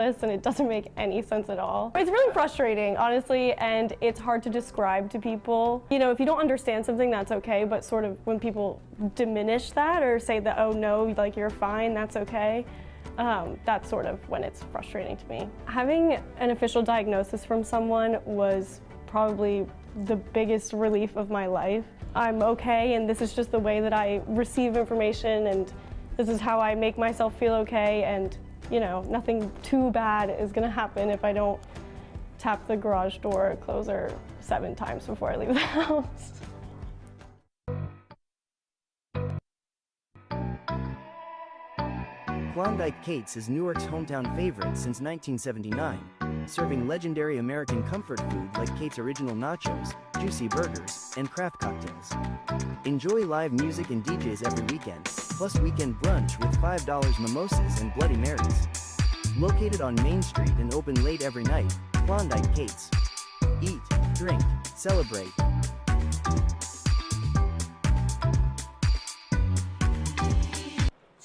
and it doesn't make any sense at all. It's really frustrating, honestly, and it's hard to describe to people. You know, if you don't understand something, that's okay, but sort of when people diminish that or say that, oh no, like you're fine, that's okay, that's sort of when it's frustrating to me. Having an official diagnosis from someone was probably the biggest relief of my life. I'm okay, and this is just the way that I receive information, and this is how I make myself feel okay, and you know, nothing too bad is gonna happen if I don't tap the garage door closer 7 times before I leave the house. Klondike Kate's is Newark's hometown favorite since 1979, serving legendary American comfort food like Kate's original nachos, juicy burgers, and craft cocktails. Enjoy live music and DJs every weekend, plus weekend brunch with $5 mimosas and Bloody Marys. Located on Main Street and open late every night, Klondike Kate's. Eat, drink, celebrate.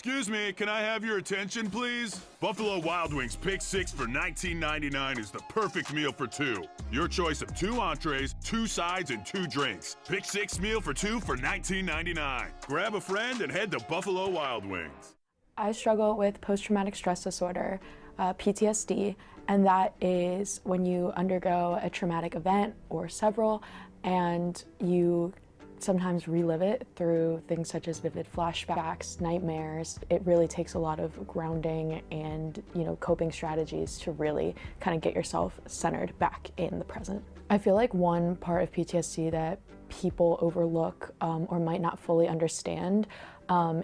Excuse me, can I have your attention, please? Buffalo Wild Wings Pick 6 for $19.99 is the perfect meal for 2. Your choice of 2 entrees, 2 sides, and 2 drinks. Pick 6 meal for 2 for $19.99. Grab a friend and head to Buffalo Wild Wings. I struggle with post-traumatic stress disorder, PTSD, and that is when you undergo a traumatic event or several, and you sometimes relive it through things such as vivid flashbacks, nightmares. It really takes a lot of grounding and, coping strategies to really kind of get yourself centered back in the present. I feel like one part of PTSD that people overlook or might not fully understand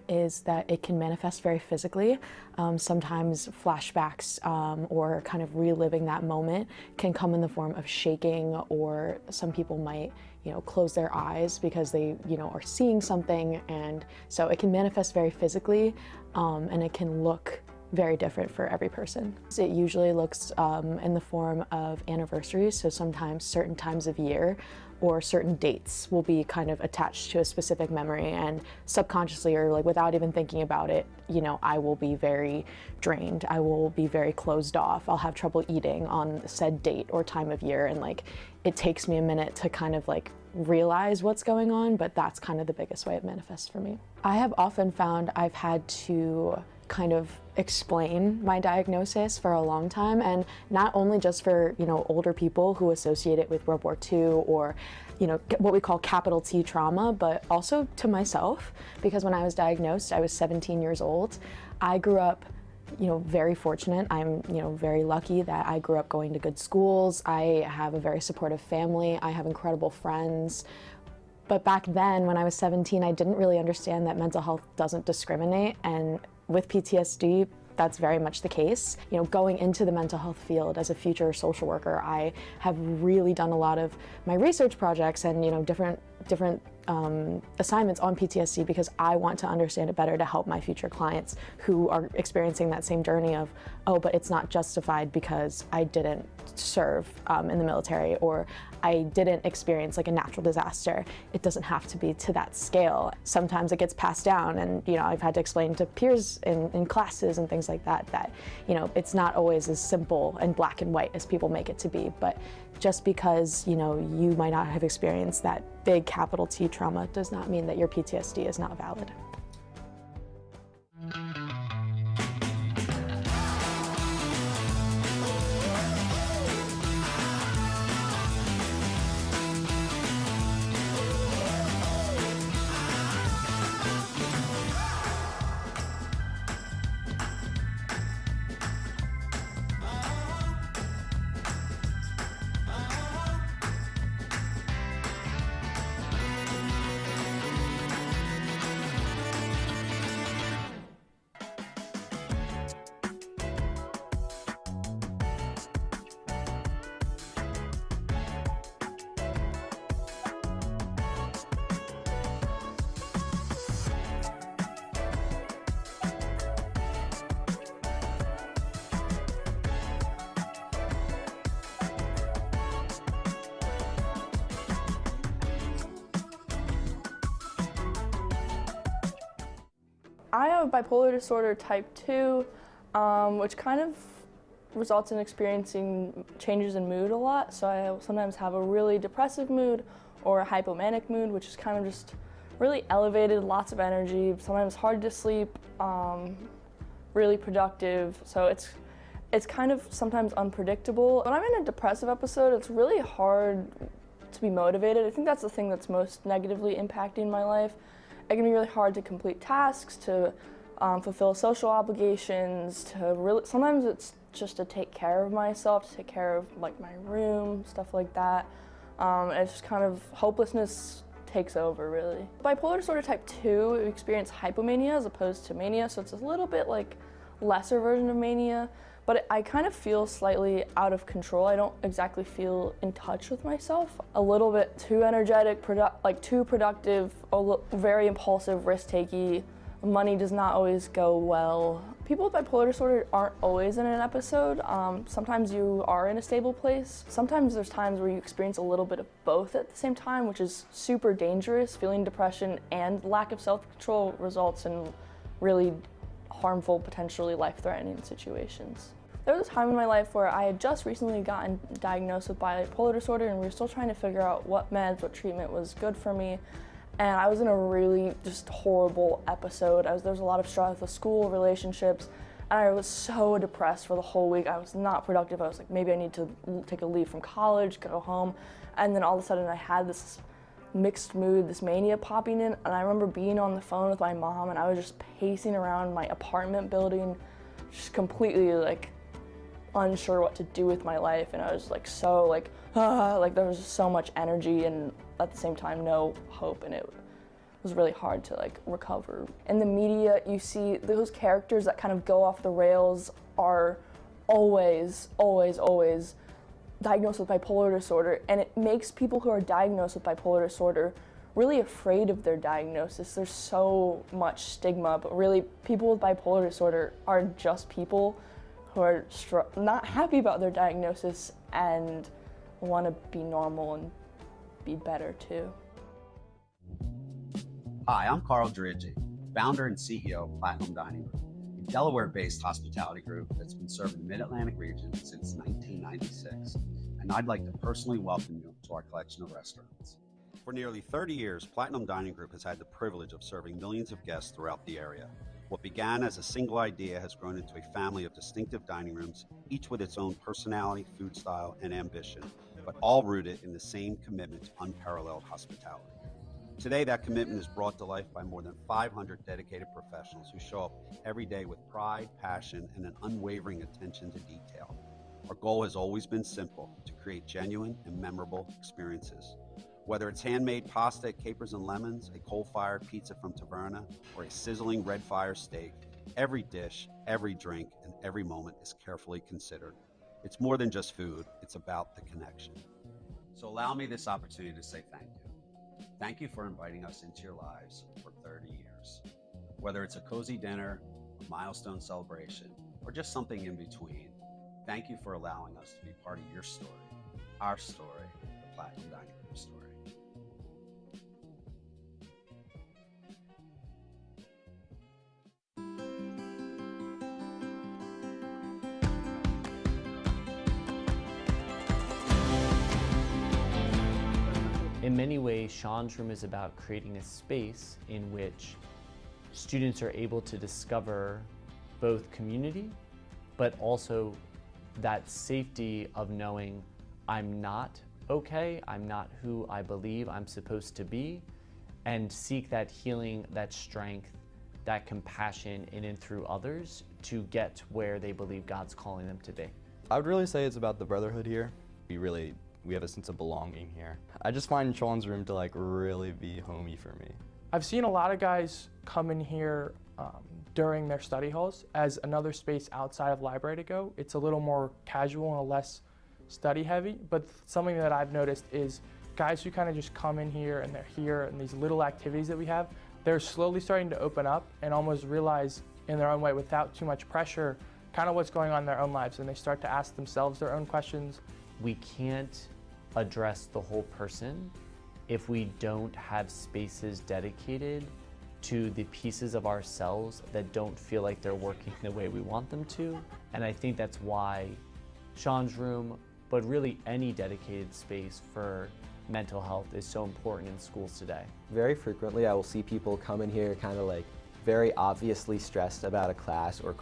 is that it can manifest very physically. Sometimes flashbacks or kind of reliving that moment can come in the form of shaking, or some people might close their eyes because they are seeing something, and so it can manifest very physically, and it can look very different for every person. It usually looks in the form of anniversaries, so sometimes certain times of year or certain dates will be kind of attached to a specific memory, and subconsciously or like without even thinking about it, I will be very drained, I will be very closed off, I'll have trouble eating on said date or time of year, and it takes me a minute to kind of realize what's going on, but that's kind of the biggest way it manifests for me. I have often found I've had to kind of explain my diagnosis for a long time, and not only just for older people who associate it with World War II or what we call capital T trauma, but also to myself, because when I was diagnosed I was 17 years old. I grew up very fortunate. I'm very lucky that I grew up going to good schools. I have a very supportive family. I have incredible friends. But back then, when I was 17, I didn't really understand that mental health doesn't discriminate, and with PTSD, that's very much the case. Going into the mental health field as a future social worker, I have really done a lot of my research projects and different assignments on PTSD because I want to understand it better to help my future clients who are experiencing that same journey of, oh, but it's not justified because I didn't serve in the military, or I didn't experience a natural disaster. It doesn't have to be to that scale. Sometimes it gets passed down, and I've had to explain to peers in classes and things like that it's not always as simple and black and white as people make it to be. But just because you might not have experienced that big capital T trauma does not mean that your PTSD is not valid. I have bipolar disorder type 2, which kind of results in experiencing changes in mood a lot. So I sometimes have a really depressive mood or a hypomanic mood, which is kind of just really elevated, lots of energy, sometimes hard to sleep, really productive. So it's kind of sometimes unpredictable. When I'm in a depressive episode, it's really hard to be motivated. I think that's the thing that's most negatively impacting my life. It can be really hard to complete tasks, to fulfill social obligations, to really, sometimes it's just to take care of myself, to take care of like my room, stuff like that. It's just kind of hopelessness takes over, really. Bipolar disorder type 2, you experience hypomania as opposed to mania, so it's a little bit like lesser version of mania, but I kind of feel slightly out of control. I don't exactly feel in touch with myself. A little bit too energetic, too productive, very impulsive, risk-takey. Money does not always go well. People with bipolar disorder aren't always in an episode. Sometimes you are in a stable place. Sometimes there's times where you experience a little bit of both at the same time, which is super dangerous. Feeling depression and lack of self-control results in really harmful, potentially life-threatening situations. There was a time in my life where I had just recently gotten diagnosed with bipolar disorder, and we were still trying to figure out what meds, what treatment was good for me. And I was in a really just horrible episode. There was a lot of stress with school, relationships, and I was so depressed for the whole week. I was not productive. I was like, maybe I need to take a leave from college, go home. And then all of a sudden I had this mixed mood, this mania popping in, and I remember being on the phone with my mom, and I was just pacing around my apartment building, just completely like unsure what to do with my life. And I was like so like there was just so much energy and at the same time no hope, and it was really hard to like recover. In the media, you see those characters that kind of go off the rails are always diagnosed with bipolar disorder, and it makes people who are diagnosed with bipolar disorder really afraid of their diagnosis. There's so much stigma, but really people with bipolar disorder are just people who are not happy about their diagnosis and want to be normal and be better too. Hi, I'm Carl Driggi, founder and CEO of Platinum Dining Group, a Delaware-based hospitality group that's been serving the Mid-Atlantic region since 1996, and I'd like to personally welcome you to our collection of restaurants. For nearly 30 years, Platinum Dining Group has had the privilege of serving millions of guests throughout the area. What began as a single idea has grown into a family of distinctive dining rooms, each with its own personality, food style, and ambition, but all rooted in the same commitment to unparalleled hospitality. Today, that commitment is brought to life by more than 500 dedicated professionals who show up every day with pride, passion, and an unwavering attention to detail. Our goal has always been simple: to create genuine and memorable experiences. Whether it's handmade pasta at Capers and Lemons, a coal-fired pizza from Taverna, or a sizzling red fire steak, every dish, every drink, and every moment is carefully considered. It's more than just food, it's about the connection. So allow me this opportunity to say thank you. Thank you for inviting us into your lives for 30 years. Whether it's a cozy dinner, a milestone celebration, or just something in between, thank you for allowing us to be part of your story, our story, the Platinum Dining Group story. In many ways, Sean's room is about creating a space in which students are able to discover both community, but also that safety of knowing I'm not okay, I'm not who I believe I'm supposed to be, and seek that healing, that strength, that compassion in and through others to get where they believe God's calling them to be. I would really say it's about the brotherhood here. We have a sense of belonging here. I just find Sean's room to like really be homey for me. I've seen a lot of guys come in here during their study halls as another space outside of library to go. It's a little more casual and less study heavy, but something that I've noticed is guys who kind of just come in here and they're here and these little activities that we have, they're slowly starting to open up and almost realize in their own way without too much pressure kind of what's going on in their own lives, and they start to ask themselves their own questions. We can't address the whole person if we don't have spaces dedicated to the pieces of ourselves that don't feel like they're working the way we want them to. And I think that's why Sean's room, but really any dedicated space for mental health is so important in schools today. Very frequently I will see people come in here kind of like very obviously stressed about a class or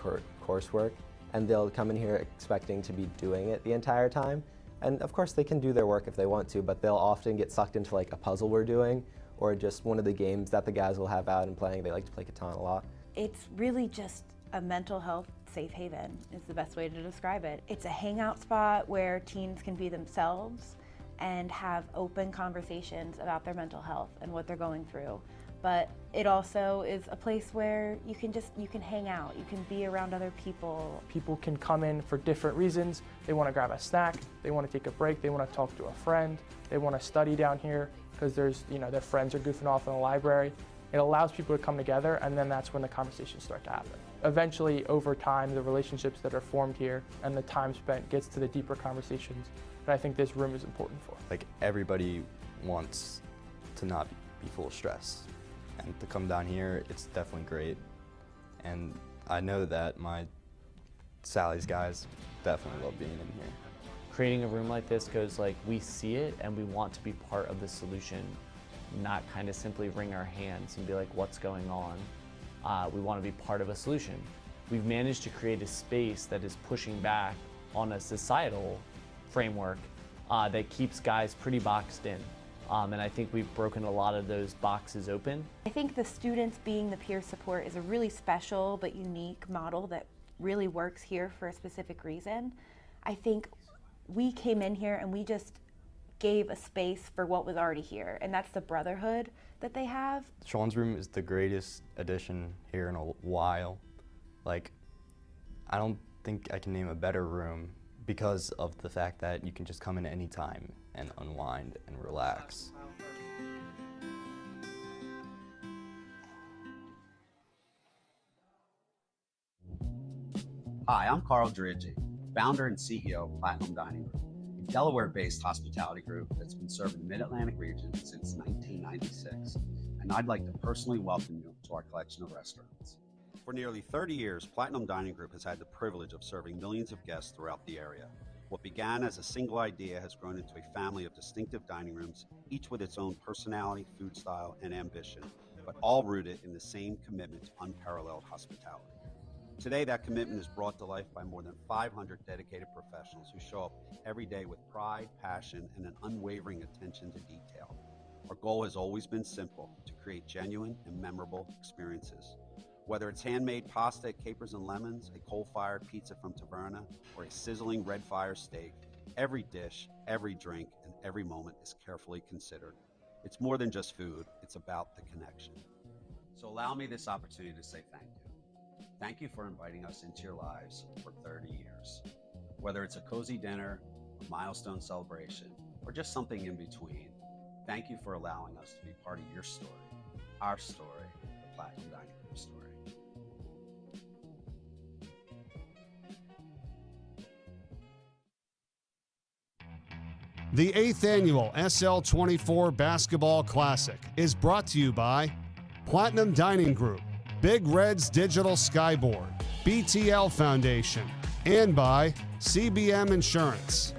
coursework, and they'll come in here expecting to be doing it the entire time. And of course they can do their work if they want to, but they'll often get sucked into like a puzzle we're doing or just one of the games that the guys will have out and playing. They like to play Catan a lot. It's really just a mental health safe haven is the best way to describe it. It's a hangout spot where teens can be themselves and have open conversations about their mental health and what they're going through. But it also is a place where you can hang out, you can be around other people. People can come in for different reasons. They want to grab a snack, they want to take a break, they want to talk to a friend, they want to study down here because their friends are goofing off in the library. It allows people to come together, and then that's when the conversations start to happen. Eventually, over time, the relationships that are formed here and the time spent gets to the deeper conversations that I think this room is important for. Like, everybody wants to not be full of stress. And to come down here, it's definitely great. And I know that my Sally's guys definitely love being in here. Creating a room like this goes like, we see it and we want to be part of the solution, not kind of simply wring our hands and be like, what's going on? We want to be part of a solution. We've managed to create a space that is pushing back on a societal framework that keeps guys pretty boxed in. And I think we've broken a lot of those boxes open. I think the students being the peer support is a really special but unique model that really works here for a specific reason. I think we came in here and we just gave a space for what was already here, and that's the brotherhood that they have. Sean's room is the greatest addition here in a while. Like, I don't think I can name a better room because of the fact that you can just come in any time and unwind and relax. Hi, I'm Carl Drigi, founder and CEO of Platinum Dining Room, a Delaware-based hospitality group that's been serving the Mid-Atlantic region since 1996. And I'd like to personally welcome you to our collection of restaurants. For nearly 30 years, Platinum Dining Group has had the privilege of serving millions of guests throughout the area. What began as a single idea has grown into a family of distinctive dining rooms, each with its own personality, food style, and ambition, but all rooted in the same commitment to unparalleled hospitality. Today, that commitment is brought to life by more than 500 dedicated professionals who show up every day with pride, passion, and an unwavering attention to detail. Our goal has always been simple: to create genuine and memorable experiences. Whether it's handmade pasta at Capers and Lemons, a coal-fired pizza from Taverna, or a sizzling red fire steak, every dish, every drink, and every moment is carefully considered. It's more than just food, it's about the connection. So allow me this opportunity to say thank you. Thank you for inviting us into your lives for 30 years. Whether it's a cozy dinner, a milestone celebration, or just something in between, thank you for allowing us to be part of your story, our story, the Platinum Dining Room story. The 8th annual SL24 Basketball Classic is brought to you by Platinum Dining Group, Big Red's Digital Skyboard, BTL Foundation, and by CBM Insurance.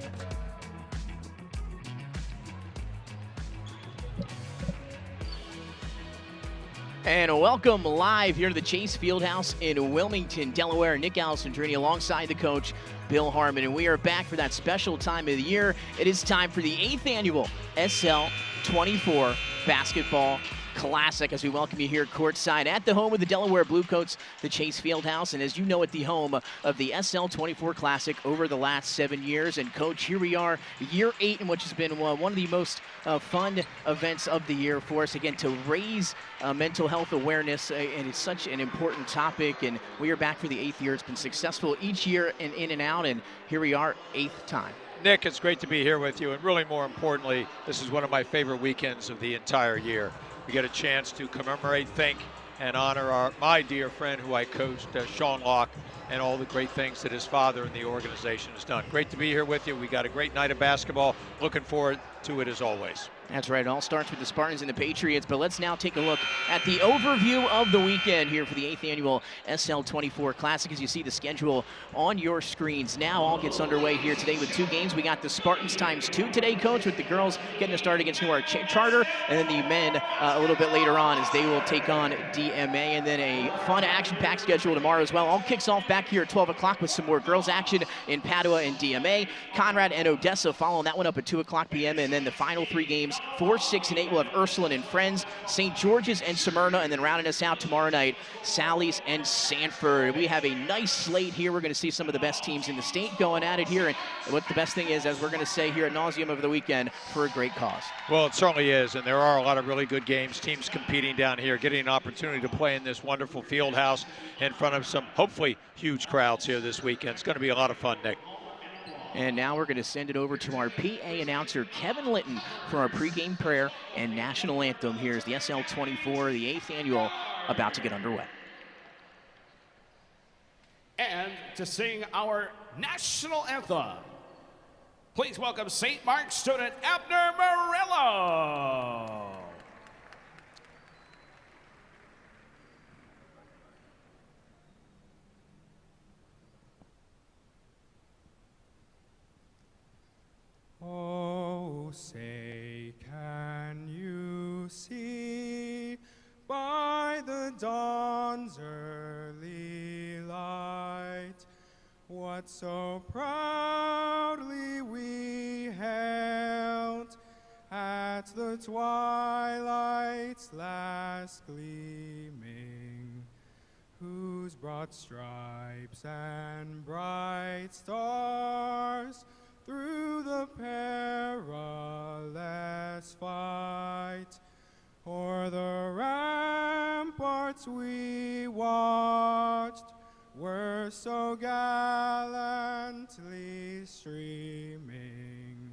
And welcome live here to the Chase Fieldhouse in Wilmington, Delaware. Nick Alessandrini alongside the coach, Bill Harmon. And we are back for that special time of the year. It is time for the 8th annual SL24 Basketball Classic as we welcome you here courtside at the home of the Delaware Bluecoats, the Chase Fieldhouse, and as you know, at the home of the SL24 Classic over the last 7 years. And Coach, here we are, year 8, in which has been one of the most fun events of the year for us, again, to raise mental health awareness, and it's such an important topic, and we are back for the 8th year. It's been successful each year and in and out, and here we are, 8th time. Nick, it's great to be here with you, and really more importantly, this is one of my favorite weekends of the entire year. We get a chance to commemorate, thank, and honor my dear friend who I coached, Sean Locke, and all the great things that his father and the organization has done. Great to be here with you. We got a great night of basketball. Looking forward to it as always. That's right, it all starts with the Spartans and the Patriots, but let's now take a look at the overview of the weekend here for the 8th annual SL24 Classic. As you see the schedule on your screens now, all gets underway here today with 2 games. We got the Spartans ×2 today, Coach, with the girls getting a start against Newark Charter, and then the men a little bit later on as they will take on DMA, and then a fun action-packed schedule tomorrow as well. All kicks off back here at 12 o'clock with some more girls action in Padua and DMA. Conrad and Odessa following that one up at 2 o'clock p.m., and then the final 3 games 4, 6, and 8 will have Ursuline and Friends, St. George's and Smyrna, and then rounding us out tomorrow night, Sally's and Sanford. We have a nice slate here. We're going to see some of the best teams in the state going at it here, and what the best thing is, as we're going to say here at nauseum over the weekend, for a great cause. Well, it certainly is, and there are a lot of really good games, teams competing down here, getting an opportunity to play in this wonderful field house in front of some hopefully huge crowds here this weekend. It's going to be a lot of fun, Nick. And now we're going to send it over to our PA announcer, Kevin Litton, for our pregame prayer and national anthem. Here's the SL24, the 8th annual, about to get underway. And to sing our national anthem, please welcome St. Mark's student Abner Murillo. Oh, say, can you see by the dawn's early light what so proudly we held at the twilight's last gleaming, whose broad stripes and bright stars through the perilous fight o'er the ramparts we watched were so gallantly streaming,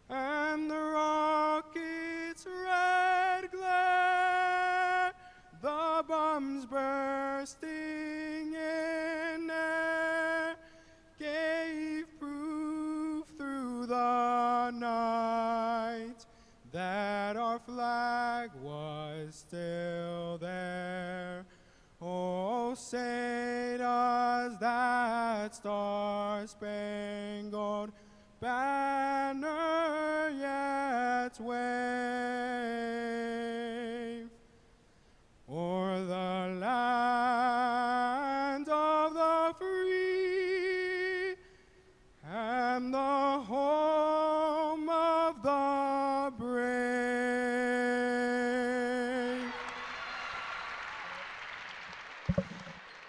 and the rocket's red glare, the bombs bursting in air, gave proof through the night that our flag was still there. Oh, say does that star-spangled banner yet wave o'er the land of the free and the home of the brave.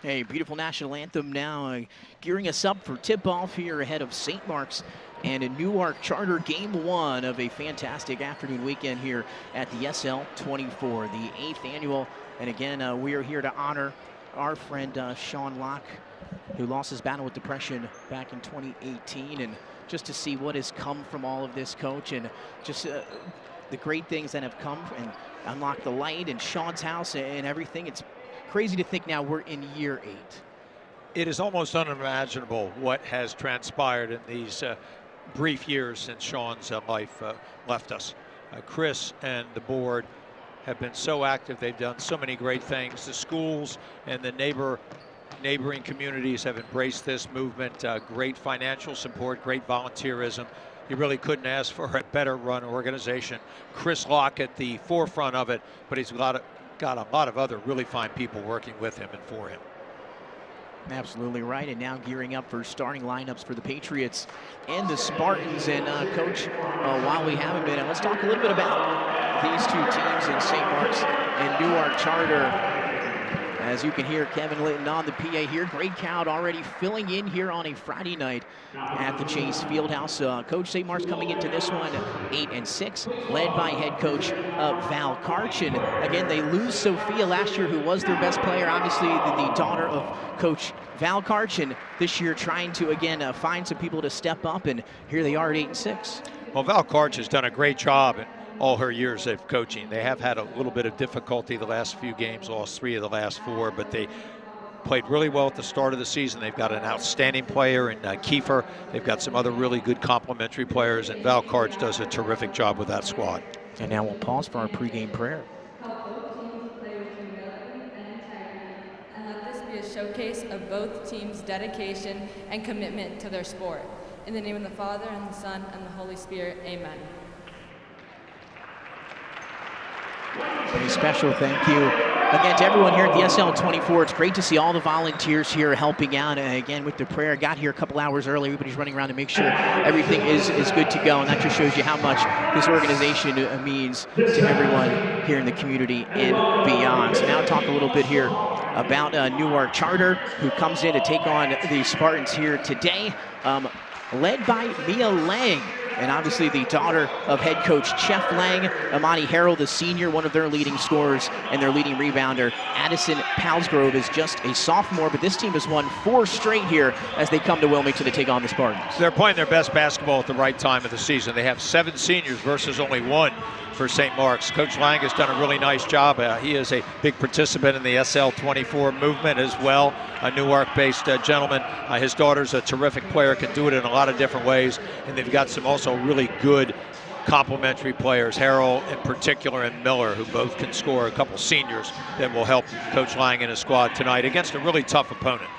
A beautiful national anthem now, gearing us up for tip-off here ahead of St. Mark's and a Newark Charter Game 1 of a fantastic afternoon weekend here at the SL24, the 8th annual. And again, we are here to honor our friend Sean Locke, who lost his battle with depression back in 2018, and just to see what has come from all of this, Coach, and just the great things that have come, and UnLocke the Light and Sean's house and everything. It's crazy to think now we're in year 8. It is almost unimaginable what has transpired in these brief years since Sean's life left us. Chris and the board have been so active. They've done so many great things. The schools and the neighboring communities have embraced this movement. Great financial support, great volunteerism. You really couldn't ask for a better run organization. Chris Locke at the forefront of it, but he's got a lot of other really fine people working with him and for him. Absolutely right, and now gearing up for starting lineups for the Patriots and the Spartans. And Coach, while we have a minute, let's talk a little bit about these 2 teams in St. Mark's and Newark Charter. As you can hear Kevin Litton on the PA here, great crowd already filling in here on a Friday night at the Chase Fieldhouse. Coach, St. Mark's coming into this one 8-6, led by head coach Val Karch. And again, they lose Sophia last year, who was their best player, obviously the daughter of Coach Val Karch, and this year trying to again find some people to step up, and here they are at 8-6. Well, Val Karch has done a great job in all her years of coaching. They have had a little bit of difficulty the last few games, lost 3 of the last 4, but they played really well at the start of the season. They've got an outstanding player in Kiefer. They've got some other really good complementary players, and Val Karch does a terrific job with that squad. And now we'll pause for our pregame prayer. And let this be a showcase of both teams' dedication and commitment to their sport. In the name of the Father, and the Son, and the Holy Spirit, amen. A special thank you again to everyone here at the SL24. It's great to see all the volunteers here helping out. Again, with the prayer, got here a couple hours early. Everybody's running around to make sure everything is good to go, and that just shows you how much this organization means to everyone here in the community and beyond. So now talk a little bit here about Newark Charter, who comes in to take on the Spartans here today, led by Mia Lang. And obviously the daughter of head coach Chef Lang, Amani Harrell, the senior, one of their leading scorers and their leading rebounder. Addison Palsgrove is just a sophomore, but this team has won 4 straight here as they come to Wilmington to take on the Spartans. They're playing their best basketball at the right time of the season. They have 7 seniors versus only 1 for St. Mark's. Coach Lang has done a really nice job. He is a big participant in the SL24 movement as well, a Newark-based gentleman. His daughter's a terrific player, can do it in a lot of different ways, and they've got some also really good complementary players, Harrell in particular and Miller, who both can score, a couple seniors that will help Coach Lang and his squad tonight against a really tough opponent.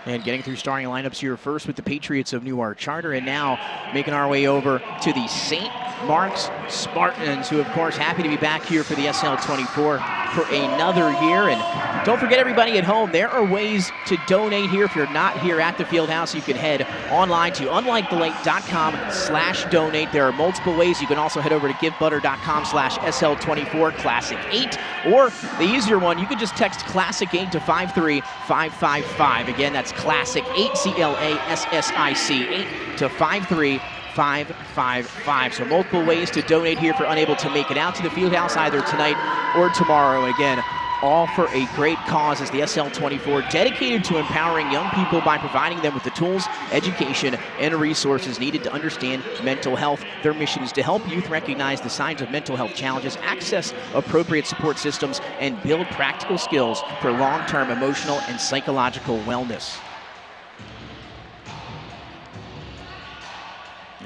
And getting through starting lineups here first with the Patriots of Newark Charter, and now making our way over to the St. Mark's Spartans, who of course happy to be back here for the SL24 for another year. And don't forget, everybody at home, there are ways to donate here. If you're not here at the field house, you can head online to unlikethelight.com/donate. There are multiple ways. You can also head over to givebutter.com/SL24 Classic 8, or the easier one, you can just text Classic 8 to 53555. Again, that's Classic 8, CLASSIC 8 to 53555. So multiple ways to donate here for unable to make it out to the field house either tonight or tomorrow. Again, all for a great cause as the SL24 dedicated to empowering young people by providing them with the tools, education, and resources needed to understand mental health. Their mission is to help youth recognize the signs of mental health challenges, access appropriate support systems, and build practical skills for long-term emotional and psychological wellness.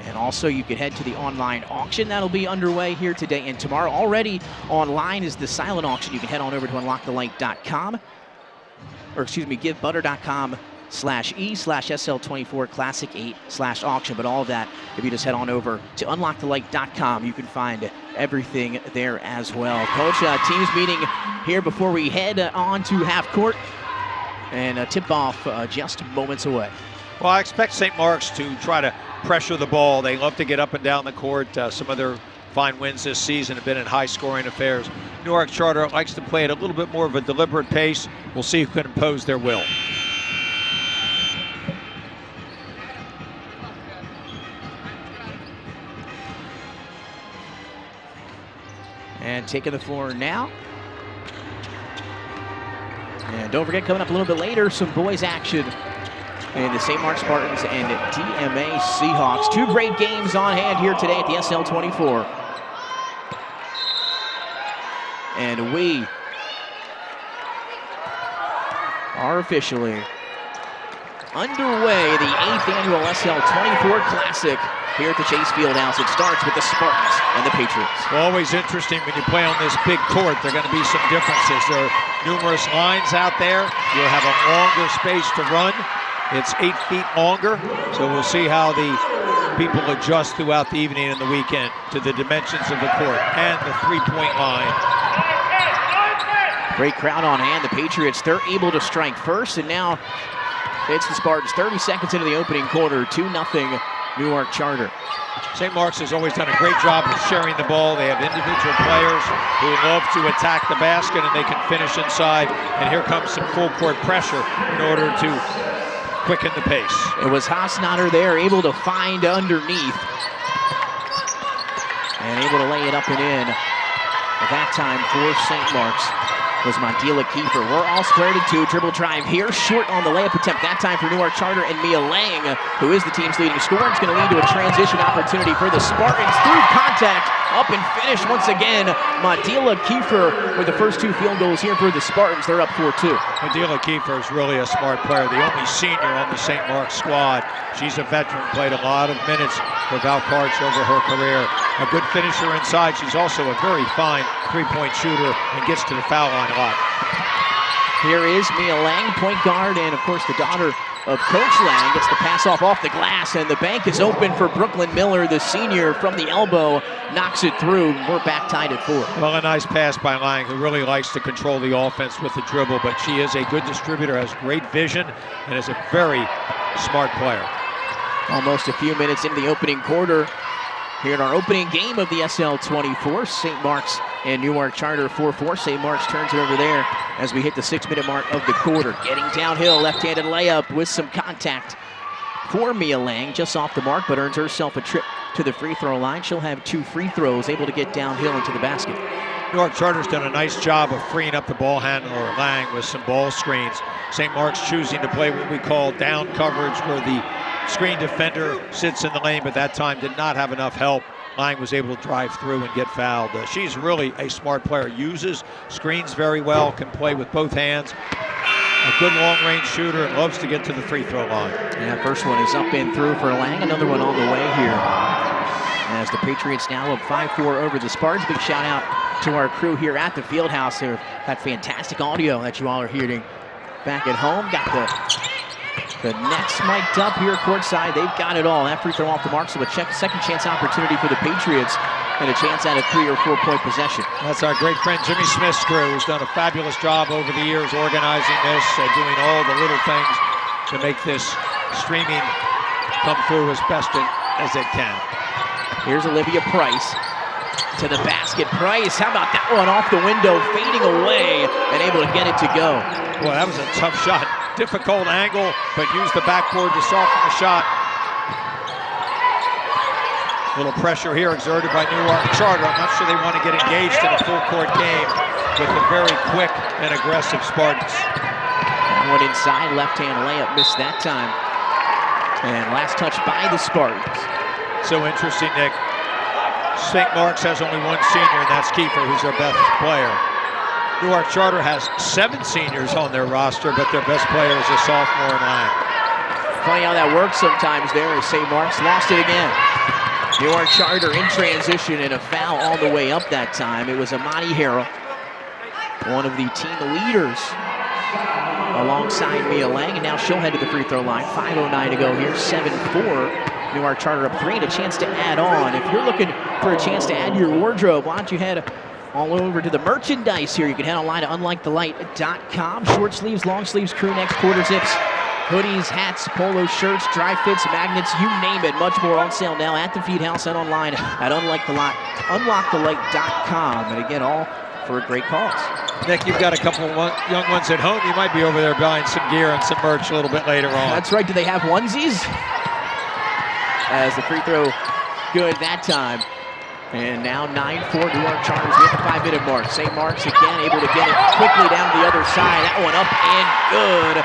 And also, you can head to the online auction that'll be underway here today and tomorrow. Already online is the silent auction. You can head on over to unlockthelight.com, or excuse me, givebutter.com/e/SL24 Classic 8/auction. But all of that, if you just head on over to unlockthelight.com, you can find everything there as well. Coach, teams meeting here before we head on to half court, and tip-off just moments away. Well, I expect St. Mark's to try to pressure the ball. They love to get up and down the court. Some of their fine wins this season have been in high-scoring affairs. Newark Charter likes to play at a little bit more of a deliberate pace. We'll see who can impose their will. And taking the floor now. And don't forget, coming up a little bit later, some boys action in the St. Mark's Spartans and DMA Seahawks. 2 great games on hand here today at the SL24. And we are officially underway, the 8th annual SL24 Classic here at the Chase Fieldhouse. It starts with the Spartans and the Patriots. Well, always interesting when you play on this big court. There are going to be some differences. There are numerous lines out there. You'll have a longer space to run. It's 8 feet longer, so we'll see how the people adjust throughout the evening and the weekend to the dimensions of the court and the three-point line. Great crowd on hand. The Patriots, they're able to strike first, and now it's the Spartans 30 seconds into the opening quarter, 2-0 Newark Charter. St. Mark's has always done a great job of sharing the ball. They have individual players who love to attack the basket, and they can finish inside. And here comes some full court pressure in order to quicken the pace. It was Haasnatter there, able to find underneath and able to lay it up and in. At that time for St. Mark's was Mandila Kiefer. We're all squared in 2. Dribble drive here, short on the layup attempt. That time for Newark Charter, and Mia Lang, who is the team's leading scorer. It's going to lead to a transition opportunity for the Spartans through contact. Up and finished once again. Mandila Kiefer with the first 2 field goals here for the Spartans. They're up 4-2. Mandila Kiefer is really a smart player, the only senior on the St. Mark's squad. She's a veteran, played a lot of minutes for Valcarch over her career. a good finisher inside. She's also a very fine three-point shooter and gets to the foul line a lot. Here is Mia Lang, point guard, and of course the daughter of Coach Lang gets the pass off the glass, and the bank is open for Brooklyn Miller, the senior, from the elbow, knocks it through. We're back tied at 4. Well, a nice pass by Lang, who really likes to control the offense with the dribble, but she is a good distributor, has great vision, and is a very smart player. Almost a few minutes into the opening quarter. Here in our opening game of the SL24, St. Mark's and Newark Charter 4-4. St. Mark's turns it over there as we hit the 6-minute mark of the quarter. Getting downhill, left-handed layup with some contact for Mia Lang, just off the mark, but earns herself a trip to the free throw line. She'll have 2 free throws, able to get downhill into the basket. Newark Charter's done a nice job of freeing up the ball handler, Lang, with some ball screens. St. Mark's choosing to play what we call down coverage, where the screen defender sits in the lane, but that time did not have enough help. Lang was able to drive through and get fouled. She's really a smart player, uses screens very well, can play with both hands. A good long-range shooter and loves to get to the free throw line. Yeah, first one is up and through for Lang. Another one on the way here. As the Patriots now up 5-4 over the Spartans. Big shout out to our crew here at the Fieldhouse. They've got fantastic audio that you all are hearing back at home. Got the Nets mic'd up here courtside. They've got it all. That free throw off the mark, so a second chance opportunity for the Patriots and a chance at a 3- or 4-point possession. That's our great friend Jimmy Smith's crew, who's done a fabulous job over the years organizing this, doing all the little things to make this streaming come through as best as it can. Here's Olivia Price to the basket. Price, how about that one off the window, fading away and able to get it to go. Boy, that was a tough shot. Difficult angle, but used the backboard to soften the shot. A little pressure here exerted by Newark Charter. I'm not sure they want to get engaged in a full-court game with the very quick and aggressive Spartans. One inside, left-hand layup, missed that time. And last touch by the Spartans. So interesting, Nick. St. Mark's has only one senior, and that's Kiefer, who's their best player. Newark Charter has 7 seniors on their roster, but their best player is a sophomore in Lang. Funny how that works sometimes there as St. Mark's lost it again. Newark Charter in transition and a foul all the way up that time. It was Amani Harrell, one of the team leaders, alongside Mia Lang, and now she'll head to the free throw line. 5:09 to go here, 7-4. Newark Charter up 3 and a chance to add on. If you're looking for a chance to add to your wardrobe, why don't you head all over to the merchandise here. You can head online to UnLockeTheLight.com. Short sleeves, long sleeves, crew necks, quarter zips, hoodies, hats, polo shirts, dry fits, magnets, you name it. Much more on sale now at the Feedhouse and online at UnLockeTheLight.com. And again, all for a great cause. Nick, you've got a couple of young ones at home. You might be over there buying some gear and some merch a little bit later on. That's right. Do they have onesies? As the free throw good that time. And now 9-4 Newark Charters with the 5-minute mark. St. Mark's again able to get it quickly down the other side. That one up and good.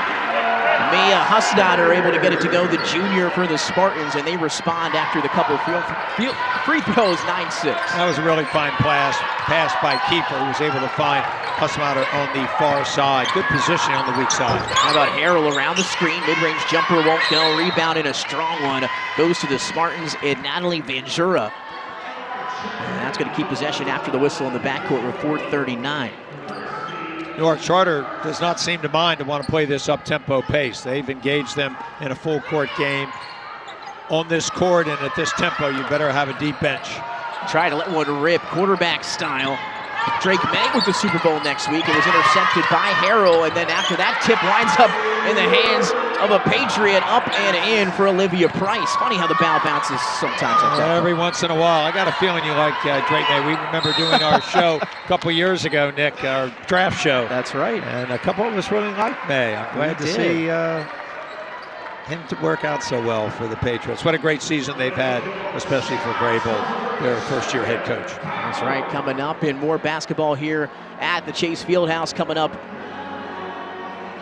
Mia Hustadter able to get it to go, the junior for the Spartans, and they respond after the couple free throws, 9-6. That was a really fine pass by Kiefer, who was able to find Hustadter on the far side. Good positioning on the weak side. How about Harrell around the screen? Mid-range jumper won't go. Rebound in a strong one. Goes to the Spartans and Natalie Vanjura. And that's going to keep possession after the whistle in the backcourt with 4:39. Newark Charter does not seem to mind to want to play this up-tempo pace. They've engaged them in a full-court game on this court, and at this tempo, you better have a deep bench. Try to let one rip, quarterback style. Drake May with the Super Bowl next week. It was intercepted by Harrell, and then after that tip winds up in the hands of a Patriot, up and in for Olivia Price. Funny how the ball bounces sometimes. Every once in a while. I got a feeling you like Drake May. We remember doing our show a couple years ago, Nick, our draft show. That's right. And a couple of us really liked May. I'm glad to see him to work out so well for the Patriots. What a great season they've had, especially for Grable, their first-year head coach. That's right. Coming up in more basketball here at the Chase Fieldhouse. Coming up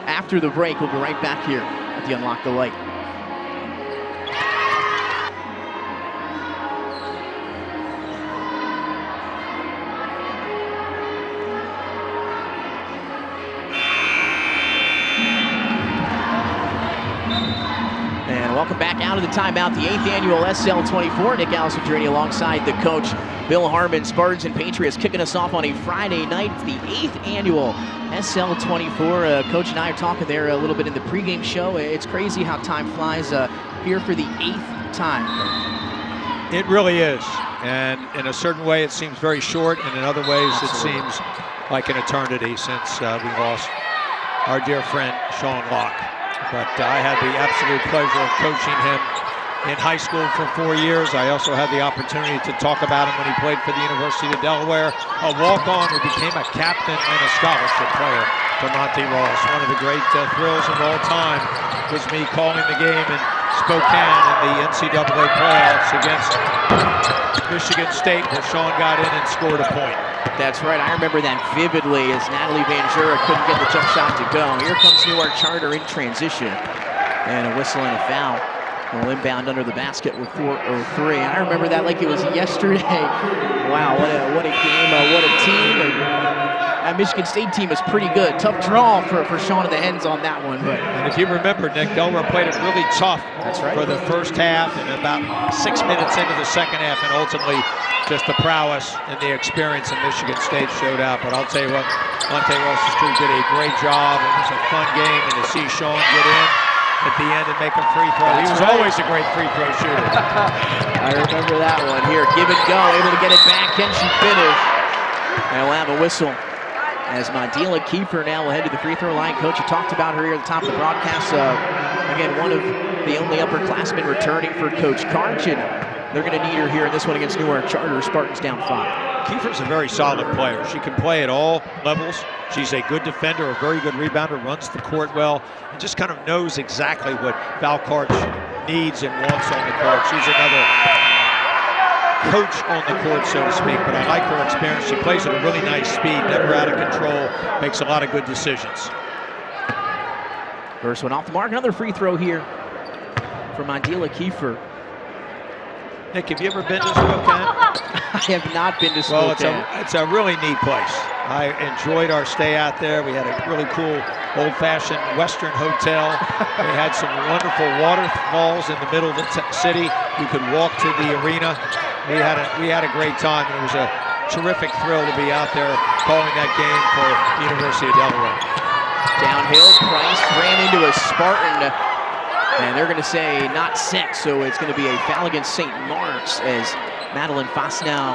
after the break. We'll be right back here at the Unlock the Light. Welcome back out of the timeout. The 8th annual SL24. Nick Allison journey alongside the coach, Bill Harmon. Spartans and Patriots kicking us off on a Friday night. It's the 8th annual SL24. Coach and I are talking there a little bit in the pregame show. It's crazy how time flies here for the 8th time. It really is. And in a certain way, it seems very short. And in other ways, Absolutely. It seems like an eternity since we lost our dear friend, Sean Locke. But I had the absolute pleasure of coaching him in high school for 4 years. I also had the opportunity to talk about him when he played for the University of Delaware, a walk-on who became a captain and a scholarship player for Monty Ross. One of the great thrills of all time was me calling the game in Spokane in the NCAA playoffs against Michigan State, where Sean got in and scored a point. That's right. I remember that vividly as Natalie Van Jura couldn't get the jump shot to go. Here comes Newark Charter in transition. And a whistle and a foul. We'll inbound under the basket with 4:03. I remember that like it was yesterday. Wow, what a game, what a team. And that Michigan State team is pretty good. Tough draw for Sean and the Hens on that one. But And if you remember, Nick, Delaware played it really tough. That's right. For the first half and about 6 minutes into the second half, and ultimately just the prowess and the experience in Michigan State showed out. But I'll tell you what, Monte Ross's crew did a great job. It was a fun game, and to see Sean get in at the end and make a free throw. He was always a great free throw shooter. I remember that one. Here, give and go, able to get it back. Can she finish? And we'll have a whistle as Madila Kiefer now will head to the free throw line. Coach, you talked about her here at the top of the broadcast. Again, one of the only upperclassmen returning for Coach Karch, and they're going to need her here in this one against Newark Charter. Spartans down 5. Kiefer's a very solid player. She can play at all levels. She's a good defender, a very good rebounder, runs the court well, and just kind of knows exactly what Val Karch needs and wants on the court. She's another coach on the court, so to speak, but I like her experience. She plays at a really nice speed, never out of control, makes a lot of good decisions. First one off the mark. Another free throw here for Madila Kiefer. Nick, have you ever been to Spokane? I have not been to Spokane. Well, it's a really neat place. I enjoyed our stay out there. We had a really cool old-fashioned Western hotel. We had some wonderful waterfalls in the middle of the city. You could walk to the arena. We had a great time. It was a terrific thrill to be out there calling that game for the University of Delaware. Downhill, Price ran into a Spartan. And they're going to say not 6, so it's going to be a foul against St. Mark's as Madeline Fasnow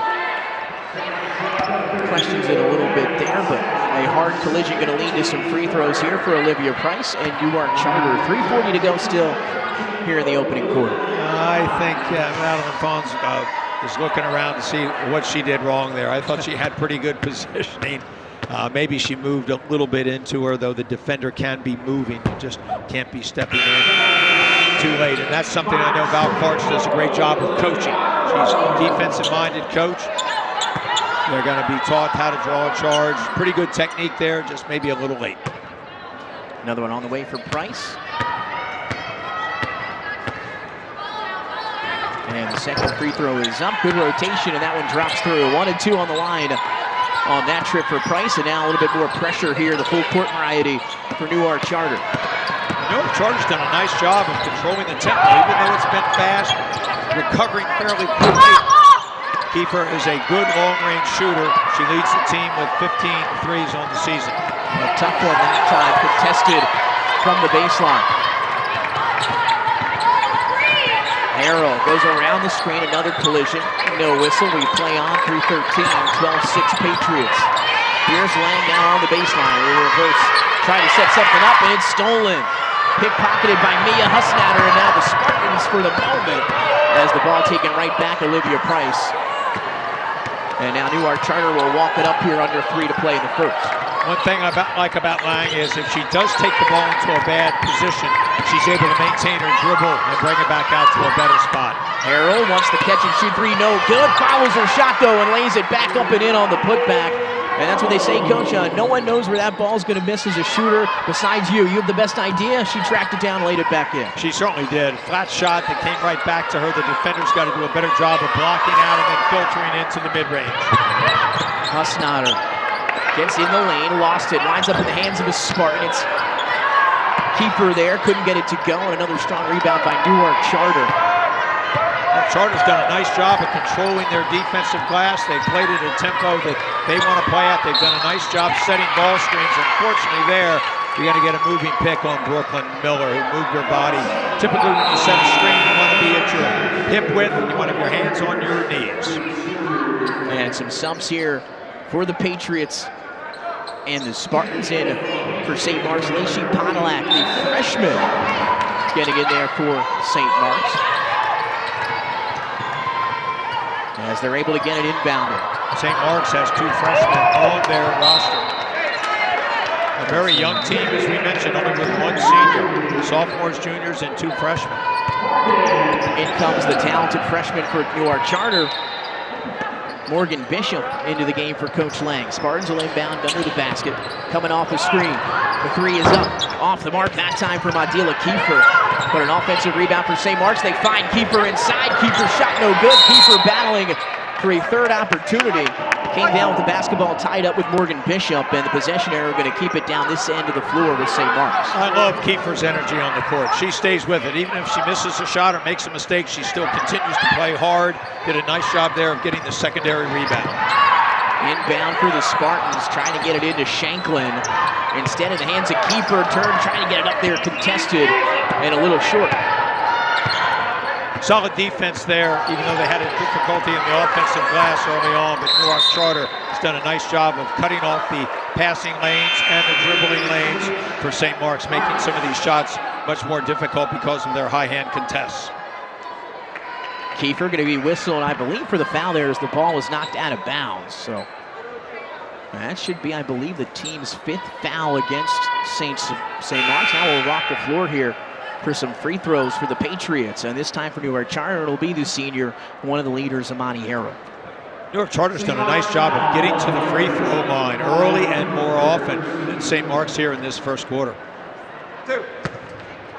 questions it a little bit there, but a hard collision going to lead to some free throws here for Olivia Price and Newark Charter. 3:40 to go still here in the opening quarter. I think Madeline Fons is looking around to see what she did wrong there. I thought she had pretty good positioning. Maybe she moved a little bit into her, though the defender can be moving, just can't be stepping in too late. And that's something I know Val Karch does a great job of coaching. She's a defensive-minded coach. They're going to be taught how to draw a charge. Pretty good technique there, just maybe a little late. Another one on the way for Price. And the second free throw is up. Good rotation, and that one drops through. 1 and 2 on the line on that trip for Price, and now a little bit more pressure here, the full court variety for Newark Charter. Newark Charter's done a nice job of controlling the tempo, even though it's been fast, recovering fairly quickly. Kiefer is a good long-range shooter. She leads the team with 15 threes on the season. A tough one that time, contested from the baseline. Harrell goes around the screen, another collision. No whistle, we play on 3:13, 12-6 Patriots. Here's Lang now on the baseline. We reverse, trying to set something up, and it's stolen. Pickpocketed by Mia Husnatter, and now the Spartans for the moment as the ball taken right back, Olivia Price. And now Newark Charter will walk it up here under 3 to play in the first. One thing I like about Lang is if she does take the ball into a bad position, she's able to maintain her dribble and bring it back out to a better spot. Harrell wants to catch and shoot 3, no good. Follows her shot though and lays it back up and in on the putback. And that's what they say, Coach. No one knows where that ball's going to miss as a shooter besides you. You have the best idea. She tracked it down, laid it back in. She certainly did. Flat shot that came right back to her. The defender's got to do a better job of blocking out and then filtering into the mid-range. Husnatter gets in the lane, lost it, winds up in the hands of a Spartan. It's Kiefer there, couldn't get it to go, and another strong rebound by Newark Charter. Charter's done a nice job of controlling their defensive glass. They've played at a tempo that they want to play at. They've done a nice job setting ball screens. Unfortunately there, you're going to get a moving pick on Brooklyn Miller, who moved your body. Typically when you set a screen, you want to be at your hip width, and you want to have your hands on your knees. And some subs here for the Patriots. And the Spartans in for St. Mark's. Lacey Podolak, the freshman, getting in there for St. Mark's. As they're able to get it inbounded. St. Mark's has 2 freshmen on their roster. A very young team, as we mentioned, only with 1 senior. Sophomores, juniors, and 2 freshmen. In comes the talented freshman for Newark Charter, Morgan Bishop, into the game for Coach Lang. Spartans will inbound under the basket, coming off the screen. The 3 is up, off the mark, that time from Adila Kiefer. But an offensive rebound for St. Mark's. They find Kiefer inside. Kiefer shot no good. Kiefer battling for a 3rd opportunity. Came down with the basketball tied up with Morgan Bishop, and the possession arrow going to keep it down this end of the floor with St. Mark's. I love Kiefer's energy on the court. She stays with it. Even if she misses a shot or makes a mistake, she still continues to play hard. Did a nice job there of getting the secondary rebound. Inbound for the Spartans, trying to get it into Shanklin. Instead, in the hands of Kiefer, trying to get it up there, contested, and a little short. Solid defense there, even though they had a difficulty in the offensive glass early on, but Newark Charter has done a nice job of cutting off the passing lanes and the dribbling lanes for St. Mark's, making some of these shots much more difficult because of their high hand contests. Kiefer going to be whistled, I believe, for the foul there as the ball was knocked out of bounds. So that should be, I believe, the team's 5th foul against St. Mark's. Now we'll rock the floor here for some free throws for the Patriots. And this time for Newark Charter, it'll be the senior, one of the leaders, Amani Harrell. Newark Charter's done a nice job of getting to the free throw line early and more often than St. Mark's here in this first quarter.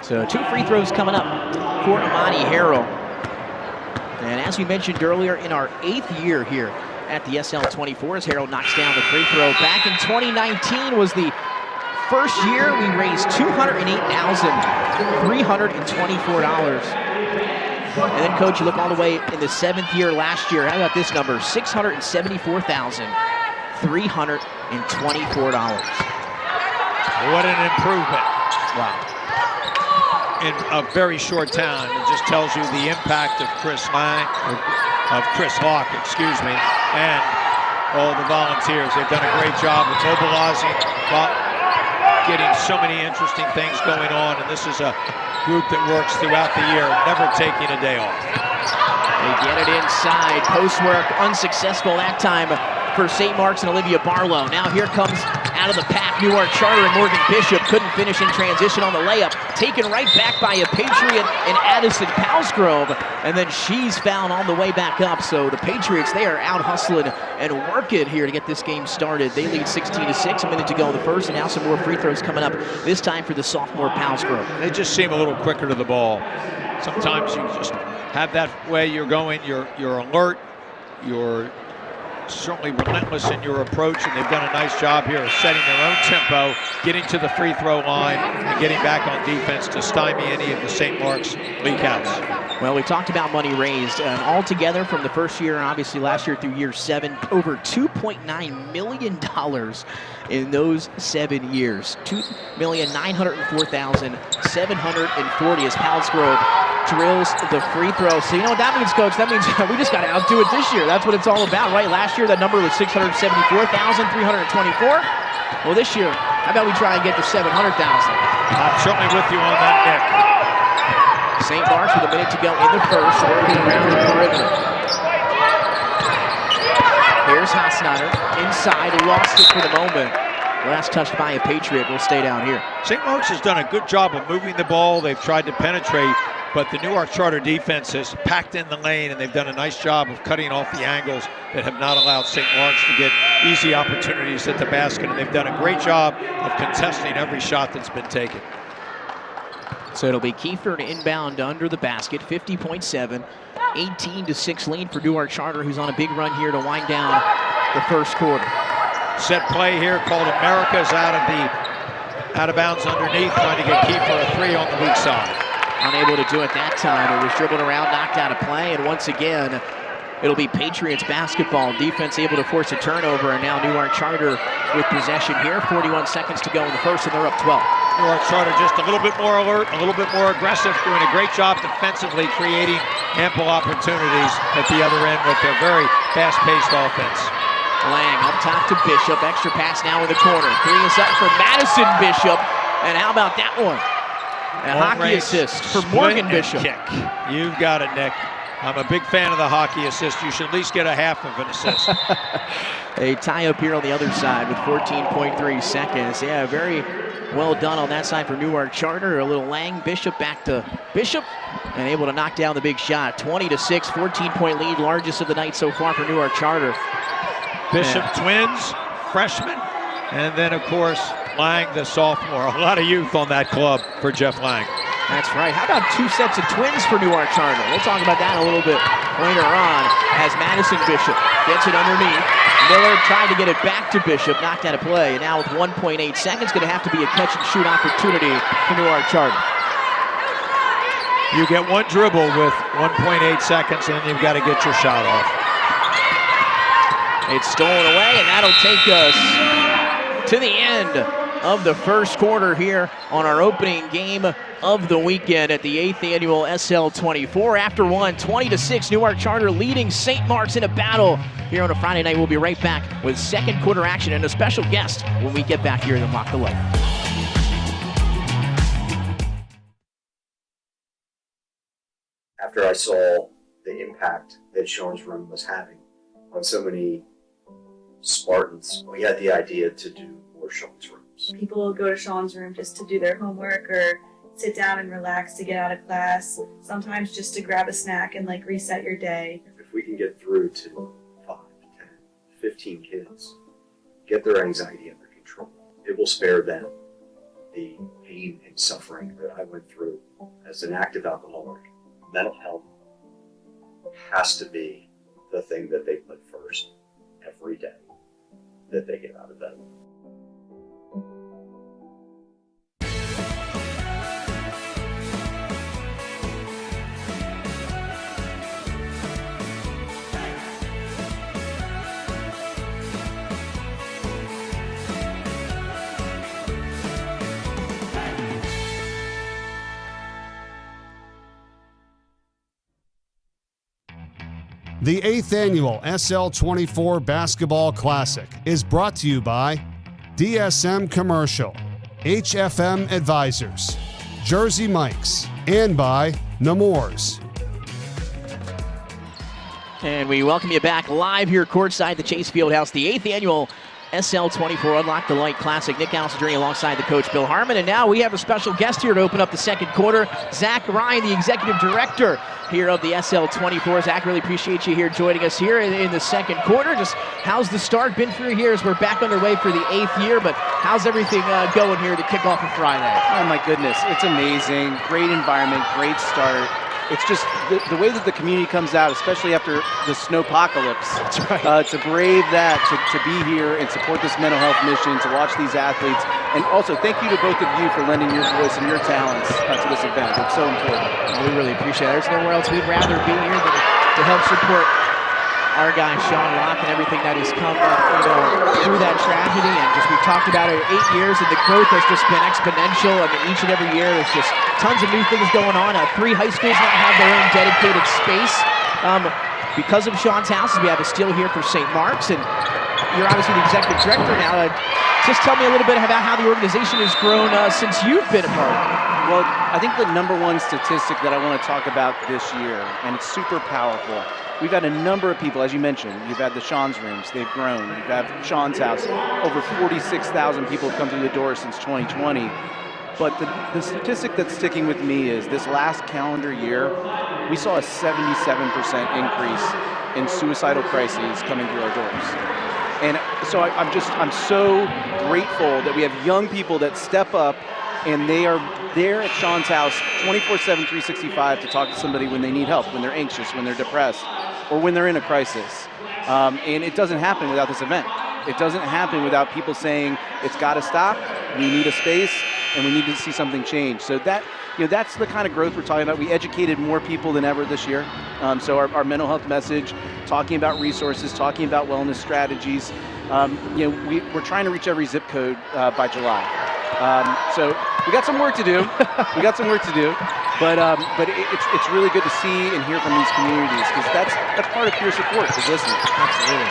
So 2 free throws coming up for Amani Harrell. And as we mentioned earlier, in our 8th year here at the SL24, as Harrell knocks down the free throw. Back in 2019 was the first year we raised $208,324. And then, Coach, you look all the way in the 7th year last year. How about this number? $674,324. What an improvement. Wow. In a very short time. It just tells you the impact of Chris Locke, excuse me, and all the volunteers. They've done a great job of mobilizing, getting so many interesting things going on, and this is a group that works throughout the year, never taking a day off. They get it inside. Post work unsuccessful that time for St. Mark's and Olivia Barlow. Now here comes out of the pack Newark Charter, and Morgan Bishop couldn't finish in transition on the layup. Taken right back by a Patriot in Addison Palsgrove, and then she's fouled on the way back up. So the Patriots, they are out hustling and working here to get this game started. They lead 16-6, a minute to go in the first, and now some more free throws coming up, this time for the sophomore Palsgrove. They just seem a little quicker to the ball. Sometimes you just have that way you're going, you're alert, you're certainly relentless in your approach, and they've done a nice job here of setting their own tempo, getting to the free throw line, and getting back on defense to stymie any of the St. Mark's leak outs. Well, we talked about money raised. Altogether from the first year, and obviously last year through year 7, over $2.9 million in those 7 years. $2,904,740 as Palsgrove drills the free throw. So you know what that means, Coach? That means we just got to outdo it this year. That's what it's all about, right? Last year, that number was $674,324. Well, this year, how about we try and get to $700,000? I'm certainly with you on that, Nick. St. Mark's with a minute to go in the first, working around the perimeter. Here's Hassnatter inside, lost it for the moment. Last touched by a Patriot, will stay down here. St. Mark's has done a good job of moving the ball. They've tried to penetrate, but the Newark Charter defense has packed in the lane, and they've done a nice job of cutting off the angles that have not allowed St. Mark's to get easy opportunities at the basket, and they've done a great job of contesting every shot that's been taken. So it'll be Kiefer to inbound under the basket, 50.7, 18-6 lead for Newark Charter, who's on a big run here to wind down the first quarter. Set play here called America's out of the out of bounds underneath, trying to get Key for a three on the weak side. Unable to do it that time. It was dribbled around, knocked out of play, and once again, it'll be Patriots basketball. Defense able to force a turnover, and now Newark Charter with possession here. 41 seconds to go in the first, and they're up 12. Newark Charter just a little bit more alert, a little bit more aggressive, doing a great job defensively, creating ample opportunities at the other end with their very fast-paced offense. Lang up top to Bishop. Extra pass now in the corner. Three is up for Madison Bishop. And how about that one? A hockey assist for Morgan Bishop. Kick. You've got it, Nick. I'm a big fan of the hockey assist. You should at least get a half of an assist. A tie up here on the other side with 14.3 seconds. Yeah, very well done on that side for Newark Charter. A little Lang, Bishop back to Bishop, and able to knock down the big shot. 20-6, 14-point lead, largest of the night so far for Newark Charter. Bishop twins, freshman, and then of course Lang, the sophomore. A lot of youth on that club for Jeff Lang. That's right. How about two sets of twins for Newark Charter? We'll talk about that a little bit later on as Madison Bishop gets it underneath. Miller tried to get it back to Bishop, knocked out of play. And now with 1.8 seconds, going to have to be a catch and shoot opportunity for Newark Charter. You get one dribble with 1.8 seconds, and then you've got to get your shot off. It's stolen away, and that'll take us to the end of the first quarter here on our opening game of the weekend at the 8th annual SL24. After one, 20-6, Newark Charter leading St. Mark's in a battle here on a Friday night. We'll be right back with second quarter action and a special guest when we get back here at UnLocke the Light. After I saw the impact that Sean's room was having on so many Spartans, we had the idea to do more Sean's rooms. People will go to Sean's room just to do their homework or sit down and relax to get out of class, sometimes just to grab a snack and like reset your day. If we can get through to 5, 10, 15 kids, get their anxiety under control, it will spare them the pain and suffering that I went through as an active alcoholic. Mental health has to be the thing that they put first every day that they get out of bed. The 8th annual SL24 Basketball Classic is brought to you by DSM Commercial, HFM Advisors, Jersey Mike's, and by Nemours. And we welcome you back live here courtside the Chase Fieldhouse, the 8th annual SL24 UnLocke the Light Classic. Nick Alessandrini alongside the coach Bill Harmon. And now we have a special guest here to open up the second quarter, Zach Ryan, the executive director here of the SL24. Zach, really appreciate you here joining us here in the second quarter. Just how's the start been for you here as we're back underway for the 8th year, but how's everything going here to kick off a Friday? Oh my goodness, it's amazing. Great environment, great start. It's just the way that the community comes out, especially after the snowpocalypse. That's right. To brave that, to be here and support this mental health mission, to watch these athletes. And also, thank you to both of you for lending your voice and your talents to this event. It's so important. We really appreciate it. There's nowhere else we'd rather be here than to help support our guy Sean Locke and everything that has come through that tragedy. And just we've talked about it 8 years, and the growth has just been exponential. I mean, each and every year there's just tons of new things going on. 3 high schools now have their own dedicated space. Because of Sean's houses, we have a still here for St. Mark's, and you're obviously the executive director now. Just tell me a little bit about how the organization has grown since you've been a part of it. Well, I think the #1 statistic that I want to talk about this year, and it's super powerful, we've had a number of people, as you mentioned, you've had the Sean's rooms, they've grown. You've had Sean's house, over 46,000 people have come through the door since 2020. But the statistic that's sticking with me is this last calendar year, we saw a 77% increase in suicidal crises coming through our doors. And so I'm so grateful that we have young people that step up and they are there at Sean's house 24/7, 365 to talk to somebody when they need help, when they're anxious, when they're depressed, or when they're in a crisis. And it doesn't happen without this event. It doesn't happen without people saying it's got to stop. we need a space and we need to see something change. So that, that's the kind of growth we're talking about. We educated more people than ever this year. So our mental health message, talking about resources, talking about wellness strategies. We're trying to reach every zip code by July. So we got some work to do. But it's really good to see and hear from these communities, because that's part of peer support, is listening. Absolutely.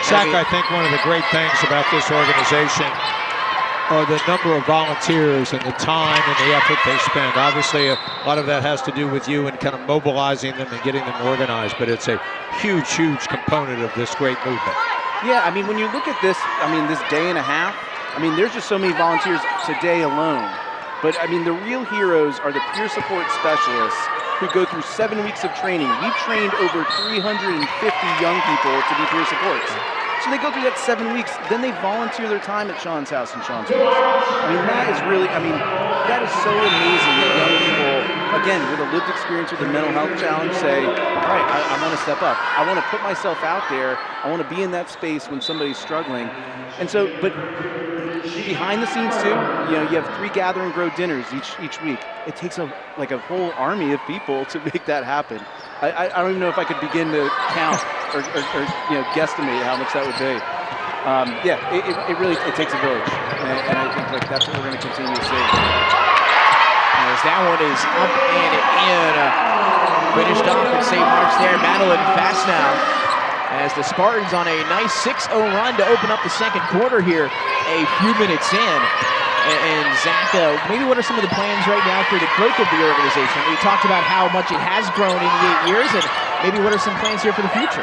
Zach, I think one of the great things about this organization are the number of volunteers and the time and the effort they spend. Obviously, a lot of that has to do with you and kind of mobilizing them and getting them organized, but it's a huge, huge component of this great movement. Yeah, I mean, when you look at this, this day and a half, there's just so many volunteers today alone. But, the real heroes are the peer support specialists who go through 7 weeks of training. We've trained over 350 young people to be peer supports. So they go through that 7 weeks, then they volunteer their time at Sean's house and Sean's rooms. That is really, that is so amazing that young people, again, with a lived experience with the mental health challenge, say, all right, I want to step up. I want to put myself out there. I want to be in that space when somebody's struggling. And so, but behind the scenes too, you have 3 gather and grow dinners each week. It takes a whole army of people to make that happen. I don't even know if I could begin to count or guesstimate how much that would be. It really takes a village, and I think that's what we're going to continue to see. As that one is up and in, finished off at St. Mark's there. Madeline fast now, as the Spartans on a nice 6-0 run to open up the second quarter here a few minutes in. And Zach, maybe what are some of the plans right now for the growth of the organization? We talked about how much it has grown in the 8 years, and maybe what are some plans here for the future?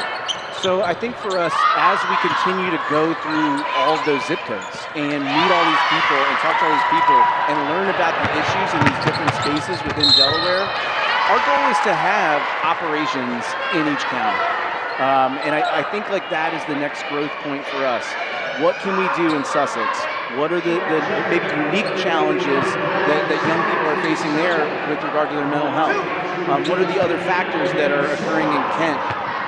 So I think for us, as we continue to go through all of those zip codes and meet all these people and talk to all these people and learn about the issues in these different spaces within Delaware, our goal is to have operations in each county. And I think that is the next growth point for us. What can we do in Sussex? What are the maybe unique challenges that young people are facing there with regard to their mental health? What are the other factors that are occurring in Kent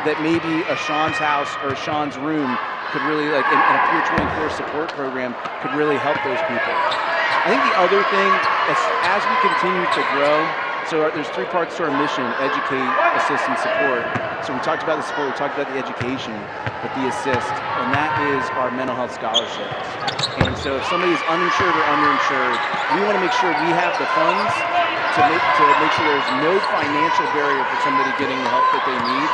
that maybe a Sean's house or a Sean's room could really, in a Peer 24 support program, could really help those people? I think the other thing, as we continue to grow, so there's 3 parts to our mission: educate, assist, and support. So we talked about the support, we talked about the education, but the assist, and that is our mental health scholarships. And so if somebody is uninsured or underinsured, we want to make sure we have the funds to make sure there's no financial barrier for somebody getting the help that they need.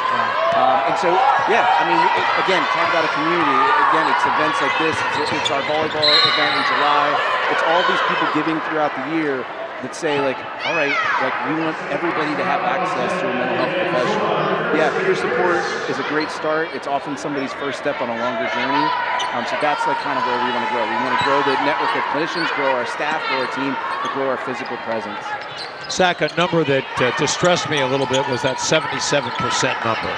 And so, again, talk about a community. Again, it's events like this. It's our volleyball event in July. It's all these people giving throughout the year that say, all right, we want everybody to have access to a mental health professional. Yeah, peer support is a great start. It's often somebody's first step on a longer journey. So that's kind of where we want to grow. We want to grow the network of clinicians, grow our staff, grow our team, and grow our physical presence. Zach, a number that distressed me a little bit was that 77% number.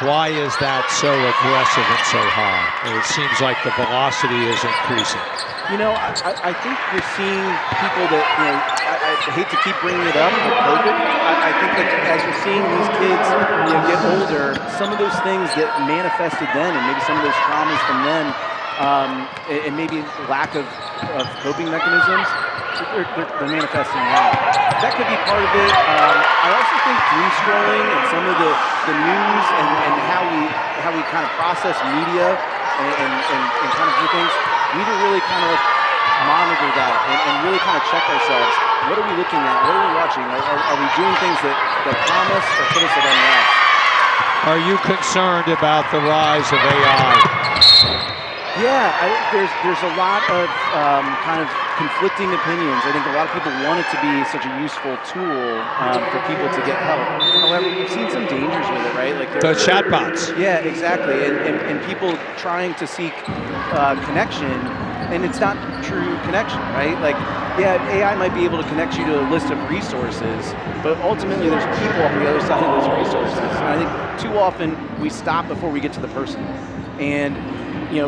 Why is that so aggressive and so high? And it seems like the velocity is increasing. I think you're seeing people that, I hate to keep bringing it up, but COVID, I think that as you're seeing these kids get older, some of those things that manifested then, and maybe some of those traumas from then, and maybe lack of coping mechanisms, they're manifesting now. That could be part of it. I also think doom scrolling and some of the news and how we kind of process media and kind of do things, we need to really kind of monitor that and really kind of check ourselves. What are we looking at? What are we watching? Are we doing things that calm us or put us at unrest? Are you concerned about the rise of AI? Yeah, there's a lot of kind of conflicting opinions. I think a lot of people want it to be such a useful tool for people to get help. However, we've seen some dangers with it, right? The chatbots. Yeah, exactly. And people trying to seek connection, and it's not true connection, right? AI might be able to connect you to a list of resources, but ultimately there's people on the other side of those resources. And I think too often we stop before we get to the person. And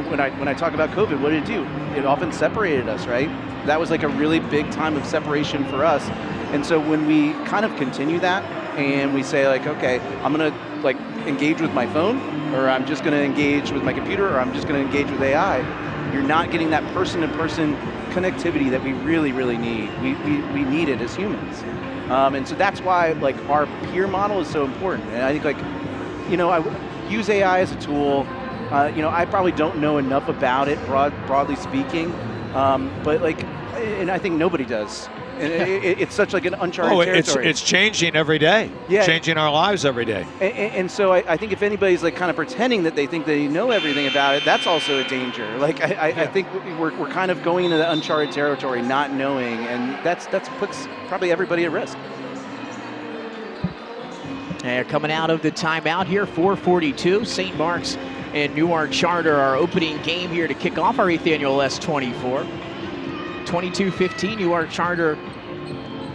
when I talk about COVID, what did it do? It often separated us, right? That was a really big time of separation for us. And so when we kind of continue that and we say okay, I'm gonna engage with my phone, or I'm just gonna engage with my computer, or I'm just gonna engage with AI, you're not getting that person-to-person connectivity that we really, really need. We need it as humans. And so that's why like our peer model is so important. And I think like, I use AI as a tool. I probably don't know enough about it broadly speaking, but like, and I think nobody does. And it's such like an uncharted territory. It's changing every day. Yeah. Changing our lives every day. And so I think if anybody's like kind of pretending that they think they know everything about it, that's also a danger. Like I think we're kind of going into the uncharted territory, not knowing, and that's puts probably everybody at risk. And coming out of the timeout here, 4:42, St. Mark's and Newark Charter, our opening game here to kick off our 8th annual S24. 22-15, Newark Charter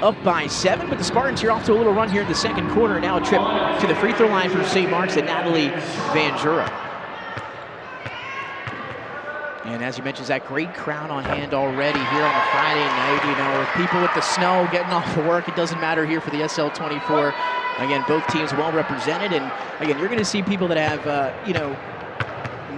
up by 7, but the Spartans here off to a little run here in the second quarter. Now a trip to the free throw line for St. Mark's and Natalie Van Jura. And as you mentioned, that great crowd on hand already here on a Friday night. With people with the snow getting off of work, it doesn't matter here for the SL24. Again, both teams well represented, and again, you're going to see people that have,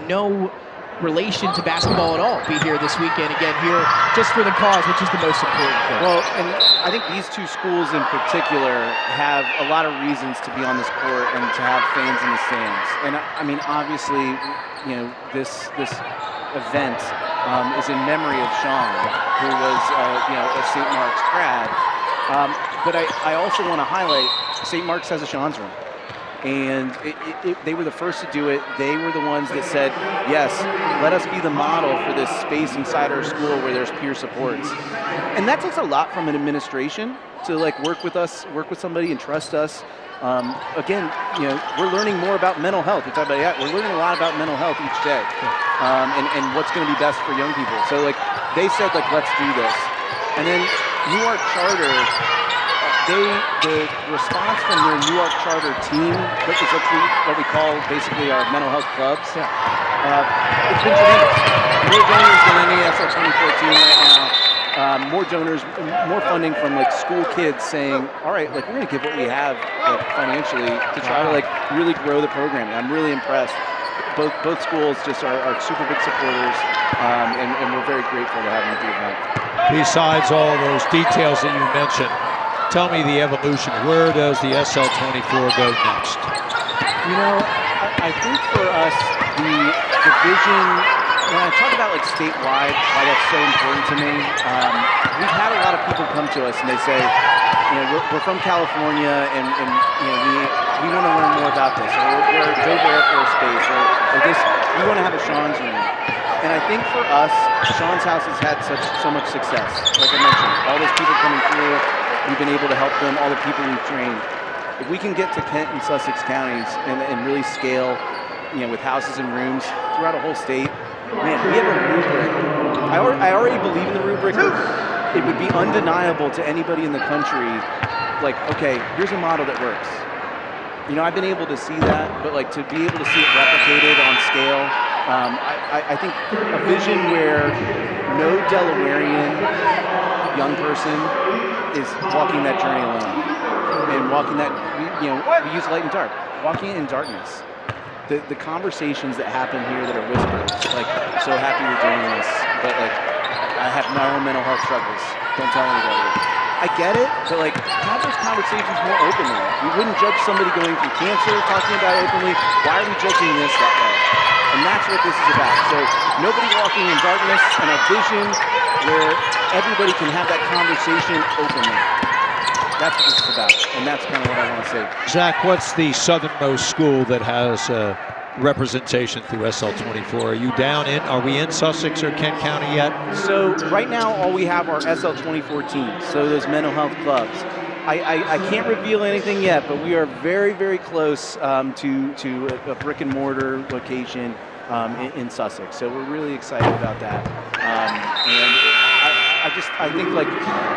no relation to basketball at all be here this weekend, again, here just for the cause, which is the most important thing. Well, and I think these two schools in particular have a lot of reasons to be on this court and to have fans in the stands. And I mean, obviously, this event is in memory of Sean, who was, a St. Mark's grad. But I also want to highlight St. Mark's has a Sean's room. And they were the first to do it. They were the ones that said, yes, let us be the model for this space inside our school where there's peer supports. And that takes a lot from an administration to like work with us, work with somebody and trust us. Again, we're learning more about mental health. We talk about we're learning a lot about mental health each day, and what's going to be best for young people. So like they said, like let's do this. And then Newark Charter. The response from their Newark Charter team, which is what we call basically our mental health clubs, it's been tremendous. More donors than any SL24 team right now. More donors, more funding from like school kids saying, all right, like we're going to give what we have like, financially to try to like really grow the programming. I'm really impressed. Both schools just are super big supporters, and we're very grateful to have them at the event. Besides all those details that you mentioned, tell me the evolution. Where does the SL24 go next? I think for us, the vision, when I talk about like statewide, why that's so important to me, we've had a lot of people come to us and they say, we're from California and we want to learn more about this, or we're Dover Air Force Base, or this, we want to have a Sean's room. And I think for us, Sean's house has had so much success. Like I mentioned, all those people coming through, we've been able to help them, all the people we've trained. If we can get to Kent and Sussex counties and really scale, with houses and rooms throughout a whole state, man, we have a rubric. I already believe in the rubric. It would be undeniable to anybody in the country, like, okay, here's a model that works. I've been able to see that, but like to be able to see it replicated on scale, I think a vision where no Delawarean young person is walking that journey alone, and walking that, we use light and dark, walking in darkness. The conversations that happen here that are whispered, like, so happy you're doing this, but like, I have my own mental health struggles, don't tell anybody. I get it, but like, have those conversations more openly. We wouldn't judge somebody going through cancer, talking about it openly. Why are we judging this that way? And that's what this is about. So nobody walking in darkness, and a vision where everybody can have that conversation openly. That's what this is about, and that's kind of what I want to say. Zach, what's the southernmost school that has representation through SL24? Are you are we in Sussex or Kent County yet? So right now, all we have are SL24 teams, so those mental health clubs. I can't reveal anything yet, but we are very, very close to a brick and mortar location in Sussex. So we're really excited about that. I think like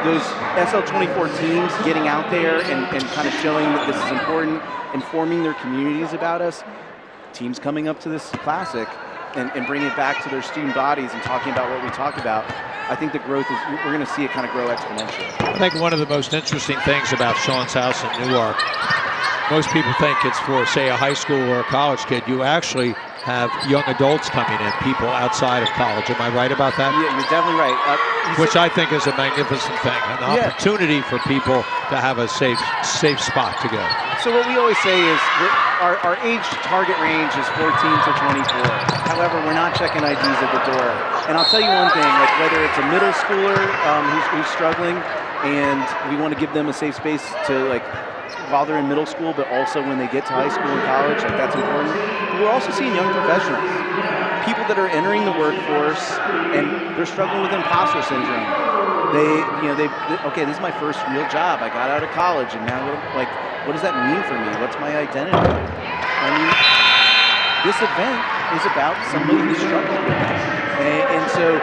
those SL24 teams getting out there and kind of showing that this is important, informing their communities about us, teams coming up to this classic and bringing it back to their student bodies and talking about what we talk about. I think the growth is, we're going to see it kind of grow exponentially. I think one of the most interesting things about Sean's house in Newark most people think it's for, say, a high school or a college kid. You actually have young adults coming in, people outside of college. Am I right about that? Yeah, you're definitely right. Which I think is a magnificent thing, an opportunity for people to have a safe spot to go. So what we always say is our age target range is 14 to 24. However, we're not checking IDs at the door. And I'll tell you one thing, like whether it's a middle schooler who's struggling and we want to give them a safe space to like while they're in middle school, but also when they get to high school and college, like that's important. But we're also seeing young professionals, people that are entering the workforce and they're struggling with imposter syndrome. Okay, this is my first real job. I got out of college, and now what does that mean for me? What's my identity? I mean, this event is about somebody who's struggling with that, and so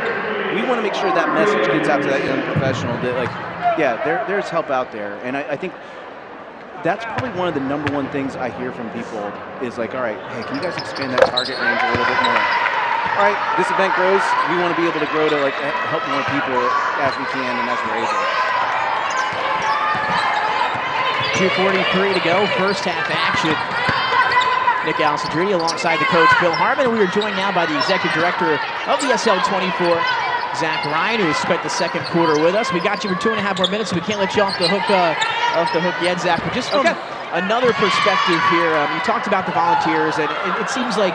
we want to make sure that message gets out to that young professional that, like, yeah, there's help out there, and I think that's probably one of the number one things I hear from people is like, all right, hey, can you guys expand that target range a little bit more? All right, this event grows. We want to be able to grow to like help more people as we can and as we're able. 2:43 to go, first half action. Nick Alessandrini alongside the coach Bill Harmon, and we are joined now by the executive director of the SL24, Zach Ryan, who has spent the second quarter with us. We got you for 2.5 more minutes, so we can't let you off the hook yet, Zach. But just from another perspective here, you talked about the volunteers, and it seems like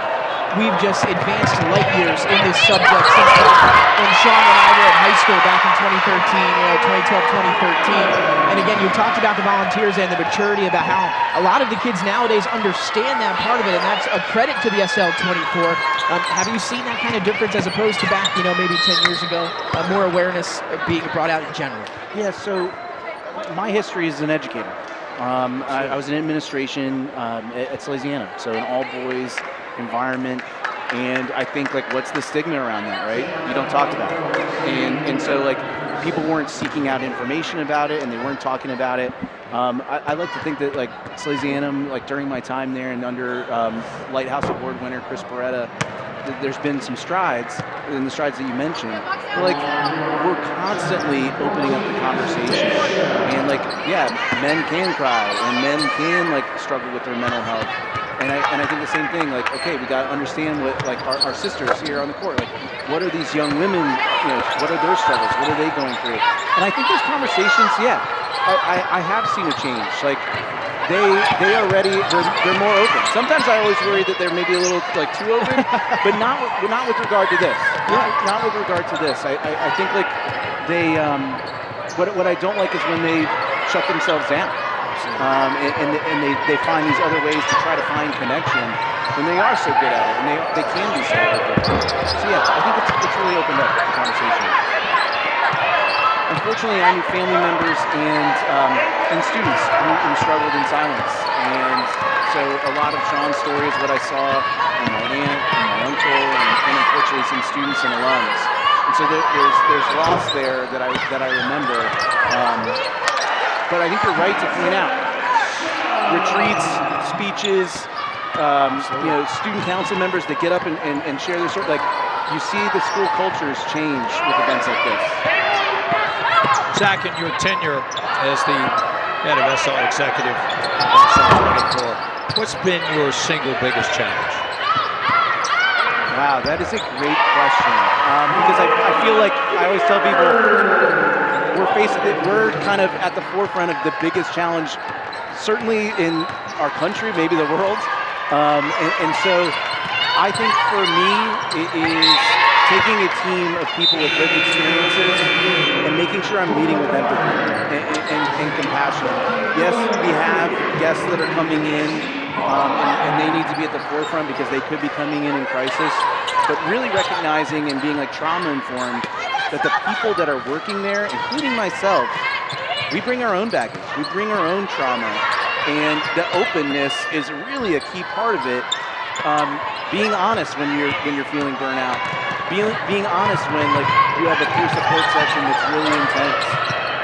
we've just advanced light years in this subject since when Sean and I were in high school back in 2012, 2013. And again, you talked about the volunteers and the maturity about how a lot of the kids nowadays understand that part of it, and that's a credit to the SL24. Have you seen that kind of difference as opposed to back, maybe 10 years ago? More awareness being brought out in general? Yeah, so my history as an educator. I was in administration at Salesiana, so an all-boys environment, and I think like what's the stigma around that, right? You don't talk about it, and so like people weren't seeking out information about it and they weren't talking about it. I like to think that like Salesianum, like during my time there and under Lighthouse Award winner Chris Beretta, there's been some strides, and the strides that you mentioned, but like we're constantly opening up the conversation, and like yeah, men can cry and men can like struggle with their mental health. And I think the same thing, like, okay, we got to understand what, like, our sisters here on the court, like, what are these young women, what are their struggles, what are they going through? And I think those conversations, yeah, I have seen a change. Like, they are ready, they're more open. Sometimes I always worry that they're maybe a little, like, too open, but not with regard to this. Not with regard to this. I think, like, they, what I don't like is when they shut themselves down. And they find these other ways to try to find connection when they are so good at it, and they can be so good. So yeah, I think it's really opened up the conversation. Unfortunately, I knew family members and students who struggled in silence, and so a lot of Sean's stories, what I saw in my aunt and my uncle, and unfortunately some students and alums. And so there's loss there that I remember. But I think you're right to point out retreats, speeches, student council members that get up and share their story. Like, you see the school cultures change with events like this. Zach, in your tenure as the head of SL Executive at SL24, what's been your single biggest challenge? Wow, that is a great question. Because I feel like I always tell people, we're kind of at the forefront of the biggest challenge, certainly in our country, maybe the world. And so I think for me, it is taking a team of people with lived experiences and making sure I'm leading with empathy and compassion. Yes, we have guests that are coming in, and they need to be at the forefront because they could be coming in crisis, but really recognizing and being like trauma-informed that the people that are working there, including myself, we bring our own baggage, we bring our own trauma, and the openness is really a key part of it. Being honest when you're feeling burnout, being honest when like you have a peer support session that's really intense,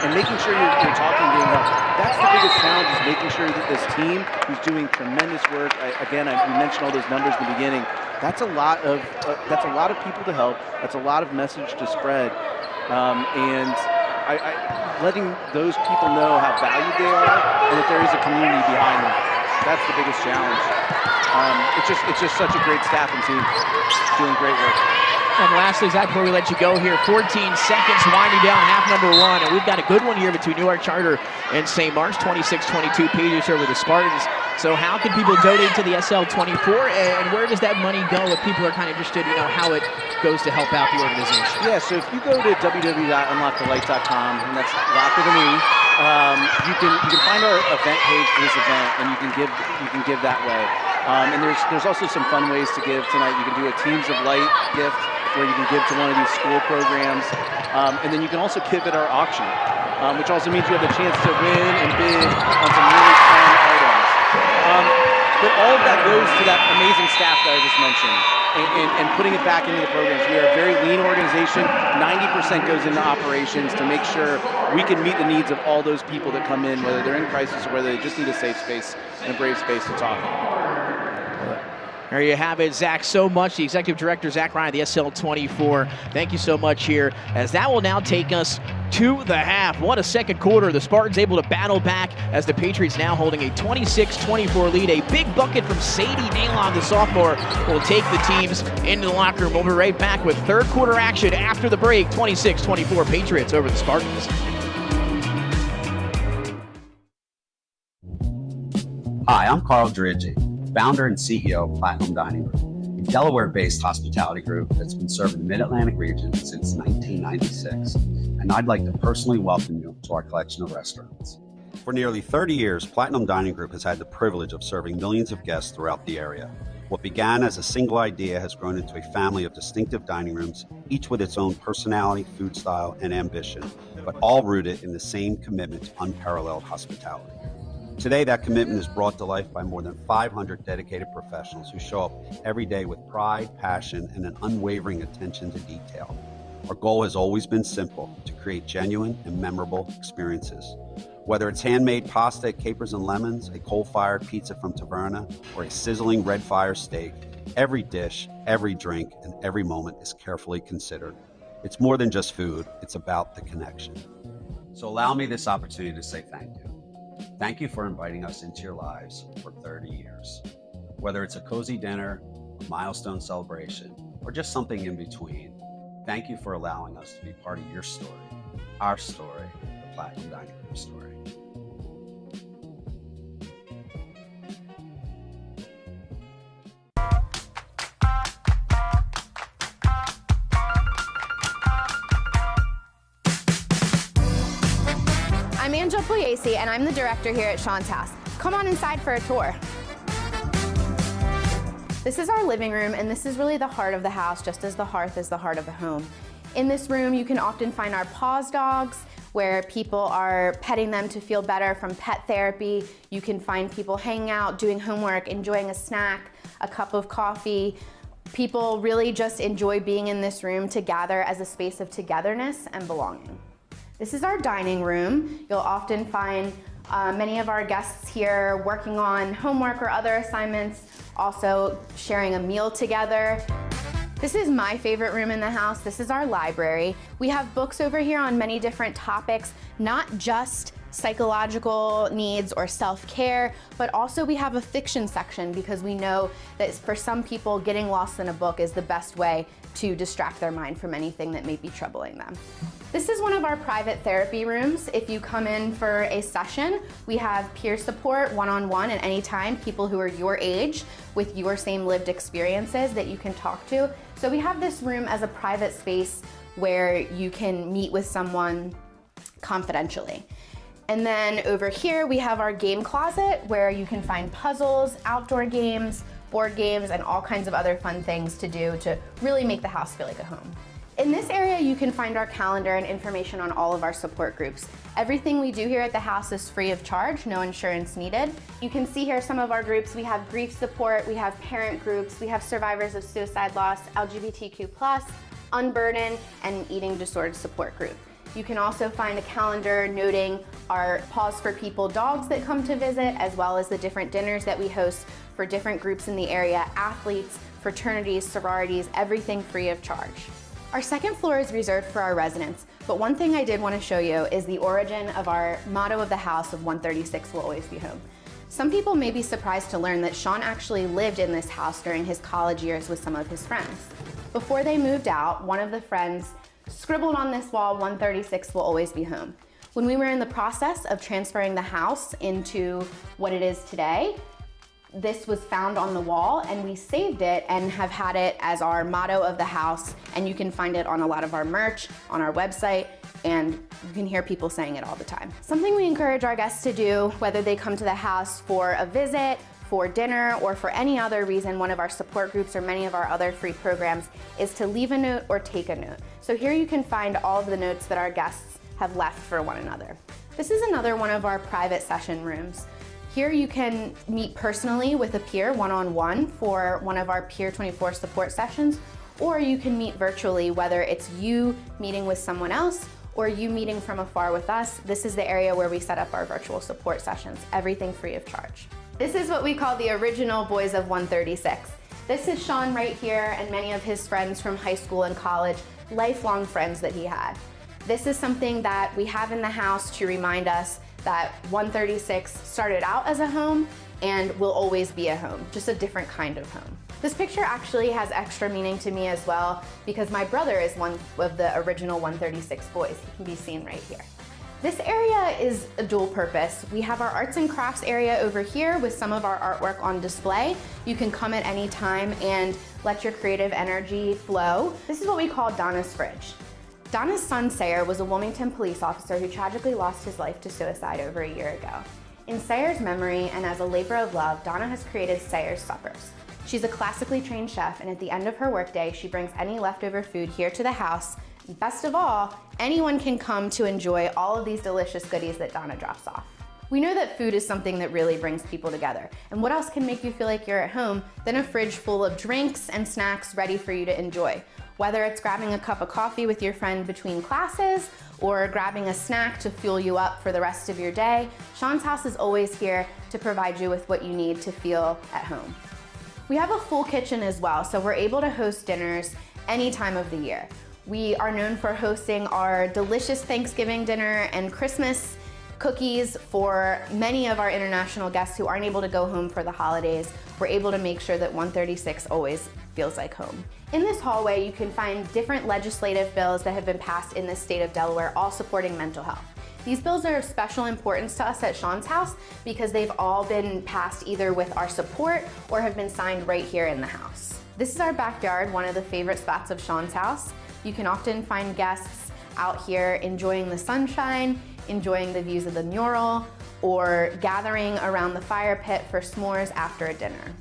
and making sure you're talking, being helped. That's the biggest challenge, is making sure that this team, who's doing tremendous work, we mentioned all those numbers in the beginning. That's a lot of people to help. That's a lot of message to spread, and letting those people know how valued they are and that there is a community behind them. That's the biggest challenge. It's just such a great staff and team doing great work. And lastly, Zach, before we let you go here, 14 seconds winding down half number one, and we've got a good one here between Newark Charter and St. Mark's, 26-22 Patriots over the Spartans. So how can people donate to the SL24, and where does that money go if people are kind of interested, how it goes to help out the organization? Yeah, so if you go to www.unlockthelight.com, and that's Lock with an E, you can find our event page for this event, and you can give that way. And there's also some fun ways to give tonight. You can do a Teams of Light gift, where you can give to one of these school programs, and then you can also give at our auction, which also means you have the chance to win and bid on some really fun items. But all of that goes to that amazing staff that I just mentioned, and putting it back into the programs. We are a very lean organization. 90% goes into operations to make sure we can meet the needs of all those people that come in, whether they're in crisis or whether they just need a safe space and a brave space to talk. There you have it, Zach, so much. The Executive Director, Zach Ryan, the SL24. Thank you so much here, as that will now take us to the half. What a second quarter. The Spartans able to battle back as the Patriots now holding a 26-24 lead. A big bucket from Sadie Nalon, the sophomore, will take the teams into the locker room. We'll be right back with third quarter action after the break. 26-24 Patriots over the Spartans. Hi, I'm Carl Driggi, founder and CEO of Platinum Dining Room, a Delaware-based hospitality group that's been serving the Mid-Atlantic region since 1996. And I'd like to personally welcome you to our collection of restaurants. For nearly 30 years, Platinum Dining Group has had the privilege of serving millions of guests throughout the area. What began as a single idea has grown into a family of distinctive dining rooms, each with its own personality, food style, and ambition, but all rooted in the same commitment to unparalleled hospitality. Today, that commitment is brought to life by more than 500 dedicated professionals who show up every day with pride, passion, and an unwavering attention to detail. Our goal has always been simple: to create genuine and memorable experiences. Whether it's handmade pasta at Capers and Lemons, a coal-fired pizza from Taverna, or a sizzling red fire steak, every dish, every drink, and every moment is carefully considered. It's more than just food, it's about the connection. So allow me this opportunity to say thank you. Thank you for inviting us into your lives for 30 years. Whether it's a cozy dinner, a milestone celebration, or just something in between, thank you for allowing us to be part of your story, our story, the Platinum Dining Room story. I'm Angela Pugliese, and I'm the director here at Sean's house. Come on inside for a tour. This is our living room, and this is really the heart of the house, just as the hearth is the heart of the home. In this room, you can often find our paws dogs, where people are petting them to feel better from pet therapy. You can find people hanging out, doing homework, enjoying a snack, a cup of coffee. People really just enjoy being in this room to gather as a space of togetherness and belonging. This is our dining room. You'll often find many of our guests here working on homework or other assignments, also sharing a meal together. This is my favorite room in the house. This is our library. We have books over here on many different topics, not just psychological needs or self-care, but also we have a fiction section because we know that for some people, getting lost in a book is the best way to distract their mind from anything that may be troubling them. This is one of our private therapy rooms. If you come in for a session, we have peer support one-on-one at any time, people who are your age with your same lived experiences that you can talk to. So we have this room as a private space where you can meet with someone confidentially. And then over here, we have our game closet where you can find puzzles, outdoor games, board games, and all kinds of other fun things to do to really make the house feel like a home. In this area, you can find our calendar and information on all of our support groups. Everything we do here at the house is free of charge, no insurance needed. You can see here some of our groups. We have grief support, we have parent groups, we have survivors of suicide loss, LGBTQ+, unburdened, and eating disorder support group. You can also find a calendar noting our Paws for People dogs that come to visit, as well as the different dinners that we host for different groups in the area, athletes, fraternities, sororities, everything free of charge. Our second floor is reserved for our residents, but one thing I did want to show you is the origin of our motto of the house of 136 will always be home. Some people may be surprised to learn that Sean actually lived in this house during his college years with some of his friends. Before they moved out, one of the friends scribbled on this wall, 136 will always be home. When we were in the process of transferring the house into what it is today, this was found on the wall and we saved it and have had it as our motto of the house, and you can find it on a lot of our merch, on our website, and you can hear people saying it all the time. Something we encourage our guests to do, whether they come to the house for a visit, for dinner, or for any other reason, one of our support groups or many of our other free programs, is to leave a note or take a note. So here you can find all of the notes that our guests have left for one another. This is another one of our private session rooms. Here you can meet personally with a peer one-on-one for one of our Peer 24 support sessions, or you can meet virtually, whether it's you meeting with someone else or you meeting from afar with us. This is the area where we set up our virtual support sessions, everything free of charge. This is what we call the original Boys of 136. This is Sean right here and many of his friends from high school and college, lifelong friends that he had. This is something that we have in the house to remind us that 136 started out as a home and will always be a home, just a different kind of home. This picture actually has extra meaning to me as well because my brother is one of the original 136 boys. He can be seen right here. This area is a dual purpose. We have our arts and crafts area over here with some of our artwork on display. You can come at any time and let your creative energy flow. This is what we call Donna's fridge. Donna's son, Sayer, was a Wilmington police officer who tragically lost his life to suicide over a year ago. In Sayer's memory and as a labor of love, Donna has created Sayer's Suppers. She's a classically trained chef, and at the end of her workday, she brings any leftover food here to the house. Best of all, anyone can come to enjoy all of these delicious goodies that Donna drops off. We know that food is something that really brings people together, and what else can make you feel like you're at home than a fridge full of drinks and snacks ready for you to enjoy? Whether it's grabbing a cup of coffee with your friend between classes or grabbing a snack to fuel you up for the rest of your day, Sean's house is always here to provide you with what you need to feel at home. We have a full kitchen as well, so we're able to host dinners any time of the year. We are known for hosting our delicious Thanksgiving dinner and Christmas cookies for many of our international guests who aren't able to go home for the holidays. We're able to make sure that 136 always feels like home. In this hallway, you can find different legislative bills that have been passed in the state of Delaware, all supporting mental health. These bills are of special importance to us at Sean's house because they've all been passed either with our support or have been signed right here in the house. This is our backyard, one of the favorite spots of Sean's house. You can often find guests out here enjoying the sunshine, enjoying the views of the mural, or gathering around the fire pit for s'mores after a dinner.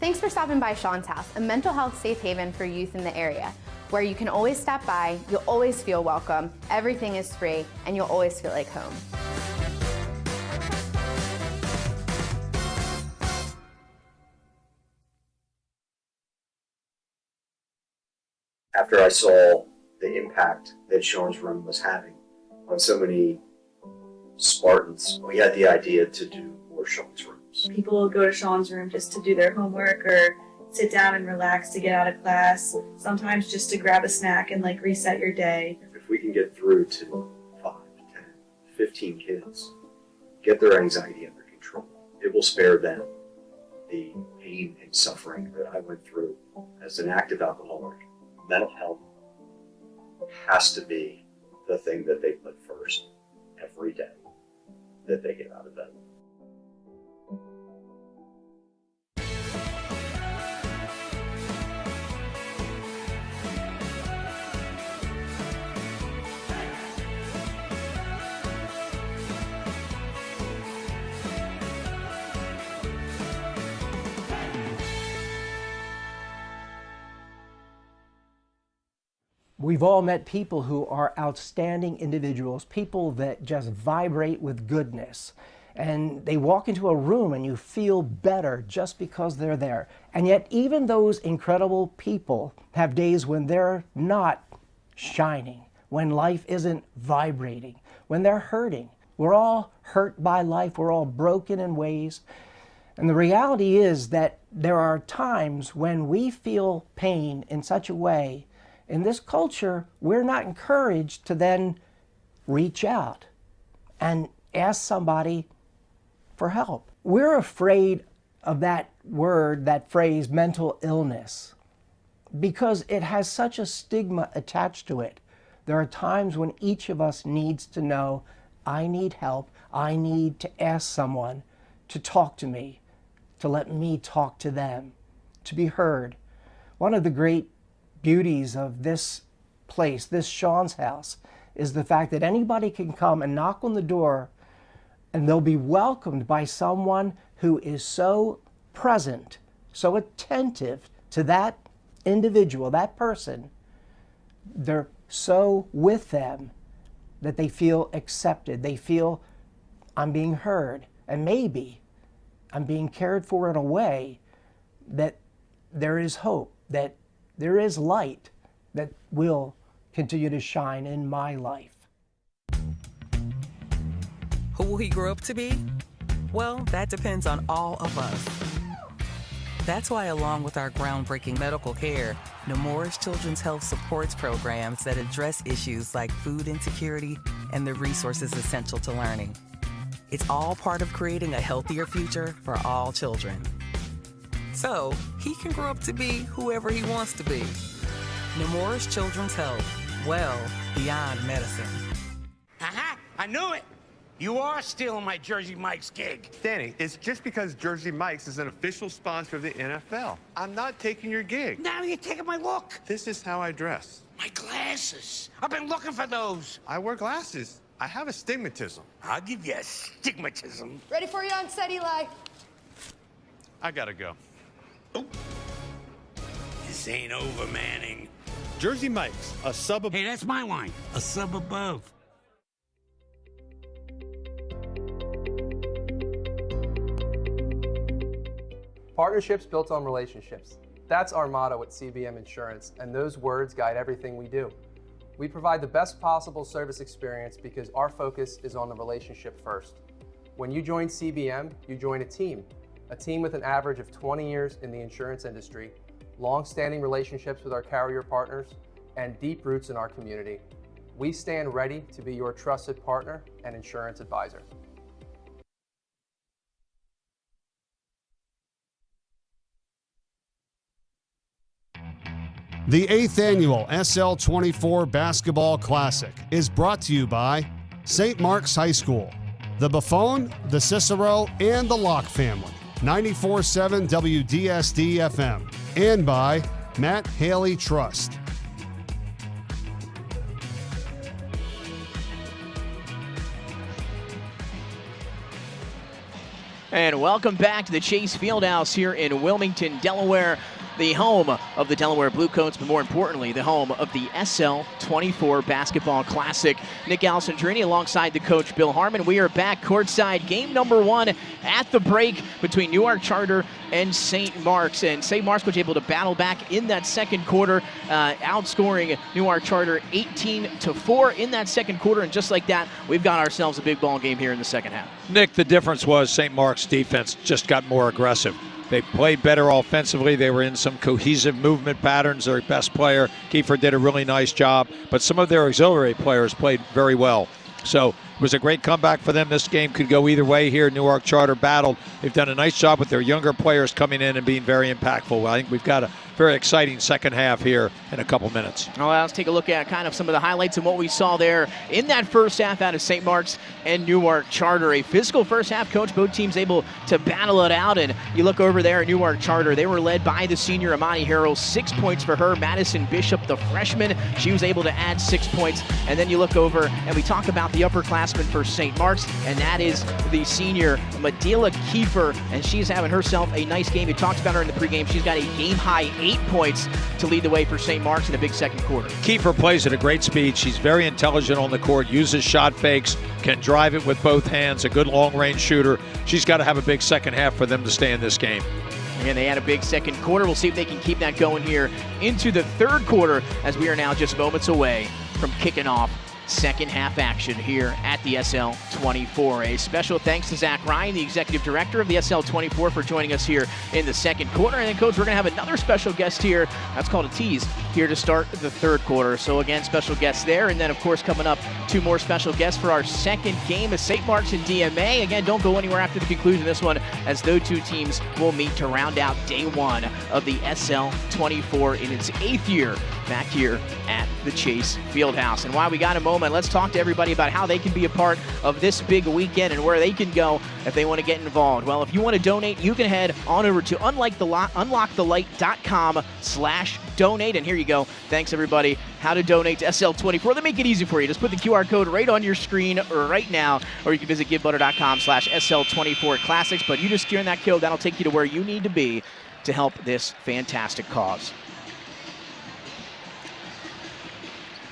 Thanks for stopping by Sean's house, a mental health safe haven for youth in the area, where you can always stop by, you'll always feel welcome, everything is free, and you'll always feel like home. After I saw the impact that Sean's room was having on so many Spartans, we had the idea to do more Sean's rooms. People will go to Sean's room just to do their homework or sit down and relax to get out of class, sometimes just to grab a snack and like reset your day. If we can get through to 5, 10, 15 kids, get their anxiety under control, it will spare them the pain and suffering that I went through as an active alcoholic. Mental health has to be the thing that they put first every day that they get out of bed. We've all met people who are outstanding individuals, people that just vibrate with goodness. And they walk into a room and you feel better just because they're there. And yet even those incredible people have days when they're not shining, when life isn't vibrating, when they're hurting. We're all hurt by life, we're all broken in ways. And the reality is that there are times when we feel pain in such a way. In this culture, we're not encouraged to then reach out and ask somebody for help. we're afraid of that word, that phrase, mental illness, because it has such a stigma attached to it. There are times when each of us needs to know, I need help. I need to ask someone to talk to me, to let me talk to them, to be heard. One of the great beauties of this place, this Sean's house, is the fact that anybody can come and knock on the door and they'll be welcomed by someone who is so present, so attentive to that individual, that person. They're so with them that they feel accepted. They feel, I'm being heard, and maybe I'm being cared for in a way that there is hope, that there is light that will continue to shine in my life. Who will he grow up to be? Well, that depends on all of us. That's why, along with our groundbreaking medical care, Nemours Children's Health supports programs that address issues like food insecurity and the resources essential to learning. It's all part of creating a healthier future for all children. So, he can grow up to be whoever he wants to be. Nemours Children's Health, well beyond medicine. Aha! I knew it! You are stealing my Jersey Mike's gig. Danny, it's just because Jersey Mike's is an official sponsor of the NFL. I'm not taking your gig. Now you're taking my look. This is how I dress. My glasses. I've been looking for those. I wear glasses. I have astigmatism. I'll give you astigmatism. Ready for you on set, Eli. I gotta go. Oh. This ain't over, Manning. Jersey Mike's, a sub above. Hey, that's my line. A sub above. Partnerships built on relationships. That's our motto at CBM Insurance, and those words guide everything we do. We provide the best possible service experience because our focus is on the relationship first. When you join CBM, you join a team with an average of 20 years in the insurance industry, long-standing relationships with our carrier partners, and deep roots in our community. We stand ready to be your trusted partner and insurance advisor. The 8th annual SL24 Basketball Classic is brought to you by St. Mark's High School, the Buffon, the Cicero, and the Locke family, 94.7 WDSD FM, and by Matt Haley Trust. And welcome back to the Chase Fieldhouse here in Wilmington, Delaware, the home of the Delaware Bluecoats, but more importantly, the home of the SL24 Basketball Classic. Nick Alessandrini alongside the coach, Bill Harmon. We are back courtside, game number 1 at the break between Newark Charter and St. Mark's. And St. Mark's was able to battle back in that second quarter, outscoring Newark Charter 18-4 in that second quarter. And just like that, we've got ourselves a big ball game here in the second half. Nick, the difference was St. Mark's defense just got more aggressive. They played better offensively. They were in some cohesive movement patterns. Their best player, Kiefer, did a really nice job, but some of their auxiliary players played very well. So it was a great comeback for them. This game could go either way here. Newark Charter battled. They've done a nice job with their younger players coming in and being very impactful. I think we've got a very exciting second half here in a couple minutes. Well, let's take a look at kind of some of the highlights and what we saw there in that first half out of St. Mark's and Newark Charter. A physical first half, coach. Both teams able to battle it out. And you look over there at Newark Charter. They were led by the senior Amani Harrell. 6 points for her. Madison Bishop, the freshman, she was able to add 6 points. And then you look over and we talk about the upperclassman for St. Mark's, and that is the senior Madila Kiefer, and she's having herself a nice game. We talked about her in the pregame. She's got a game-high 8 points to lead the way for St. Mark's in a big second quarter. Kiefer plays at a great speed. She's very intelligent on the court, uses shot fakes, can drive it with both hands, a good long-range shooter. She's got to have a big second half for them to stay in this game. And they had a big second quarter. We'll see if they can keep that going here into the third quarter, as we are now just moments away from kicking off second half action here at the SL24. A special thanks to Zach Ryan, the executive director of the SL24, for joining us here in the second quarter. And then, Coach, we're going to have another special guest here. That's called a tease here to start the third quarter. So, again, special guests there. And then, of course, coming up, 2 more special guests for our second game of St. Mark's and DMA. Again, don't go anywhere after the conclusion of this one, as those 2 teams will meet to round out day 1 of the SL24 in its 8th year back here at the Chase Fieldhouse. And while we got a moment, let's talk to everybody about how they can be a part of this big weekend and where they can go if they want to get involved. Well, if you want to donate, you can head on over to unlockthelight.com/donate. And here you go. Thanks, everybody. How to donate to SL24. They make it easy for you. Just put the QR code right on your screen right now, or you can visit givebutter.com/SL24 Classics. But you just scan that code. That'll take you to where you need to be to help this fantastic cause.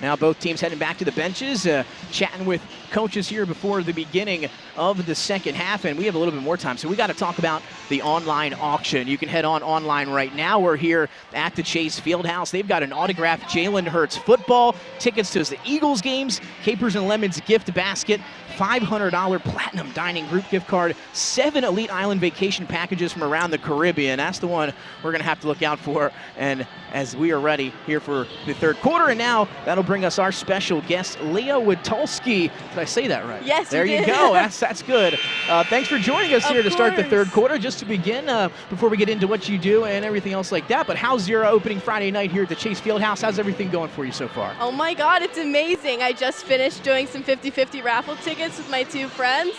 Now both teams heading back to the benches, chatting with coaches here before the beginning of the second half, and we have a little bit more time, so we got to talk about the online auction. You can head online right now. We're here at the Chase Fieldhouse. They've got an autographed Jalen Hurts football, tickets to the Eagles games, Capers and Lemons gift basket, $500 Platinum Dining Group gift card, 7 Elite Island vacation packages from around the Caribbean. That's the one we're going to have to look out for, and as we are ready here for the third quarter. And now that'll bring us our special guest, Leah Witulski. Did I say that right? Yes, there you did. go. That's good. Thanks for joining us here to start the third quarter. Just to begin, before we get into what you do and everything else like that, but how's your opening Friday night here at the Chase Fieldhouse? How's everything going for you so far? Oh my God, it's amazing. I just finished doing some 50-50 raffle tickets with my 2 friends.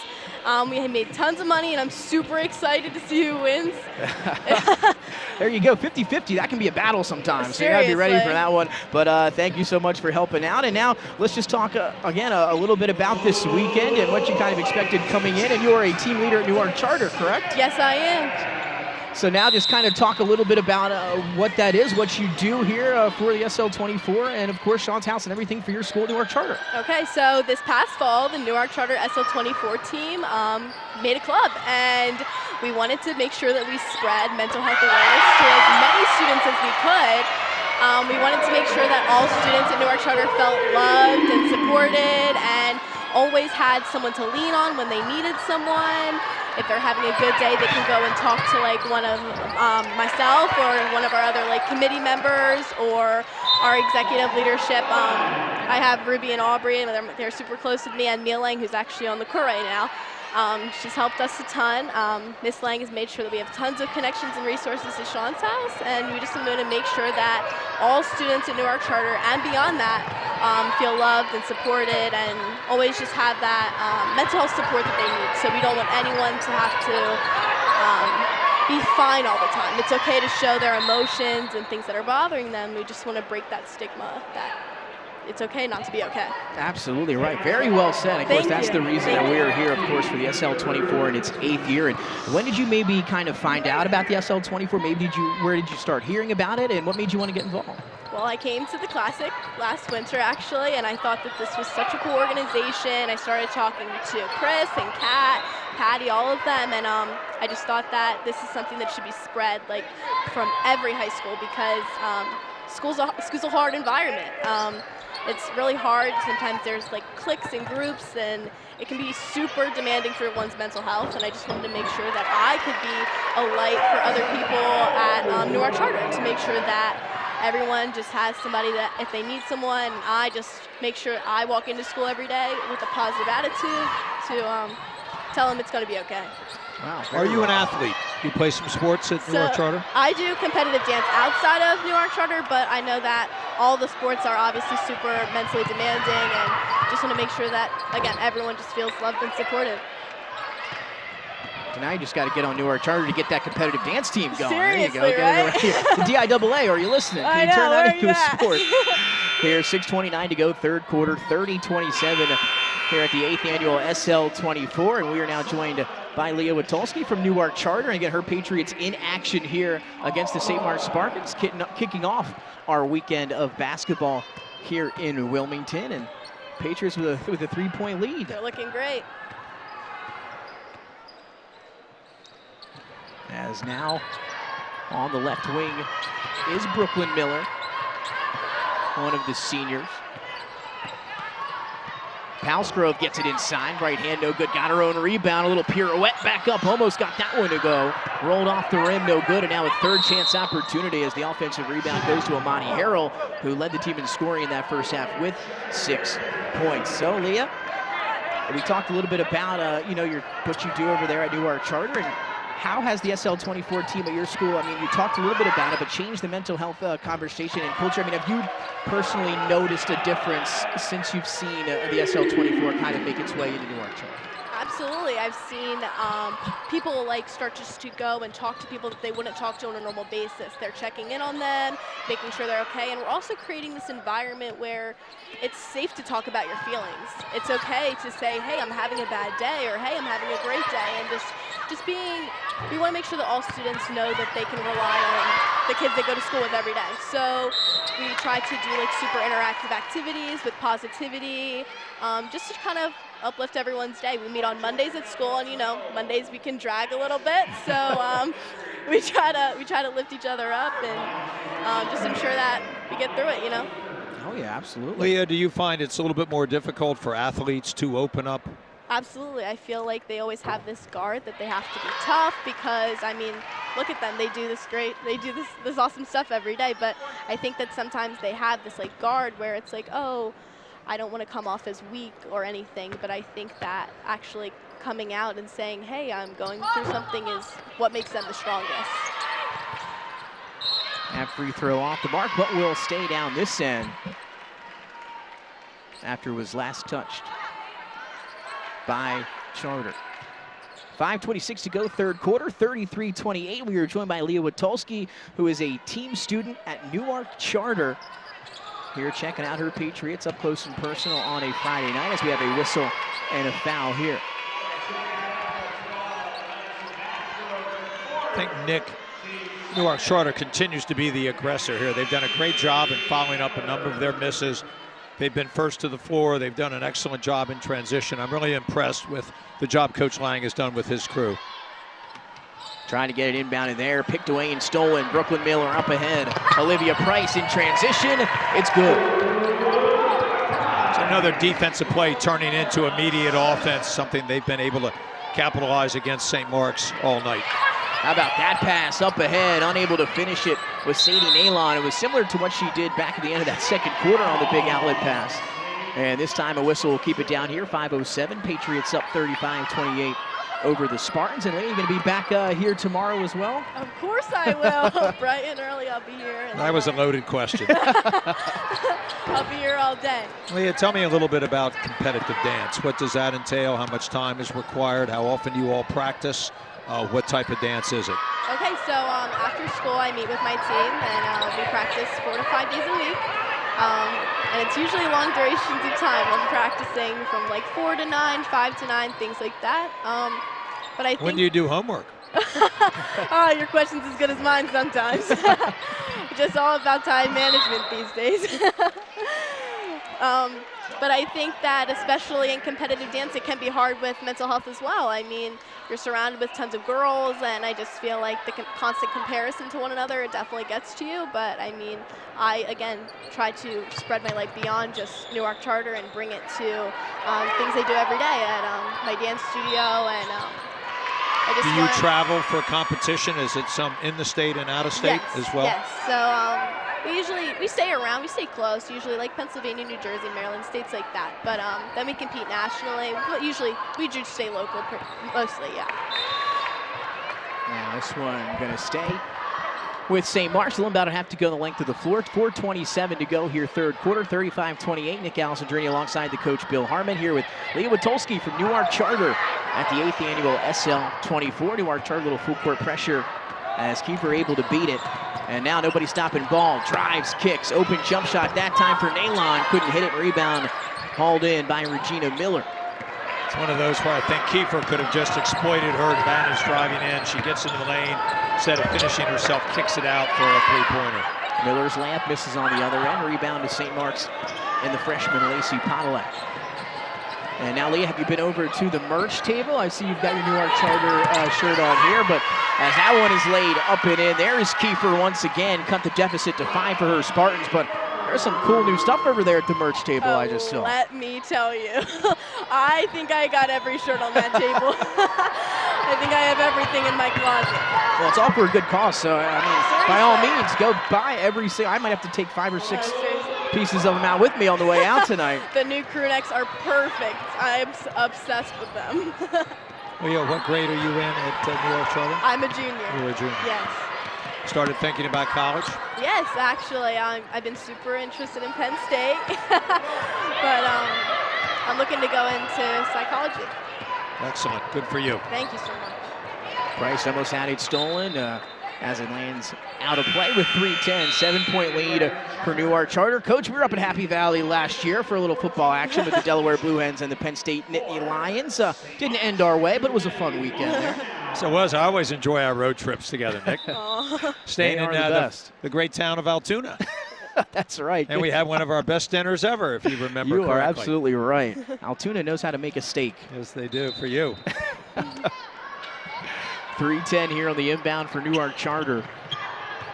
We had made tons of money, and I'm super excited to see who wins. There you go, 50-50. That can be a battle sometimes, so you gotta be ready for that one. But thank you so much for helping out. And now let's just talk again a little bit about this weekend and what you kind of expected coming in. And you are a team leader at Newark Charter, correct? Yes, I am. So now just kind of talk a little bit about what that is, what you do here for the SL24, and of course Sean's house and everything for your school, Newark Charter. Okay, so this past fall, the Newark Charter SL24 team made a club, and we wanted to make sure that we spread mental health awareness to as many students as we could. We wanted to make sure that all students at Newark Charter felt loved and supported and always had someone to lean on when they needed someone. If they're having a good day, they can go and talk to like one of myself or one of our other like committee members or our executive leadership. I have Ruby and Aubrey, and they're super close with me, and Mia Lang, who's actually on the court right now. She's helped us a ton. Miss Lang has made sure that we have tons of connections and resources to Sean's house, and we just want to make sure that all students at Newark Charter and beyond that feel loved and supported, and always just have that mental health support that they need. So we don't want anyone to have to be fine all the time. It's okay to show their emotions and things that are bothering them. We just want to break that stigma that it's okay not to be okay. Absolutely right. Very well said. Of course, that's the reason that we are here, of course, for the SL24 in its 8th year. And when did you maybe kind of find out about the SL24? Maybe where did you start hearing about it, and what made you want to get involved? Well, I came to the Classic last winter, actually, and I thought that this was such a cool organization. I started talking to Chris and Kat, Patty, all of them, and I just thought that this is something that should be spread like from every high school, because school's a hard environment. It's really hard. Sometimes there's like cliques and groups, and it can be super demanding for one's mental health, and I just wanted to make sure that I could be a light for other people at Newark Charter, to make sure that everyone just has somebody that if they need someone, I just make sure I walk into school every day with a positive attitude to tell them it's going to be okay. Wow. Are you an athlete? Do you play some sports at Newark Charter? I do competitive dance outside of Newark Charter, but I know that all the sports are obviously super mentally demanding, and just want to make sure that, again, everyone just feels loved and supported. So now you just got to get on Newark Charter to get that competitive dance team going. Seriously, there you go. right? The DIAA, are you listening? Can you turn that into a sport? Here, 6:29 to go, third quarter, 30-27 here at the 8th annual SL24, and we are now joined by Leah Witulski from Newark Charter. And again, her Patriots in action here against the St. Mark's Spartans, kicking off our weekend of basketball here in Wilmington, and Patriots with a 3-point lead. They're looking great. As now on the left wing is Brooklyn Miller, one of the seniors. Housegrove gets it inside. Right hand, no good. Got her own rebound. A little pirouette back up. Almost got that one to go. Rolled off the rim, no good. And now a third chance opportunity as the offensive rebound goes to Amani Harrell, who led the team in scoring in that first half with 6 points. So, Leah, we talked a little bit about, what you do over there at Newark Charter, and how has the SL24 team at your school, I mean, you talked a little bit about it, but changed the mental health conversation and culture? I mean, have you personally noticed a difference since you've seen the SL24 kind of make its way into Newark Charter? Absolutely. I've seen people start just to go and talk to people that they wouldn't talk to on a normal basis. They're checking in on them, making sure they're okay, and we're also creating this environment where it's safe to talk about your feelings. It's okay to say, hey, I'm having a bad day, or hey, I'm having a great day, and just being, we want to make sure that all students know that they can rely on the kids they go to school with every day. So we try to do super interactive activities with positivity, just to kind of uplift everyone's day. We meet on Mondays at school, and Mondays we can drag a little bit, so we try to lift each other up and just ensure that we get through it. Oh yeah, absolutely. Leah, do you find it's a little bit more difficult for athletes to open up? Absolutely. I feel like they always have this guard that they have to be tough because, I mean, look at them. They do this awesome stuff every day, but I think that sometimes they have this guard where it's oh, I don't want to come off as weak or anything, but I think that actually coming out and saying, hey, I'm going through something is what makes them the strongest. That free throw off the mark, but will stay down this end after it was last touched by Charter. 5:26 to go, third quarter, 33-28. We are joined by Leah Witulski, who is a team student at Newark Charter. Here checking out her Patriots up close and personal on a Friday night as we have a whistle and a foul here. I think Newark Charter continues to be the aggressor here. They've done a great job in following up a number of their misses. They've been first to the floor. They've done an excellent job in transition. I'm really impressed with the job Coach Lang has done with his crew. Trying to get it inbound in there, picked away and stolen. Brooklyn Miller up ahead. Olivia Price in transition. It's good. It's another defensive play turning into immediate offense, something they've been able to capitalize against St. Mark's all night. How about that pass up ahead, unable to finish it with Sadie Nalon. It was similar to what she did back at the end of that second quarter on the big outlet pass. And this time a whistle will keep it down here, 5:07. Patriots up 35-28 over the Spartans. And Leah, you going to be back here tomorrow as well? Of course I will. Bright and early I'll be here. That was a loaded question. I'll be here all day. Leah, tell me a little bit about competitive dance. What does that entail? How much time is required? How often you all practice? What type of dance is it? Okay, so after school I meet with my team and we practice 4 to 5 days a week. And it's usually long durations of time. I'm practicing from 4 to 9, 5 to 9, things like that. But I think. When do you do homework? Oh, your question's as good as mine sometimes. Just all about time management these days. But I think that especially in competitive dance, it can be hard with mental health as well. I mean, you're surrounded with tons of girls, and I just feel like the constant comparison to one another, it definitely gets to you. But I mean, I, again, try to spread my light beyond just Newark Charter and bring it to things I do every day at my dance studio. And I just do you travel for competition? Is it some in the state and out of state as well? Yes. So we stay around. We stay close. Usually like Pennsylvania, New Jersey, Maryland, states like that. But then we compete nationally. But usually we do stay local, mostly. Yeah. Now this one going to stay with St. Mark's. A little about to have to go the length of the floor. 4:27 to go here, third quarter, 35-28. Nick Alessandrini alongside the coach Bill Harmon here with Leah Witulski from Newark Charter at the 8th annual SL24. Newark Charter, little full court pressure as Kiefer able to beat it. And now nobody stopping ball. Drives, kicks, open jump shot. That time for Nalon. Couldn't hit it. Rebound hauled in by Regina Miller. It's one of those where I think Kiefer could have just exploited her advantage driving in. She gets into the lane. Instead of finishing herself, kicks it out for a three-pointer. Miller's layup misses on the other end. Rebound to St. Mark's and the freshman Lacey Podolak. And now, Leah, have you been over to the merch table? I see you've got your Newark Charter shirt on here, but as that one is laid up and in, there is Kiefer once again. Cut the deficit to 5 for her Spartans, but There's some cool new stuff over there at the merch table I just saw. Let me tell you. I think I got every shirt on that table. I think I have everything in my closet. Well, it's all for a good cause, so I mean, by all means, go buy every single. I might have to take 5 or 6 pieces of them out with me on the way out tonight. The new crew necks are perfect. I'm obsessed with them. Well, yeah, what grade are you in at Newark Charter? I'm a junior. You're a junior. Yes. Started thinking about college? Yes, actually. I've been super interested in Penn State. But I'm looking to go into psychology. Excellent. Good for you. Thank you so much. Price almost had it stolen as it lands out of play with 3:10. 7-point lead for Newark Charter. Coach, we were up at Happy Valley last year for a little football action with the Delaware Blue Hens and the Penn State Nittany Lions. Didn't end our way, but it was a fun weekend there. So it was. I always enjoy our road trips together, Nick. Staying in the great town of Altoona. That's right. And we had one of our best dinners ever, if you remember correctly. You are absolutely right. Altoona knows how to make a steak. Yes, they do, for you. 3:10 here on the inbound for Newark Charter.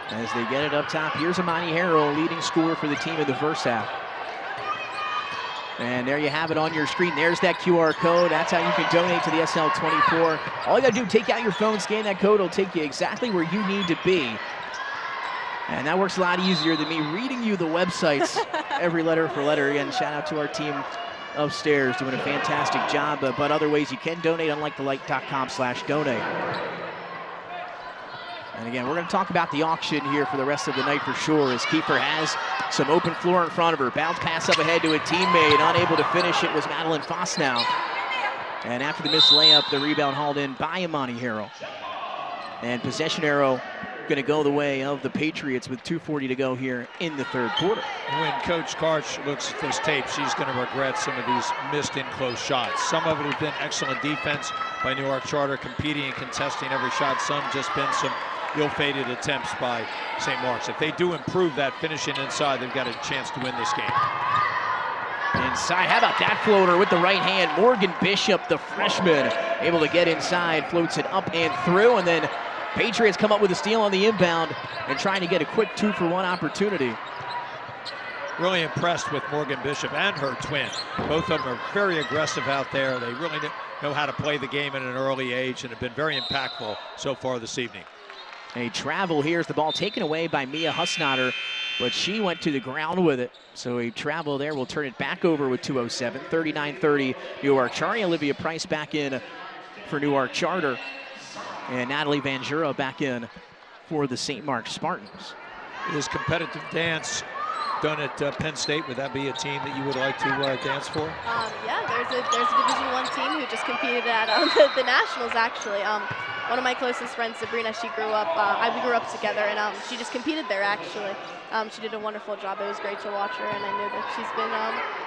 As they get it up top, here's Amani Harrell, leading scorer for the team in the first half. And there you have it on your screen. There's that QR code. That's how you can donate to the SL24. All you got to do, take out your phone, scan that code. It'll take you exactly where you need to be. And that works a lot easier than me reading you the websites every letter for letter. Again, shout out to our team upstairs doing a fantastic job. But other ways you can donate, unlikethelight.com/donate. And again, we're going to talk about the auction here for the rest of the night for sure, as Kiefer has some open floor in front of her. Bounce pass up ahead to a teammate. Unable to finish it was Madeline Foss now. And after the missed layup, the rebound hauled in by Amani Harrell. And possession arrow going to go the way of the Patriots with 2:40 to go here in the third quarter. When Coach Karch looks at this tape, she's going to regret some of these missed in-close shots. Some of it has been excellent defense by Newark Charter, competing and contesting every shot. Some just been some ill-fated attempts by St. Mark's. If they do improve that finishing inside, they've got a chance to win this game. Inside, how about that floater with the right hand? Morgan Bishop, the freshman, able to get inside, floats it up and through, and then Patriots come up with a steal on the inbound and trying to get a quick 2-for-1 opportunity. Really impressed with Morgan Bishop and her twin. Both of them are very aggressive out there. They really know how to play the game at an early age and have been very impactful so far this evening. A travel here as the ball taken away by Mia Husnatter, but she went to the ground with it. So a travel there will turn it back over with 2:07, 39-30 Newark Charter. Olivia Price back in for Newark Charter. And Natalie Van Jura back in for the St. Mark's Spartans. Is competitive dance done at Penn State? Would that be a team that you would like to dance for? Yeah, there's a Division I team who just competed at the Nationals, actually. One of my closest friends, Sabrina, we grew up together, and she just competed there, actually. She did a wonderful job. It was great to watch her, and I knew that she's been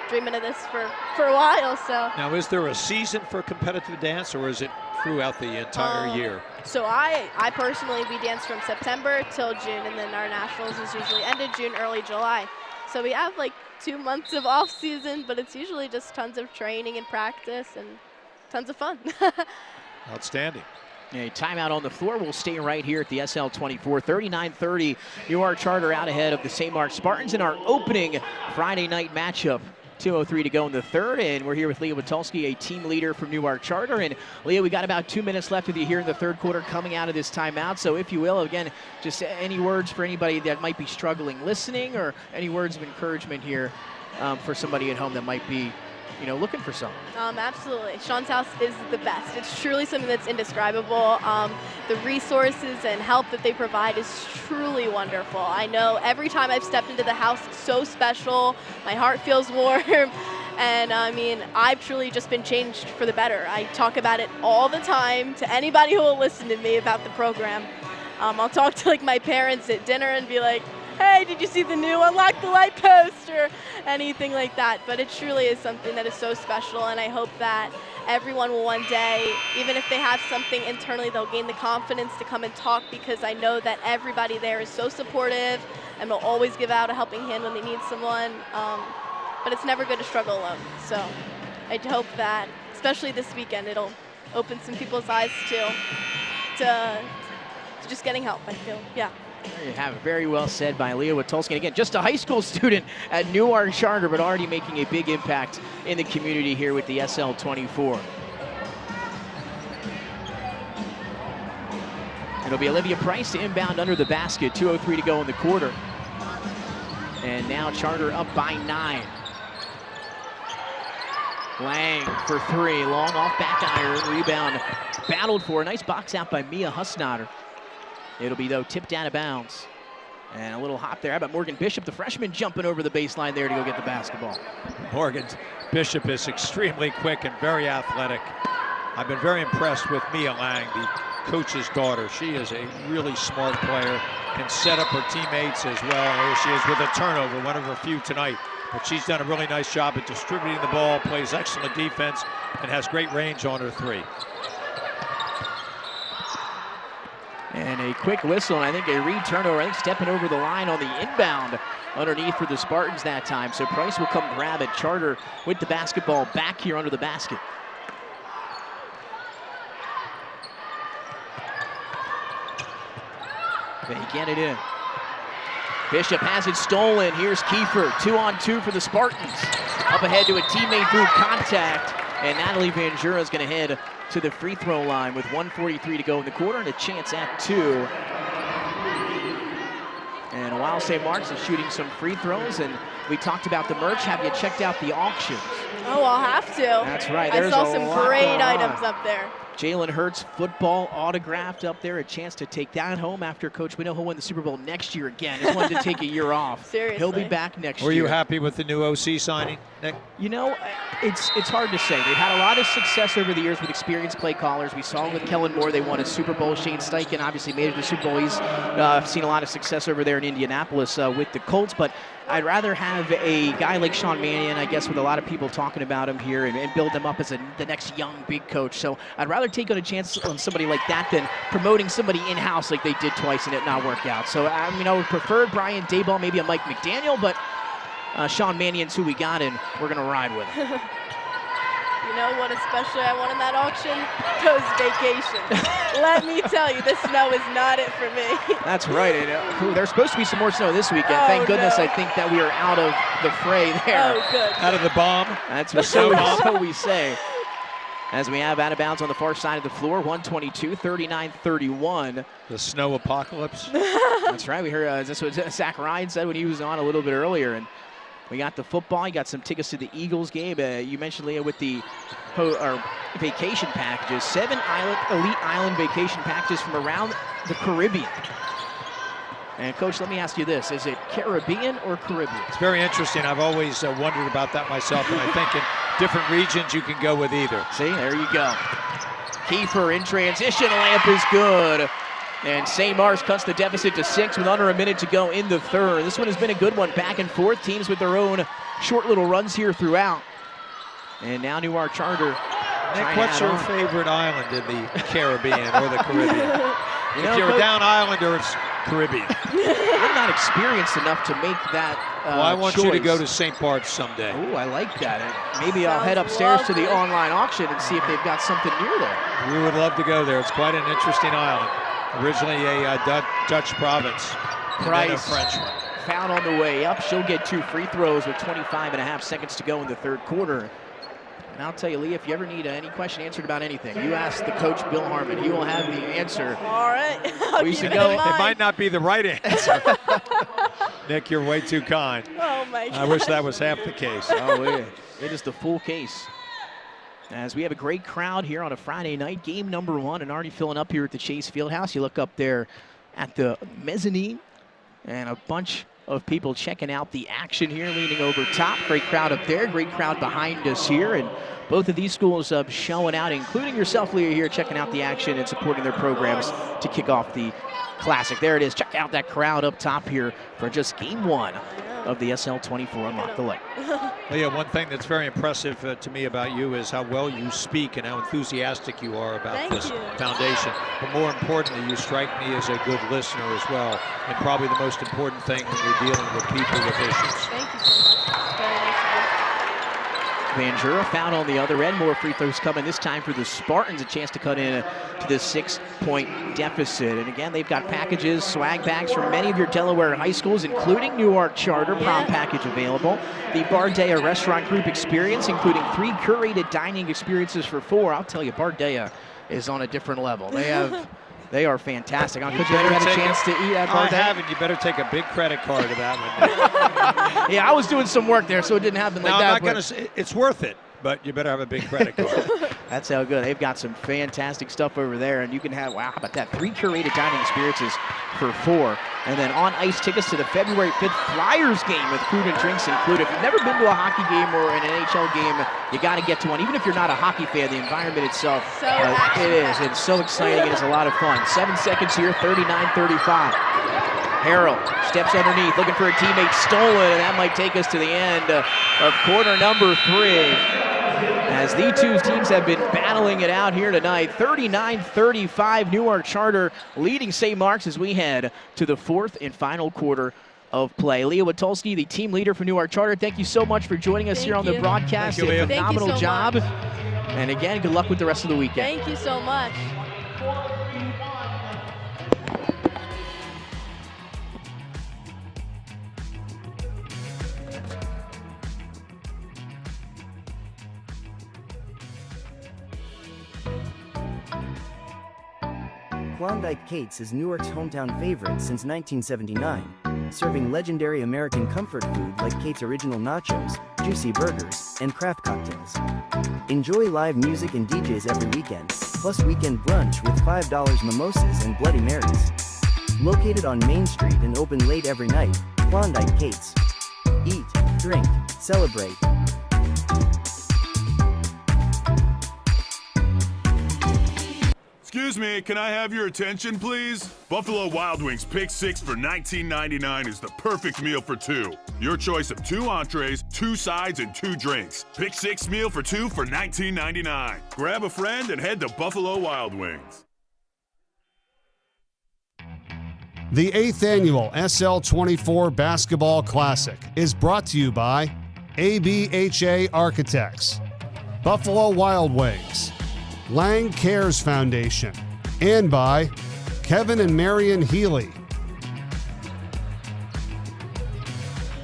dreaming of this for a while. So. Now, is there a season for competitive dance, or is it throughout the entire year? So I personally, we dance from September till June, and then our Nationals is usually end of June, early July. So we have like 2 months of off season, but it's usually just tons of training and practice and tons of fun. Outstanding. A timeout on the floor. We'll stay right here at the SL24. 39-30 Newark Charter out ahead of the St. Mark's Spartans in our opening Friday night matchup. 2:03 to go in the third, and we're here with Leah Witulski, a team leader from Newark Charter. And Leah, we got about 2 minutes left with you here in the third quarter coming out of this timeout. So if you will, again, just any words for anybody that might be struggling listening, or any words of encouragement here for somebody at home that might be looking for something. Absolutely. Sean's house is the best. It's truly something that's indescribable. The resources and help that they provide is truly wonderful. I know every time I've stepped into the house, it's so special. My heart feels warm. And I mean, I've truly just been changed for the better. I talk about it all the time to anybody who will listen to me about the program. I'll talk to my parents at dinner and be like, hey, did you see the new UnLocke the Light post, or anything like that? But it truly is something that is so special, and I hope that everyone will one day, even if they have something internally, they'll gain the confidence to come and talk, because I know that everybody there is so supportive and will always give out a helping hand when they need someone. But it's never good to struggle alone. So I hope that, especially this weekend, it'll open some people's eyes to just getting help, I feel. Yeah. There you have it. Very well said by Leah Witulski. Again, just a high school student at Newark Charter, but already making a big impact in the community here with the SL24. It'll be Olivia Price to inbound under the basket. 2:03 to go in the quarter. And now Charter up by 9. Lang for 3. Long off back iron. Rebound battled for. Nice box out by Mia Husnader. It'll be, though, tipped out of bounds. And a little hop there. How about Morgan Bishop, the freshman, jumping over the baseline there to go get the basketball. Morgan Bishop is extremely quick and very athletic. I've been very impressed with Mia Lang, the coach's daughter. She is a really smart player, can set up her teammates as well. Here she is with a turnover, one of her few tonight. But she's done a really nice job at distributing the ball, plays excellent defense, and has great range on her 3. And a quick whistle, and I think a re-turnover. I think stepping over the line on the inbound underneath for the Spartans that time. So Price will come grab it. Charter with the basketball back here under the basket. They get it in. Bishop has it stolen. Here's Kiefer. 2-on-2 for the Spartans. Up ahead to a teammate through contact. And Natalie Van Jura is going to head to the free throw line with 1:43 to go in the quarter and a chance at 2. And while St. Mark's is shooting some free throws, and we talked about the merch, have you checked out the auctions? Oh, I'll have to. That's right. I saw some great items up there. Jalen Hurts football autographed up there. A chance to take that home after Coach. We know he'll win the Super Bowl next year again. Just wanted to take a year off. Seriously. He'll be back next year. Were you happy with the new OC signing, Nick? You know, it's hard to say. They've had a lot of success over the years with experienced play callers. We saw with Kellen Moore, they won a Super Bowl. Shane Steichen obviously made it to the Super Bowl. He's seen a lot of success over there in Indianapolis with the Colts, but I'd rather have a guy like Sean Mannion, I guess, with a lot of people talking about him here and build him up as the next young big coach. So I'd rather take on a chance on somebody like that than promoting somebody in-house like they did twice and it not work out. So, I mean, I would prefer Brian Daboll, maybe a Mike McDaniel, but Sean Mannion's who we got, and we're going to ride with him. You know what especially I want in that auction? Those vacations. Let me tell you, the snow is not it for me. That's right. And, there's supposed to be some more snow this weekend. Oh, Thank goodness no. I think that we are out of the fray there. Oh, good. Out of the bomb? That's what so we say. As we have out of bounds on the far side of the floor, 122, 39-31. The snow apocalypse. That's right. We heard that's what Zach Ryan said when he was on a little bit earlier. And we got the football. You got some tickets to the Eagles game. You mentioned, Leah, with the vacation packages. 7 elite island vacation packages from around the Caribbean. And, Coach, let me ask you this. Is it Caribbean or Caribbean? It's very interesting. I've always wondered about that myself, and I think in different regions you can go with either. See, there you go. Kiefer in transition. Layup is good. And St. Mark's cuts the deficit to 6 with under a minute to go in the third. This one has been a good one, back and forth. Teams with their own short little runs here throughout. And now Newark Charter. Nick, what's your favorite island in the Caribbean or the Caribbean? If you're down island or it's Caribbean. I'm not experienced enough to make that well, I want choice. you to go to St. Bart's someday. Oh, I like that. Maybe I'll head upstairs to the online auction and see if they've got something near there. We would love to go there. It's quite an interesting island. Originally a Dutch province. Price, and then a French one. found on the way up. She'll get 2 free throws with 25.5 seconds to go in the third quarter. And I'll tell you, Lee, if you ever need any question answered about anything, you ask the coach, Bill Harmon. He will have the answer. All right. We used to go. It might not be the right answer. Nick, you're way too kind. Oh, my God. I wish that was half the case. Oh, yeah. It is the full case. As we have a great crowd here on a Friday night, game number 1, and already filling up here at the Chase Fieldhouse. You look up there at the mezzanine, and a bunch of people checking out the action here, leaning over top. Great crowd up there, great crowd behind us here, and both of these schools showing out, including yourself, Leah, here, checking out the action and supporting their programs to kick off the Classic. There it is. Check out that crowd up top here for just game 1 of the SL24 UnLocke the Light. Leah, one thing that's very impressive to me about you is how well you speak and how enthusiastic you are about this foundation. But more importantly, you strike me as a good listener as well, and probably the most important thing when you're dealing with people with issues. Thank you so much. Very nice of you. Vanjura foul on the other end. More free throws coming this time for the Spartans. A chance to cut in to the 6-point deficit. And again, they've got packages, swag bags from many of your Delaware high schools, including Newark Charter, prom package available. The Bardea Restaurant Group experience, including 3 curated dining experiences for 4. I'll tell you, Bardea is on a different level. They are fantastic. Could you ever had a chance to eat at Bardea? I haven't. You better take a big credit card to that one. Yeah, I was doing some work there, so it didn't happen like that. I'm not going to say it's worth it, but you better have a big credit card. That's how good. They've got some fantastic stuff over there, and you can have, wow, how about that? 3 curated dining experiences for 4. And then on-ice tickets to the February 5th Flyers game with food and drinks included. If you've never been to a hockey game or an NHL game, you got to get to one. Even if you're not a hockey fan, the environment itself, it is. It's so exciting. It is a lot of fun. 7 seconds here, 39-35. Harrell steps underneath, looking for a teammate, stolen, and that might take us to the end of quarter number 3. As the two teams have been battling it out here tonight. 39-35, Newark Charter leading St. Mark's as we head to the 4th and final quarter of play. Leah Witulski, the team leader for Newark Charter, thank you so much for joining us here on the broadcast. Thank you, Leah. A phenomenal job. And again, good luck with the rest of the weekend. Thank you so much. Klondike Kate's is Newark's hometown favorite since 1979, serving legendary American comfort food like Kate's original nachos, juicy burgers, and craft cocktails. Enjoy live music and DJs every weekend, plus weekend brunch with $5 mimosas and Bloody Marys. Located on Main Street and open late every night, Klondike Kate's. Eat, drink, celebrate. Excuse me, can I have your attention, please? Buffalo Wild Wings Pick 6 for $19.99 is the perfect meal for 2. Your choice of 2 entrees, 2 sides, and 2 drinks. Pick 6 meal for 2 for $19.99. Grab a friend and head to Buffalo Wild Wings. The 8th annual SL24 Basketball Classic is brought to you by ABHA Architects, Buffalo Wild Wings, Lang Cares Foundation, and by Kevin and Marion Healy.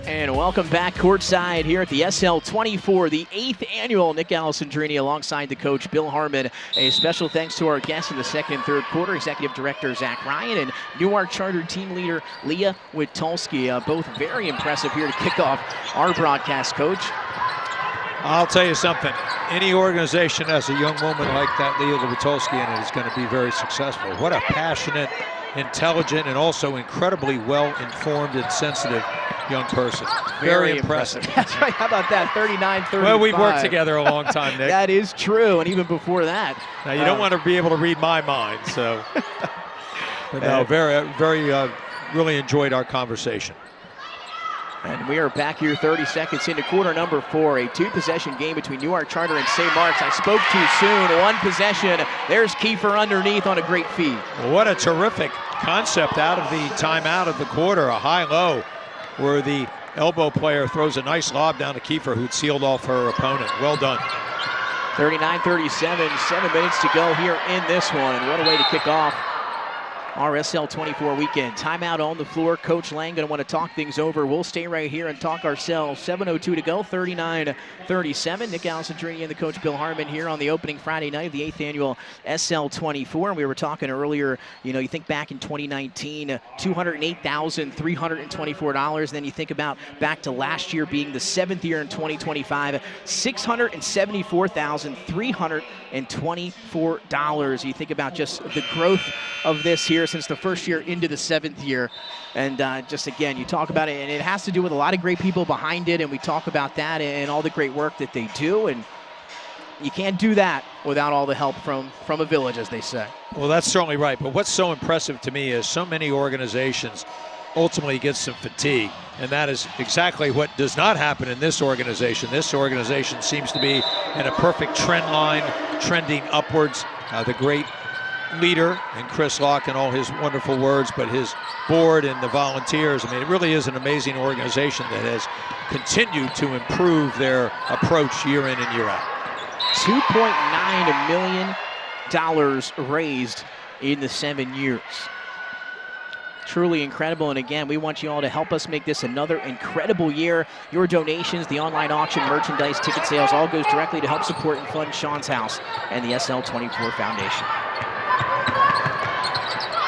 And welcome back courtside here at the SL24, the 8th annual Nick Alessandrini alongside the coach Bill Harmon. A special thanks to our guests in the 2nd and 3rd quarter, Executive Director Zach Ryan and Newark Charter Team Leader Leah Witulski. Both very impressive here to kick off our broadcast, Coach. I'll tell you something. Any organization has a young woman like that, Leah Witulski, in it is going to be very successful. What a passionate, intelligent, and also incredibly well-informed and sensitive young person. Very impressive. That's right. How about that? 39-35. Well, we've worked together a long time, Nick. That is true, and even before that. Now, you don't want to be able to read my mind, so. But no, really enjoyed our conversation. And we are back here 30 seconds into quarter number 4, a 2-possession game between Newark Charter and St. Mark's. I spoke too soon. 1 possession. There's Kiefer underneath on a great feed. Well, what a terrific concept out of the timeout of the quarter. A high-low where the elbow player throws a nice lob down to Kiefer, who'd sealed off her opponent. Well done. 39-37, 7 minutes to go here in this one. And what a way to kick off our SL24 weekend. Timeout on the floor. Coach Lang going to want to talk things over. We'll stay right here and talk ourselves. 7:02 to go, 39-37. Nick Alessandrini and the coach Bill Harmon here on the opening Friday night of the 8th annual SL24. And we were talking earlier, you think back in 2019, $208,324. Then you think about back to last year being the 7th year in 2025, $674,324. You think about just the growth of this here since the first year into the 7th year. And just again, you talk about it, and it has to do with a lot of great people behind it, and we talk about that and all the great work that they do. And you can't do that without all the help from a village, as they say. Well, that's certainly right. But what's so impressive to me is so many organizations ultimately get some fatigue. And that is exactly what does not happen in this organization. This organization seems to be in a perfect trend line, trending upwards. The great leader and Chris Locke and all his wonderful words, but his board and the volunteers. I mean, it really is an amazing organization that has continued to improve their approach year in and year out. $2.9 million raised in the 7 years. Truly incredible, and again, we want you all to help us make this another incredible year. Your donations, the online auction, merchandise, ticket sales, all goes directly to help support and fund Sean's House and the SL24 Foundation.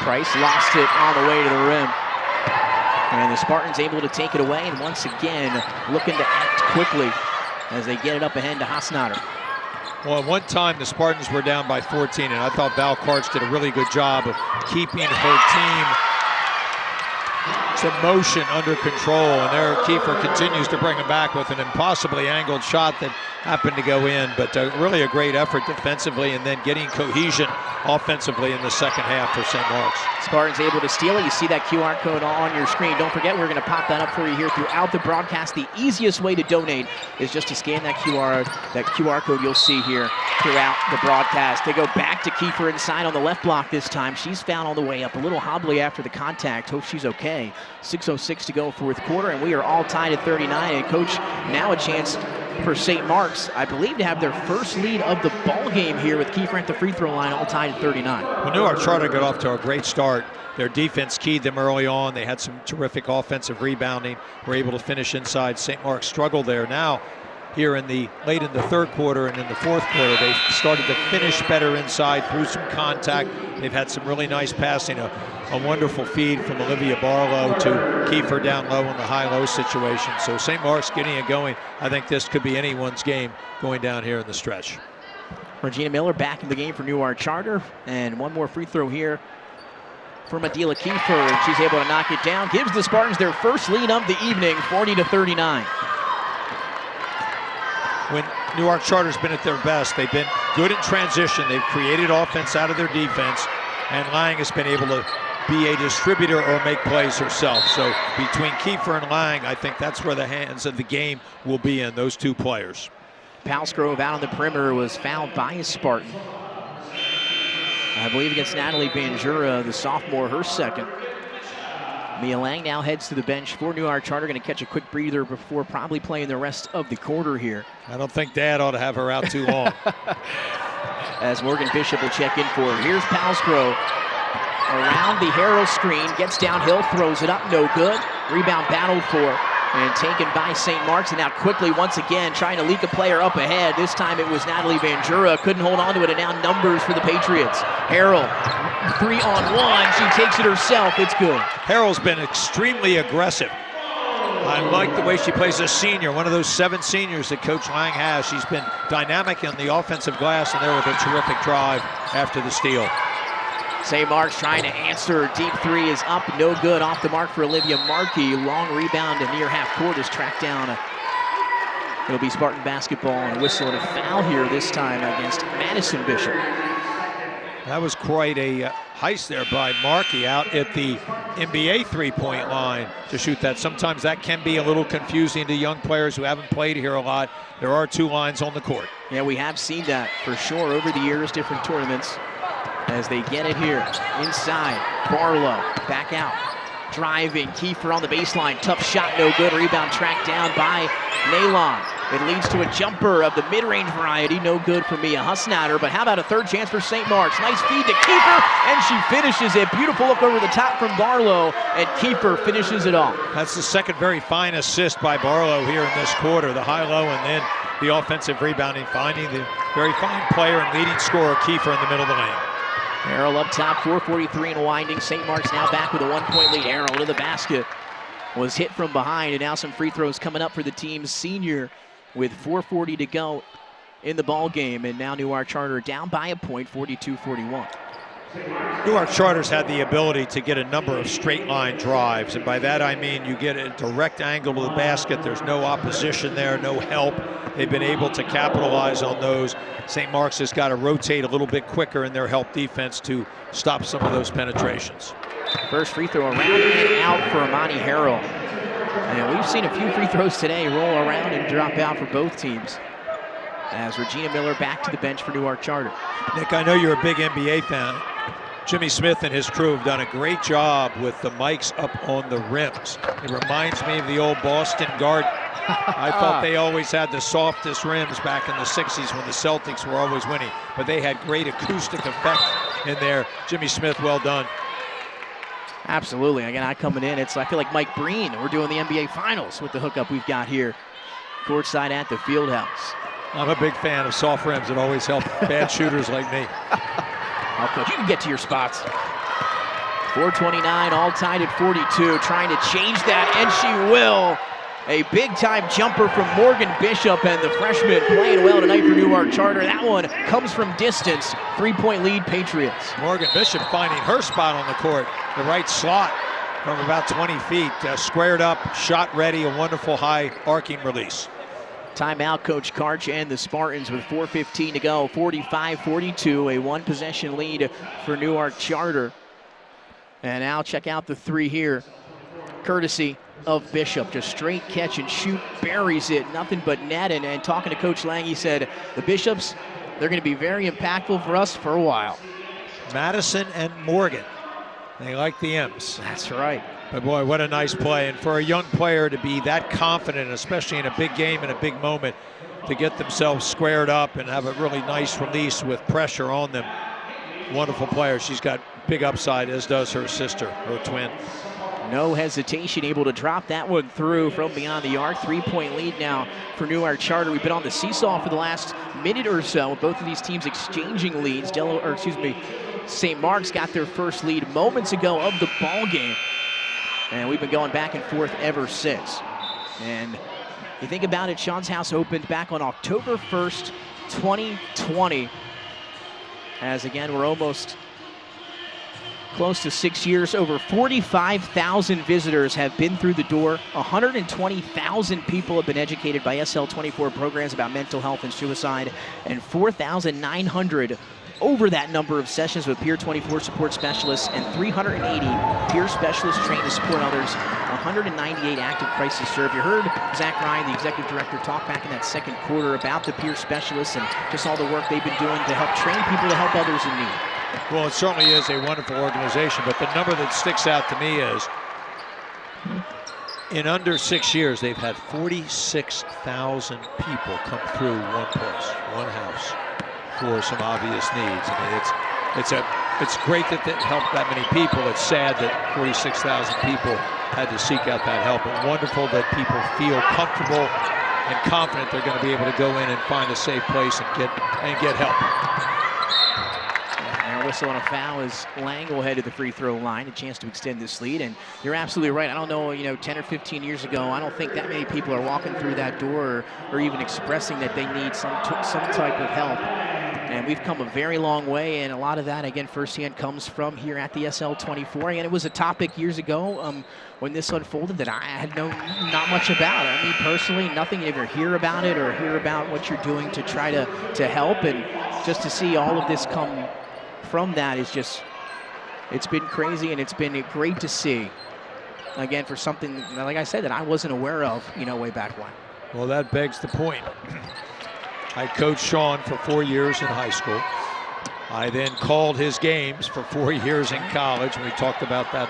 Price lost it on the way to the rim. And the Spartans able to take it away, and once again, looking to act quickly as they get it up ahead to Hasnader. Well, at one time, the Spartans were down by 14, and I thought Val Karch did a really good job of keeping her team to motion under control, and there Kiefer continues to bring it back with an impossibly angled shot that happened to go in, but really a great effort defensively and then getting cohesion offensively in the second half for St. Mark's. Spartans able to steal it. You see that QR code on your screen. Don't forget, we're going to pop that up for you here throughout the broadcast. The easiest way to donate is just to scan that QR code you'll see here throughout the broadcast. They go back to Kiefer inside on the left block this time. She's found all the way up, a little hobbly after the contact. Hope she's okay. 6:06 to go, fourth quarter, and we are all tied at 39. And Coach, now a chance for St. Mark's, I believe, to have their first lead of the ball game here with Kiefer at the free throw line, all tied at 39. Well, Newark Charter got off to a great start. Their defense keyed them early on. They had some terrific offensive rebounding, were able to finish inside. St. Mark's struggled there. Now, here in the late in the third quarter and in the fourth quarter, they started to finish better inside through some contact. They've had some really nice passing, a wonderful feed from Olivia Barlow to Kiefer down low in the high-low situation. So St. Mark's getting it going. I think this could be anyone's game going down here in the stretch. Regina Miller back in the game for Newark Charter, and one more free throw here for Adila Kiefer, and she's able to knock it down. Gives the Spartans their first lead of the evening, 40-39. When Newark Charter's been at their best, they've been good in transition. They've created offense out of their defense, and Lang has been able to be a distributor or make plays herself. So between Kiefer and Lang, I think that's where the hands of the game will be in, those two players. Palsgrove out on the perimeter was fouled by a Spartan. I believe against Natalie Banjura, the sophomore, her second. Mia Lang now heads to the bench for Newark Charter, going to catch a quick breather before probably playing the rest of the quarter here. I don't think Dad ought to have her out too long. As Morgan Bishop will check in for her. Here's Palsgrove around the Harrell screen, gets downhill, throws it up, no good. Rebound battled for and taken by St. Mark's, and now quickly once again trying to leak a player up ahead. This time it was Natalie Banjura, couldn't hold on to it, and now numbers for the Patriots. Harrell, 3-on-1, she takes it herself, it's good. Harrell's been extremely aggressive. I like the way she plays as a senior, one of those 7 seniors that Coach Lang has. She's been dynamic in the offensive glass, and there with a terrific drive after the steal. St. Mark's trying to answer. Deep three is up, no good. Off the mark for Olivia Markey. Long rebound and near half court is tracked down. It'll be Spartan basketball and a whistle and a foul here this time against Madison Bishop. That was quite a heist there by Markey out at the NBA three-point line to shoot that. Sometimes that can be a little confusing to young players who haven't played here a lot. There are 2 lines on the court. Yeah, we have seen that for sure over the years, different tournaments. As they get it here, inside, Barlow, back out, driving, Kiefer on the baseline, tough shot, no good, rebound tracked down by Nalon. It leads to a jumper of the mid-range variety, no good for Mia Hasnader, but how about a third chance for St. Mark's? Nice feed to Kiefer, and she finishes it. Beautiful look over the top from Barlow, and Kiefer finishes it off. That's the second very fine assist by Barlow here in this quarter, the high-low and then the offensive rebounding, finding the very fine player and leading scorer Kiefer in the middle of the lane. Harrell up top, 4:43 and winding. St. Mark's now back with a 1-point lead. Harrell to the basket. Was hit from behind, and now some free throws coming up for the team's senior with 4:40 to go in the ball game. And now Newark Charter down by a point, 42-41. Newark Charter's had the ability to get a number of straight line drives, and by that I mean you get a direct angle to the basket. There's no opposition there, no help. They've been able to capitalize on those. St. Mark's has got to rotate a little bit quicker in their help defense to stop some of those penetrations. First free throw around and out for Amani Harrell. And we've seen a few free throws today roll around and drop out for both teams. As Regina Miller back to the bench for Newark Charter. Nick, I know you're a big NBA fan. Jimmy Smith and his crew have done a great job with the mics up on the rims. It reminds me of the old Boston Garden. I thought they always had the softest rims back in the 60s when the Celtics were always winning, but they had great acoustic effect in there. Jimmy Smith, well done. Absolutely. Again, I coming in, I feel like Mike Breen. We're doing the NBA Finals with the hookup we've got here courtside at the Fieldhouse. I'm a big fan of soft rims. It always helps bad shooters like me. Oh, Coach, you can get to your spots. 4:29, all tied at 42, trying to change that, and she will. A big-time jumper from Morgan Bishop, and the freshman playing well tonight for Newark Charter. That one comes from distance. 3-point lead, Patriots. Morgan Bishop finding her spot on the court. The right slot from about 20 feet. Squared up, shot ready, a wonderful high arcing release. Timeout, Coach Karch and the Spartans with 4:15 to go. 45-42, a one-possession lead for Newark Charter. And now check out the three here, courtesy of Bishop. Just straight catch and shoot, buries it, nothing but net. And talking to Coach Lang, he said, the Bishops, they're going to be very impactful for us for a while. Madison and Morgan, they like the M's. That's right. But boy, what a nice play. And for a young player to be that confident, especially in a big game and a big moment, to get themselves squared up and have a really nice release with pressure on them. Wonderful player. She's got big upside, as does her sister, her twin. No hesitation, able to drop that one through from beyond the arc. 3-point lead now for Newark Charter. We've been on the seesaw for the last minute or so. Both of these teams exchanging leads. St. Mark's got their first lead moments ago of the ball game. And we've been going back and forth ever since. And you think about it, Sean's House opened back on October 1st, 2020. As again, we're almost close to 6 years. Over 45,000 visitors have been through the door. 120,000 people have been educated by SL24 programs about mental health and suicide. And 4,900 over that number of sessions with Peer 24 support specialists and 380 peer specialists trained to support others. 198 active crisis serve. You heard Zach Ryan, the executive director, talk back in that second quarter about the peer specialists and just all the work they've been doing to help train people to help others in need. Well, it certainly is a wonderful organization, but the number that sticks out to me is in under 6 years, they've had 46,000 people come through one place, one house, for some obvious needs. I mean, it's great that it helped that many people. It's sad that 46,000 people had to seek out that help. But wonderful that people feel comfortable and confident they're going to be able to go in and find a safe place and get help. And whistle on a foul as Lang will head to the free throw line, a chance to extend this lead. And you're absolutely right. I don't know, 10 or 15 years ago, I don't think that many people are walking through that door or even expressing that they need some type of help. And we've come a very long way, and a lot of that, again, firsthand comes from here at the SL24. And it was a topic years ago when this unfolded that I had not much about. I mean, personally, nothing. You ever hear about it or hear about what you're doing to try to help, and just to see all of this come from that is just, it's been crazy, and it's been great to see. Again, for something, like I said, that I wasn't aware of, way back when. Well, that begs the point. I coached Sean for 4 years in high school. I then called his games for 4 years in college, and we talked about that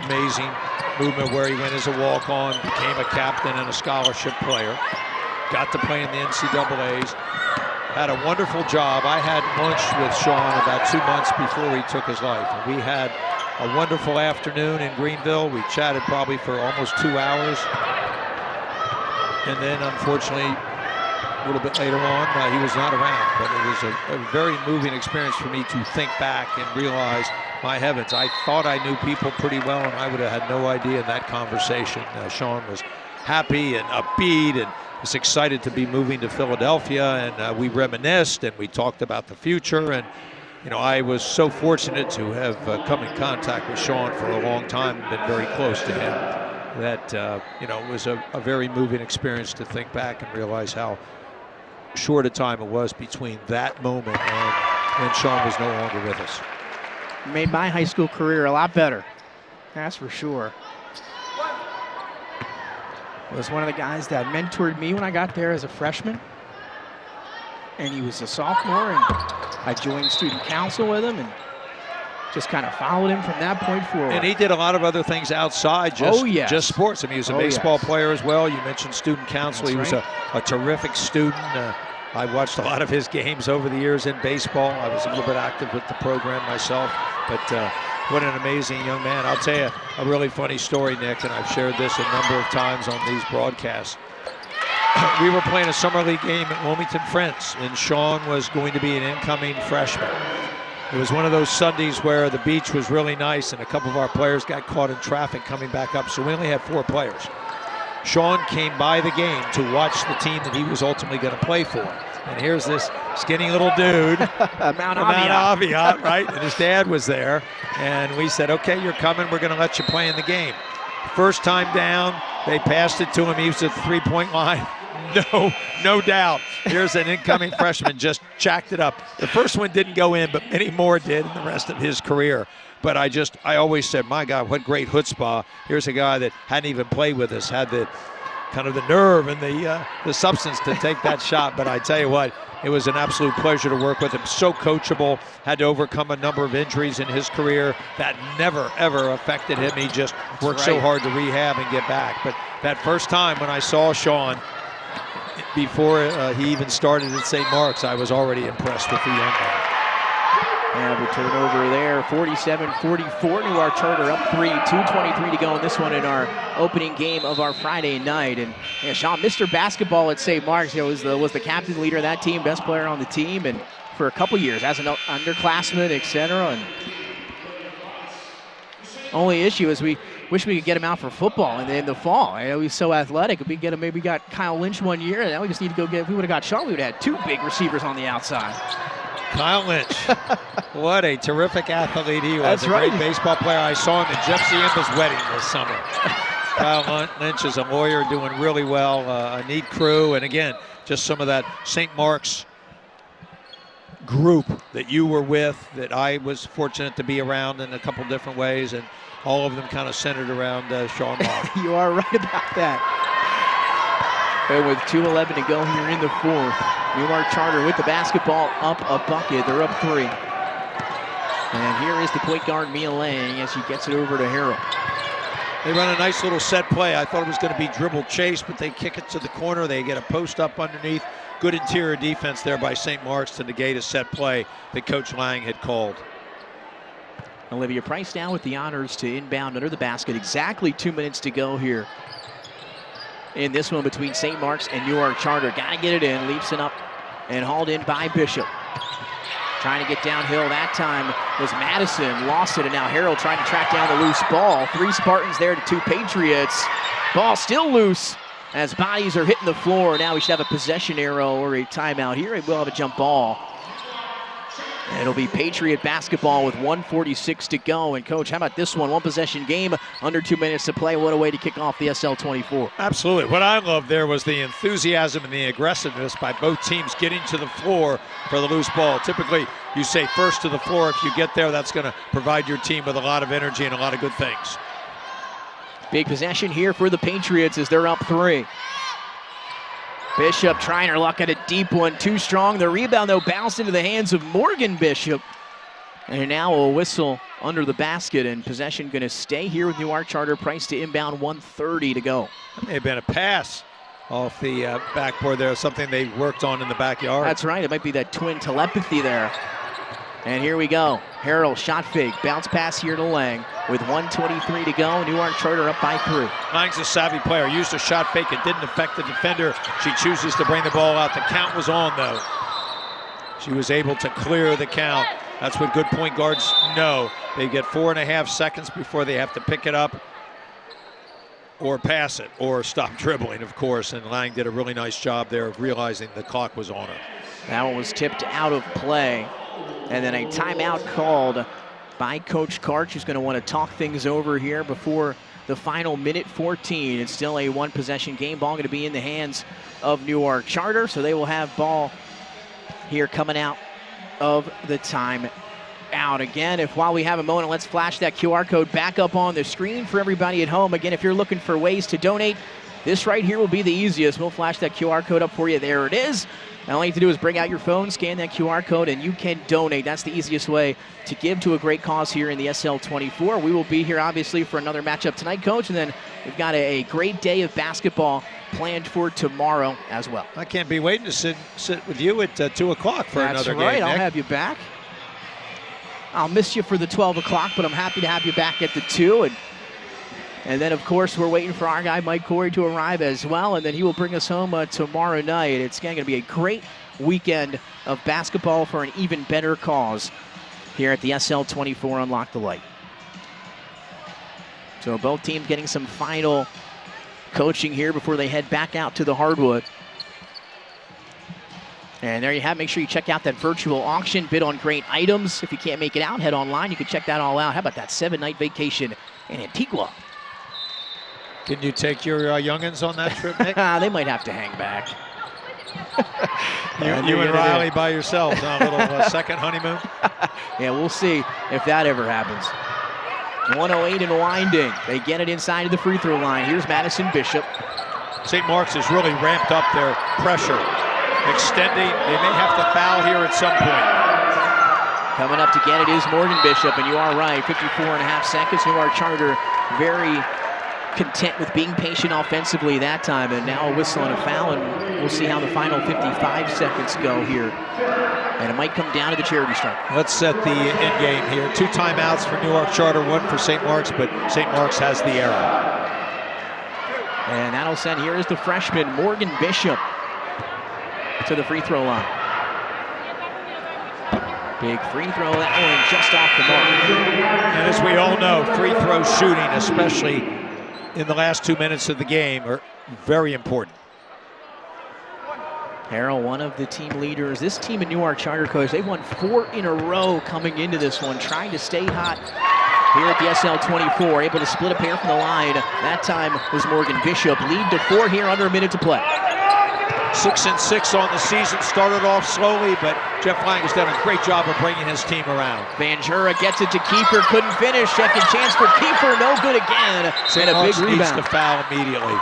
amazing movement where he went as a walk-on, became a captain and a scholarship player, got to play in the NCAAs, had a wonderful job. I had lunch with Sean about 2 months before he took his life, and we had a wonderful afternoon in Greenville. We chatted probably for almost 2 hours, and then unfortunately, a little bit later on, he was not around, but it was a very moving experience for me to think back and realize, my heavens, I thought I knew people pretty well, and I would have had no idea in that conversation. Sean was happy and upbeat and was excited to be moving to Philadelphia, and we reminisced and we talked about the future. And I was so fortunate to have come in contact with Sean for a long time and been very close to him. That it was a very moving experience to think back and realize how short a time it was between that moment and when Sean was no longer with us. Made my high school career a lot better, that's for sure. Was one of the guys that mentored me when I got there as a freshman, and he was a sophomore, and I joined student council with him, and just kind of followed him from that point forward. And he did a lot of other things outside just sports. I mean, he was a baseball player as well. You mentioned student council. He was a terrific student. I watched a lot of his games over the years in baseball. I was a little bit active with the program myself, but what an amazing young man. I'll tell you a really funny story, Nick, and I've shared this a number of times on these broadcasts. We were playing a summer league game at Wilmington Friends, and Sean was going to be an incoming freshman. It was one of those Sundays where the beach was really nice, and a couple of our players got caught in traffic coming back up, so we only had 4 players. Sean came by the game to watch the team that he was ultimately going to play for. And here's this skinny little dude, Mount Aviat, right? And his dad was there. And we said, okay, you're coming. We're going to let you play in the game. First time down, they passed it to him. He was at the 3-point line. No doubt. Here's an incoming freshman, just jacked it up. The first one didn't go in, but many more did in the rest of his career. But I always said, my God, what great chutzpah. Here's a guy that hadn't even played with us, had the kind of the nerve and the substance to take that shot. But I tell you what, it was an absolute pleasure to work with him. So coachable, had to overcome a number of injuries in his career. That never, ever affected him. He just worked so hard to rehab and get back. But that first time when I saw Sean, before he even started at St. Mark's, I was already impressed with the young man. And the turnover there, 47-44, Newark Charter up 3, 2:23 to go in this one in our opening game of our Friday night. And Sean, Mr. Basketball at St. Mark's, was the captain, leader of that team, best player on the team, and for a couple years as an underclassman, etc. And only issue is we wish we could get him out for football in the fall. He's so athletic. If we get him, maybe got Kyle Lynch one year, and now we just need to go get. If we would have got Sean, we would have had 2 big receivers on the outside. Kyle Lynch, what a terrific athlete he was. That's right. Great baseball player. I saw him at Jeff Ziemba's wedding this summer. Kyle Lynch is a lawyer doing really well, a neat crew, and again, just some of that St. Mark's group that you were with, that I was fortunate to be around in a couple different ways, and all of them kind of centered around Sean Locke. You are right about that. And with 2:11 to go here in the 4th, Newark Charter with the basketball up a bucket. They're up 3. And here is the point guard, Mia Lang, as she gets it over to Harrell. They run a nice little set play. I thought it was going to be dribble chase, but they kick it to the corner. They get a post up underneath. Good interior defense there by St. Mark's to negate a set play that Coach Lang had called. Olivia Price now with the honors to inbound under the basket. Exactly 2 minutes to go here in this one between St. Mark's and Newark Charter. Got to get it in. Leaps it up and hauled in by Bishop. Trying to get downhill that time was Madison. Lost it, and now Harrell trying to track down the loose ball. 3 Spartans there to 2 Patriots. Ball still loose as bodies are hitting the floor. Now we should have a possession arrow or a timeout here. We'll have a jump ball. And it'll be Patriot basketball with 1:46 to go. And Coach, how about this one? 1 possession game, under 2 minutes to play. What a way to kick off the SL24. Absolutely. What I loved there was the enthusiasm and the aggressiveness by both teams getting to the floor for the loose ball. Typically, you say first to the floor. If you get there, that's going to provide your team with a lot of energy and a lot of good things. Big possession here for the Patriots as they're up 3. Bishop trying her luck at a deep one, too strong. The rebound, though, bounced into the hands of Morgan Bishop. And now a whistle under the basket, and possession going to stay here with Newark Charter. Price to inbound, 1:30 to go. That may have been a pass off the backboard there, something they worked on in the backyard. That's right. It might be that twin telepathy there. And here we go. Harrell, shot fake, bounce pass here to Lang. With 1:23 to go, Newark Charter up by 3. Lang's a savvy player. Used a shot fake. It didn't affect the defender. She chooses to bring the ball out. The count was on, though. She was able to clear the count. That's what good point guards know. They get 4.5 seconds before they have to pick it up or pass it or stop dribbling, of course. And Lang did a really nice job there of realizing the clock was on her. That one was tipped out of play. And then a timeout called by Coach Karch, who's going to want to talk things over here before the final minute 14. It's still a 1-possession game. Ball going to be in the hands of Newark Charter, so they will have ball here coming out of the timeout. Again, while we have a moment, let's flash that QR code back up on the screen for everybody at home. Again, if you're looking for ways to donate This right here will be the easiest. We'll flash that QR code up for you. There it is. And all you have to do is bring out your phone, scan that QR code, and you can donate. That's the easiest way to give to a great cause here in the SL24. We will be here, obviously, for another matchup tonight, Coach, and then we've got a great day of basketball planned for tomorrow as well. I can't be waiting to sit with you at 2 o'clock for another game. That's right. I'll Nick. have you back. I'll miss you for the 12 o'clock, but I'm happy to have you back at the 2. And then, of course, we're waiting for our guy, Mike Corey, to arrive as well, and then he will bring us home tomorrow night. It's going to be a great weekend of basketball for an even better cause here at the SL24 UnLocke the Light. So both teams getting some final coaching here before they head back out to the hardwood. And there you have it. Make sure you check out that virtual auction, bid on great items. If you can't make it out, head online. You can check that all out. How about that 7-night vacation in Antigua? Didn't you take your youngins on that trip, Nick? They might have to hang back. you and Riley by yourselves on a little second honeymoon? Yeah, we'll see if that ever happens. 108 and winding. They get it inside of the free throw line. Here's Madison Bishop. St. Mark's has really ramped up their pressure. Extending, they may have to foul here at some point. Coming up to get it is Morgan Bishop, and you are right, 54.5 seconds. Newark Charter very content with being patient offensively that time, and now a whistle and a foul, and we'll see how the final 55 seconds go here. And it might come down to the charity stripe. Let's set the end game here. 2 timeouts for Newark Charter, 1 for St. Mark's, but St. Mark's has the error. And that'll send, here is the freshman, Morgan Bishop, to the free throw line. Big free throw, that one just off the mark. And as we all know, free throw shooting, especially in the last 2 minutes of the game, are very important. Harrell, one of the team leaders. This team in Newark Charter, Coach, they've won 4 in a row coming into this one, trying to stay hot here at the SL24, able to split a pair from the line. That time was Morgan Bishop. Lead to 4 here, under a minute to play. 6-6 on the season, started off slowly, but Jeff Lang has done a great job of bringing his team around. Van Jura gets it to Kiefer, couldn't finish. Second chance for Kiefer, no good again. And a big rebound. Needs to foul immediately.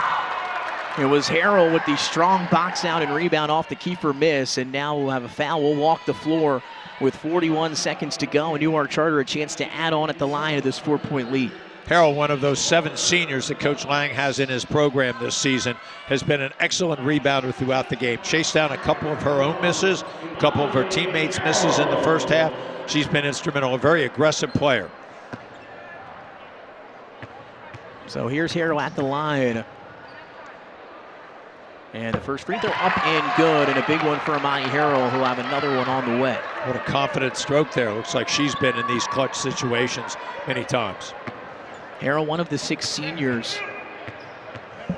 It was Harrell with the strong box out and rebound off the Kiefer miss, and now we'll have a foul. We'll walk the floor with 41 seconds to go, and Newark Charter a chance to add on at the line of this 4-point lead. Harrell, one of those 7 seniors that Coach Lang has in his program this season, has been an excellent rebounder throughout the game. Chased down a couple of her own misses, a couple of her teammates' misses in the first half. She's been instrumental, a very aggressive player. So here's Harrell at the line. And the first free throw up and good, and a big one for Amani Harrell, who'll have another one on the way. What a confident stroke there. Looks like she's been in these clutch situations many times. Harrell, one of the 6 seniors,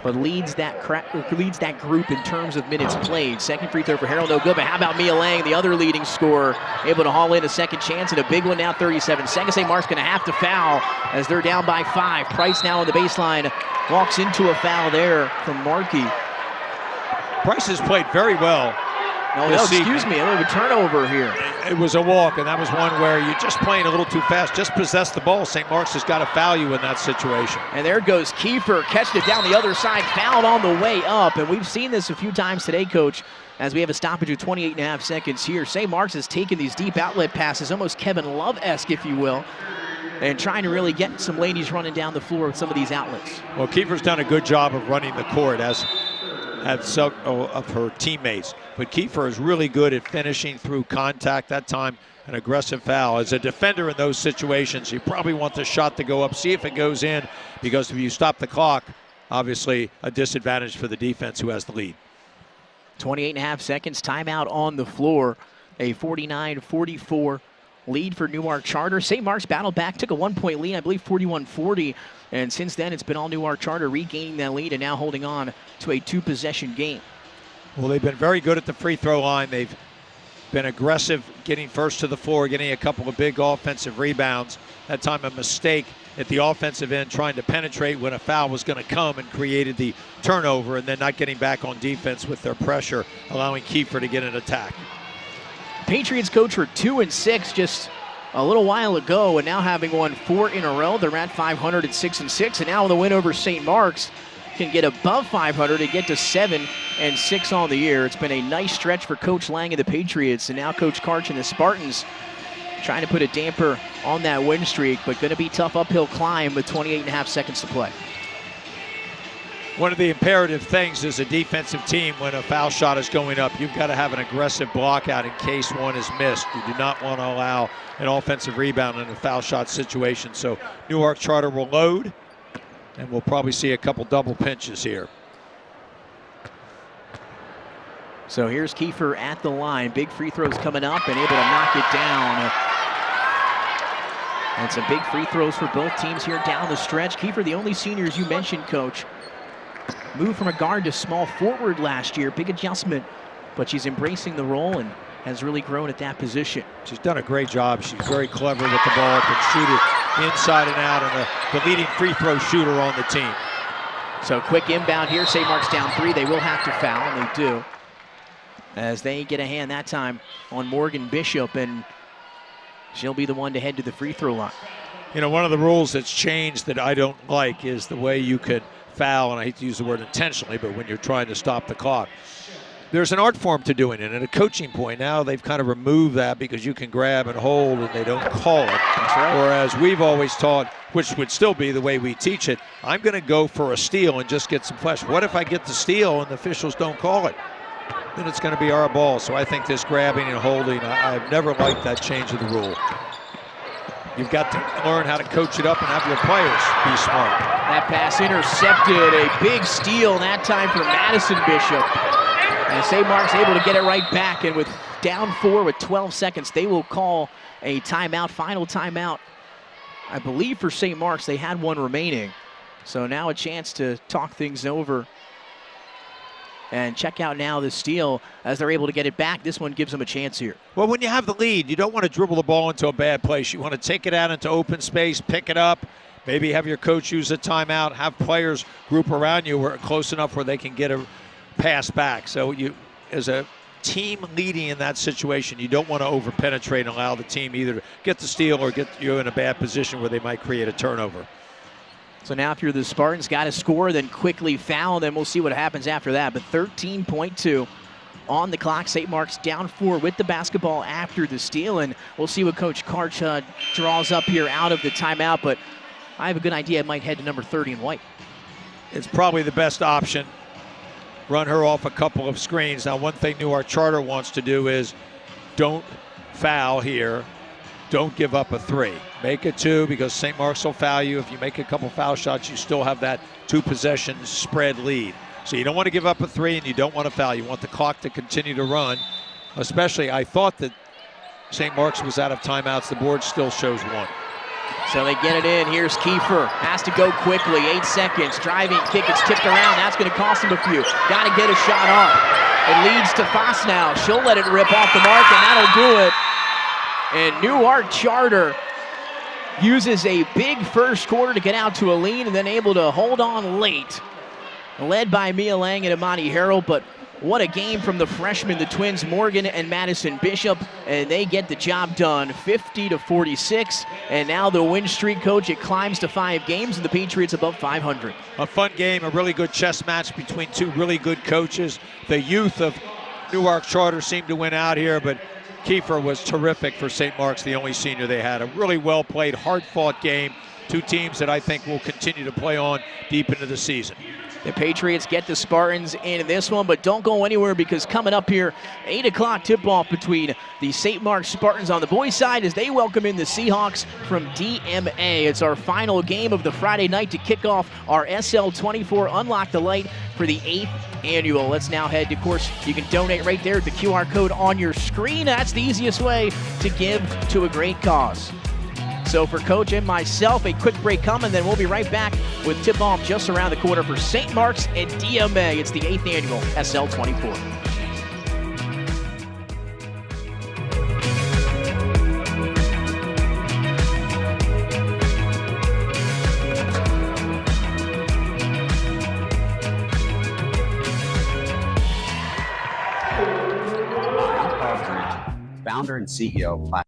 but leads that group in terms of minutes played. Second free throw for Harrell, no good, but how about Mia Lang, the other leading scorer, able to haul in a second chance, and a big one now, 37 seconds. St. Mark's gonna have to foul as they're down by 5. Price now on the baseline, walks into a foul there from Markey. Price has played very well. No, excuse me, a little turnover here. It was a walk, and that was one where you're just playing a little too fast. Just possess the ball. St. Mark's has got to foul you in that situation. And there goes Kiefer, catched it down the other side, fouled on the way up. And we've seen this a few times today, Coach, as we have a stoppage of 28.5 seconds here. St. Mark's has taken these deep outlet passes, almost Kevin Love-esque, if you will, and trying to really get some ladies running down the floor with some of these outlets. Well, Kiefer's done a good job of running the court, as have some of her teammates. But Kiefer is really good at finishing through contact. That time, an aggressive foul. As a defender in those situations, you probably want the shot to go up, see if it goes in, because if you stop the clock, obviously a disadvantage for the defense who has the lead. 28.5 seconds, timeout on the floor. A 49-44 lead for Newark Charter. St. Mark's battled back, took a 1-point lead, I believe 41-40. And since then, it's been all Newark Charter regaining that lead and now holding on to a 2-possession game. Well, they've been very good at the free throw line. They've been aggressive, getting first to the floor, getting a couple of big offensive rebounds. That time a mistake at the offensive end, trying to penetrate when a foul was going to come, and created the turnover, and then not getting back on defense with their pressure, allowing Kiefer to get an attack. Patriots coach were 2-6 just a little while ago, and now having won 4 in a row. They're at 500 at 6-6, and now with a win over St. Mark's, can get above 500 and get to 7-6 on the year. It's been a nice stretch for Coach Lang and the Patriots, and now Coach Karch and the Spartans trying to put a damper on that win streak, but going to be tough uphill climb with 28.5 seconds to play. One of the imperative things as a defensive team when a foul shot is going up, you've got to have an aggressive block out in case one is missed. You do not want to allow an offensive rebound in a foul shot situation. So Newark Charter will load, and we'll probably see a couple double pinches here. So here's Kiefer at the line. Big free throws coming up and able to knock it down. And some big free throws for both teams here down the stretch. Kiefer, the only seniors you mentioned, Coach, moved from a guard to small forward last year. Big adjustment, but she's embracing the role and has really grown at that position. She's done a great job. She's very clever with the ball, can shoot it inside and out, and the leading free throw shooter on the team. So quick inbound here. St. Mark's down 3. They will have to foul, and they do, as they get a hand that time on Morgan Bishop, and she'll be the one to head to the free throw line. You know, one of the rules that's changed that I don't like is the way you could foul, and I hate to use the word intentionally, but when you're trying to stop the clock. There's an art form to doing it, and a coaching point. Now they've kind of removed that because you can grab and hold and they don't call it. That's right. Whereas we've always taught, which would still be the way we teach it, I'm going to go for a steal and just get some flesh. What if I get the steal and the officials don't call it? Then it's going to be our ball. So I think this grabbing and holding, I've never liked that change of the rule. You've got to learn how to coach it up and have your players be smart. That pass intercepted. A big steal that time for Madison Bishop. And St. Mark's able to get it right back. And with down 4 with 12 seconds, they will call a timeout, final timeout. I believe for St. Mark's, they had one remaining. So now a chance to talk things over. And check out now the steal as they're able to get it back. This one gives them a chance here. Well, when you have the lead, you don't want to dribble the ball into a bad place. You want to take it out into open space, pick it up, maybe have your coach use a timeout, have players group around you where close enough where they can get a pass back. So you, as a team leading in that situation, you don't want to over-penetrate and allow the team either to get the steal or get you in a bad position where they might create a turnover. So now if you're the Spartans, got to score, then quickly foul, then we'll see what happens after that. But 13.2 on the clock. St. Mark's down 4 with the basketball after the steal, and we'll see what Coach Karch draws up here out of the timeout. But I have a good idea it might head to number 30 in white. It's probably the best option. Run her off a couple of screens. Now, one thing Newark Charter wants to do is don't foul here. Don't give up a 3. Make it 2 because St. Mark's will foul you. If you make a couple foul shots, you still have that 2-possession spread lead. So you don't want to give up a 3 and you don't want to foul. You want the clock to continue to run. Especially, I thought that St. Mark's was out of timeouts. The board still shows 1. So they get it in. Here's Kiefer. Has to go quickly. 8 seconds. Driving kick. It's tipped around. That's going to cost him a few. Got to get a shot off. It leads to Foss now. She'll let it rip off the mark, and that'll do it. And Newark Charter uses a big first quarter to get out to a lead and then able to hold on late. Led by Mia Lang and Imani Harrell, but what a game from the freshmen, the twins Morgan and Madison Bishop, and they get the job done, 50-46. And now the win streak, Coach, it climbs to 5 games and the Patriots above 500. A fun game, a really good chess match between 2 really good coaches. The youth of Newark Charter seemed to win out here, but Kiefer was terrific for St. Mark's, the only senior they had. A really well-played, hard-fought game. 2 teams that I think will continue to play on deep into the season. The Patriots get the Spartans in this one, but don't go anywhere because coming up here, 8 o'clock tip-off between the St. Mark's Spartans on the boys' side as they welcome in the Seahawks from DMA. It's our final game of the Friday night to kick off our SL24 Unlock the Light for the 8th annual. Let's now head to, of course, you can donate right there at the QR code on your screen. That's the easiest way to give to a great cause. So for Coach and myself, a quick break coming, then we'll be right back with tip-off just around the corner for St. Mark's and DMA. It's the 8th annual SL24. Founder and CEO of Platinum.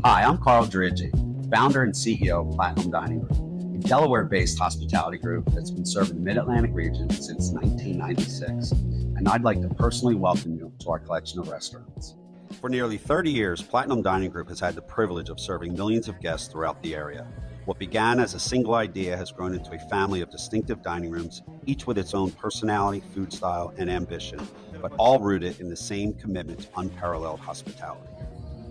Hi, I'm Carl Dridge, founder and CEO of Platinum Dining Room. a Delaware-based hospitality group that's been serving the Mid-Atlantic region since 1996. And I'd like to personally welcome you to our collection of restaurants. For nearly 30 years, Platinum Dining Group has had the privilege of serving millions of guests throughout the area. What began as a single idea has grown into a family of distinctive dining rooms, each with its own personality, food style, and ambition, but all rooted in the same commitment to unparalleled hospitality.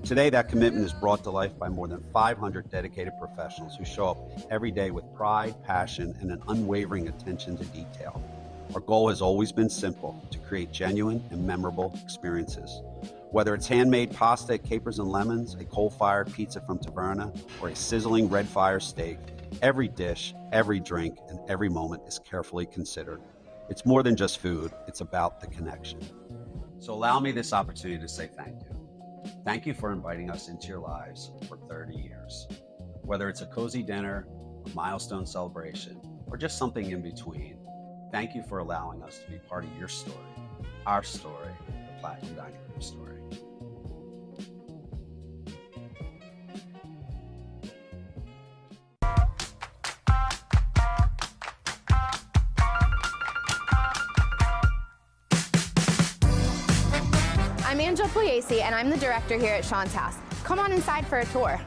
Today, that commitment is brought to life by more than 500 dedicated professionals who show up every day with pride, passion, and an unwavering attention to detail. Our goal has always been simple: to create genuine and memorable experiences. Whether it's handmade pasta at Capers and Lemons, a coal-fired pizza from Taverna, or a sizzling red fire steak, every dish, every drink, and every moment is carefully considered. It's more than just food, it's about the connection. So allow me this opportunity to say thank you. Thank you for inviting us into your lives for 30 years. Whether it's a cozy dinner, a milestone celebration, or just something in between, thank you for allowing us to be part of your story, our story, the Platinum Dining Group story. I'm Angela Pugliese, and I'm the director here at Sean's house. Come on inside for a tour.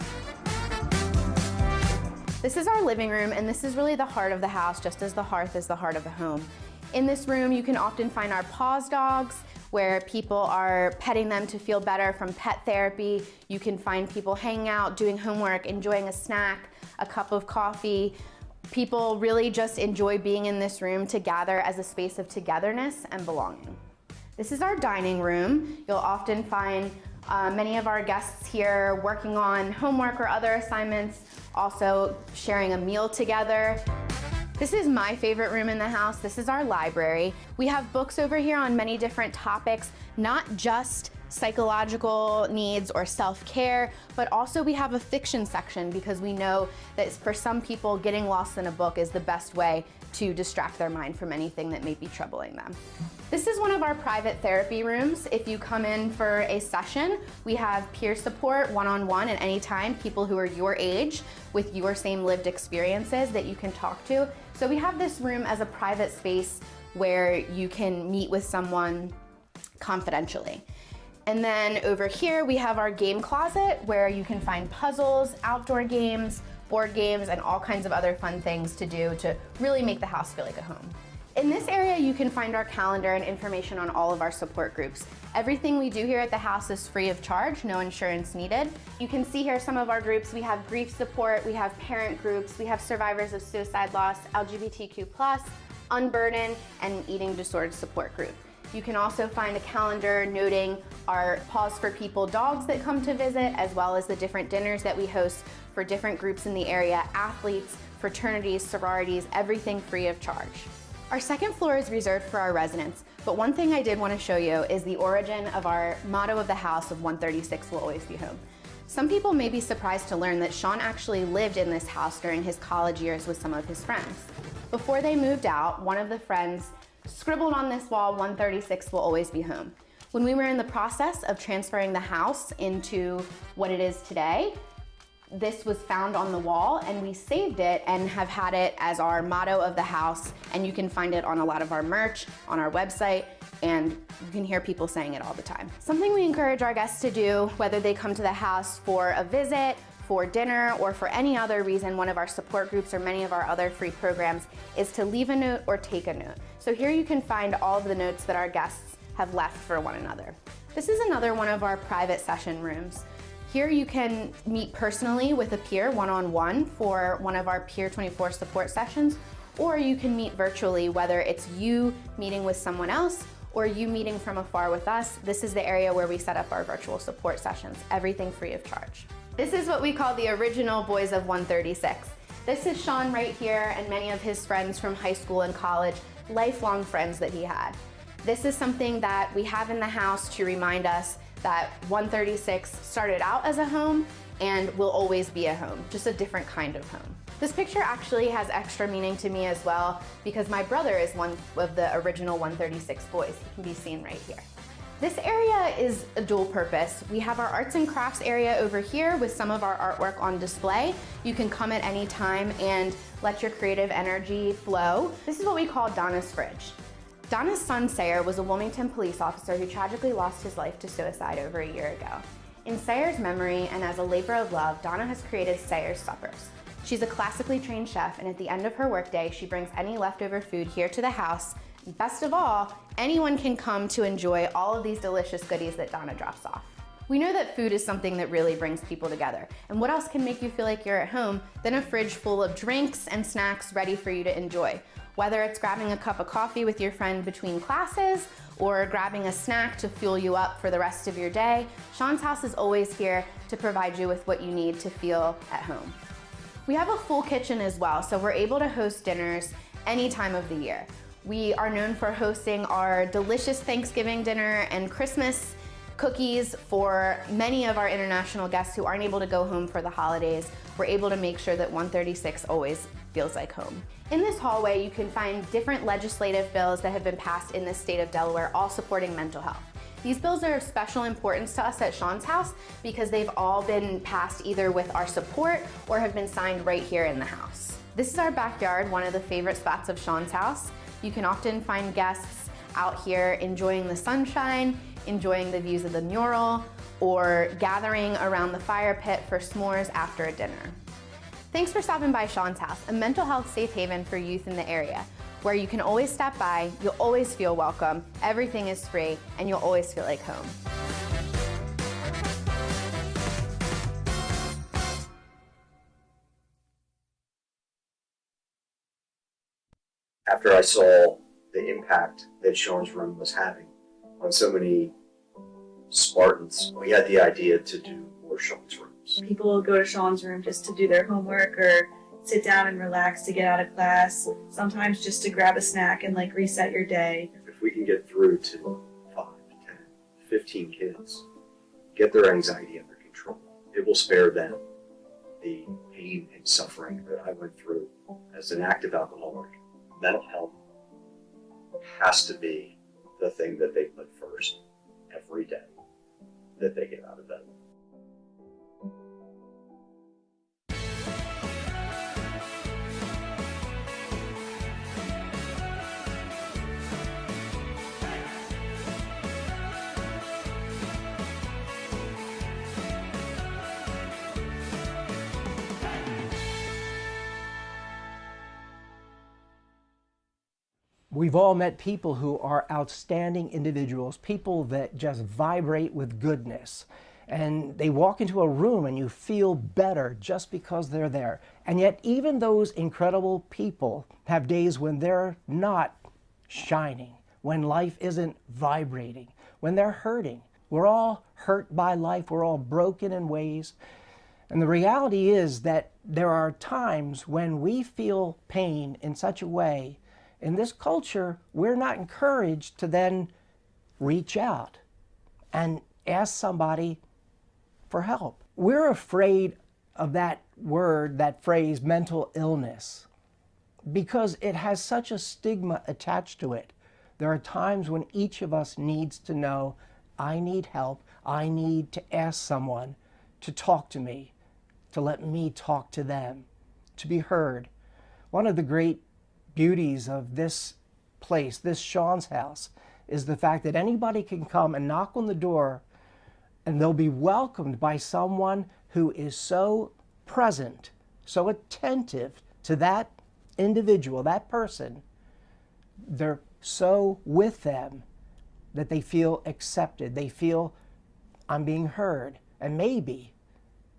This is our living room, and this is really the heart of the house, just as the hearth is the heart of the home. In this room, you can often find our paws dogs, where people are petting them to feel better from pet therapy. You can find people hanging out, doing homework, enjoying a snack, a cup of coffee. People really just enjoy being in this room to gather as a space of togetherness and belonging. This is our dining room. You'll often find many of our guests here working on homework or other assignments, also sharing a meal together. This is my favorite room in the house. This is our library. We have books over here on many different topics, not just psychological needs or self-care, but also we have a fiction section because we know that for some people, getting lost in a book is the best way to distract their mind from anything that may be troubling them. This is one of our private therapy rooms. If you come in for a session, we have peer support one-on-one at any time, people who are your age with your same lived experiences that you can talk to. So we have this room as a private space where you can meet with someone confidentially. And then over here, we have our game closet where you can find puzzles, outdoor games, board games, and all kinds of other fun things to do to really make the house feel like a home. In this area, you can find our calendar and information on all of our support groups. Everything we do here at the house is free of charge, no insurance needed. You can see here some of our groups. We have grief support, we have parent groups, we have survivors of suicide loss, LGBTQ+, Unburden, and eating disorder support group. You can also find a calendar noting our Paws for People dogs that come to visit, as well as the different dinners that we host for different groups in the area, athletes, fraternities, sororities, everything free of charge. Our second floor is reserved for our residents, but one thing I did want to show you is the origin of our motto of the house of 136 will always be home. Some people may be surprised to learn that Sean actually lived in this house during his college years with some of his friends. Before they moved out, one of the friends scribbled on this wall, 136 will always be home. When we were in the process of transferring the house into what it is today, this was found on the wall and we saved it and have had it as our motto of the house, and you can find it on a lot of our merch, on our website, and you can hear people saying it all the time. Something we encourage our guests to do, whether they come to the house for a visit, for dinner, or for any other reason, one of our support groups or many of our other free programs, is to leave a note or take a note. So here you can find all of the notes that our guests have left for one another. This is another one of our private session rooms. Here you can meet personally with a peer one-on-one for one of our Peer 24 support sessions, or you can meet virtually, whether it's you meeting with someone else or you meeting from afar with us. This is the area where we set up our virtual support sessions, everything free of charge. This is what we call the original Boys of 136. This is Sean right here and many of his friends from high school and college, lifelong friends that he had. This is something that we have in the house to remind us that 136 started out as a home and will always be a home, just a different kind of home. This picture actually has extra meaning to me as well because my brother is one of the original 136 boys. He can be seen right here. This area is a dual purpose. We have our arts and crafts area over here with some of our artwork on display. You can come at any time and let your creative energy flow. This is what we call Donna's fridge. Donna's son, Sayer, was a Wilmington police officer who tragically lost his life to suicide over a year ago. In Sayer's memory and as a labor of love, Donna has created Sayer's Suppers. She's a classically trained chef, and at the end of her workday, she brings any leftover food here to the house. Best of all, anyone can come to enjoy all of these delicious goodies that Donna drops off. We know that food is something that really brings people together, and what else can make you feel like you're at home than a fridge full of drinks and snacks ready for you to enjoy? Whether it's grabbing a cup of coffee with your friend between classes or grabbing a snack to fuel you up for the rest of your day, Sean's House is always here to provide you with what you need to feel at home. We have a full kitchen as well, so we're able to host dinners any time of the year. We are known for hosting our delicious Thanksgiving dinner and Christmas cookies for many of our international guests who aren't able to go home for the holidays. We're able to make sure that 136 always feels like home. In this hallway, you can find different legislative bills that have been passed in the state of Delaware, all supporting mental health. These bills are of special importance to us at Sean's House because they've all been passed either with our support or have been signed right here in the house. This is our backyard, one of the favorite spots of Sean's House. You can often find guests out here enjoying the sunshine, enjoying the views of the mural, or gathering around the fire pit for s'mores after a dinner. Thanks for stopping by Sean's House, a mental health safe haven for youth in the area, where you can always stop by, you'll always feel welcome, everything is free, and you'll always feel like home. After I saw the impact that Sean's room was having on so many Spartans, we had the idea to do more Sean's rooms. People will go to Sean's room just to do their homework or sit down and relax to get out of class, sometimes just to grab a snack and like reset your day. If we can get through to 5, 10, 15 kids, get their anxiety under control, it will spare them the pain and suffering that I went through as an active alcoholic. Mental health has to be the thing that they put first every day that they get out of bed. We've all met people who are outstanding individuals, people that just vibrate with goodness. And they walk into a room and you feel better just because they're there. And yet even those incredible people have days when they're not shining, when life isn't vibrating, when they're hurting. We're all hurt by life, we're all broken in ways. And the reality is that there are times when we feel pain in such a way. In this culture, we're not encouraged to then reach out and ask somebody for help. We're afraid of that word, that phrase, mental illness, because it has such a stigma attached to it. There are times when each of us needs to know, I need help, I need to ask someone to talk to me, to let me talk to them, to be heard. One of the great beauties of this place, this Sean's House, is the fact that anybody can come and knock on the door and they'll be welcomed by someone who is so present, so attentive to that individual, that person. They're so with them that they feel accepted. They feel, I'm being heard, and maybe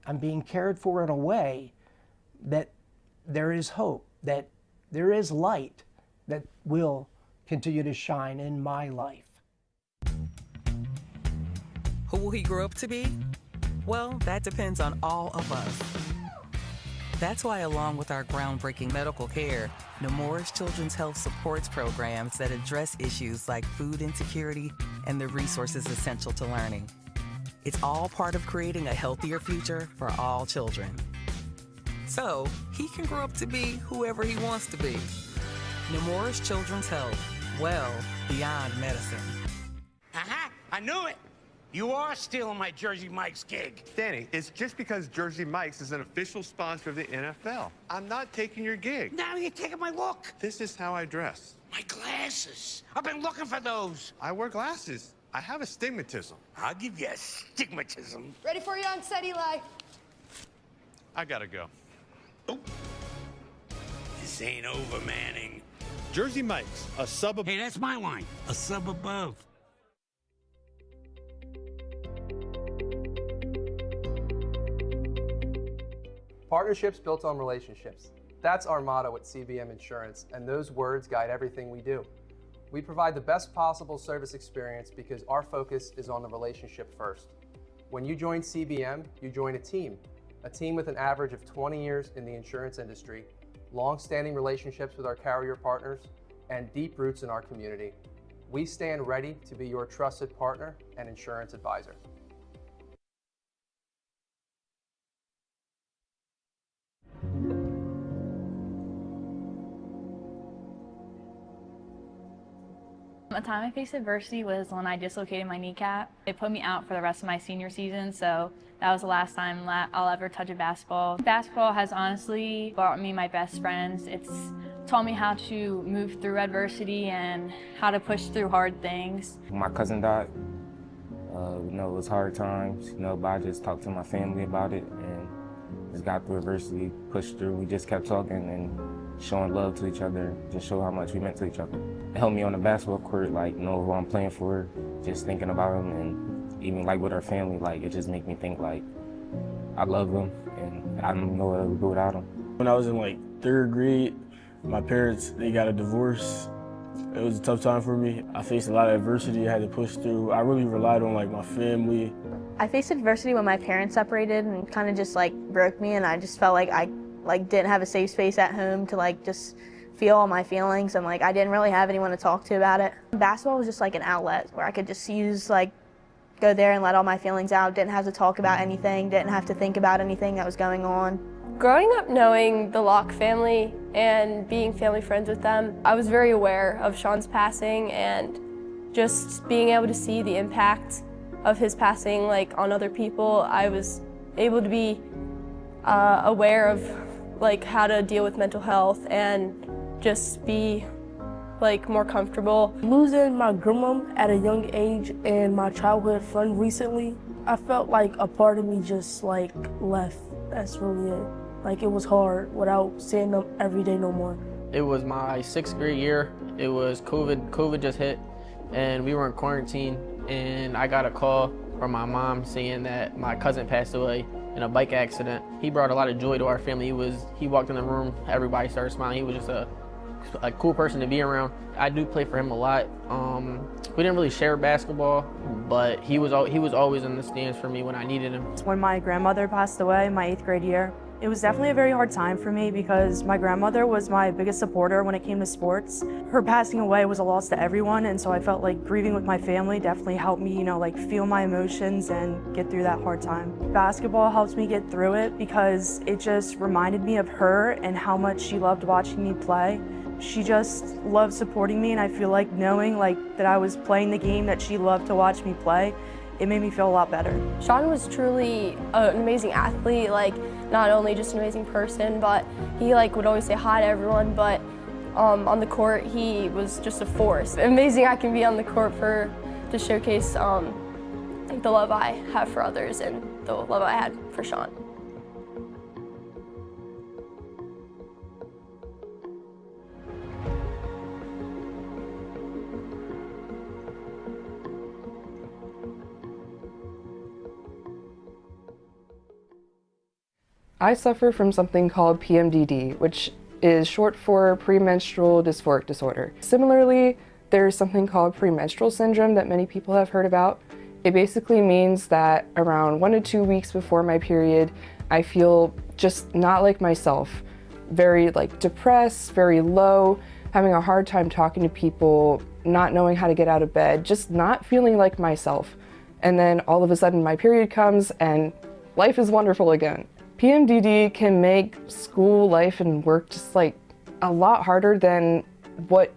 I'm being cared for in a way that there is hope, that there is light that will continue to shine in my life. Who will he grow up to be? Well, that depends on all of us. That's why, along with our groundbreaking medical care, Nemours Children's Health supports programs that address issues like food insecurity and the resources essential to learning. It's all part of creating a healthier future for all children. So he can grow up to be whoever he wants to be. Nemours Children's Health, well beyond medicine. Aha! I knew it. You are stealing my Jersey Mike's gig. Danny, it's just because Jersey Mike's is an official sponsor of the NFL. I'm not taking your gig. Now you're taking my look. This is how I dress. My glasses. I've been looking for those. I wear glasses. I have astigmatism. I'll give you astigmatism. Ready for you on set, Eli. I gotta go. This ain't over, Manning. Jersey Mike's, a sub above. Hey, that's my line. A sub above. Partnerships built on relationships. That's our motto at CBM Insurance, and those words guide everything we do. We provide the best possible service experience because our focus is on the relationship first. When you join CBM, you join a team with an average of 20 years in the insurance industry, long-standing relationships with our carrier partners, and deep roots in our community. We stand ready to be your trusted partner and insurance advisor. The time I faced adversity was when I dislocated my kneecap. It put me out for the rest of my senior season, so that was the last time I'll ever touch a basketball. Basketball has honestly brought me my best friends. It's taught me how to move through adversity and how to push through hard things. My cousin died. It was hard times, but I just talked to my family about it and just got through adversity, pushed through. We just kept talking and showing love to each other, just show how much we meant to each other. It helped me on the basketball court, know who I'm playing for, just thinking about him, and even with our family, it just made me think I love him and I don't know what I would do without him. When I was in third grade, my parents, they got a divorce. It was a tough time for me. I faced a lot of adversity I had to push through. I really relied on my family. I faced adversity when my parents separated and kind of just broke me, and I just felt like I didn't have a safe space at home to just feel all my feelings, and I didn't really have anyone to talk to about it. Basketball was just an outlet where I could just go there and let all my feelings out, didn't have to talk about anything, didn't have to think about anything that was going on. Growing up knowing the Locke family and being family friends with them, I was very aware of Sean's passing, and just being able to see the impact of his passing on other people, I was able to be aware of how to deal with mental health and just be more comfortable. Losing my grandma at a young age and my childhood friend recently, I felt like a part of me just left. That's really it. It was hard without seeing them every day no more. It was my 6th grade year. It was COVID. COVID just hit and we were in quarantine, and I got a call from my mom saying that my cousin passed away in a bike accident. He brought a lot of joy to our family. He walked in the room, everybody started smiling. He was just a cool person to be around. I do play for him a lot. We didn't really share basketball, but he was always in the stands for me when I needed him. When my grandmother passed away in my 8th grade year, it was definitely a very hard time for me because my grandmother was my biggest supporter when it came to sports. Her passing away was a loss to everyone, and so I felt like grieving with my family definitely helped me, feel my emotions and get through that hard time. Basketball helps me get through it because it just reminded me of her and how much she loved watching me play. She just loved supporting me, and I feel like knowing that I was playing the game that she loved to watch me play, it made me feel a lot better. Sean was truly an amazing athlete, not only just an amazing person, but he would always say hi to everyone, but on the court he was just a force. Amazing I can be on the court to showcase the love I have for others and the love I had for Sean. I suffer from something called PMDD, which is short for premenstrual dysphoric disorder. Similarly, there's something called premenstrual syndrome that many people have heard about. It basically means that around 1 to 2 weeks before my period, I feel just not like myself. Very depressed, very low, having a hard time talking to people, not knowing how to get out of bed, just not feeling like myself. And then all of a sudden my period comes and life is wonderful again. PMDD can make school life and work just a lot harder than what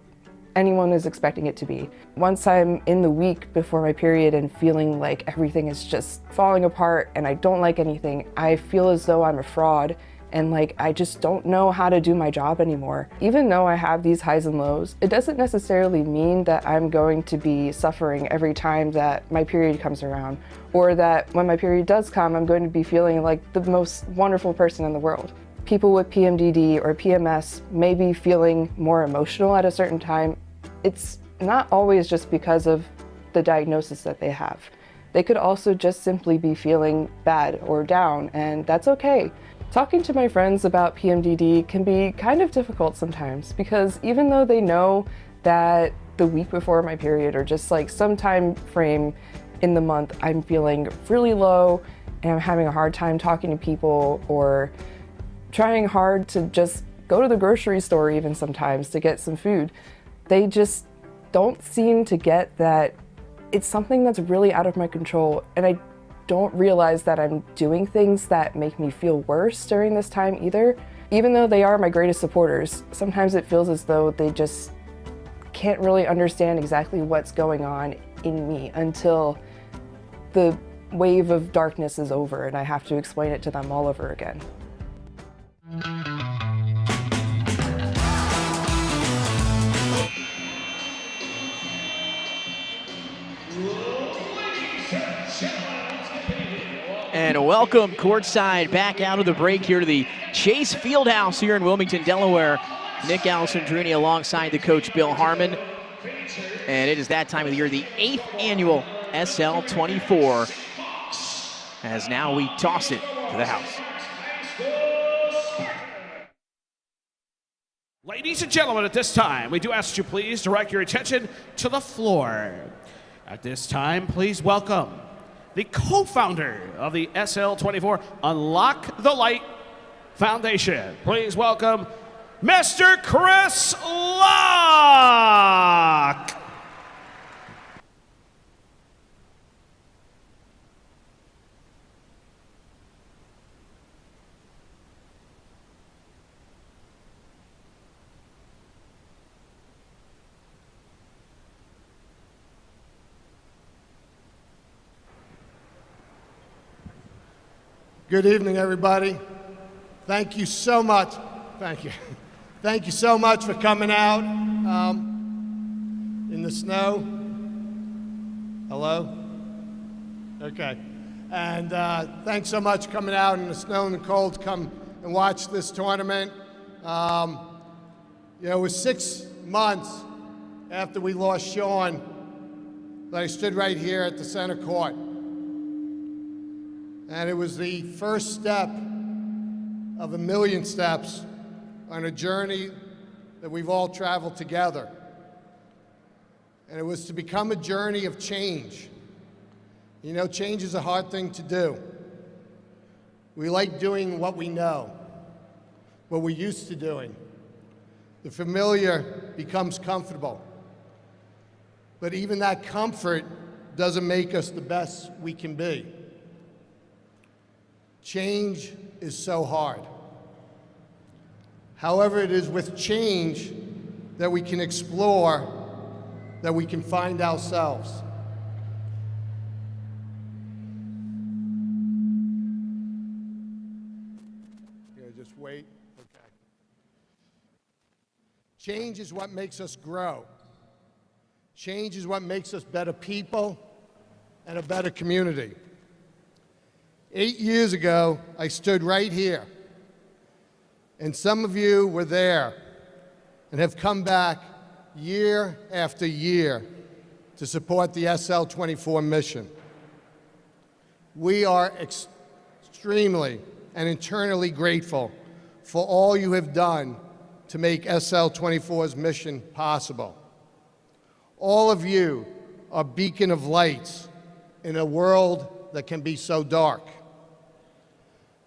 anyone is expecting it to be. Once I'm in the week before my period and feeling like everything is just falling apart and I don't like anything, I feel as though I'm a fraud and like I just don't know how to do my job anymore. Even though I have these highs and lows, it doesn't necessarily mean that I'm going to be suffering every time that my period comes around, or that when my period does come, I'm going to be feeling like the most wonderful person in the world. People with PMDD or PMS may be feeling more emotional at a certain time. It's not always just because of the diagnosis that they have. They could also just simply be feeling bad or down, and that's okay. Talking to my friends about PMDD can be kind of difficult sometimes, because even though they know that the week before my period or just like some time frame in the month I'm feeling really low and I'm having a hard time talking to people or trying hard to just go to the grocery store even sometimes to get some food, they just don't seem to get that it's something that's really out of my control, and I don't realize that I'm doing things that make me feel worse during this time either. Even though they are my greatest supporters, sometimes it feels as though they just can't really understand exactly what's going on in me until the wave of darkness is over and I have to explain it to them all over again. And welcome courtside back out of the break here to the Chase Fieldhouse here in Wilmington, Delaware. Nick Alessandrini alongside the coach Bill Harmon. And it is that time of the year, the 8th annual SL24, as now we toss it to the house. Ladies and gentlemen, at this time, we do ask you please direct your attention to the floor. At this time, please welcome the co-founder of the SL24 UnLocke the Light Foundation. Please welcome Mr. Chris Locke. Good evening, everybody. Thank you so much. Thank you. Thank you so much for coming out in the snow. Hello? Okay. And thanks so much for coming out in the snow and the cold to come and watch this tournament. You know, it was 6 months after we lost Sean that I stood right here at the center court. And it was the first step of a million steps on a journey that we've all traveled together. And it was to become a journey of change. You know, change is a hard thing to do. We like doing what we know, what we're used to doing. The familiar becomes comfortable. But even that comfort doesn't make us the best we can be. Change is so hard. However, it is with change that we can explore, that we can find ourselves. Yeah, just wait. Okay. Change is what makes us grow. Change is what makes us better people and a better community. 8 years ago, I stood right here, and some of you were there and have come back year after year to support the SL24 mission. We are extremely and eternally grateful for all you have done to make SL24's mission possible. All of you are beacon of lights in a world that can be so dark.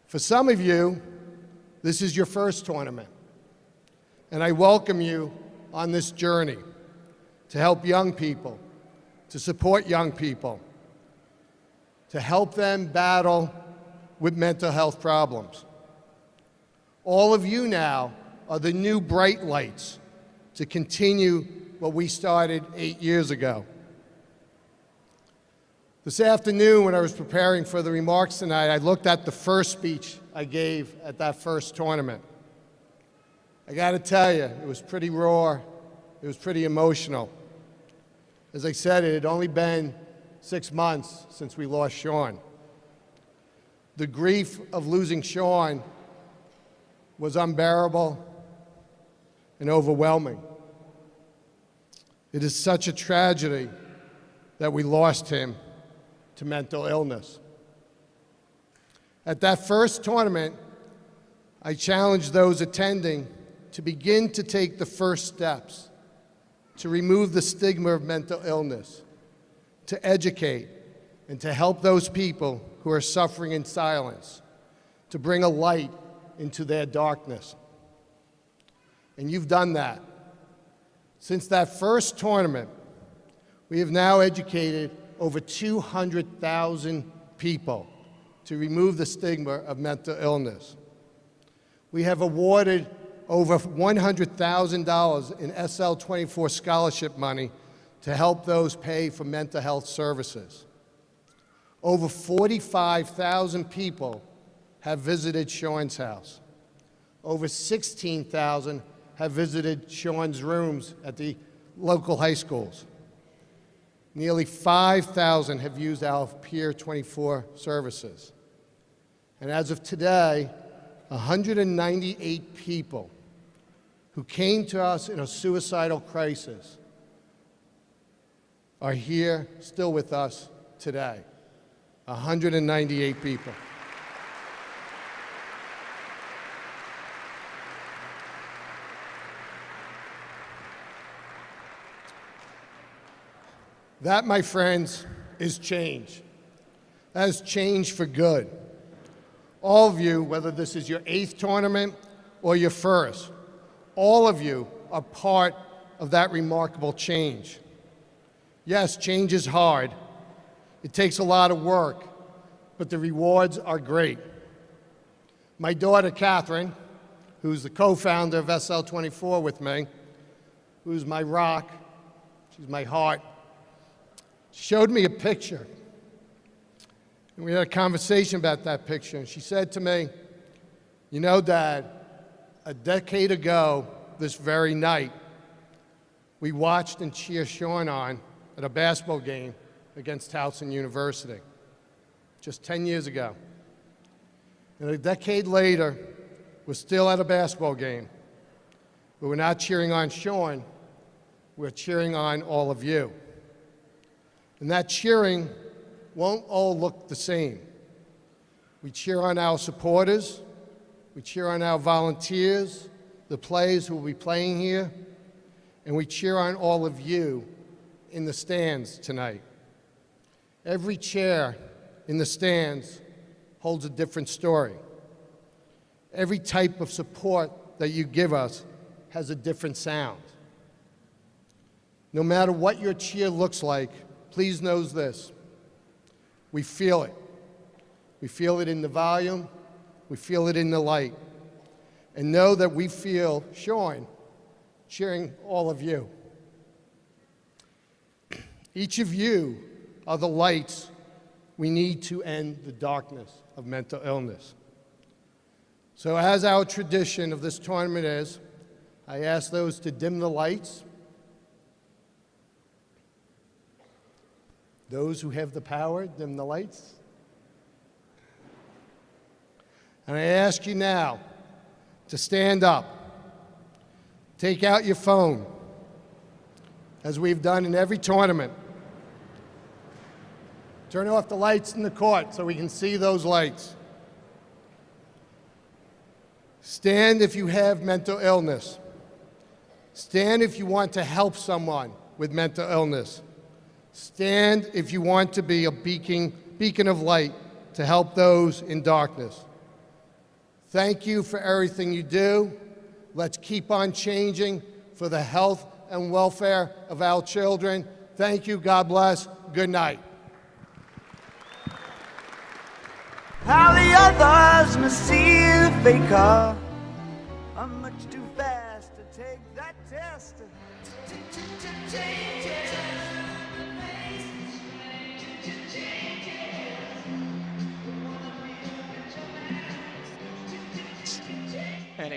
For some of you, this is your first tournament, and I welcome you on this journey to help young people, to support young people, to help them battle with mental health problems. All of you now are the new bright lights to continue what we started 8 years ago. This afternoon, when I was preparing for the remarks tonight, I looked at the first speech I gave at that first tournament. I got to tell you, it was pretty raw. It was pretty emotional. As I said, it had only been 6 months since we lost Sean. The grief of losing Sean was unbearable and overwhelming. It is such a tragedy that we lost him to mental illness. At that first tournament, I challenged those attending to begin to take the first steps to remove the stigma of mental illness, to educate, and to help those people who are suffering in silence, to bring a light into their darkness. And you've done that. Since that first tournament, we have now educated over 200,000 people to remove the stigma of mental illness. We have awarded over $100,000 in SL24 scholarship money to help those pay for mental health services. Over 45,000 people have visited Sean's house. Over 16,000 have visited Sean's rooms at the local high schools. Nearly 5,000 have used our Peer 24 services. And as of today, 198 people who came to us in a suicidal crisis are here still with us today. 198 people. That, my friends, is change. That is change for good. All of you, whether this is your 8th tournament or your first, all of you are part of that remarkable change. Yes, change is hard. It takes a lot of work, but the rewards are great. My daughter, Catherine, who's the co-founder of SL24 with me, who's my rock, she's my heart, showed me a picture. And we had a conversation about that picture. And she said to me, "You know, Dad, a decade ago, this very night, we watched and cheered Sean on at a basketball game against Towson University, just 10 years ago. And a decade later, we're still at a basketball game, but we're not cheering on Sean, we're cheering on all of you. And that cheering won't all look the same. We cheer on our supporters, we cheer on our volunteers, the players who will be playing here, and we cheer on all of you in the stands tonight. Every chair in the stands holds a different story. Every type of support that you give us has a different sound. No matter what your cheer looks like, please know this: we feel it. We feel it in the volume, we feel it in the light. And know that we feel Sean cheering all of you. Each of you are the lights we need to end the darkness of mental illness. So as our tradition of this tournament is, I ask those to dim the lights. Those who have the power, dim the lights. And I ask you now to stand up. Take out your phone, as we've done in every tournament. Turn off the lights in the court so we can see those lights. Stand if you have mental illness. Stand if you want to help someone with mental illness. Stand if you want to be a beacon of light to help those in darkness. Thank you for everything you do. Let's keep on changing for the health and welfare of our children. Thank you. God bless. Good night. How the others must see the faker. I'm much too fast to take that test.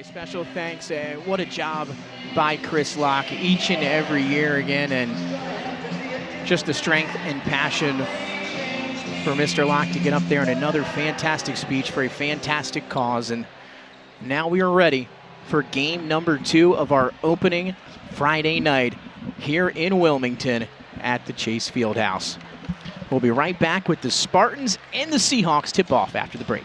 special thanks. What a job by Chris Locke each and every year again, and just the strength and passion for Mr. Locke to get up there in another fantastic speech for a fantastic cause. And now we are ready for game number 2 of our opening Friday night here in Wilmington at the Chase Fieldhouse. We'll be right back with the Spartans and the Seahawks tip-off after the break.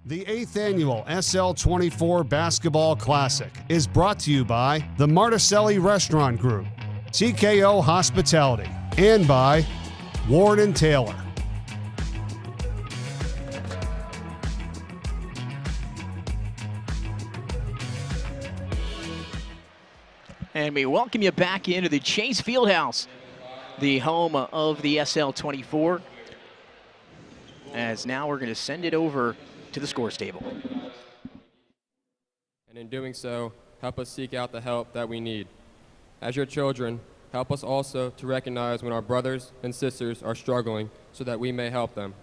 The 8th annual SL24 Basketball Classic is brought to you by the Marticelli Restaurant Group, TKO Hospitality, and by Ward & Taylor. And we welcome you back into the Chase Fieldhouse, the home of the SL24. As now we're going to send it over to the scores table. And in doing so, help us seek out the help that we need. As your children, help us also to recognize when our brothers and sisters are struggling so that we may help them.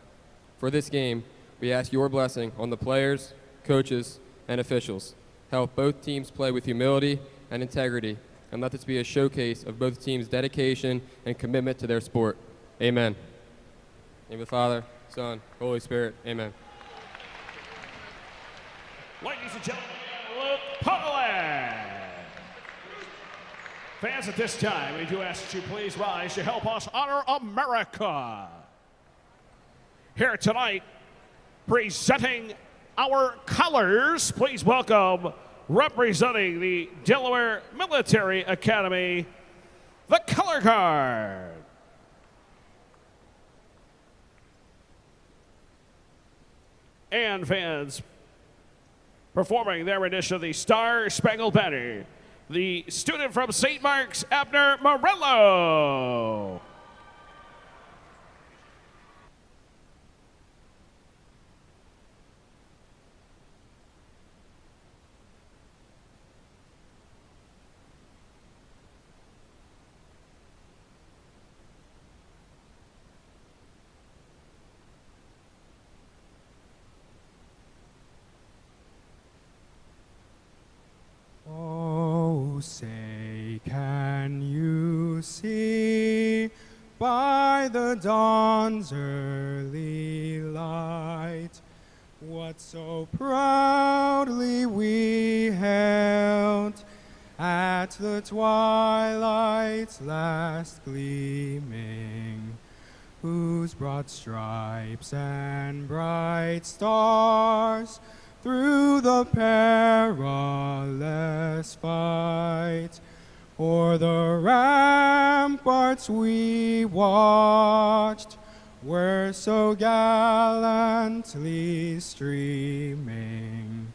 For this game, we ask your blessing on the players, coaches, and officials. Help both teams play with humility and integrity, and let this be a showcase of both teams' dedication and commitment to their sport. Amen. In the name of the Father, Son, Holy Spirit. Amen. Ladies and gentlemen, Luke Poland. Fans, at this time, we do ask that you please rise to help us honor America. Here tonight, presenting our colors, please welcome, representing the Delaware Military Academy, the color guard. And fans, performing their rendition of the Star Spangled Banner, the student from St. Mark's, Abner Morello. Oh, say, can you see by the dawn's early light what so proudly we held at the twilight's last gleaming, whose broad stripes and bright stars through the perilous fight o'er the ramparts we watched were so gallantly streaming,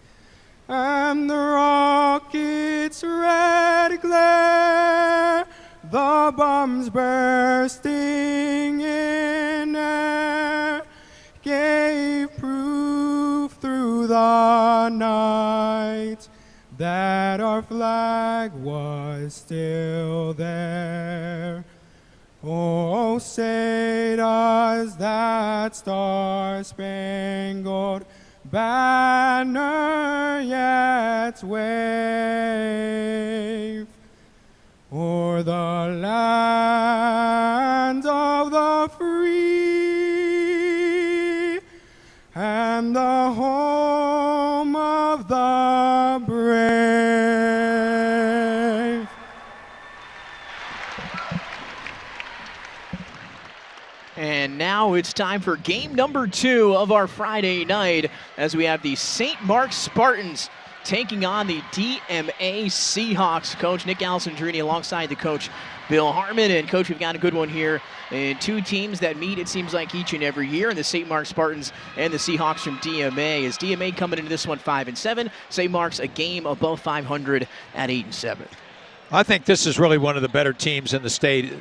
and the rocket's red glare, the bombs bursting in air, gave proof through the night that our flag was still there. Oh, say does that star-spangled banner yet wave o'er the land of the free and the home of the brave? And now it's time for game number 2 of our Friday night, as we have the St. Mark's Spartans taking on the DMA Seahawks. Coach Nick Alessandrini alongside the coach Bill Harmon. And Coach, we've got a good one here. And two teams that meet, it seems like, each and every year, and the St. Mark's Spartans and the Seahawks from DMA. Is DMA coming into this one 5-7? St. Mark's a game above 500 at 8-7. I think this is really one of the better teams in the state,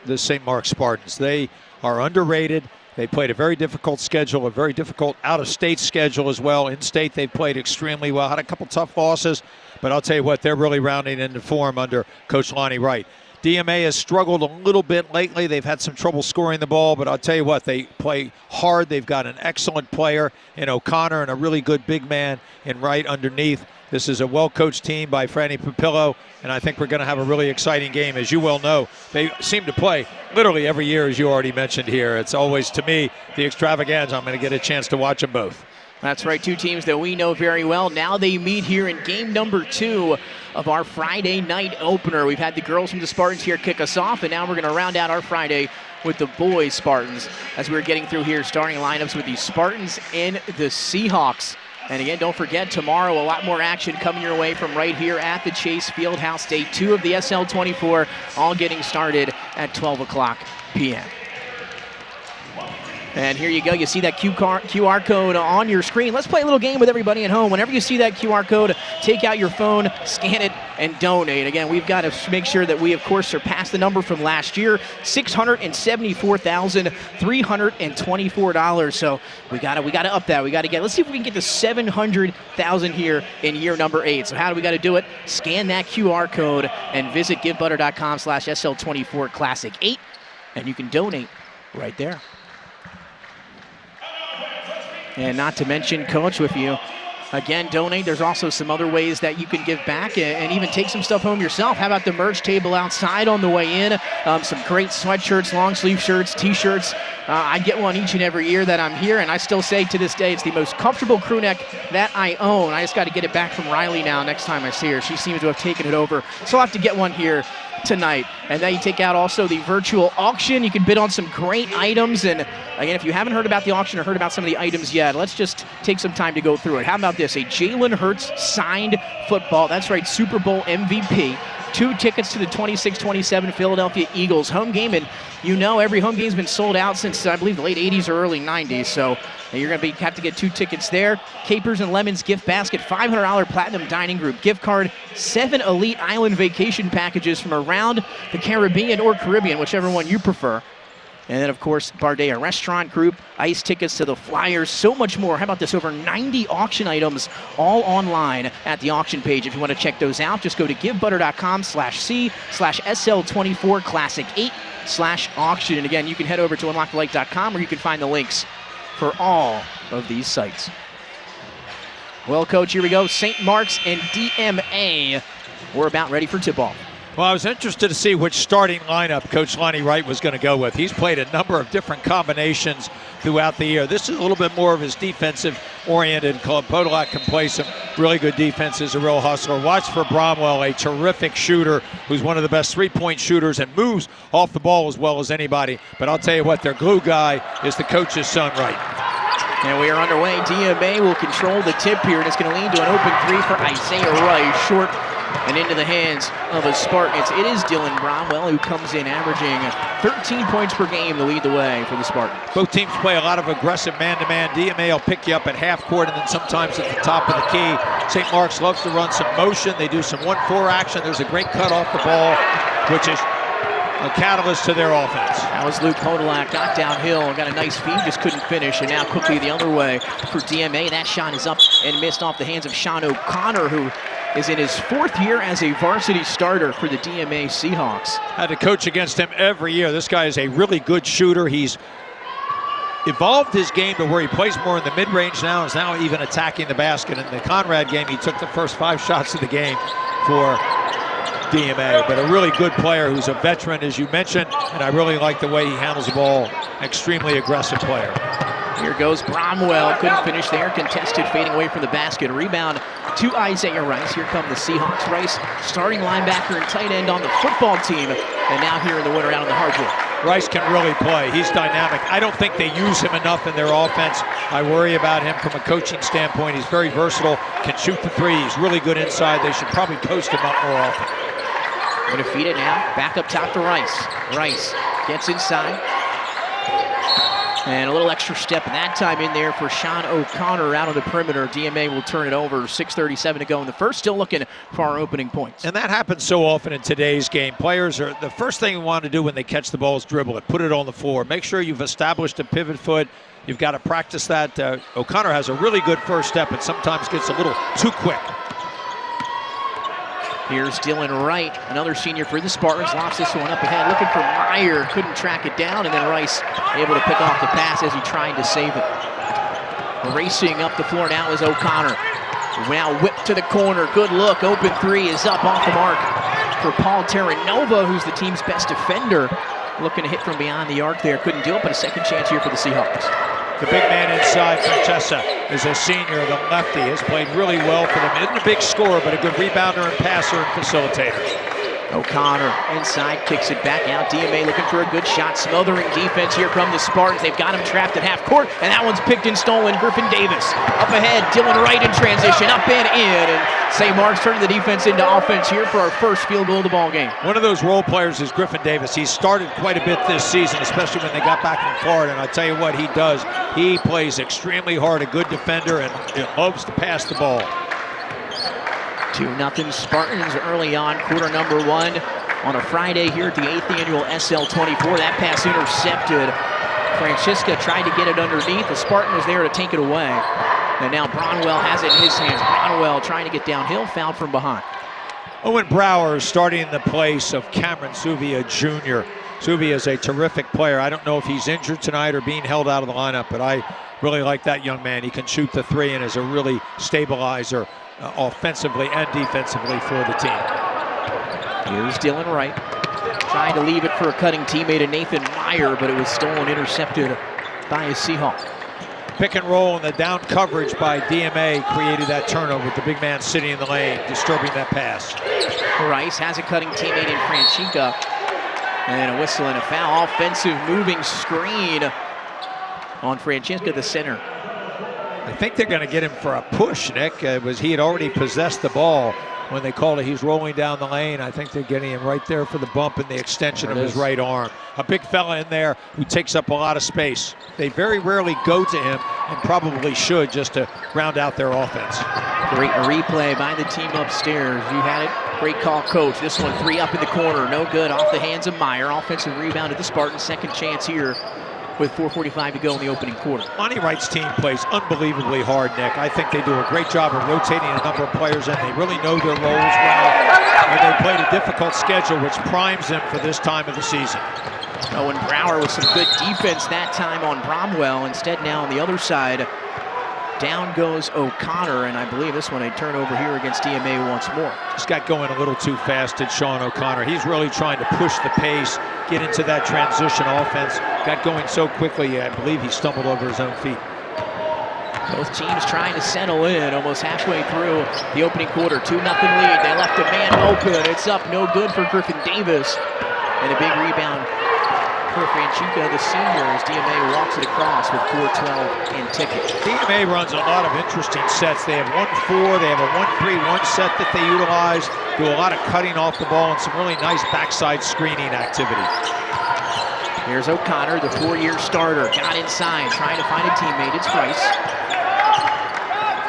the St. Mark's Spartans. They are underrated. They played a very difficult schedule, a very difficult out-of-state schedule as well. In-state, they played extremely well, had a couple tough losses, but I'll tell you what, they're really rounding into form under Coach Lonnie Wright. DMA has struggled a little bit lately. They've had some trouble scoring the ball, but I'll tell you what, they play hard. They've got an excellent player in O'Connor and a really good big man in Wright underneath. This is a well-coached team by Franny Papillo, and I think we're going to have a really exciting game. As you well know, they seem to play literally every year, as you already mentioned here. It's always, to me, the extravaganza. I'm going to get a chance to watch them both. That's right, two teams that we know very well. Now they meet here in game number 2 of our Friday night opener. We've had the girls from the Spartans here kick us off, and now we're going to round out our Friday with the boys Spartans as we're getting through here starting lineups with the Spartans and the Seahawks. And again, don't forget, tomorrow a lot more action coming your way from right here at the Chase Fieldhouse. Day 2 of the SL24, all getting started at 12 o'clock p.m. And here you go. You see that QR code on your screen. Let's play a little game with everybody at home. Whenever you see that QR code, take out your phone, scan it, and donate. Again, we've got to make sure that we, of course, surpass the number from last year, $674,324. So we got to up that. We got to get. Let's see if we can get to 700,000 here in year number 8. So how do we got to do it? Scan that QR code and visit givebutter.com/SL24 Classic 8, and you can donate right there. And not to mention, Coach, if you, again, donate, there's also some other ways that you can give back and even take some stuff home yourself. How about the merch table outside on the way in? Some great sweatshirts, long sleeve shirts, T-shirts. I get one each and every year that I'm here, and I still say to this day it's the most comfortable crew neck that I own. I just got to get it back from Riley now next time I see her. She seems to have taken it over, so I'll have to get one here tonight. And then you take out also the virtual auction. You can bid on some great items. And again, if you haven't heard about the auction or heard about some of the items yet, let's just take some time to go through it. How about this? A Jalen Hurts signed football. That's right, Super Bowl MVP. 2 tickets to the 26-27 Philadelphia Eagles home game. And you know every home game's been sold out since, I believe, the late 80s or early 90s. So you're going to have to get 2 tickets there. Capers and Lemons gift basket, $500 Platinum Dining Group gift card, 7 Elite Island vacation packages from around the Caribbean or Caribbean, whichever one you prefer. And then, of course, Bardea Restaurant Group, ice tickets to the Flyers, so much more. How about this? Over 90 auction items all online at the auction page. If you want to check those out, just go to givebutter.com/C/SL24 Classic 8/auction. And again, you can head over to UnLockeTheLight.com where you can find the links for all of these sites. Well, Coach, here we go. St. Mark's and DMA. We're about ready for tip-off. Well, I was interested to see which starting lineup Coach Lonnie Wright was going to go with. He's played a number of different combinations throughout the year. This is a little bit more of his defensive-oriented club. Podolak can play some really good defenses, a real hustler. Watch for Bromwell, a terrific shooter who's one of the best three-point shooters and moves off the ball as well as anybody. But I'll tell you what, their glue guy is the coach's son, Wright. And we are underway. DMA will control the tip here, and it's going to lead to an open 3 for Isaiah Rice. Short and into the hands of a Spartans. It is Dylan Bromwell who comes in averaging 13 points per game to lead the way for the Spartans. Both teams play a lot of aggressive man-to-man. DMA will pick you up at half court and then sometimes at the top of the key. St. Mark's loves to run some motion. They do some 1-4 action. There's a great cut off the ball, which is a catalyst to their offense. That was Luke Podolak, got downhill, got a nice feed, just couldn't finish, and now quickly the other way for DMA. That shot is up and missed off the hands of Sean O'Connor, who is in his 4th year as a varsity starter for the DMA Seahawks. Had to coach against him every year. This guy is a really good shooter. He's evolved his game to where he plays more in the mid-range now, is now even attacking the basket. In the Conrad game, he took the first 5 shots of the game for DMA, but a really good player who's a veteran, as you mentioned, and I really like the way he handles the ball. Extremely aggressive player. Here goes Bromwell, couldn't finish there, contested, fading away from the basket. Rebound to Isaiah Rice. Here come the Seahawks. Rice, starting linebacker and tight end on the football team, and now here in the winter out on the hardwood. Rice can really play. He's dynamic. I don't think they use him enough in their offense. I worry about him from a coaching standpoint. He's very versatile, can shoot the three. He's really good inside. They should probably post him up more often. Going to feed it now. Back up top to Rice. Rice gets inside. And a little extra step that time in there for Sean O'Connor out on the perimeter. DMA will turn it over. 6:37 to go in the first. Still looking for our opening points. And that happens so often in today's game. Players are, the first thing you want to do when they catch the ball is dribble it, put it on the floor. Make sure you've established a pivot foot. You've got to practice that. O'Connor has a really good first step and sometimes gets a little too quick. Here's Dylan Wright, another senior for the Spartans. Lofts this one up ahead, looking for Meyer. Couldn't track it down, and then Rice able to pick off the pass as he tried to save it. Racing up the floor now is O'Connor. Now whipped to the corner. Good look. Open three is up off the mark for Paul Terranova, who's the team's best defender. Looking to hit from beyond the arc there. Couldn't do it, but a second chance here for the Seahawks. The big man inside, Francesa, is a senior. The lefty has played really well for them. Isn't a big scorer, but a good rebounder and passer and facilitator. O'Connor inside, kicks it back out. DMA looking for a good shot. Smothering defense here from the Spartans. They've got him trapped at half court, and that one's picked and stolen. Griffin Davis up ahead. Dylan Wright in transition, up and in. And St. Mark's turning the defense into offense here for our first field goal of the ball game. One of those role players is Griffin Davis. He started quite a bit this season, especially when they got back from Florida. And I tell you what he does. He plays extremely hard, a good defender, and loves to pass the ball. 2-0 Spartans early on, quarter number one on a Friday here at the 8th annual SL24. That pass intercepted. Francisca tried to get it underneath. The Spartan was there to take it away. And now Bronwell has it in his hands. Bronwell trying to get downhill, fouled from behind. Owen Brower is starting in the place of Cameron Suvia Jr. Suvia is a terrific player. I don't know if he's injured tonight or being held out of the lineup, but I really like that young man. He can shoot the three and is a really stabilizer offensively and defensively for the team. Here's Dylan Wright, trying to leave it for a cutting teammate of Nathan Meyer, but it was stolen, intercepted by a Seahawk. Pick and roll and the down coverage by DMA created that turnover with the big man sitting in the lane, disturbing that pass. Rice has a cutting teammate in Franchica, and a whistle and a foul. Offensive moving screen on Francisca, the center. I think they're going to get him for a push, Nick. He had already possessed the ball when they called it. He's rolling down the lane. I think they're getting him right there for the bump and the extension of his right arm. A big fella in there who takes up a lot of space. They very rarely go to him and probably should just to round out their offense. Great replay by the team upstairs. You had it. Great call, coach. This one, three up in the corner. No good. Off the hands of Meyer. Offensive rebound at the Spartans. Second chance here with 4:45 to go in the opening quarter. Monty Wright's team plays unbelievably hard, Nick. I think they do a great job of rotating a number of players in. They really know their roles well. And they played a difficult schedule, which primes them for this time of the season. Owen Brower with some good defense that time on Bromwell. Instead now on the other side, down goes O'Connor, and I believe this one a turnover here against DMA once more. Just got going a little too fast at Sean O'Connor. He's really trying to push the pace, get into that transition offense. Got going so quickly, I believe he stumbled over his own feet. Both teams trying to settle in almost halfway through the opening quarter. 2-0 lead. They left a man open. It's up, no good for Griffin Davis. And a big rebound for Franchica, the senior, as DMA walks it across with 4:12 in ticket. DMA runs a lot of interesting sets. They have 1-4, they have a 1-3-1 set that they utilize, do a lot of cutting off the ball and some really nice backside screening activity. Here's O'Connor, the four-year starter, got inside, trying to find a teammate. It's Rice.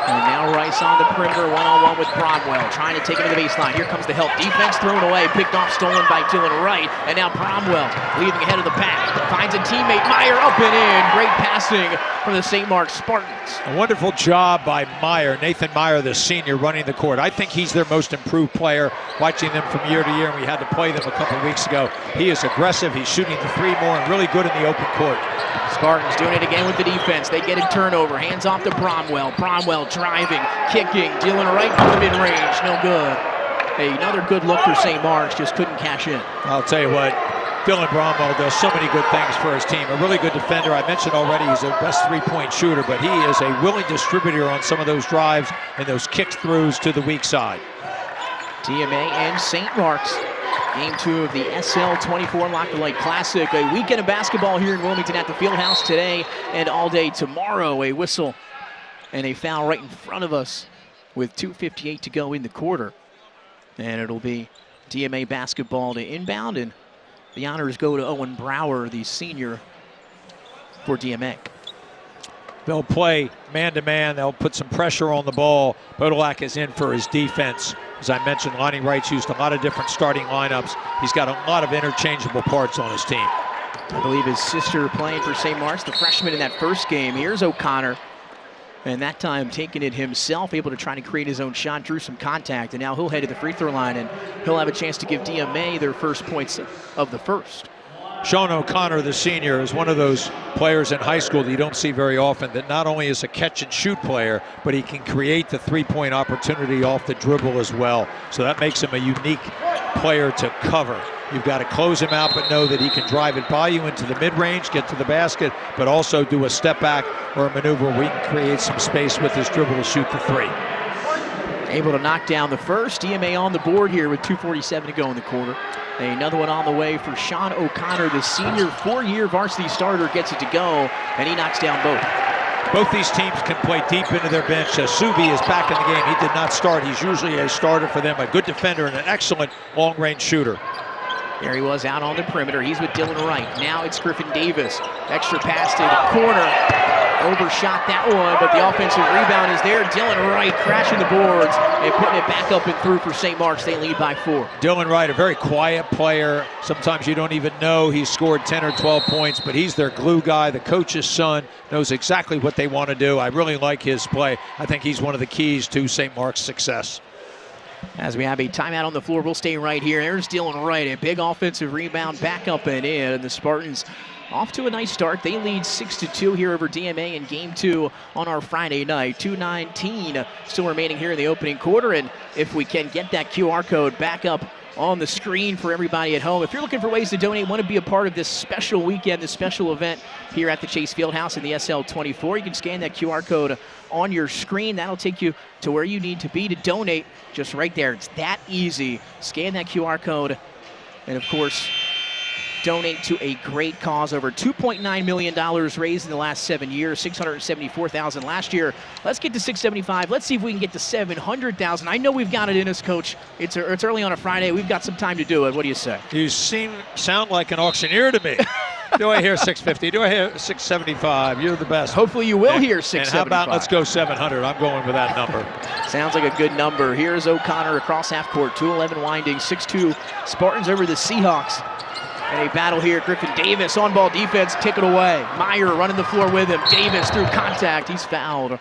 And now Rice on the perimeter, one-on-one with Bromwell, trying to take him to the baseline. Here comes the help. Defense thrown away, picked off, stolen by Dylan Wright. And now Bromwell leading ahead of the pack. Finds a teammate, Meyer up and in. Great passing from the St. Mark's Spartans. A wonderful job by Meyer, Nathan Meyer, the senior, running the court. I think he's their most improved player, watching them from year to year, and we had to play them a couple weeks ago. He is aggressive, he's shooting the three more, and really good in the open court. Spartans doing it again with the defense. They get a turnover, hands off to Bromwell. Bromwell driving, kicking, Dylan Wright from the mid-range, no good. Hey, another good look for St. Mark's, just couldn't cash in. I'll tell you what, Dylan Bromwell does so many good things for his team. A really good defender. I mentioned already he's the best three-point shooter, but he is a willing distributor on some of those drives and those kick-throughs to the weak side. DMA and St. Mark's Game 2 of the SL24 UnLocke the Light Classic. A weekend of basketball here in Wilmington at the Fieldhouse today and all day tomorrow. A whistle and a foul right in front of us with 2:58 to go in the quarter. And it'll be DMA basketball to inbound, and the honors go to Owen Brower, the senior for DMA. They'll play man-to-man. They'll put some pressure on the ball. Bodolak is in for his defense. As I mentioned, Lonnie Wright's used a lot of different starting lineups. He's got a lot of interchangeable parts on his team. I believe his sister playing for St. Mark's, the freshman in that first game. Here's O'Connor, and that time taking it himself, able to try to create his own shot, drew some contact, and now he'll head to the free throw line, and he'll have a chance to give DMA their first points of the first. Sean O'Connor, the senior, is one of those players in high school that you don't see very often, that not only is a catch-and-shoot player, but he can create the three-point opportunity off the dribble as well. So that makes him a unique player to cover. You've got to close him out, but know that he can drive it by you into the mid-range, get to the basket, but also do a step back or a maneuver where he can create some space with his dribble to shoot the three. Able to knock down the first. DMA on the board here with 2:47 to go in the quarter. Another one on the way for Sean O'Connor, the senior four-year varsity starter, gets it to go, and he knocks down both. Both these teams can play deep into their bench. Suvi is back in the game. He did not start. He's usually a starter for them, a good defender and an excellent long-range shooter. There he was out on the perimeter. He's with Dylan Wright. Now it's Griffin Davis. Extra pass to the corner. Overshot that one, but the offensive rebound is there. Dylan Wright crashing the boards and putting it back up and through for St. Mark's. They lead by 4. Dylan Wright, a very quiet player. Sometimes you don't even know he's scored 10 or 12 points, but he's their glue guy. The coach's son knows exactly what they want to do. I really like his play. I think he's one of the keys to St. Mark's success. As we have a timeout on the floor, we'll stay right here. There's Dylan Wright, a big offensive rebound, back up and in. And the Spartans off to a nice start. They lead 6-2 here over DMA in Game 2 on our Friday night. 2:19 still remaining here in the opening quarter. And if we can get that QR code back up on the screen for everybody at home. If you're looking for ways to donate, want to be a part of this special weekend, this special event here at the Chase Fieldhouse in the SL24, you can scan that QR code on your screen. That'll take you to where you need to be to donate, just right there. It's that easy. Scan that QR code and, of course, donate to a great cause. Over $2.9 million raised in the last 7 years, $674,000 last year. Let's get to $675. Let's see if we can get to $700,000. I know we've got it in us, Coach. It's early on a Friday. We've got some time to do it. What do you say? You sound like an auctioneer to me. Do I hear $650? Do I hear $675? You're the best. Hopefully you will hear $675. And how about let's go $700? I'm going with that number. Sounds like a good number. Here's O'Connor across half court. 2:11 winding. 6-2 Spartans over the Seahawks. And a battle here. Griffin Davis on ball defense. Kick it away. Meyer running the floor with him. Davis through contact. He's fouled.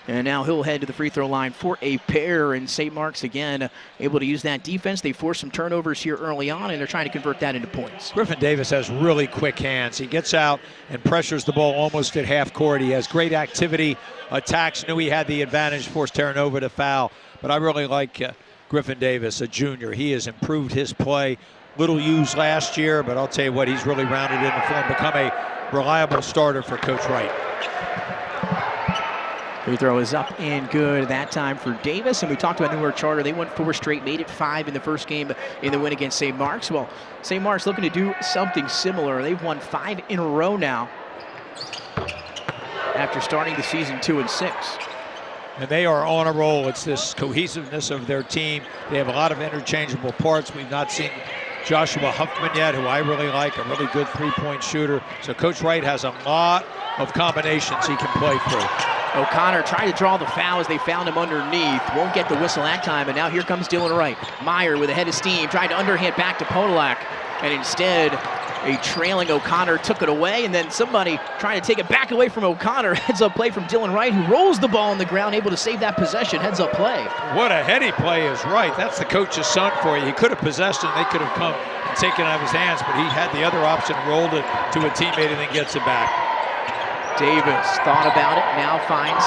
And now he'll head to the free throw line for a pair. And St. Mark's again able to use that defense. They forced some turnovers here early on, and they're trying to convert that into points. Griffin Davis has really quick hands. He gets out and pressures the ball almost at half court. He has great activity, attacks, knew he had the advantage, forced Terranova to foul. But I really like Griffin Davis, a junior. He has improved his play. Little used last year, but I'll tell you what, he's really rounded into form, become a reliable starter for Coach Wright. Free throw is up and good that time for Davis. And we talked about Newark Charter. They won 4 straight, made it 5 in the first game in the win against St. Mark's. Well, St. Mark's looking to do something similar. They've won 5 in a row now after starting the season 2-6. And they are on a roll. It's this cohesiveness of their team. They have a lot of interchangeable parts. We've not seen Joshua Huffman yet, who I really like, a really good three-point shooter. So Coach Wright has a lot of combinations he can play through. O'Connor tried to draw the foul as they found him underneath. Won't get the whistle that time, and now here comes Dylan Wright. Meyer with a head of steam, tried to underhand back to Podolak, and instead a trailing O'Connor took it away, and then somebody trying to take it back away from O'Connor. Heads-up play from Dylan Wright, who rolls the ball on the ground, able to save that possession. Heads-up play. What a heady play is Wright. That's the coach's son for you. He could have possessed it, and they could have come and taken it out of his hands, but he had the other option, rolled it to a teammate, and then gets it back. Davis thought about it, now finds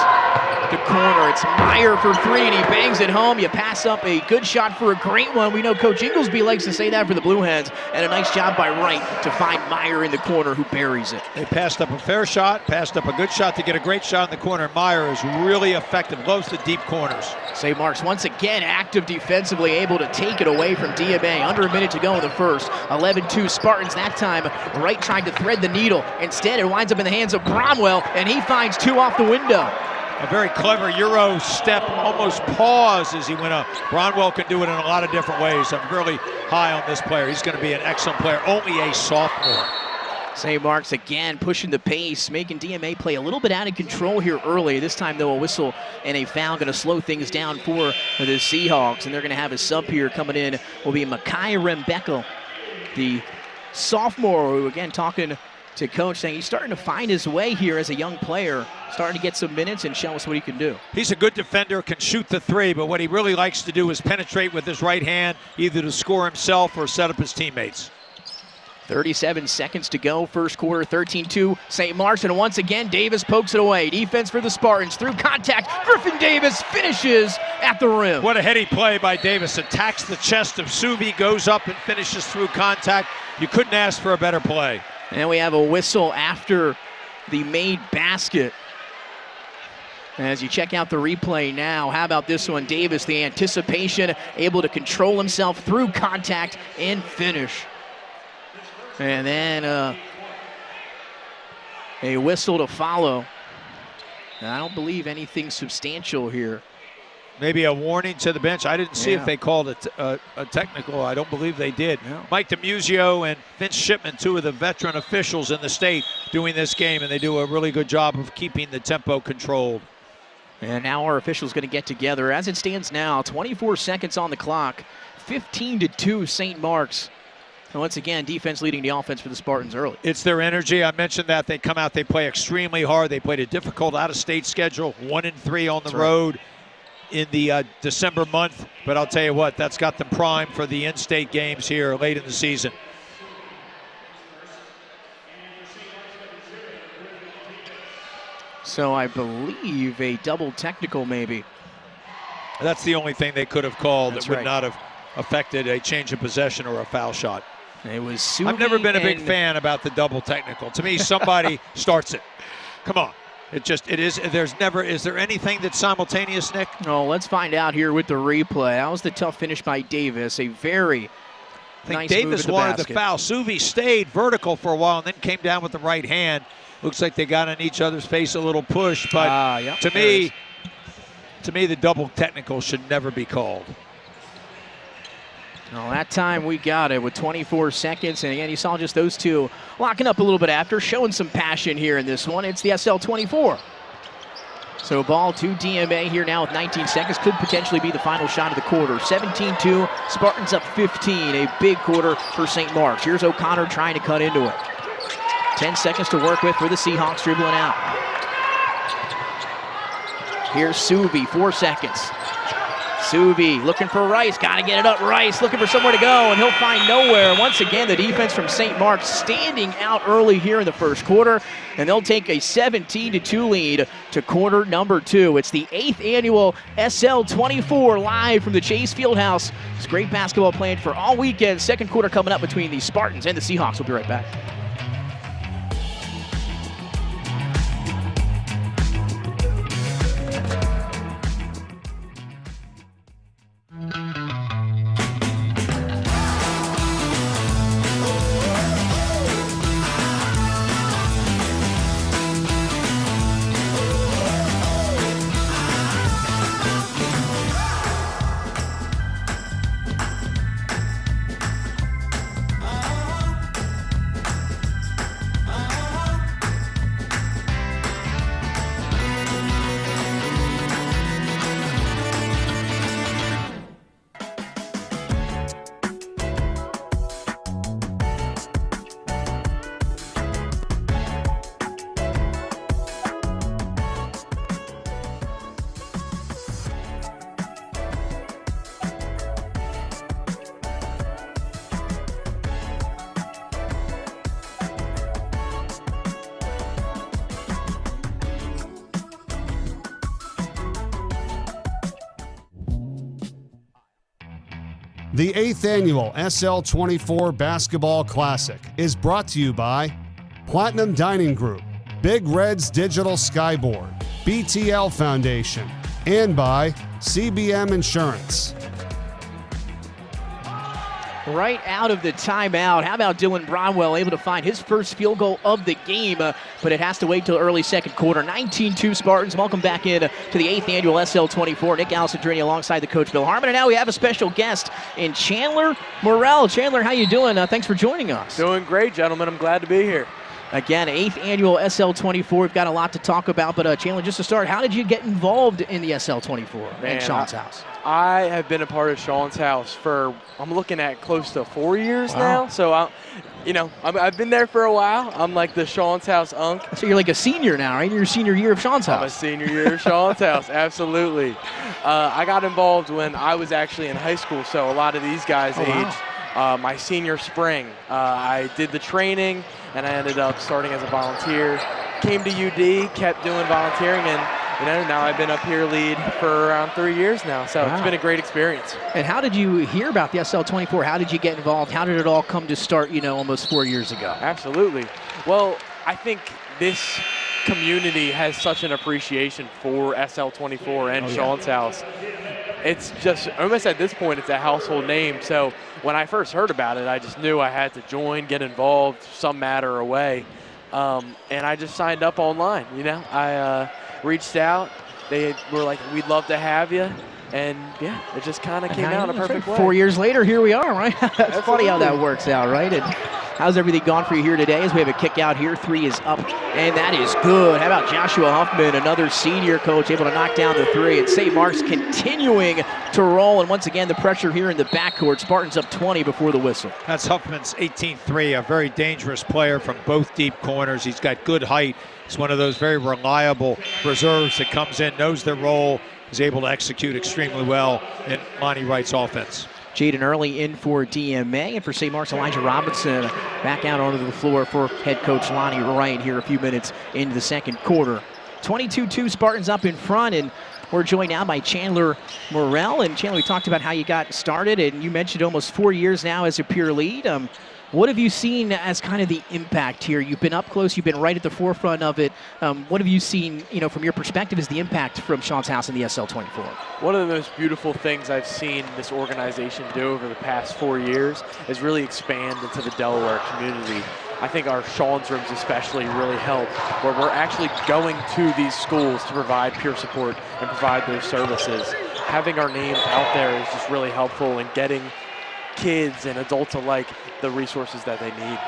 the corner. It's Meyer for three, and he bangs it home. You pass up a good shot for a great one. We know Coach Inglesby likes to say that for the Blue Hens, and a nice job by Wright to find Meyer in the corner, who buries it. They passed up a fair shot, passed up a good shot to get a great shot in the corner. Meyer is really effective, loves the deep corners. St. Mark's once again active defensively, able to take it away from DMA. Under a minute to go in the first. 11-2 Spartans that time. Wright tried to thread the needle. Instead, it winds up in the hands of Bromwell, and he finds two off the window. A very clever Euro step, almost pause as he went up. Bronwell can do it in a lot of different ways. I'm really high on this player. He's going to be an excellent player, only a sophomore. St. Mark's again pushing the pace, making DMA play a little bit out of control here early. This time, though, a whistle and a foul going to slow things down for the Seahawks, and they're going to have a sub here coming in. Will be Makai Rembeckel, the sophomore, who again talking to coach, saying he's starting to find his way here as a young player, starting to get some minutes and show us what he can do. He's a good defender, can shoot the three, but what he really likes to do is penetrate with his right hand, either to score himself or set up his teammates. 37 seconds to go, first quarter, 13-2 St. Mark's, and once again Davis pokes it away. Defense for the Spartans through contact. Griffin Davis finishes at the rim. What a heady play by Davis. Attacks the chest of Suvi, goes up and finishes through contact. You couldn't ask for a better play. And we have a whistle after the made basket. As you check out the replay now, how about this one? Davis, the anticipation, able to control himself through contact and finish. And then a whistle to follow. And I don't believe anything substantial here. Maybe a warning to the bench. I didn't see if they called it a technical. I don't believe they did. No. Mike DiMuzio and Vince Shipman, two of the veteran officials in the state, doing this game, and they do a really good job of keeping the tempo controlled. And now our officials going to get together. As it stands now, 24 seconds on the clock, 15-2 St. Mark's. And once again, defense leading the offense for the Spartans early. It's their energy. I mentioned that. They come out, they play extremely hard. They played a difficult out-of-state schedule, 1-3 on the road in the December month. But I'll tell you what, that's got them primed for the in-state games here late in the season. So I believe a double technical maybe. That's the only thing they could have called That's that would right. not have affected a change of possession or a foul shot. It was Suvi. I've never been a big fan about the double technical. To me, somebody starts it. Come on. Is there anything that's simultaneous, Nick? No, let's find out here with the replay. That was the tough finish by Davis. A very nice Davis move at wanted basket. the foul. Suvi stayed vertical for a while and then came down with the right hand. Looks like they got on each other's face a little push, but to me, the double technical should never be called. Well, that time we got it with 24 seconds. And again, you saw just those two locking up a little bit after, showing some passion here in this one. It's the SL24. So ball to DMA here now with 19 seconds. Could potentially be the final shot of the quarter. 17-2, Spartans up 15. A big quarter for St. Mark's. Here's O'Connor trying to cut into it. 10 seconds to work with for the Seahawks, dribbling out. Here's Suvi, 4 seconds. Suvi looking for Rice, got to get it up. Rice looking for somewhere to go, and he'll find nowhere. Once again, the defense from St. Mark's standing out early here in the first quarter, and they'll take a 17-2 lead to quarter number 2. It's the 8th annual SL24 live from the Chase Fieldhouse. It's great basketball planned for all weekend. Second quarter coming up between the Spartans and the Seahawks. We'll be right back. The 8th annual SL24 Basketball Classic is brought to you by Platinum Dining Group, Big Red's Digital Skyboard, BTL Foundation, and by CBM Insurance. Right out of the timeout. How about Dylan Bronwell able to find his first field goal of the game, but it has to wait till early second quarter. 19-2 Spartans. Welcome back in to the 8th annual SL24. Nick Alessandrini alongside the coach Bill Harmon. And now we have a special guest in Chandler Morrell. Chandler, how you doing? Thanks for joining us. Doing great, gentlemen. I'm glad to be here. Again, 8th annual SL24. We've got a lot to talk about, but Chandler, just to start, how did you get involved in the SL24 and Sean's house? I have been a part of Sean's house for, I'm looking at close to 4 years now. So, I've been there for a while. I'm like the Sean's house unk. So you're like a senior now, right? You're a senior year of Sean's house. I'm a senior year of Sean's house, absolutely. I got involved when I was actually in high school, so a lot of these guys aged my senior spring. I did the training, and I ended up starting as a volunteer. Came to UD, kept doing volunteering, and now I've been up here lead for around 3 years now, so It's been a great experience. And how did you hear about the SL24? How did you get involved? How did it all come to start, almost 4 years ago? Absolutely. Well, I think this community has such an appreciation for SL24 and Sean's house. It's just, almost at this point, it's a household name. So when I first heard about it, I just knew I had to join, get involved, some matter or way. And I just signed up online, I reached out. They were like, we'd love to have you. And, it just kind of came out in a perfect way. 4 years later, here we are, right? It's funny how that works out, right? And how's everything gone for you here today as we have a kick out here? 3 is up, and that is good. How about Joshua Huffman, another senior coach, able to knock down the 3. And St. Mark's continuing to roll. And once again, the pressure here in the backcourt. Spartans up 20 before the whistle. That's Huffman's 18th 3, a very dangerous player from both deep corners. He's got good height. He's one of those very reliable reserves that comes in, knows their role, is able to execute extremely well in Monty Wright's offense. Jaden Early in for DMA, and for St. Mark's, Elijah Robinson back out onto the floor for head coach Lonnie Wright here a few minutes into the second quarter. 22-2 Spartans up in front, and we're joined now by Chandler Morrell. And Chandler, we talked about how you got started, and you mentioned almost 4 years now as a peer lead. What have you seen as kind of the impact here? You've been up close, you've been right at the forefront of it. What have you seen, from your perspective, is the impact from Sean's house in the SL24? One of the most beautiful things I've seen this organization do over the past 4 years is really expand into the Delaware community. I think our Sean's rooms especially really help, where we're actually going to these schools to provide peer support and provide those services. Having our name out there is just really helpful in getting kids and adults alike the resources that they need.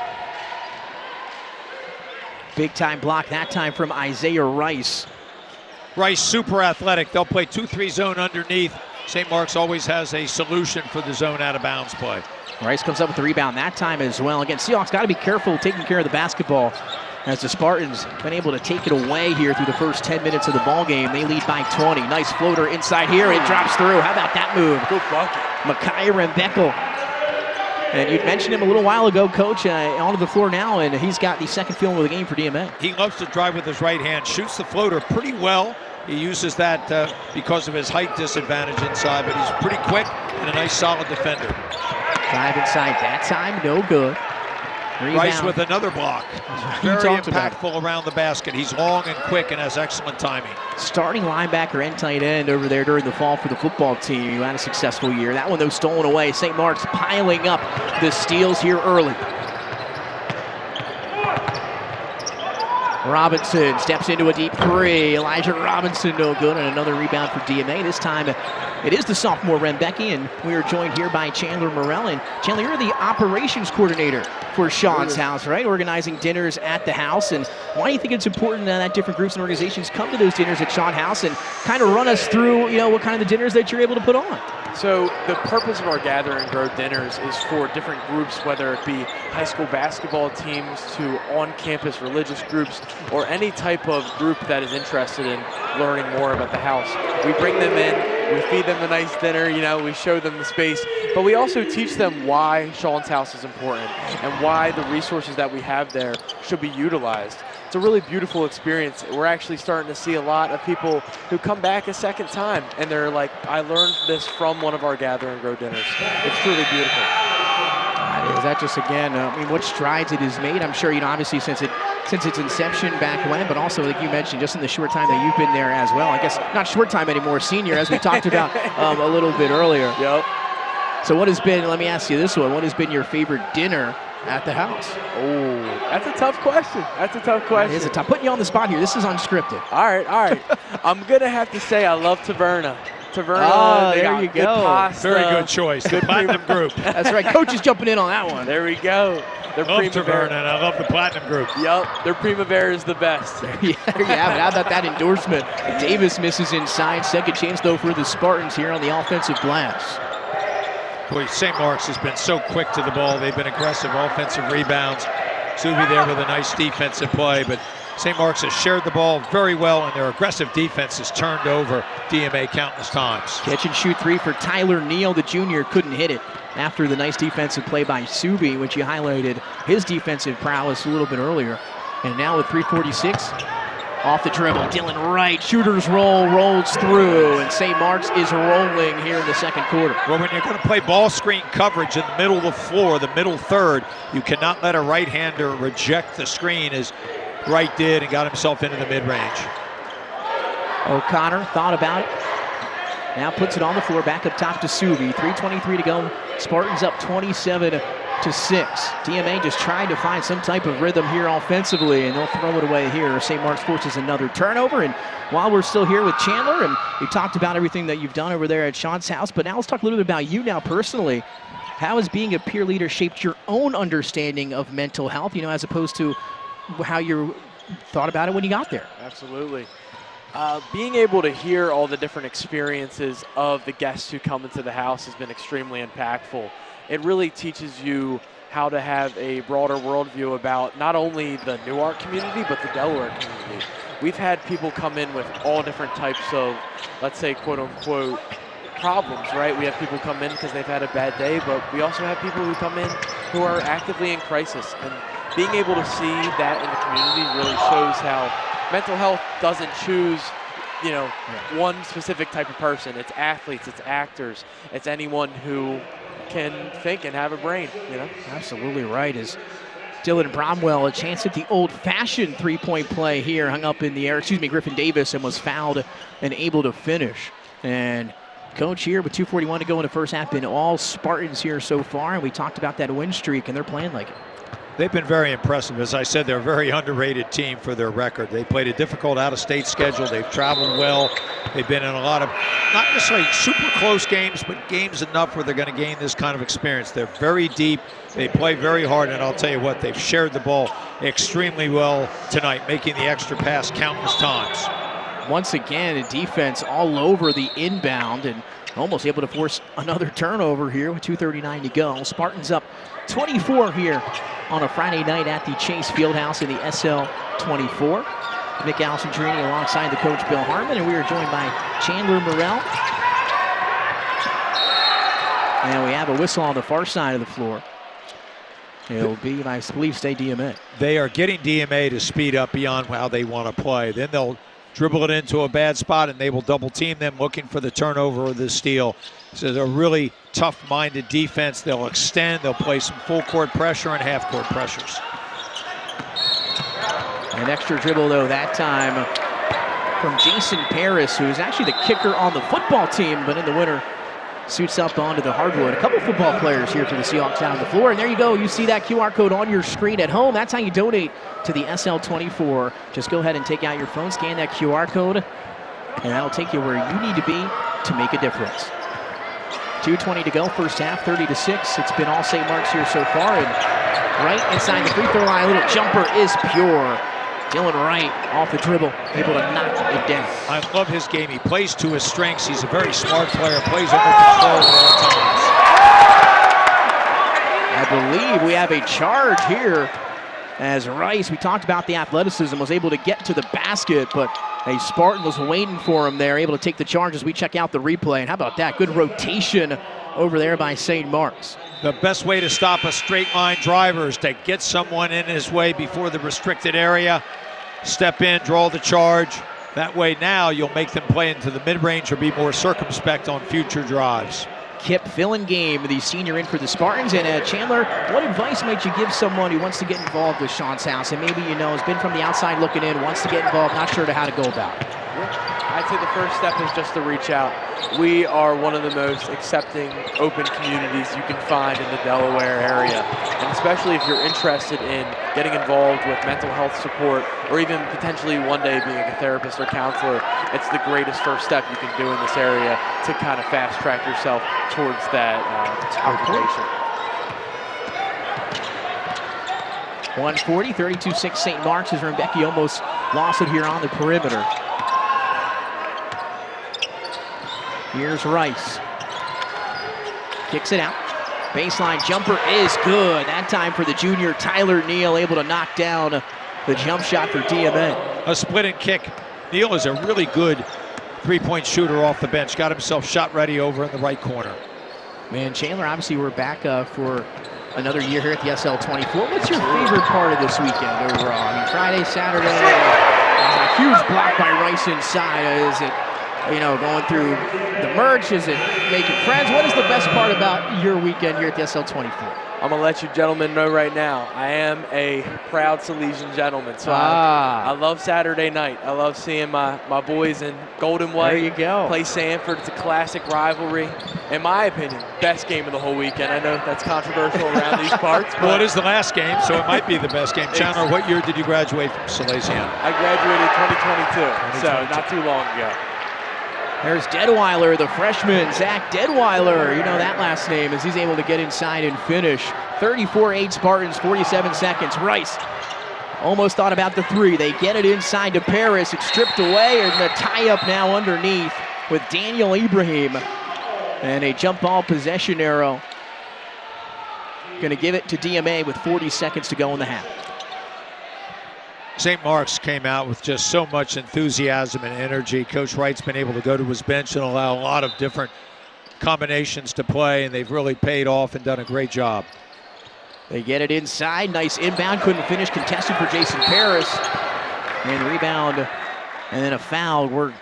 Big time block that time from Isaiah Rice. Rice super athletic. They'll play 2-3 zone underneath. St. Mark's always has a solution for the zone out of bounds play. Rice comes up with the rebound that time as well. Again, Seahawks got to be careful taking care of the basketball as the Spartans been able to take it away here through the first 10 minutes of the ball game. They lead by 20. Nice floater inside here. It drops through. How about that move? Good bucket. Micaiah Rembekel. And you'd mentioned him a little while ago, Coach, onto the floor now, and he's got the second field of the game for DMA. He loves to drive with his right hand, shoots the floater pretty well. He uses that because of his height disadvantage inside, but he's pretty quick and a nice solid defender. Drive inside that time, no good. Rebound. Rice with another block. Very impactful around the basket. He's long and quick and has excellent timing. Starting linebacker and tight end over there during the fall for the football team. You had a successful year. That one, though, stolen away. St. Mark's piling up the steals here early. Robinson steps into a deep 3. Elijah Robinson, no good, and another rebound for DMA. This time it is the sophomore Rembecki, and we are joined here by Chandler Morrell. And Chandler, you're the operations coordinator for Sean's house, right? Organizing dinners at the house. And why do you think it's important that different groups and organizations come to those dinners at Sean's house, and kind of run us through, what kind of the dinners that you're able to put on? So the purpose of our Gather and Grow dinners is for different groups, whether it be high school basketball teams to on-campus religious groups, or any type of group that is interested in learning more about the house. We bring them in, we feed them a nice dinner, we show them the space, but we also teach them why Sean's house is important and why the resources that we have there should be utilized. It's a really beautiful experience. We're actually starting to see a lot of people who come back a second time, and they're like, I learned this from one of our Gather and Grow dinners. It's truly beautiful. Is that just, again, I mean, what strides it has made? I'm sure, obviously since its inception back when, but also, like you mentioned, just in the short time that you've been there as well. I guess not short time anymore, senior, as we talked about a little bit earlier. Yep. So what has been, let me ask you this one, what has been your favorite dinner at the house? Oh, that's a tough question. That's a tough question. It is a tough. Putting you on the spot here. This is unscripted. All right. I'm going to have to say I love Taverna. Oh, there you good go. Pasta. Very good choice. Good Platinum Group. That's right. Coach is jumping in on that one. There we go. I love Taverna, and I love the Platinum Group. Yup, their Primavera is the best. There you have it. How about that endorsement? Davis misses inside. Second chance, though, for the Spartans here on the offensive glass. Boy, St. Mark's has been so quick to the ball. They've been aggressive offensive rebounds. Subi there with a nice defensive play, but St. Mark's has shared the ball very well, and their aggressive defense has turned over DMA countless times. Catch and shoot three for Tyler Neal, the junior, couldn't hit it after the nice defensive play by Subi, which you highlighted his defensive prowess a little bit earlier. And now with 3:46, off the dribble, Dylan Wright, shooter's roll, rolls through, and St. Mark's is rolling here in the second quarter. Well, when you're going to play ball screen coverage in the middle of the floor, the middle third, you cannot let a right-hander reject the screen as Wright did and got himself into the mid-range. O'Connor thought about it. Now puts it on the floor, back up top to Subi. 3:23 to go. Spartans up 27-6. DMA just trying to find some type of rhythm here offensively, and they'll throw it away here. St. Mark's forces another turnover. And while we're still here with Chandler, and we talked about everything that you've done over there at Sean's house, but now let's talk a little bit about you now personally. How has being a peer leader shaped your own understanding of mental health, as opposed to how you thought about it when you got there? Absolutely. Being able to hear all the different experiences of the guests who come into the house has been extremely impactful. It really teaches you how to have a broader worldview about not only the Newark community, but the Delaware community. We've had people come in with all different types of, let's say, quote unquote, problems, right? We have people come in because they've had a bad day, but we also have people who come in who are actively in crisis. And being able to see that in the community really shows how mental health doesn't choose, one specific type of person. It's athletes, it's actors, it's anyone who can think and have a brain, Absolutely right. As Dylan Bromwell, a chance at the old-fashioned three-point play here, hung up in the air, Griffin Davis, and was fouled and able to finish. And Coach here with 2:41 to go in the first half, been all Spartans here so far, and we talked about that win streak, and they're playing like it. They've been very impressive. As I said, they're a very underrated team for their record. They played a difficult out-of-state schedule. They've traveled well. They've been in a lot of, not necessarily super close games, but games enough where they're going to gain this kind of experience. They're very deep. They play very hard, and I'll tell you what, they've shared the ball extremely well tonight, making the extra pass countless times. Once again, a defense all over the inbound and almost able to force another turnover here with 2:39 to go. Spartans up 24 here on a Friday night at the Chase Fieldhouse in the SL24. Nick Alessandrini alongside the coach Bill Harmon, and we are joined by Chandler Morrell. And we have a whistle on the far side of the floor. It'll be, I believe, stay DMA. They are getting DMA to speed up beyond how they want to play. Then they'll dribble it into a bad spot, and they will double team them looking for the turnover or the steal. So they're a really tough-minded defense. They'll extend, they'll play some full court pressure and half court pressures. An extra dribble though that time from Jason Paris, who is actually the kicker on the football team, but in the winter suits up onto the hardwood. A couple football players here for the Seahawks down on the floor, and there you go. You see that QR code on your screen at home. That's how you donate to the SL24. Just go ahead and take out your phone, scan that QR code, and that'll take you where you need to be to make a difference. 2:20 to go, first half, 30-6. It's been all St. Mark's here so far, and right inside the free throw line, a little jumper is pure. Dylan Wright off the dribble, able to knock it down. I love his game. He plays to his strengths. He's a very smart player, plays under control at all times. I believe we have a charge here as Rice, we talked about the athleticism, was able to get to the basket, but A Spartan was waiting for him there, able to take the charge as we check out the replay. And how about that? Good rotation over there by St. Mark's. The best way to stop a straight line driver is to get someone in his way before the restricted area, step in, draw the charge. That way now you'll make them play into the mid-range or be more circumspect on future drives. Kip Fillingame, the senior in for the Spartans. And Chandler, what advice might you give someone who wants to get involved with Sean's house and maybe, has been from the outside looking in, wants to get involved, not sure how to go about it? I'd say the first step is just to reach out. We are one of the most accepting, open communities you can find in the Delaware area. And especially if you're interested in getting involved with mental health support or even potentially one day being a therapist or counselor, it's the greatest first step you can do in this area to kind of fast track yourself towards that occupation. 140, 32-6 St. Mark's as Rebecca almost lost it here on the perimeter. Here's Rice. Kicks it out. Baseline jumper is good. That time for the junior Tyler Neal, able to knock down the jump shot for DMA. A split and kick. Neal is a really good three-point shooter off the bench. Got himself shot ready over in the right corner. Man, Chandler, obviously we're back for another year here at the SL24. What's your favorite part of this weekend overall? I mean, Friday, Saturday, a huge block by Rice inside. Is it, going through the merch? Is it making friends? What is the best part about your weekend here at the SL24? I'm going to let you gentlemen know right now, I am a proud Salesian gentleman. So I love Saturday night. I love seeing my boys in gold and white. There you go. Play Sanford. It's a classic rivalry. In my opinion, best game of the whole weekend. I know that's controversial around these parts. Well, it is the last game, so it might be the best game. Chandler, what year did you graduate from Salesian? I graduated 2022, so not too long ago. There's Deadweiler, the freshman, Zach Deadweiler. You know that last name as he's able to get inside and finish. 34-8 Spartans, 47 seconds. Rice almost thought about the three. They get it inside to Paris. It's stripped away, and the tie-up now underneath with Daniel Ibrahim. And a jump ball possession arrow. Going to give it to DMA with 40 seconds to go in the half. St. Mark's came out with just so much enthusiasm and energy. Coach Wright's been able to go to his bench and allow a lot of different combinations to play, and they've really paid off and done a great job. They get it inside. Nice inbound. Couldn't finish. Contested for Jason Paris. And rebound. And then a foul. We're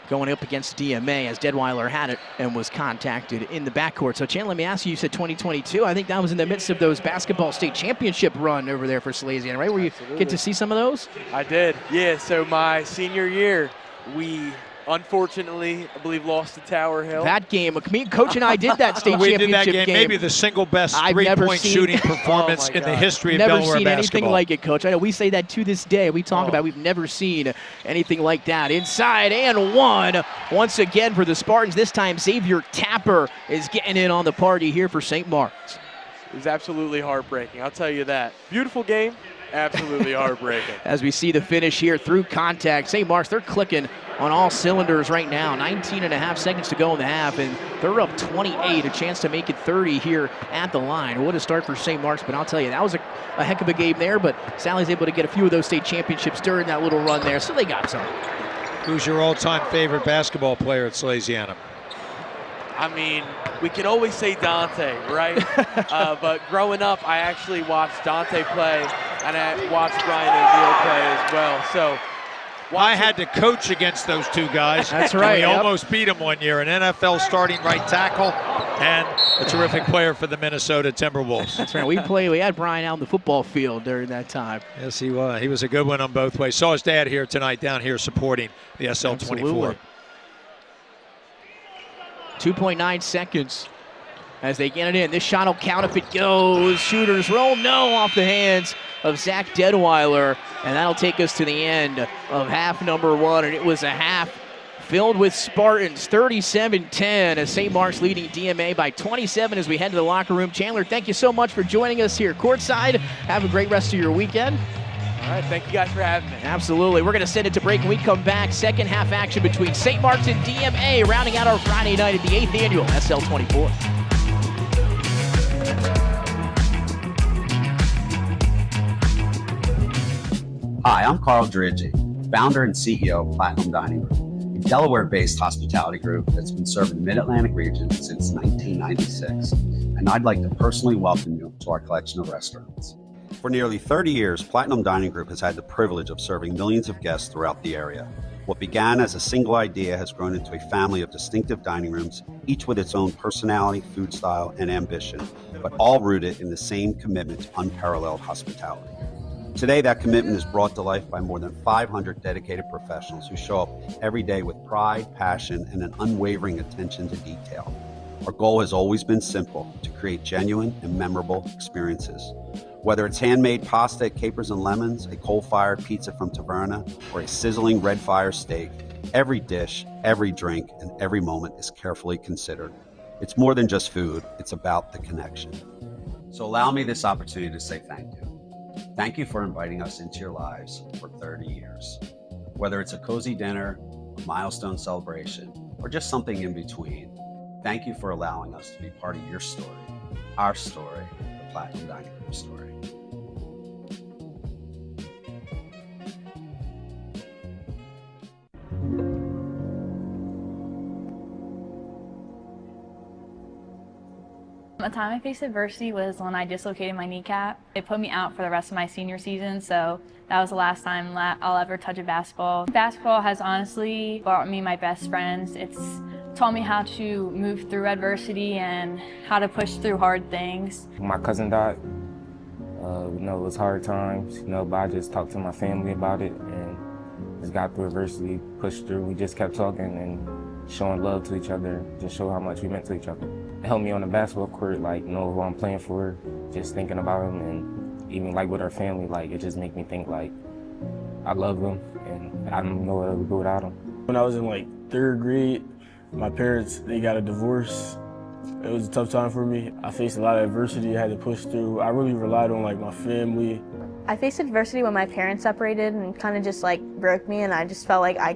going up against DMA as Deadweiler had it and was contacted in the backcourt. So, Chandler, let me ask you, you said 2022. I think that was in the midst of those basketball state championship run over there for Salesian, right? Where you get to see some of those? I did, yeah. So my senior year, we unfortunately, I believe, lost to Tower Hill. That game, Coach and I did that state championship did that game. Maybe the single best three-point shooting performance in the history of Delaware basketball. Never seen anything like it, Coach. I know we say that to this day. We talk about we've never seen anything like that. Inside and one. Once again for the Spartans. This time Xavier Tapper is getting in on the party here for St. Mark's. It was absolutely heartbreaking, I'll tell you that. Beautiful game, absolutely heartbreaking. As we see the finish here through contact, St. Mark's, they're clicking on all cylinders right now. 19.5 seconds to go in the half, and they're up 28, a chance to make it 30 here at the line. What a start for St. Mark's, but I'll tell you, that was a heck of a game there, but Sally's able to get a few of those state championships during that little run there, so they got some. Who's your all-time favorite basketball player at Salesianum? I mean, we can always say Dante, right? But growing up, I actually watched Dante play, and I watched Brian O'Neill play as well. So I had to coach against those two guys. That's right. We almost beat them one year. An NFL starting right tackle and a terrific player for the Minnesota Timberwolves. That's right. We had Brian out on the football field during that time. Yes, he was. He was a good one on both ways. Saw his dad here tonight down here supporting the SL24. Absolutely. 2.9 seconds as they get it in. This shot will count if it goes. Shooters roll, no, off the hands of Zach Deadweiler. And that'll take us to the end of half number one. And it was a half filled with Spartans, 37-10, as St. Mark's leading DMA by 27 as we head to the locker room. Chandler, thank you so much for joining us here courtside. Have a great rest of your weekend. All right, thank you guys for having me. Absolutely. We're going to send it to break when we come back. Second half action between St. Mark's and DMA, rounding out our Friday night at the 8th annual SL24. Hi, I'm Carl Dredge. founder and CEO of Platinum Dining Room, a Delaware-based hospitality group that's been serving the Mid-Atlantic region since 1996. And I'd like to personally welcome you to our collection of restaurants. For nearly 30 years, Platinum Dining Group has had the privilege of serving millions of guests throughout the area. What began as a single idea has grown into a family of distinctive dining rooms, each with its own personality, food style, and ambition, but all rooted in the same commitment to unparalleled hospitality. Today, that commitment is brought to life by more than 500 dedicated professionals who show up every day with pride, passion, and an unwavering attention to detail. Our goal has always been simple: to create genuine and memorable experiences. Whether it's handmade pasta at Capers and Lemons, a coal-fired pizza from Taverna, or a sizzling red fire steak, every dish, every drink, and every moment is carefully considered. It's more than just food, it's about the connection. So allow me this opportunity to say thank you. Thank you for inviting us into your lives for 30 years. Whether it's a cozy dinner, a milestone celebration, or just something in between, thank you for allowing us to be part of your story, our story, the Platinum Dining Room story. The time I faced adversity was when I dislocated my kneecap. It put me out for the rest of my senior season, so that was the last time I'll ever touch a basketball. Basketball has honestly brought me my best friends. It's taught me how to move through adversity and how to push through hard things. My cousin died. It was hard times, but I just talked to my family about it and just got through adversity, pushed through. We just kept talking and showing love to each other, just show how much we meant to each other. It helped me on the basketball court, know who I'm playing for, just thinking about him, and even with our family, it just make me think I love them and I don't know what I would do without them. When I was in third grade, my parents, they got a divorce. It was a tough time for me. I faced a lot of adversity I had to push through. I really relied on my family. I faced adversity when my parents separated and kind of just broke me, and I just felt like I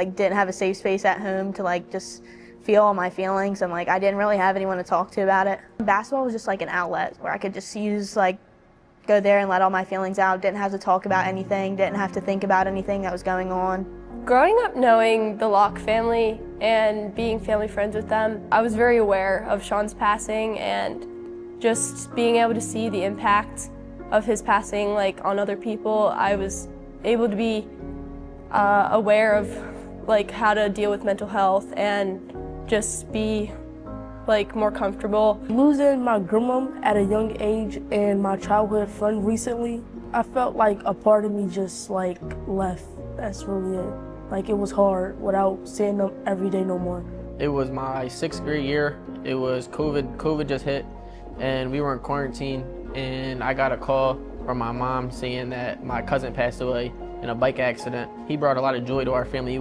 didn't have a safe space at home to just feel all my feelings, and I didn't really have anyone to talk to about it. Basketball was just an outlet where I could just use go there and let all my feelings out. Didn't have to talk about anything, didn't have to think about anything that was going on. Growing up knowing the Locke family and being family friends with them, I was very aware of Sean's passing, and just being able to see the impact of his passing on other people, I was able to be aware of how to deal with mental health and just be more comfortable. Losing my grandma at a young age and my childhood friend recently, I felt like a part of me just left. That's really it. It was hard without seeing them every day no more. It was my 6th grade year. It was COVID just hit, and we were in quarantine, and I got a call from my mom saying that my cousin passed away in a bike accident. He brought a lot of joy to our family.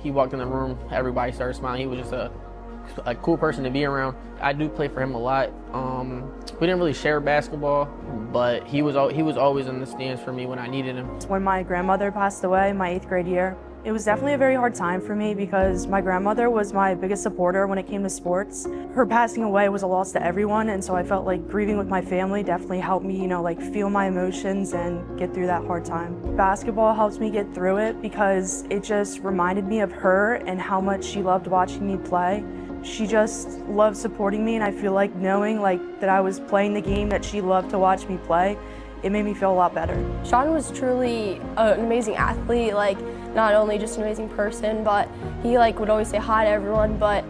He walked in the room, everybody started smiling. He was just a cool person to be around. I do play for him a lot. We didn't really share basketball, but he was always in the stands for me when I needed him. When my grandmother passed away my 8th grade year, it was definitely a very hard time for me because my grandmother was my biggest supporter when it came to sports. Her passing away was a loss to everyone, and so I felt like grieving with my family definitely helped me, feel my emotions and get through that hard time. Basketball helps me get through it because it just reminded me of her and how much she loved watching me play. She just loved supporting me, and I feel like knowing that I was playing the game that she loved to watch me play, it made me feel a lot better. Sean was truly an amazing athlete, not only just an amazing person, but he would always say hi to everyone, but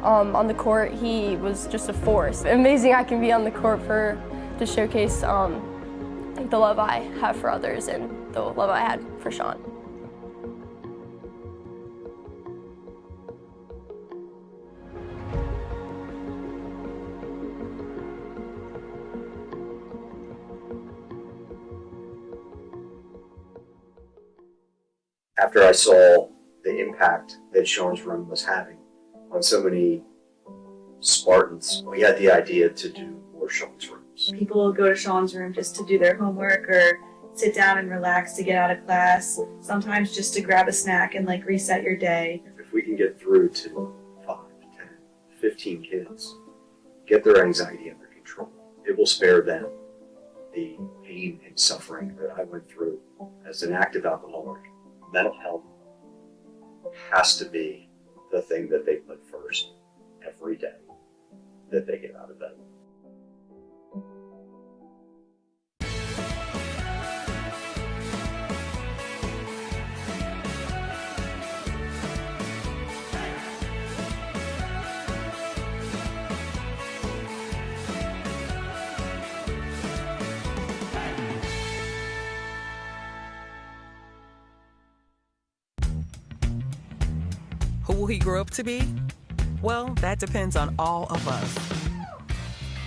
on the court he was just a force. Amazing I can be on the court to showcase the love I have for others and the love I had for Sean. After I saw the impact that Sean's room was having on so many Spartans, we had the idea to do more Sean's rooms. People will go to Sean's room just to do their homework or sit down and relax to get out of class, sometimes just to grab a snack and reset your day. If we can get through to 5, 10, 15 kids, get their anxiety under control, it will spare them the pain and suffering that I went through as an active alcoholic mental health has to be the thing that they put first every day that they get out of bed. Who will he grow up to be? Well, that depends on all of us.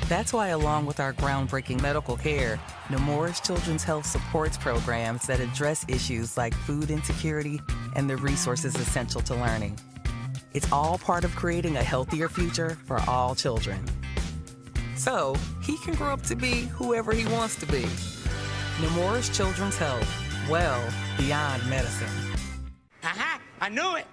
That's why, along with our groundbreaking medical care, Nemours Children's Health supports programs that address issues like food insecurity and the resources essential to learning. It's all part of creating a healthier future for all children. So, he can grow up to be whoever he wants to be. Nemours Children's Health, well beyond medicine. Aha! I knew it!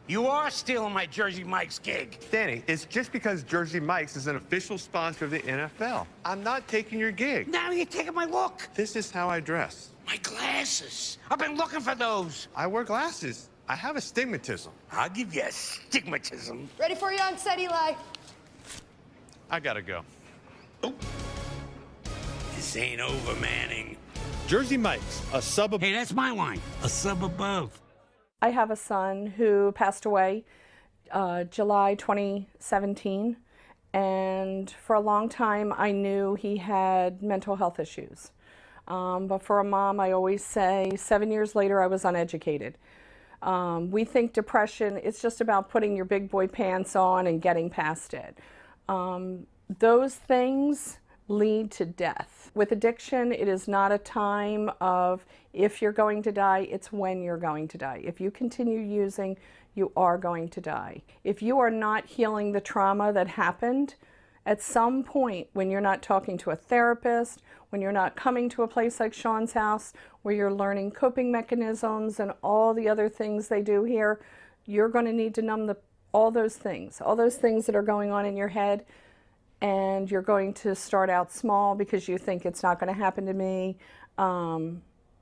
You are stealing my Jersey Mike's gig. Danny, it's just because Jersey Mike's is an official sponsor of the NFL. I'm not taking your gig. Now you're taking my look. This is how I dress. My glasses. I've been looking for those. I wear glasses. I have astigmatism. I'll give you astigmatism. Ready for you on set, Eli. I gotta go. Oh. This ain't over, Manning. Jersey Mike's, a sub above. Hey, that's my line. A sub above. I have a son who passed away July 2017, and for a long time I knew he had mental health issues. But for a mom, I always say 7 years later I was uneducated. We think depression, it's just about putting your big boy pants on and getting past it. Those things lead to death. With addiction, it is not a time of if you're going to die, it's when you're going to die. If you continue using, you are going to die. If you are not healing the trauma that happened, at some point when you're not talking to a therapist, when you're not coming to a place like Sean's house where you're learning coping mechanisms and all the other things they do here, you're going to need to numb all those things that are going on in your head. And you're going to start out small because you think it's not going to happen to me.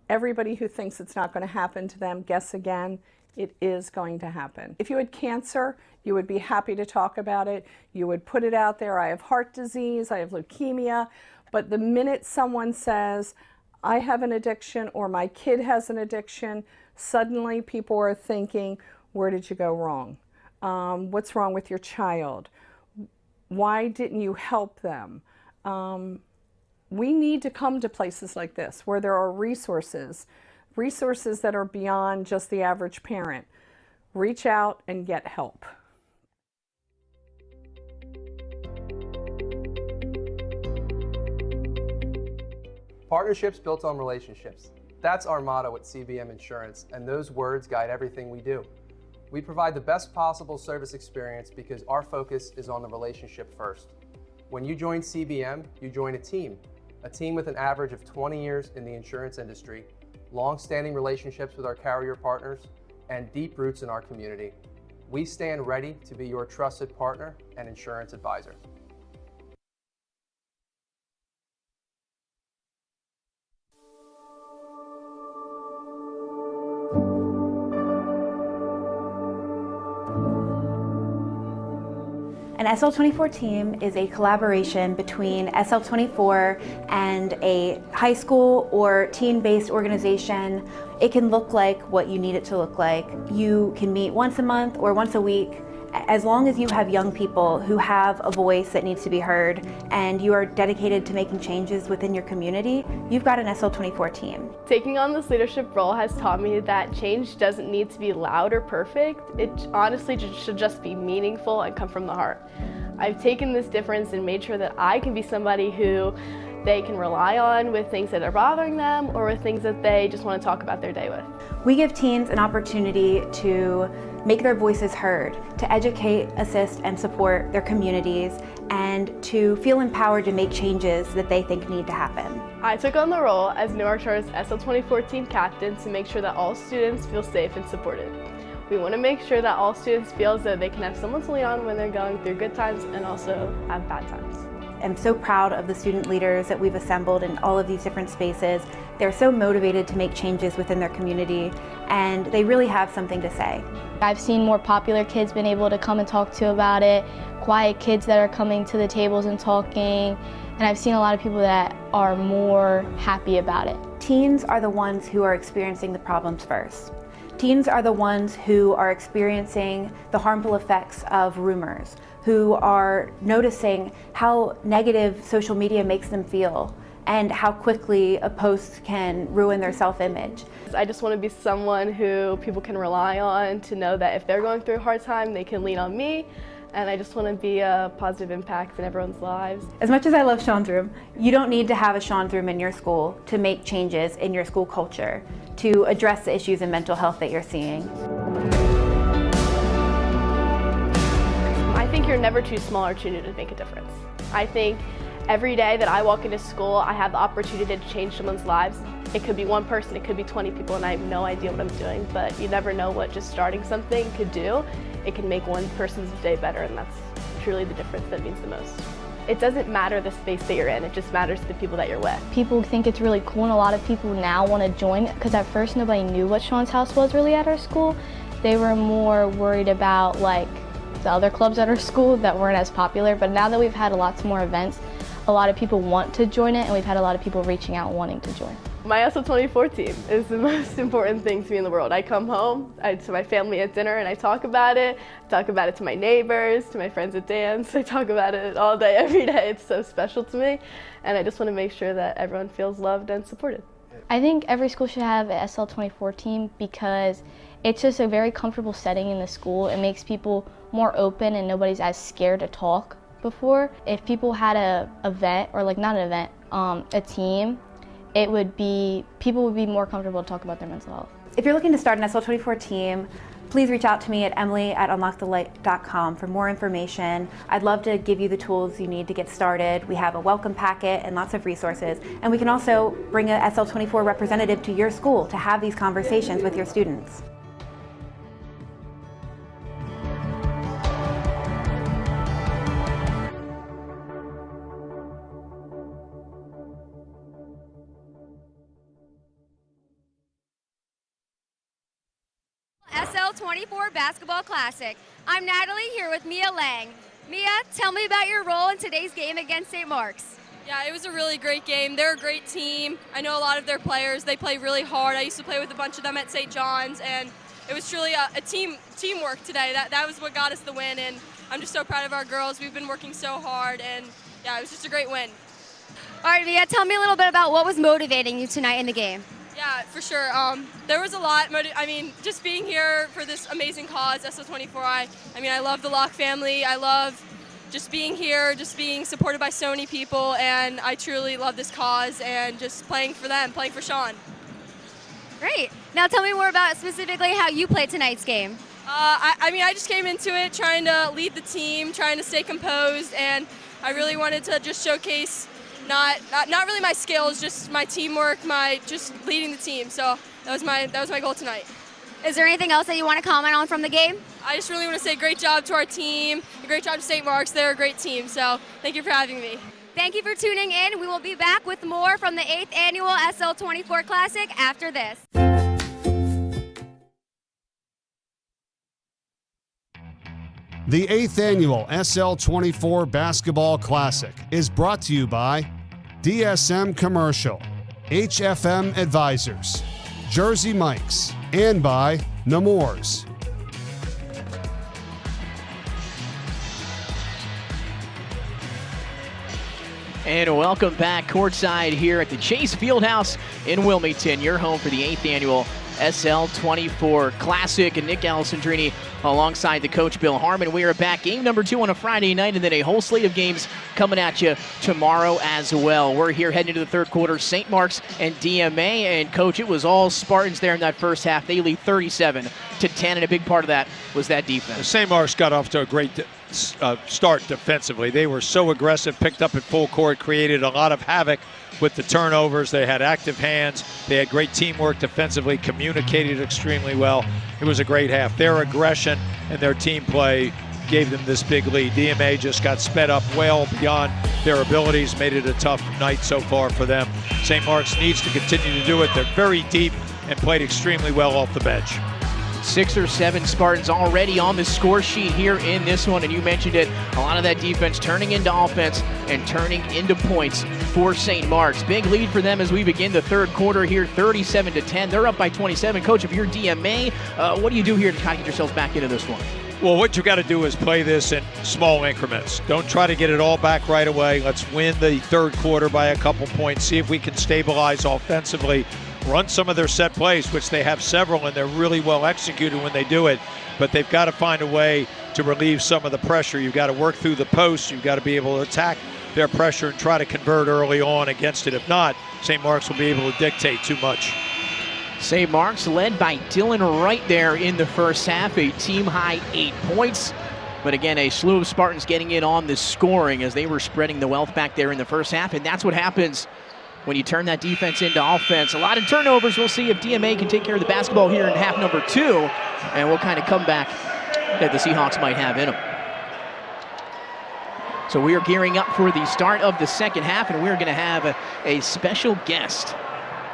Everybody who thinks it's not going to happen to them, guess again, it is going to happen. If you had cancer, you would be happy to talk about it. You would put it out there. I have heart disease, I have leukemia. But the minute someone says, I have an addiction or my kid has an addiction, suddenly people are thinking, where did you go wrong? What's wrong with your child? Why didn't you help them? We need to come to places like this where there are resources that are beyond just the average parent. Reach out and get help. Partnerships built on relationships. That's our motto at CBM Insurance, and those words guide everything we do. We provide the best possible service experience because our focus is on the relationship first. When you join CBM, you join a team with an average of 20 years in the insurance industry, long-standing relationships with our carrier partners, and deep roots in our community. We stand ready to be your trusted partner and insurance advisor. An SL24 team is a collaboration between SL24 and a high school or teen-based organization. It can look like what you need it to look like. You can meet once a month or once a week. As long as you have young people who have a voice that needs to be heard and you are dedicated to making changes within your community, you've got an SL24 team. Taking on this leadership role has taught me that change doesn't need to be loud or perfect. It honestly should just be meaningful and come from the heart. I've taken this difference and made sure that I can be somebody who they can rely on with things that are bothering them or with things that they just want to talk about their day with. We give teens an opportunity to make their voices heard, to educate, assist, and support their communities, and to feel empowered to make changes that they think need to happen. I took on the role as Newark Charter's SL24 team captain to make sure that all students feel safe and supported. We want to make sure that all students feel as though they can have someone to lean on when they're going through good times and also have bad times. I'm so proud of the student leaders that we've assembled in all of these different spaces They're so motivated to make changes within their community, and they really have something to say. I've seen more popular kids been able to come and talk to about it, quiet kids that are coming to the tables and talking, and I've seen a lot of people that are more happy about it. Teens are the ones who are experiencing the problems first. Teens are the ones who are experiencing the harmful effects of rumors, who are noticing how negative social media makes them feel and how quickly a post can ruin their self-image. I just want to be someone who people can rely on, to know that if they're going through a hard time, they can lean on me. And I just want to be a positive impact in everyone's lives. As much as I love Sean's Room, you don't need to have a Sean's Room in your school to make changes in your school culture, to address the issues in mental health that you're seeing. I think you're never too small or too new to make a difference. I think every day that I walk into school, I have the opportunity to change someone's lives. It could be one person, it could be 20 people, and I have no idea what I'm doing, but you never know what just starting something could do. It can make one person's day better, and that's truly the difference that means the most. It doesn't matter the space that you're in, it just matters the people that you're with. People think it's really cool, and a lot of people now want to join, because at first nobody knew what Sean's house was really at our school. They were more worried about like the other clubs at our school that weren't as popular, but now that we've had lots more events, a lot of people want to join it, and we've had a lot of people reaching out wanting to join. My SL24 team is the most important thing to me in the world. I come home to my family at dinner and I talk about it. I talk about it to my neighbors, to my friends at dance. I talk about it all day, every day. It's so special to me, and I just want to make sure that everyone feels loved and supported. I think every school should have an SL24 team because it's just a very comfortable setting in the school. It makes people more open and nobody's as scared to talk before. If people had a event, or like not an event, a team, people would be more comfortable to talk about their mental health. If you're looking to start an SL24 team, please reach out to me at emily@unlockthelight.com for more information. I'd love to give you the tools you need to get started. We have a welcome packet and lots of resources, and we can also bring a SL24 representative to your school to have these conversations with your students. SL24 Basketball Classic. I'm Natalie, here with Mia Lang. Mia, tell me about your role in today's game against St. Mark's. Yeah, it was a really great game. They're a great team. I know a lot of their players. They play really hard. I used to play with a bunch of them at St. John's, and it was truly a teamwork today. That was what got us the win, and I'm just so proud of our girls. We've been working so hard, and yeah, it was just a great win. All right, Mia, tell me a little bit about what was motivating you tonight in the game. Yeah, for sure. There was a lot. I mean, just being here for this amazing cause, SL24. I love the Locke family. I love just being here, just being supported by so many people, and I truly love this cause and just playing for them, playing for Sean. Great. Now tell me more about specifically how you played tonight's game. I just came into it trying to lead the team, trying to stay composed, and I really wanted to just showcase not really my skills, just my teamwork, just leading the team. So that was my goal tonight. Is there anything else that you want to comment on from the game? I just really want to say great job to our team, a great job to St. Mark's. They're a great team, so thank you for having me. Thank you for tuning in. We will be back with more from the 8th Annual SL24 Classic after this. The 8th Annual SL24 Basketball Classic is brought to you by DSM Commercial, HFM Advisors, Jersey Mike's, and by Newark. And welcome back courtside here at the Chase Fieldhouse in Wilmington, your home for the 8th Annual SL24 Classic. And Nick Alessandrini alongside the coach Bill Harmon. We are back, game number 2 on a Friday night, and then a whole slate of games coming at you tomorrow as well. We're here heading into the third quarter, St. Mark's and DMA. And coach, it was all Spartans there in that first half. They lead 37-10, and a big part of that was that defense. St. Mark's got off to a great start defensively. They were so aggressive, picked up at full court, created a lot of havoc with the turnovers. They had active hands. They had great teamwork defensively, communicated extremely well. It was a great half. Their aggression and their team play gave them this big lead. DMA just got sped up well beyond their abilities, made it a tough night so far for them. St. Mark's needs to continue to do it. They're very deep and played extremely well off the bench. 6 or 7 Spartans already on the score sheet here in this one, and you mentioned it, a lot of that defense turning into offense and turning into points for St. Mark's. Big lead for them as we begin the third quarter here, 37-10. They're up by 27. Coach, if you're DMA, what do you do here to kind of get yourselves back into this one? Well, what you got to do is play this in small increments. Don't try to get it all back right away. Let's win the third quarter by a couple points, see if we can stabilize offensively, run some of their set plays, which they have several, and they're really well executed when they do it. But they've got to find a way to relieve some of the pressure. You've got to work through the post. You've got to be able to attack their pressure and try to convert early on against it. If not, St. Mark's will be able to dictate too much. St. Mark's led by Dylan Wright there in the first half, a team-high 8 points. But again, a slew of Spartans getting in on the scoring as they were spreading the wealth back there in the first half, and that's what happens when you turn that defense into offense. A lot of turnovers. We'll see if DMA can take care of the basketball here in half number 2, and what kind of comeback that the Seahawks might have in them. So we are gearing up for the start of the second half, and we're going to have a special guest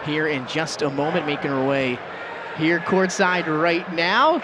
here in just a moment, making our way here courtside right now,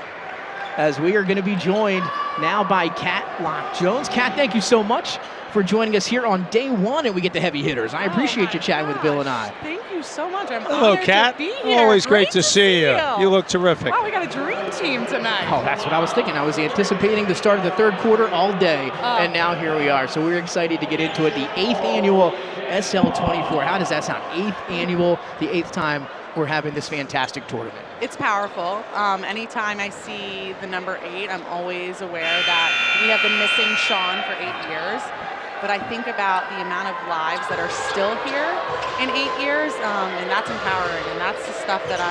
as we are going to be joined now by Kat Locke-Jones. Kat, thank you so much for joining us here on day 1, and we get the heavy hitters. I appreciate you chatting with Bill and I. Thank you so much. I'm Hello, honored Kat. to be here. Always great to see you. You look terrific. Wow, we got a dream team tonight. Oh, that's what I was thinking. I was anticipating the start of the third quarter all day, and now here we are. So we're excited to get into it. The 8th annual SL24. How does that sound? 8th annual, the 8th time we're having this fantastic tournament. It's powerful. Anytime I see the number 8, I'm always aware that we have been missing Sean for 8 years. But I think about the amount of lives that are still here in 8 years, and that's empowering, and that's the stuff that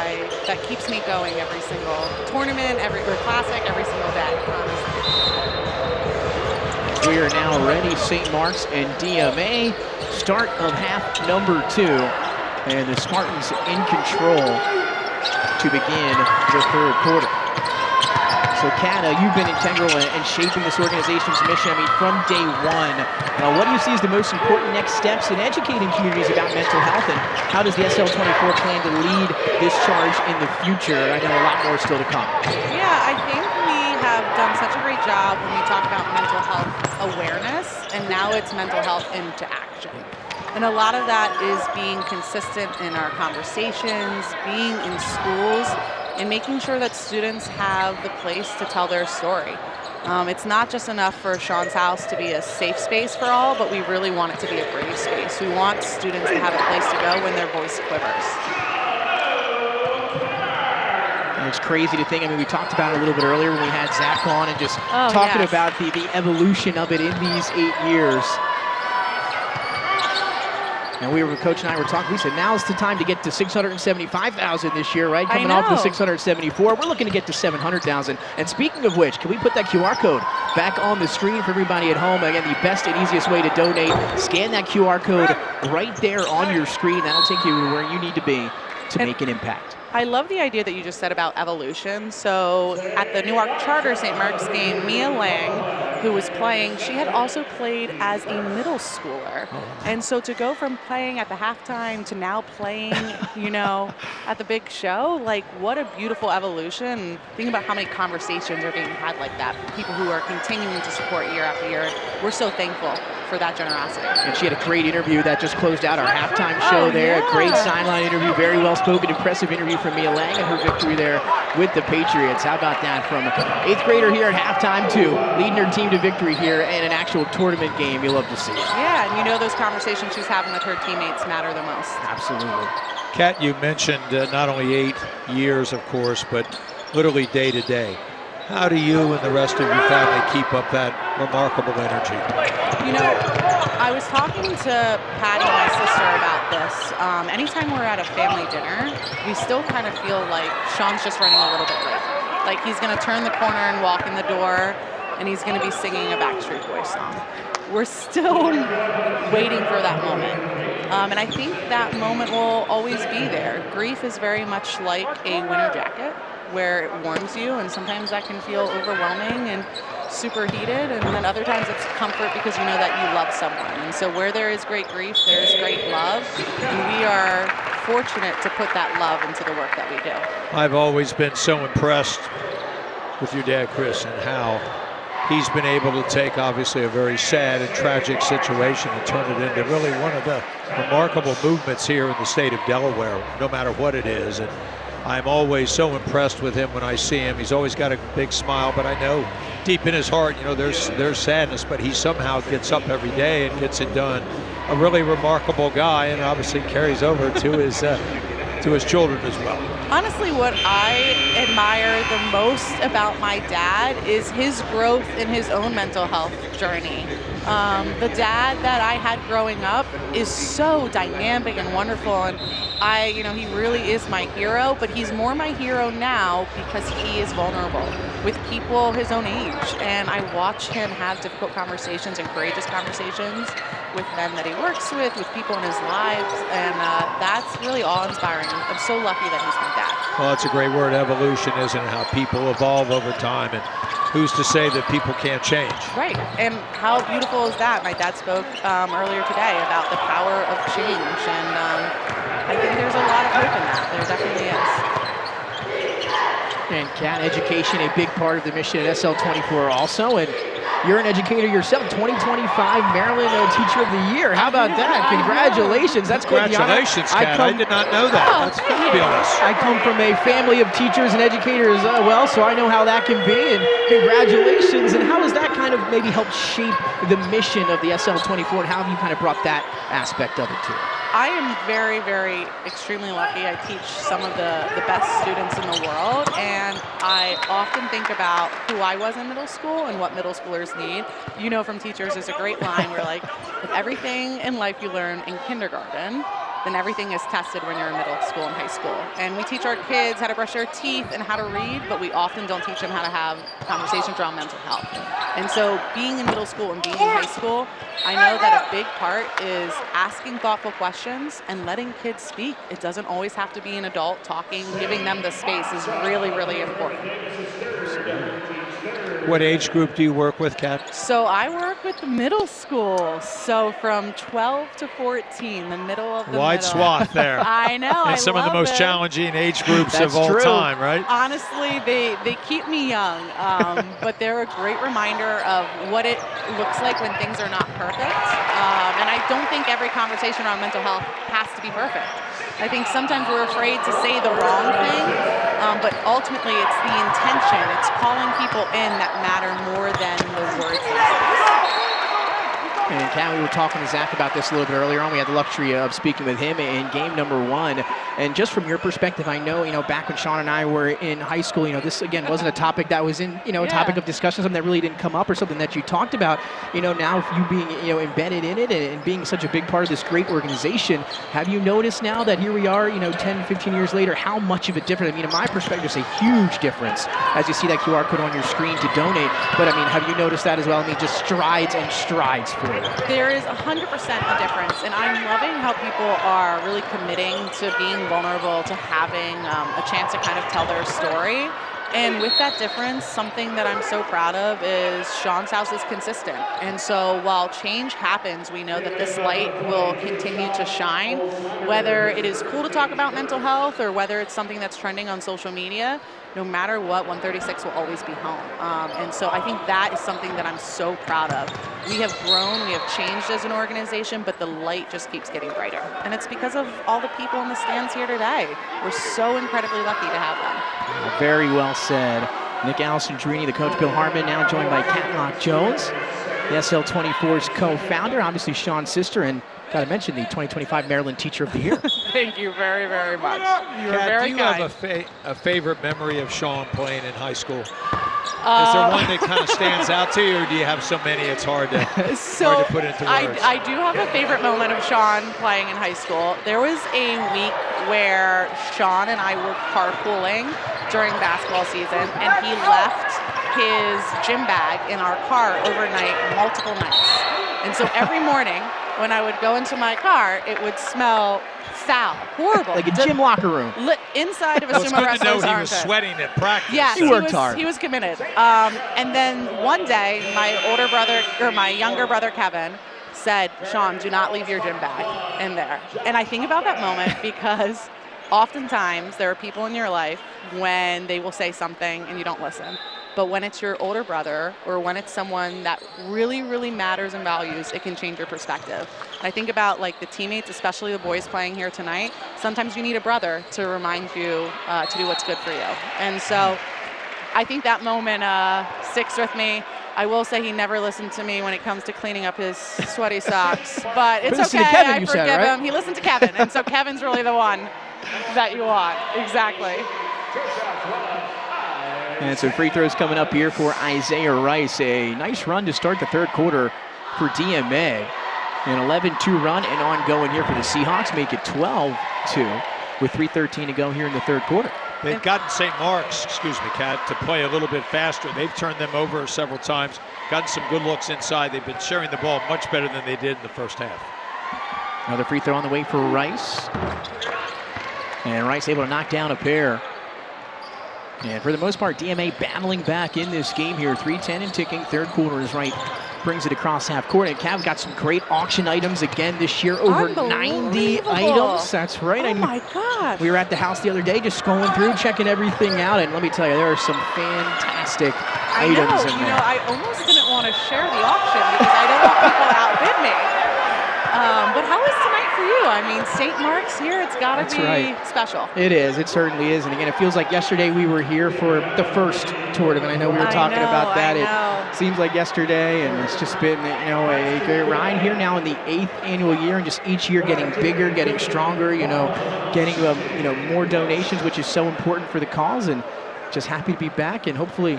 keeps me going every single tournament, every classic, every single day, honestly. We are now ready, St. Mark's and DMA. Start of half number 2, and the Spartans in control to begin the third quarter. So, Kat, you've been integral in shaping this organization's mission. I mean, from day 1, what do you see as the most important next steps in educating communities about mental health, and how does the SL24 plan to lead this charge in the future? I know a lot more still to come. Yeah, I think we have done such a great job when we talk about mental health awareness, and now it's mental health into action. And a lot of that is being consistent in our conversations, being in schools, and making sure that students have the place to tell their story. It's not just enough for Sean's house to be a safe space for all, but we really want it to be a brave space. We want students to have a place to go when their voice quivers. And it's crazy to think, I mean, we talked about it a little bit earlier when we had Zach on, and just talking about the evolution of it in these 8 years. And Coach and I were talking, we said now's the time to get to 675,000 this year, right? Coming off the 674, we're looking to get to 700,000. And speaking of which, can we put that QR code back on the screen for everybody at home? Again, the best and easiest way to donate, scan that QR code right there on your screen. That'll take you to where you need to be to make an impact. I love the idea that you just said about evolution. So at the Newark Charter St. Mark's game, Mia Lang, who was playing, she had also played as a middle schooler. And so to go from playing at the halftime to now playing, you know, at the big show, like what a beautiful evolution. Think about how many conversations are being had like that. People who are continuing to support year after year. We're so thankful for that generosity. And she had a great interview that just closed out our halftime show there. A great sideline interview, very well spoken, impressive interview from Mia Lang and her victory there with the Patriots. How about that from 8th grader here at halftime too, leading her team to victory here in an actual tournament game. You love to see it. Yeah, and you know those conversations she's having with her teammates matter the most. Absolutely. Kat, you mentioned not only 8 years, of course, but literally day to day. How do you and the rest of your family keep up that remarkable energy? You know, I was talking to Patty, my sister, about this. Anytime we're at a family dinner, we still kind of feel like Sean's just running a little bit late. Like he's going to turn the corner and walk in the door, and he's going to be singing a Backstreet Boys song. We're still waiting for that moment. And I think that moment will always be there. Grief is very much like a winter jacket. where it warms you, and sometimes that can feel overwhelming and super heated, and then other times it's comfort because you know that you love someone. And so where there is great grief, there is great love, and we are fortunate to put that love into the work that we do. I've always been so impressed with your dad, Chris, and how he's been able to take obviously a very sad and tragic situation and turn it into really one of the remarkable movements here in the state of Delaware, no matter what it is. And I'm always so impressed with him when I see him. He's always got a big smile, but I know deep in his heart, you know, there's sadness, but he somehow gets up every day and gets it done. A really remarkable guy, and obviously carries over to his children as well. Honestly, what I admire the most about my dad is his growth in his own mental health journey. The dad that I had growing up is so dynamic and wonderful, and he really is my hero, but he's more my hero now because he is vulnerable with people his own age, and I watch him have difficult conversations and courageous conversations with men that he works with people in his lives, and that's really awe-inspiring. I'm so lucky that he's my dad. Well, it's a great word, evolution, isn't it? How people evolve over time, and who's to say that people can't change? Right, and how beautiful is that? My dad spoke earlier today about the power of change, and I think there's a lot of hope in that. There definitely is. And Kat, education, a big part of the mission at SL24 also, and you're an educator yourself, 2025 Maryland Teacher of the Year. How about that? Congratulations. That's quite the honor. Congratulations, Kat. I did not know that. That's fabulous. I come from a family of teachers and educators as well, so I know how that can be, and congratulations. And how has that kind of maybe helped shape the mission of the SL24, and how have you kind of brought that aspect of it to it? I am very, very extremely lucky. I teach some of the best students in the world, and I often think about who I was in middle school and what middle schoolers need. You know, from teachers, there's a great line where, like, if everything in life you learn in kindergarten, then everything is tested when you're in middle school and high school. And we teach our kids how to brush their teeth and how to read, but we often don't teach them how to have conversations around mental health. And so being in middle school and being in high school, I know that a big part is asking thoughtful questions and letting kids speak. It doesn't always have to be an adult talking. Giving them the space is really, really important. What age group do you work with, Kat? So I work with the middle school. So from 12 to 14, the middle of the wide middle. swath there. I know. And some of the most challenging age groups That's of all true. time, right? Honestly, they keep me young, but they're a great reminder of what it looks like when things are not perfect. And I don't think every conversation around mental health has to be perfect. I think sometimes we're afraid to say the wrong thing, but ultimately it's the intention. It's calling people in that matter more than the words themselves. And Kat, we were talking to Zach about this a little bit earlier on. We had the luxury of speaking with him in game number 1. And just from your perspective, I know, back when Sean and I were in high school, this again wasn't a topic that was in, a topic of discussion, something that really didn't come up or something that you talked about. Now you being, embedded in it and being such a big part of this great organization, have you noticed now that here we are, 10, 15 years later, how much of a difference? I mean, in my perspective, it's a huge difference as you see that QR code on your screen to donate. But I mean, have you noticed that as well? I mean, just strides and strides forward. There is 100% a difference, and I'm loving how people are really committing to being vulnerable, to having a chance to kind of tell their story. And with that difference, something that I'm so proud of is Sean's house is consistent. And so while change happens, we know that this light will continue to shine, whether it is cool to talk about mental health or whether it's something that's trending on social media. No matter what, 136 will always be home. And so I think that is something that I'm so proud of. We have grown, we have changed as an organization, but the light just keeps getting brighter. And it's because of all the people in the stands here today. We're so incredibly lucky to have them. Very well said. Nick Alessandrini, the coach, Bill Harmon, now joined by Kat Locke-Jones, the SL24's co-founder, obviously Sean's sister, and got to mention the 2025 Maryland Teacher of the Year. Thank you very, very much. You were Kat, very do you kind. have a favorite memory of Sean playing in high school? Is there one that kind of stands out to you, or do you have so many it's hard to put into words? I do have a favorite moment of Sean playing in high school. There was a week where Sean and I were carpooling during basketball season, and he left his gym bag in our car overnight multiple nights. And so every morning when I would go into my car, it would smell Foul. Horrible. Like a gym locker room. Inside of a Well, it's sumo good to know wrestler's he was armpit. sweating at practice. Yes, He worked hard. He was committed. And then one day, my younger brother Kevin said, "Sean, do not leave your gym bag in there." And I think about that moment because oftentimes there are people in your life when they will say something and you don't listen. But when it's your older brother or when it's someone that really, really matters and values, it can change your perspective. And I think about like the teammates, especially the boys playing here tonight. Sometimes you need a brother to remind you to do what's good for you. And so I think that moment sticks with me. I will say he never listened to me when it comes to cleaning up his sweaty socks, but it's okay. Kevin, I you forgive said, right? him. He listened to Kevin, and so Kevin's really the one that you want. Exactly. And so free throws coming up here for Isaiah Rice. A nice run to start the third quarter for DMA. An 11-2 run and ongoing here for the Seahawks. Make it 12-2 with 3:13 to go here in the third quarter. They've gotten St. Mark's, excuse me, Kat, to play a little bit faster. They've turned them over several times, gotten some good looks inside. They've been sharing the ball much better than they did in the first half. Another free throw on the way for Rice. And Rice able to knock down a pair. And for the most part, DMA battling back in this game here. 3:10 and ticking. Third quarter is right. Brings it across half court. And Cav got some great auction items again this year. Over 90 items. That's right. Oh my God. We were at the house the other day just going through, checking everything out. And let me tell you, there are some fantastic items in there. I almost didn't want to share the auction because I don't want people to outbid me. But how is tonight for you? I mean, St. Mark's here, it's got to be special. It is. It certainly is. And again, it feels like yesterday we were here for the first tournament. I know we were talking about that. It seems like yesterday, and it's just been, a great ride here now in the 8th annual year, and just each year getting bigger, getting stronger, getting more donations, which is so important for the cause. And just happy to be back, and hopefully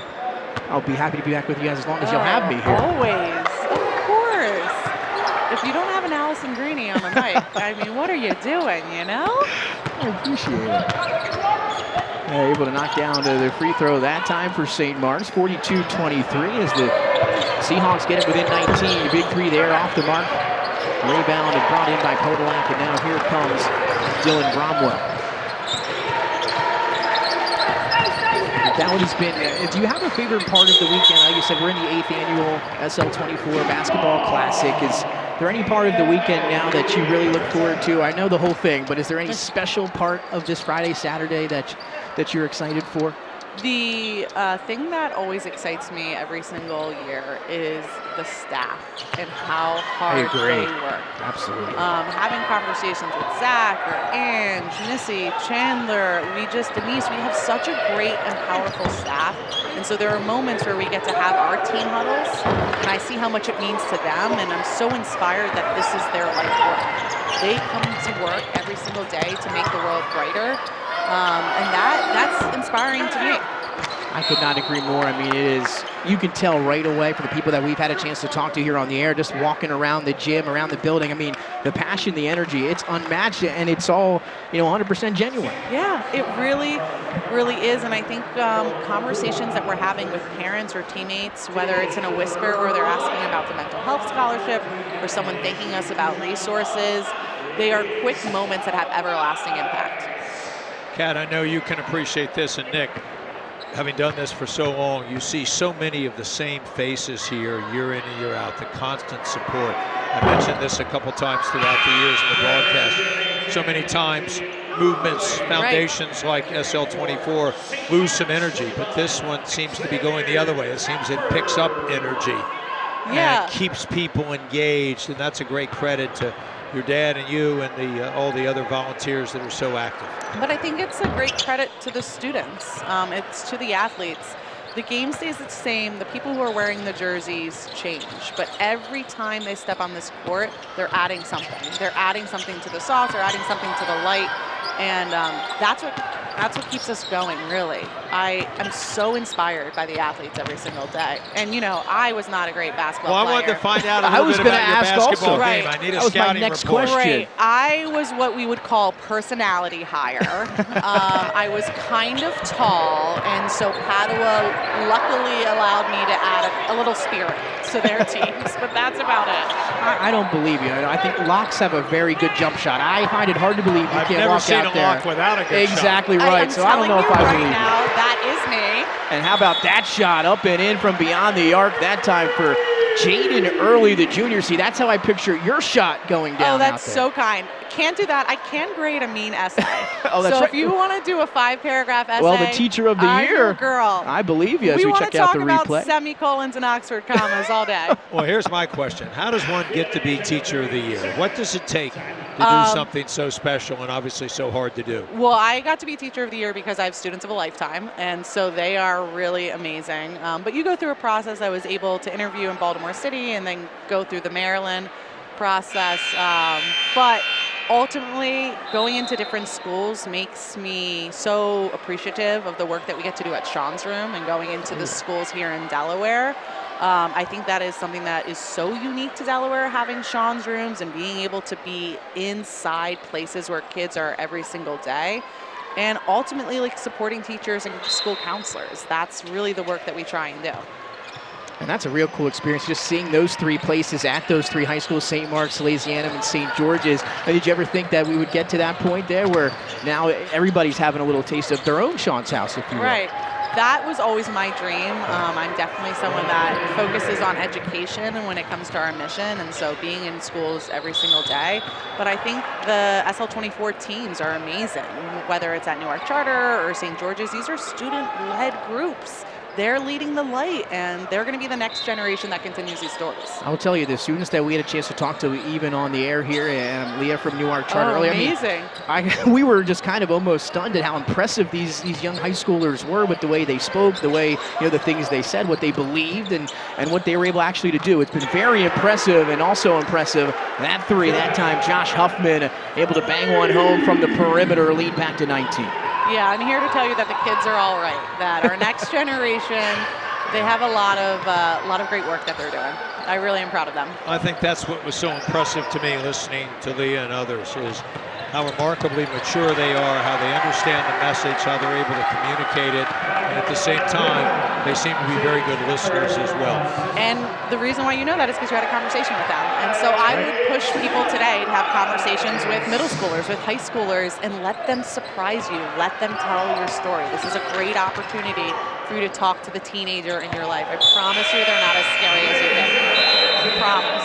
I'll be happy to be back with you guys as long as you'll have me here. Always. Of course. If you don't have an Allison Greeny on the mic, I mean, what are you doing, I appreciate it. Able to knock down to the free throw that time for St. Mark's. 42-23 as the Seahawks get it within 19. Big three there off the mark. Rebound and brought in by Podolak, and now here comes Dylan Bromwell. That one has been, do you have a favorite part of the weekend? Like you said, we're in the 8th annual SL24 Basketball Classic. Is there any part of the weekend now that you really look forward to? I know the whole thing, but is there any special part of this Friday, Saturday that you're excited for? The thing that always excites me every single year is the staff and how hard they work. Absolutely. Having conversations with Zach or Ange, Missy, Chandler, Denise, we have such a great and powerful staff. And so there are moments where we get to have our team huddles, and I see how much it means to them, and I'm so inspired that this is their life work. They come to work every single day to make the world brighter. And that's inspiring to me. I could not agree more. I mean, you can tell right away from the people that we've had a chance to talk to here on the air, just walking around the gym, around the building. I mean, the passion, the energy, it's unmatched, and it's all, 100% genuine. Yeah, it really, really is. And I think conversations that we're having with parents or teammates, whether it's in a whisper or they're asking about the mental health scholarship or someone thanking us about resources, they are quick moments that have everlasting impact. Kat, I know you can appreciate this, and Nick, having done this for so long, you see so many of the same faces here year in and year out, the constant support. I mentioned this a couple times throughout the years in the broadcast. So many times, movements, foundations like SL24 lose some energy, but this one seems to be going the other way. It seems it picks up energy and keeps people engaged, and that's a great credit to your dad and you and all the other volunteers that are so active. But I think it's a great credit to the students. It's to the athletes. The game stays the same. The people who are wearing the jerseys change. But every time they step on this court, they're adding something. They're adding something to the sauce. They're adding something to the light. And that's what That's what keeps us going, really. I am so inspired by the athletes every single day. And, you know, I was not a great basketball player. I wanted to find out a little bit about your basketball game. I need a scouting report. Right. I was what we would call personality hire. I was kind of tall, and so Padua luckily allowed me to add a little spirit to their teams, but that's about it. I don't believe you. I think Locks have a very good jump shot. I find it hard to believe you can't walk out there. I've never seen a Locke without a good shot. Exactly right. So I don't know if I believe you. Now, that is me. And how about that shot up and in from beyond the arc that time for Jaden Early, the junior. See, that's how I picture your shot going down. Oh, that's out there. so kind. Can't do that. I can grade a mean essay. Oh, that's so right. if you want to do a 5-paragraph essay, Well, the teacher of the I'm year, your girl. I believe you as we check out the replay. We want to talk about semicolons and Oxford commas all day. Well, here's my question. How does one get to be teacher of the year? What does it take to do something so special and obviously so hard to do? Well, I got to be teacher of the year because I have students of a lifetime, and so they are really amazing. But you go through a process. I was able to interview in Baltimore City and then go through the Maryland process. But ultimately, going into different schools makes me so appreciative of the work that we get to do at Sean's Room and going into the schools here in Delaware. I think that is something that is so unique to Delaware, having Sean's Rooms and being able to be inside places where kids are every single day. And ultimately, like, supporting teachers and school counselors. That's really the work that we try and do. And that's a real cool experience, just seeing those three places at those three high schools, St. Mark's, Salesianum, and St. George's. Did you ever think that we would get to that point there where now everybody's having a little taste of their own Sean's house, if you will? Right. That was always my dream. I'm definitely someone that focuses on education and when it comes to our mission, and so being in schools every single day. But I think the SL24 teams are amazing, whether it's at Newark Charter or St. George's. These are student-led groups. They're leading the light, and they're going to be the next generation that continues these stories. I will tell you, the students that we had a chance to talk to even on the air here, and Leah from Newark Charter earlier. Amazing. We were just kind of almost stunned at how impressive these young high schoolers were with the way they spoke, the way, the things they said, what they believed, and what they were able actually to do. It's been very impressive, and also impressive that three that time. Josh Huffman able to bang one home from the perimeter, lead back to 19. Yeah, I'm here to tell you that the kids are all right, that our next generation, they have a lot of great work that they're doing. I really am proud of them. I think that's what was so impressive to me listening to Leah and others, is how remarkably mature they are, how they understand the message, how they're able to communicate it, and at the same time, they seem to be very good listeners as well. And the reason why you know that is because you had a conversation with them. And so I would push people today to have conversations with middle schoolers, with high schoolers, and let them surprise you. Let them tell your story. This is a great opportunity for you to talk to the teenager in your life. I promise you they're not as scary as you think. I promise.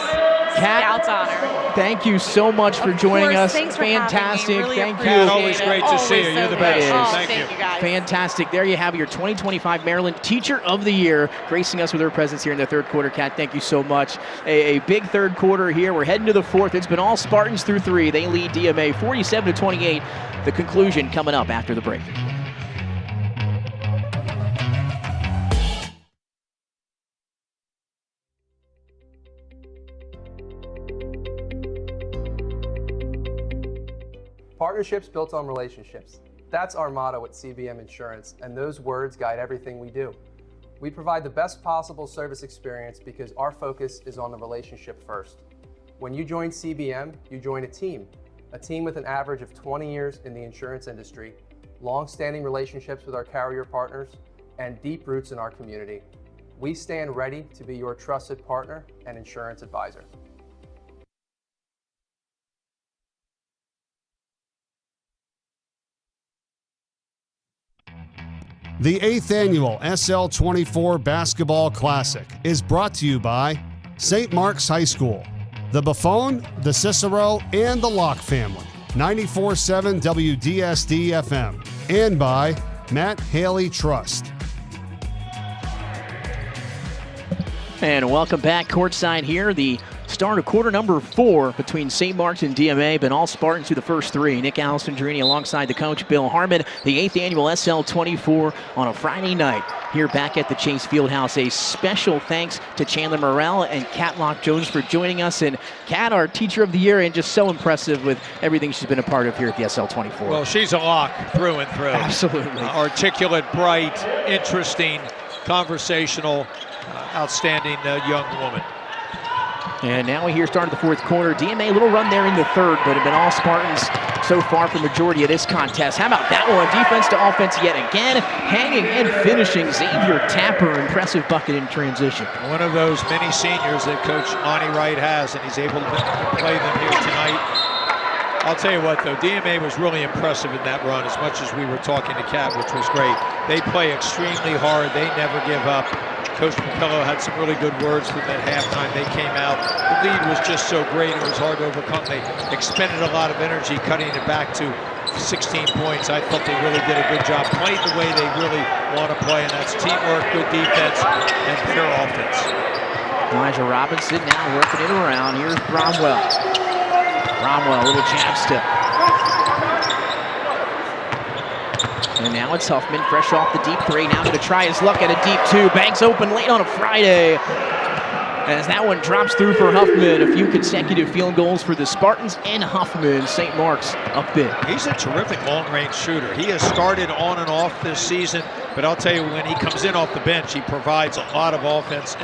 Scout's honor. Thank you so much for joining us. Thanks for Fantastic. Really thank you. Kat, always great to see you. You're the best. Thank you, guys. Fantastic. There you have your 2025 Maryland Teacher of the Year, gracing us with her presence here in the third quarter. Kat, thank you so much. A big third quarter here. We're heading to the fourth. It's been all Spartans through three. They lead DMA 47-28. The conclusion coming up after the break. Partnerships built on relationships. That's our motto at CBM Insurance, and those words guide everything we do. We provide the best possible service experience because our focus is on the relationship first. When you join CBM, you join a team with an average of 20 years in the insurance industry, long-standing relationships with our carrier partners, and deep roots in our community. We stand ready to be your trusted partner and insurance advisor. The 8th annual SL24 Basketball Classic is brought to you by St. Mark's High School, the Buffon, the Cicero, and the Locke family, 94.7 WDSD FM, and by Matt Haley Trust. And welcome back courtside here. The start of quarter number 4 between St. Mark's and DMA, but all Spartans through the first 3. Nick Alessandrini alongside the coach, Bill Harmon, the 8th annual SL24 on a Friday night here back at the Chase Fieldhouse. A special thanks to Chandler Morrell and Kat Locke-Jones for joining us. And Kat, our teacher of the year, and just so impressive with everything she's been a part of here at the SL24. Well, she's a lock through and through. Absolutely. Articulate, bright, interesting, conversational, outstanding young woman. And now we hear start of the 4th quarter. DMA, a little run there in the 3rd, but have been all Spartans so far for the majority of this contest. How about that one? Defense to offense yet again. Hanging and finishing. Xavier Tapper, impressive bucket in transition. One of those many seniors that Coach Monty Wright has, and he's able to play them here tonight. I'll tell you what, though, DMA was really impressive in that run, as much as we were talking to Kat, which was great. They play extremely hard. They never give up. Coach Capello had some really good words for them at halftime. They came out. The lead was just so great, it was hard to overcome. They expended a lot of energy cutting it back to 16 points. I thought they really did a good job. Played the way they really want to play, and that's teamwork, good defense, and pure offense. Elijah Robinson now working it around. Here's Bromwell. Bromwell, a little jab step. And now it's Huffman, fresh off the deep 3. Now going to try his luck at a deep 2. Banks open late on a Friday. As that one drops through for Huffman. A few consecutive field goals for the Spartans and Huffman. St. Mark's up big. He's a terrific long-range shooter. He has started on and off this season, but I'll tell you, when he comes in off the bench, he provides a lot of offense,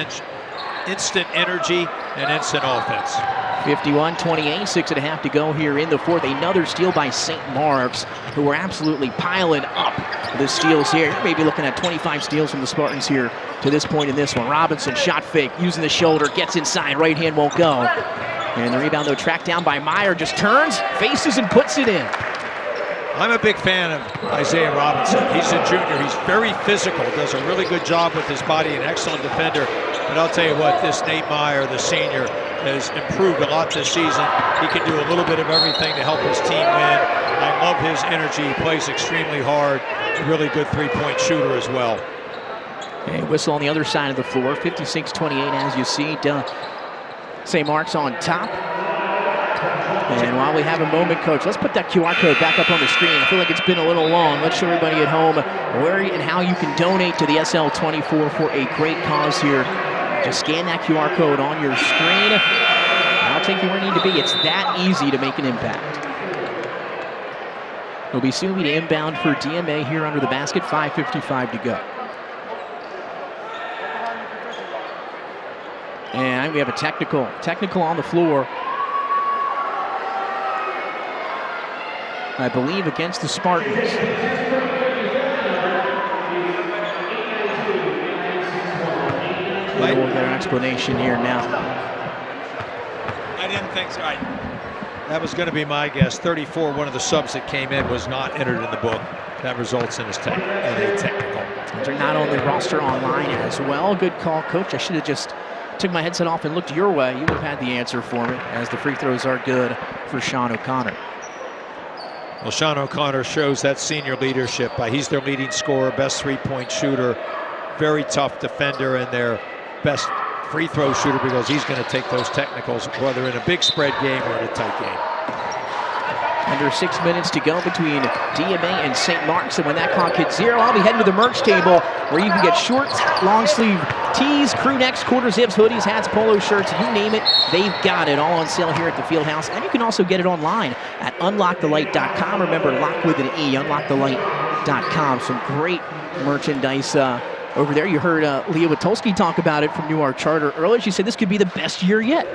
instant energy, and instant offense. 51-28, 6.5 to go here in the 4th. Another steal by St. Mark's, who are absolutely piling up the steals here. You're maybe looking at 25 steals from the Spartans here to this point in this one. Robinson, shot fake, using the shoulder, gets inside, right hand won't go. And the rebound, though, tracked down by Meyer, just turns, faces, and puts it in. I'm a big fan of Isaiah Robinson. He's a junior. He's very physical, does a really good job with his body, an excellent defender. But I'll tell you what, this Nate Meyer, the senior, has improved a lot this season. He can do a little bit of everything to help his team win. I love his energy. He plays extremely hard. A really good three-point shooter as well. Okay, whistle on the other side of the floor. 56-28 as you see. St. Mark's on top. And while we have a moment, Coach, let's put that QR code back up on the screen. I feel like it's been a little long. Let's show everybody at home where and how you can donate to the SL24 for a great cause here. Just scan that QR code on your screen, and I'll take you where you need to be. It's that easy to make an impact. It'll be soon to inbound for DMA here under the basket, 5:55 to go. And we have a technical on the floor. I believe against the Spartans. We'll get an explanation here now. I didn't think so. That was going to be my guess. 34, one of the subs that came in, was not entered in the book. That results in a technical. They're not on the roster online as well. Good call, Coach. I should have just took my headset off and looked your way. You would have had the answer for me, as the free throws are good for Sean O'Connor. Well, Sean O'Connor shows that senior leadership. He's their leading scorer, best three-point shooter, very tough defender, and their best free throw shooter, because he's going to take those technicals, whether in a big spread game or in a tight game. Under 6 minutes to go between DMA and St. Mark's, and when that clock hits 0, I'll be heading to the merch table where you can get shorts, long sleeve tees, crew necks, quarter zips, hoodies, hats, polo shirts, you name it, they've got it, all on sale here at the Fieldhouse. And you can also get it online at unlockthelight.com. Remember, lock with an E, unlockthelight.com. Some great merchandise over there. You heard Leah Witulski talk about it from Newark Charter earlier. She said this could be the best year yet.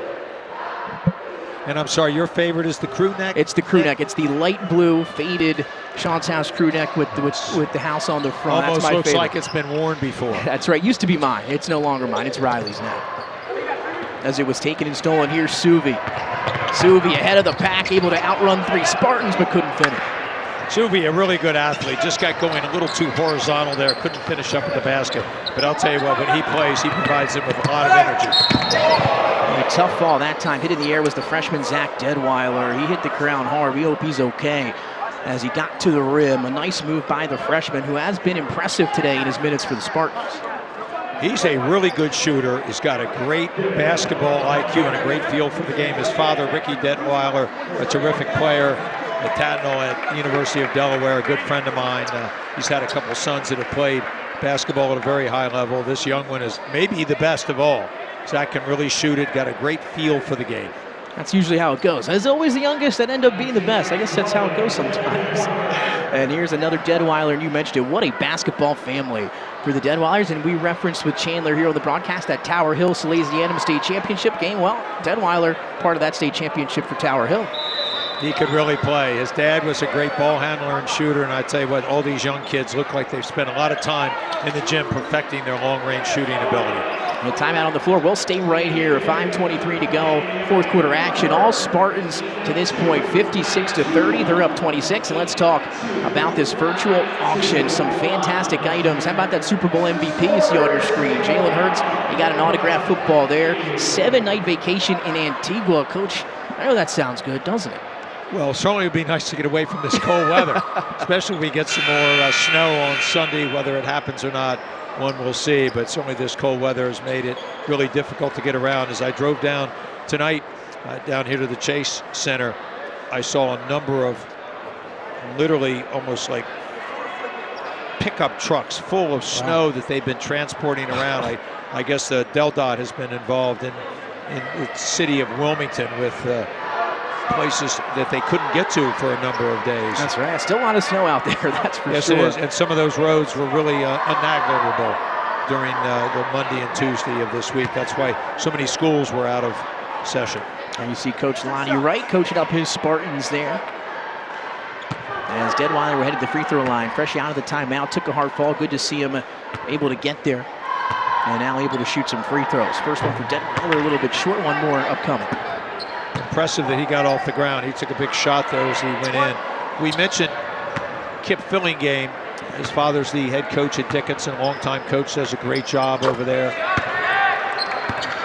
And I'm sorry, your favorite is the crew neck? It's the crew neck. It's the light blue faded Sean's House crew neck with the house on the front. Almost That's my looks favorite. like it's been worn before. That's right. Used to be mine. It's no longer mine. It's Riley's now. As it was taken and stolen, here's Suvi. Suvi ahead of the pack, able to outrun 3 Spartans, but couldn't finish. Suvi, a really good athlete, just got going a little too horizontal there, couldn't finish up at the basket. But I'll tell you what, when he plays, he provides it with a lot of energy. A tough fall that time. Hit in the air was the freshman Zach Deadweiler. He hit the ground hard. We hope he's okay as he got to the rim. A nice move by the freshman, who has been impressive today in his minutes for the Spartans. He's a really good shooter. He's got a great basketball IQ and a great feel for the game. His father, Ricky Detweiler, a terrific player at Tatnall at University of Delaware, a good friend of mine. He's had a couple sons that have played basketball at a very high level. This young one is maybe the best of all. Zach can really shoot it, got a great feel for the game. That's usually how it goes. As always, the youngest that end up being the best. I guess that's how it goes sometimes. And here's another Detweiler, and you mentioned it. What a basketball family for the Detweilers. And we referenced with Chandler here on the broadcast that Tower Hill Salesianum State Championship game. Well, Detweiler, part of that state championship for Tower Hill. He could really play. His dad was a great ball handler and shooter, and I tell you what, all these young kids look like they've spent a lot of time in the gym perfecting their long-range shooting ability. And a timeout on the floor. We'll stay right here. 5:23 to go. Fourth quarter action. All Spartans to this point, 56-30. They're up 26. And let's talk about this virtual auction. Some fantastic items. How about that Super Bowl MVP you see on your screen? Jalen Hurts, he got an autographed football there. 7-night vacation in Antigua. Coach, I know that sounds good, doesn't it? Well, certainly it would be nice to get away from this cold weather, especially if we get some more snow on Sunday. Whether it happens or not, one will see. But certainly this cold weather has made it really difficult to get around. As I drove down tonight, down here to the Chase Center, I saw a number of literally almost like pickup trucks full of snow that they've been transporting around. I guess the DelDOT has been involved in the city of Wilmington with places that they couldn't get to for a number of days. That's right. Still a lot of snow out there, that's for sure. Yes, it is. And some of those roads were really unnavigable during the Monday and Tuesday of this week. That's why so many schools were out of session. And you see Coach Lonnie Wright coaching up his Spartans there. As Detweiler were headed to the free throw line, fresh out of the timeout, took a hard fall. Good to see him able to get there. And now able to shoot some free throws. First one for Detweiler, a little bit short, one more upcoming. Impressive that he got off the ground. He took a big shot there as he went in. We mentioned Kip Fillingame. His father's the head coach at Dickinson, longtime coach, does a great job over there.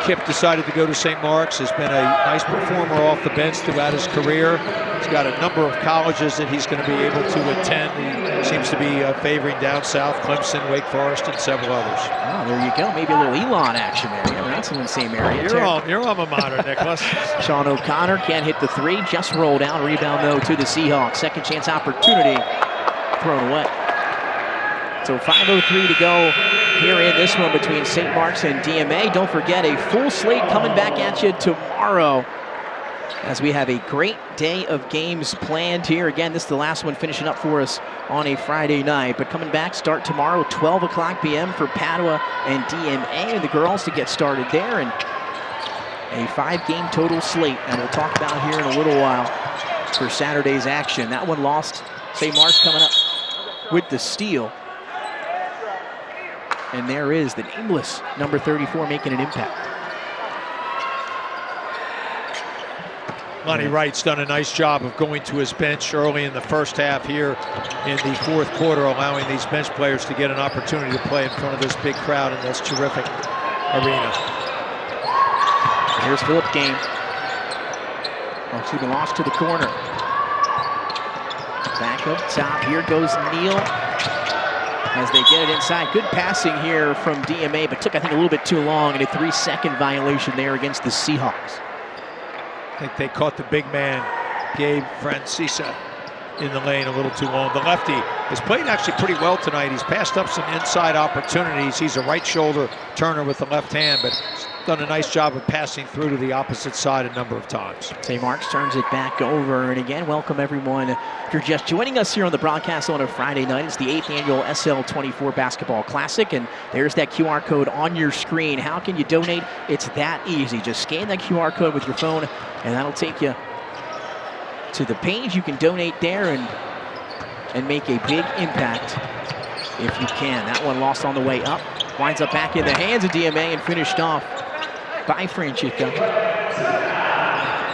Kip decided to go to St. Mark's, has been a nice performer off the bench throughout his career. He's got a number of colleges that he's going to be able to attend. He seems to be favoring down south, Clemson, Wake Forest, and several others. Oh, there you go. Maybe a little Elon action there. Yeah, that's in the same area. Your alma mater, Nicholas. Sean O'Connor can't hit the three, just rolled out. Rebound, though, to the Seahawks. Second chance opportunity thrown away. So 5:03 to go here in this one between St. Mark's and DMA. Don't forget, a full slate coming back at you tomorrow as we have a great day of games planned here. Again, this is the last one finishing up for us on a Friday night. But coming back, start tomorrow, 12 o'clock p.m. for Padua and DMA and the girls to get started there. And a 5-game total slate, and we'll talk about here in a little while for Saturday's action. That one lost. St. Mark's coming up with the steal. And there is the nameless number 34 making an impact. Lonnie Wright's done a nice job of going to his bench early in the first half here in the fourth quarter, allowing these bench players to get an opportunity to play in front of this big crowd in this terrific arena. Here's Philip Game. Oh, excuse me, lost to the corner. Back up top, here goes Neal. As they get it inside. Good passing here from DMA, but took, I think, a little bit too long, and a 3-second violation there against the Seahawks. I think they caught the big man, Gabe Francisa, in the lane a little too long. The lefty has played actually pretty well tonight. He's passed up some inside opportunities. He's a right shoulder turner with the left hand, but done a nice job of passing through to the opposite side a number of times. St. Mark's turns it back over, and again, welcome everyone. If you're just joining us here on the broadcast on a Friday night, it's the 8th annual SL24 Basketball Classic, and there's that QR code on your screen. How can you donate? It's that easy. Just scan that QR code with your phone, and that'll take you to the page. You can donate there and make a big impact if you can. That one lost on the way up. Winds up back in the hands of DMA and finished off by Franchica.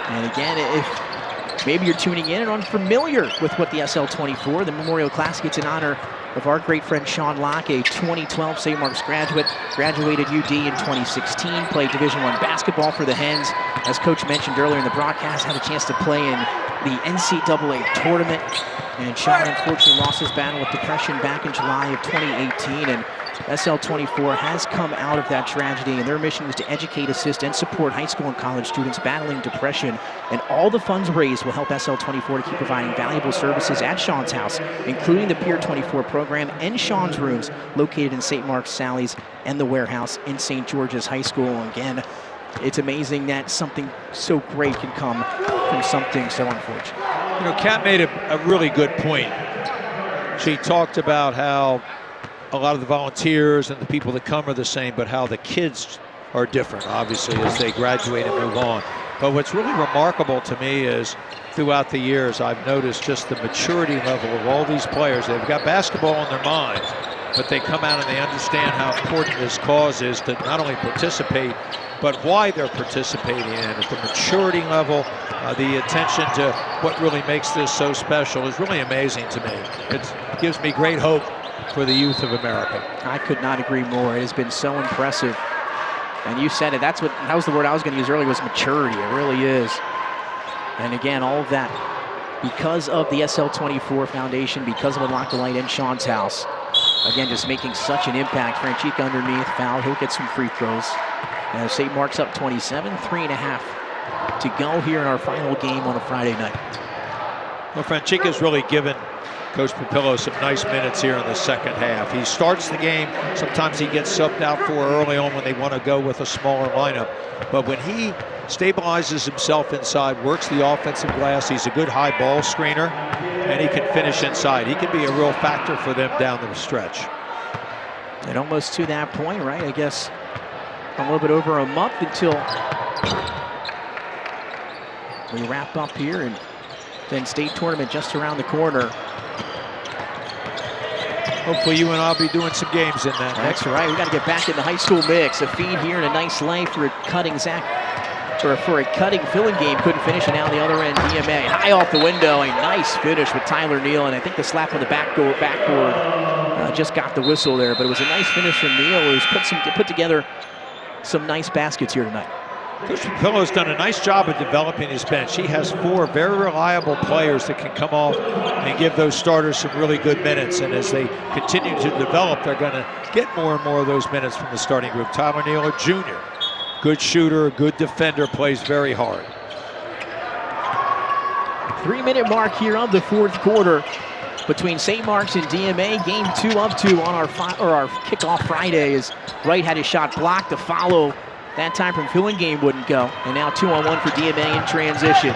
And again, if maybe you're tuning in and unfamiliar with what the SL24, the Memorial Classic, it's in honor of our great friend Sean Locke, a 2012 St. Mark's graduate, graduated UD in 2016, played Division I basketball for the Hens. As Coach mentioned earlier in the broadcast, had a chance to play in the NCAA tournament. And Sean unfortunately lost his battle with depression back in July of 2018. And SL24 has come out of that tragedy, and their mission is to educate, assist, and support high school and college students battling depression. And all the funds raised will help SL24 to keep providing valuable services at Sean's house, including the Peer 24 program and Sean's rooms located in St. Mark's, Sally's, and the warehouse in St. George's High School. Again, it's amazing that something so great can come from something so unfortunate. You know, Kat made a really good point. She talked about how a lot of the volunteers and the people that come are the same, but how the kids are different, obviously, as they graduate and move on. But what's really remarkable to me is throughout the years, I've noticed just the maturity level of all these players. They've got basketball in their minds, but they come out and they understand how important this cause is to not only participate, but why they're participating in it. The maturity level, the attention to what really makes this so special is really amazing to me. It gives me great hope for the youth of America. I could not agree more. It has been so impressive. And you said it, that was the word I was going to use earlier, was maturity. It really is. And again, all of that because of the SL24 Foundation, because of UnLocke the Light and Sean's house. Again, just making such an impact. Franchica underneath, foul, he'll get some free throws. St. Mark's up 27, 3.5 to go here in our final game on a Friday night. Well, Franchica's really given Coach Papillo some nice minutes here in the second half. He starts the game. Sometimes he gets subbed out for early on when they want to go with a smaller lineup. But when he stabilizes himself inside, works the offensive glass, he's a good high ball screener, and he can finish inside. He can be a real factor for them down the stretch. And almost to that point, right? I guess a little bit over a month until we wrap up here, and then state tournament just around the corner. Hopefully you and I'll be doing some games in that. That's right. We got to get back in the high school mix. A feed here and a nice lay for a cutting for a cutting filling game. Couldn't finish, and now the other end, DMA. High off the window. A nice finish with Tyler Neal, and I think the slap on the backboard just got the whistle there. But it was a nice finish from Neal, who's put together some nice baskets here tonight. Coach Papillo's done a nice job of developing his bench. He has 4 very reliable players that can come off and give those starters some really good minutes. And as they continue to develop, they're going to get more and more of those minutes from the starting group. Tyler Neal, a junior, good shooter, good defender, plays very hard. 3-minute mark here of the fourth quarter between St. Mark's and DMA. Game 2 of 2 on our kickoff Friday, as Wright had his shot blocked. To follow that time from filling game wouldn't go. And now 2-on-1 for DMA in transition.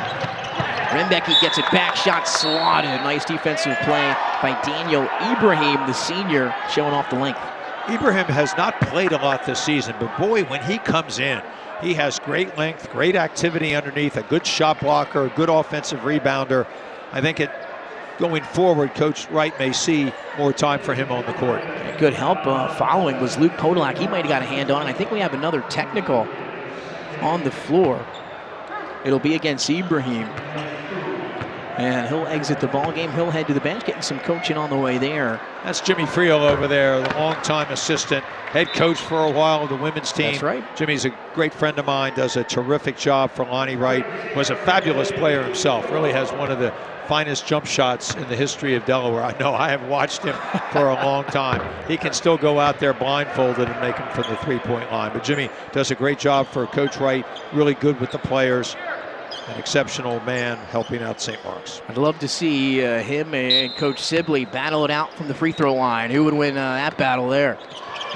Rembecki gets it back, shot slotted. Nice defensive play by Daniel Ibrahim, the senior, showing off the length. Ibrahim has not played a lot this season, but boy, when he comes in, he has great length, great activity underneath, a good shot blocker, a good offensive rebounder. I think going forward, Coach Wright may see more time for him on the court. Good help following was Luke Podolak. He might have got a hand on it. I think we have another technical on the floor. It'll be against Ibrahim. And he'll exit the ball game. He'll head to the bench, getting some coaching on the way there. That's Jimmy Friel over there, the longtime assistant, head coach for a while of the women's team. That's right. Jimmy's a great friend of mine, does a terrific job for Lonnie Wright. Was a fabulous player himself, really has one of the finest jump shots in the history of Delaware. I know, I have watched him for a long time. He can still go out there blindfolded and make them from the three-point line. But Jimmy does a great job for Coach Wright, really good with the players. An exceptional man helping out St. Mark's. I'd love to see him and Coach Sibley battle it out from the free throw line. Who would win that battle there?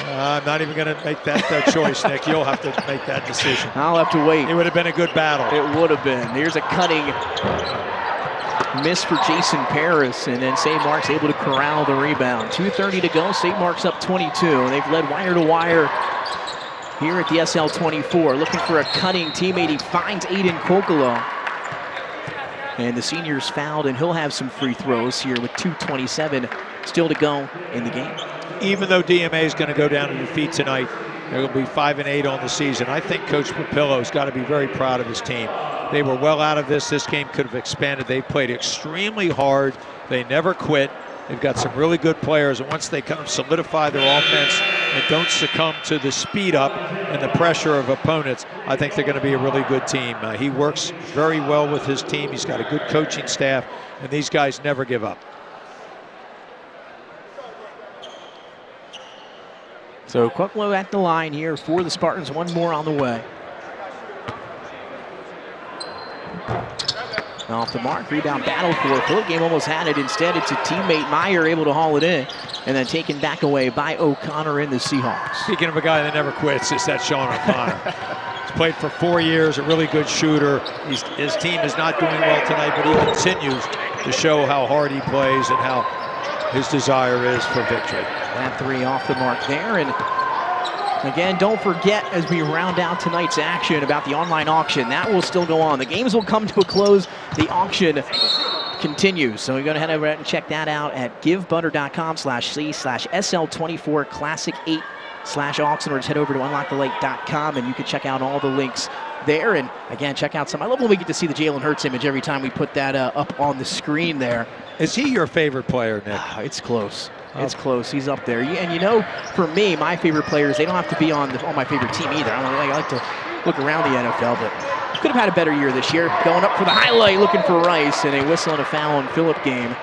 I'm not even going to make that choice, Nick. You'll have to make that decision. I'll have to wait. It would have been a good battle. It would have been. Here's a cutting miss for Jason Paris, and then St. Mark's able to corral the rebound. 2:30 to go. St. Mark's up 22. They've led wire to wire here at the SL24, looking for a cutting teammate. He finds Aiden Kokolo. And the senior's fouled, and he'll have some free throws here with 2:27 still to go in the game. Even though DMA is going to go down to defeat tonight, they'll be 5-8 on the season. I think Coach Papillo's got to be very proud of his team. They were well out of this. This game could have expanded. They played extremely hard. They never quit. They've got some really good players, and once they kind of solidify their offense and don't succumb to the speed up and the pressure of opponents, I think they're going to be a really good team. He works very well with his team. He's got a good coaching staff, and these guys never give up. So Kuklo at the line here for the Spartans. One more on the way. Off the mark, rebound battle for Philip. Game almost had it. Instead, it's a teammate, Meyer, able to haul it in, and then taken back away by O'Connor in the Seahawks. Speaking of a guy that never quits, it's that Sean O'Connor. He's played for 4 years, a really good shooter. His team is not doing well tonight, but he continues to show how hard he plays and how his desire is for victory. That three off the mark there, and again, don't forget as we round out tonight's action about the online auction. That will still go on. The games will come to a close. The auction continues. So you're going to head over and check that out at givebutter.com/C/SL24 Classic 8/auction, or just head over to UnLockeTheLight.com and you can check out all the links there. And again, check out some. I love when we get to see the Jalen Hurts image every time we put that up on the screen there. Is he your favorite player, Nick? It's close. It's close. He's up there. And you know, for me, my favorite players, they don't have to be on my favorite team either. I like to look around the NFL, but could have had a better year this year. Going up for the highlight, looking for Rice, and a whistle and a foul on Phillip game.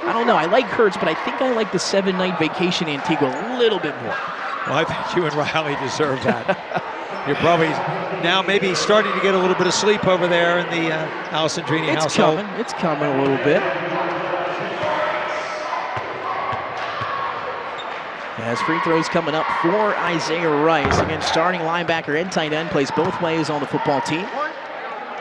I don't know. I like Hurts, but I think I like the 7-night vacation Antigua a little bit more. Well, I think you and Riley deserve that. You're probably now maybe starting to get a little bit of sleep over there in the Alessandrini household. It's coming a little bit. As free throws coming up for Isaiah Rice. Again, starting linebacker and tight end, plays both ways on the football team.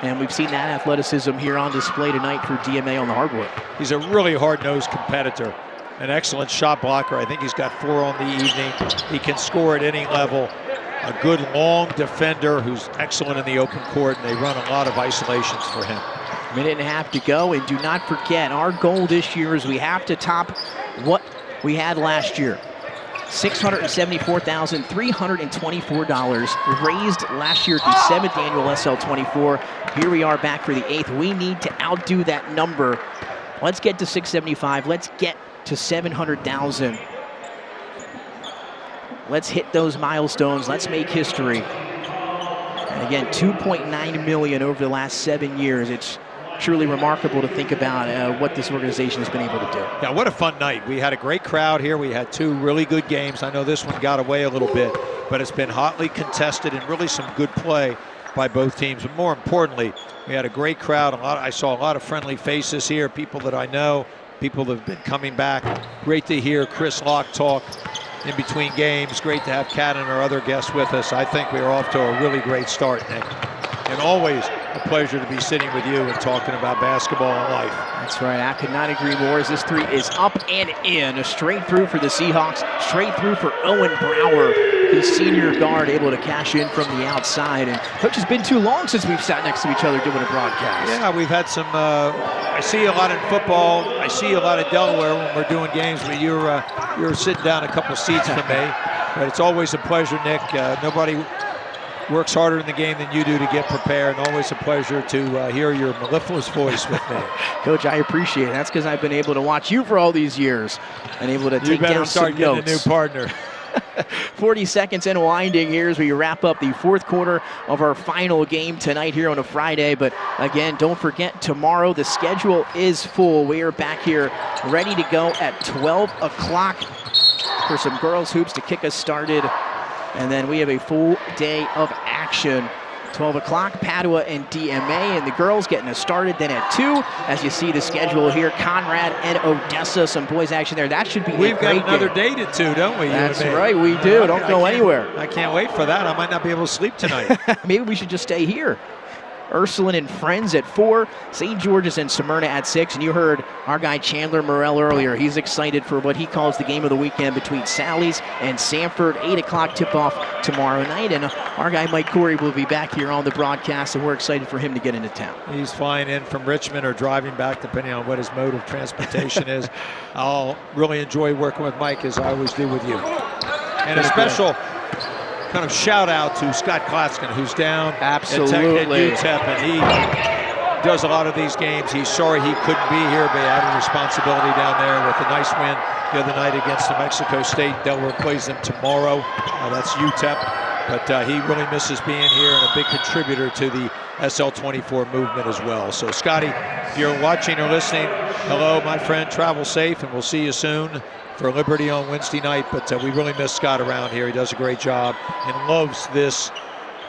And we've seen that athleticism here on display tonight for DMA on the hardwood. He's a really hard-nosed competitor, an excellent shot blocker. I think he's got 4 on the evening. He can score at any level. A good long defender who's excellent in the open court, and they run a lot of isolations for him. Minute and a half to go, and do not forget, our goal this year is we have to top what we had last year. $674,324 raised last year at the 7th annual SL24. Here we are back for the 8th. We need to outdo that number. Let's get to 675. Let's get to 700,000. Let's hit those milestones. Let's make history. And again, $2.9 million over the last 7 years. It's truly remarkable to think about what this organization has been able to do. Yeah, what a fun night. We had a great crowd here. We had 2 really good games. I know this one got away a little bit, but it's been hotly contested and really some good play by both teams. But more importantly, we had a great crowd. I saw a lot of friendly faces here, people that I know, people that have been coming back. Great to hear Chris Locke talk in between games. Great to have Kat and our other guests with us. I think we are off to a really great start, Nick. And always a pleasure to be sitting with you and talking about basketball and life. That's right. I could not agree more as this three is up and in. A straight through for the Seahawks. Straight through for Owen Brower, the senior guard, able to cash in from the outside. And Coach, it's been too long since we've sat next to each other doing a broadcast. Yeah, we've had some, I see a lot in football. I see a lot of Delaware when we're doing games, but you're sitting down a couple seats from me. But it's always a pleasure, Nick. Nobody works harder in the game than you do to get prepared, and always a pleasure to hear your mellifluous voice with me. Coach, I appreciate it. That's because I've been able to watch you for all these years and able to take down some notes. You better start getting a new partner. 40 seconds in winding here as we wrap up the 4th quarter of our final game tonight here on a Friday. But again, don't forget, tomorrow the schedule is full. We are back here ready to go at 12 o'clock for some girls hoops to kick us started. And then we have a full day of action. 12 o'clock, Padua and DMA, and the girls getting us started. Then at 2, as you see the schedule here, Conrad and Odessa, some boys action there. That should be We've got another date at 2, don't we? That's right, we do. Don't go anywhere. I can't wait for that. I might not be able to sleep tonight. Maybe we should just stay here. Ursuline and Friends at 4, St. George's and Smyrna at 6, and you heard our guy Chandler Morrell earlier. He's excited for what he calls the game of the weekend between Sally's and Sanford. 8 o'clock tip-off tomorrow night, and our guy Mike Corey will be back here on the broadcast, and we're excited for him to get into town. He's flying in from Richmond or driving back, depending on what his mode of transportation is. I'll really enjoy working with Mike, as I always do with you. And a special kind of shout out to Scott Klatskin, who's down at UTEP, and he does a lot of these games. He's sorry he couldn't be here, but he had a responsibility down there with a nice win the other night against New Mexico State. Delaware plays them tomorrow. That's UTEP, but he really misses being here and a big contributor to the SL24 movement as well. So Scotty, if you're watching or listening, hello, my friend. Travel safe, and we'll see you soon for Liberty on Wednesday night. But we really miss Scott around here. He does a great job and loves this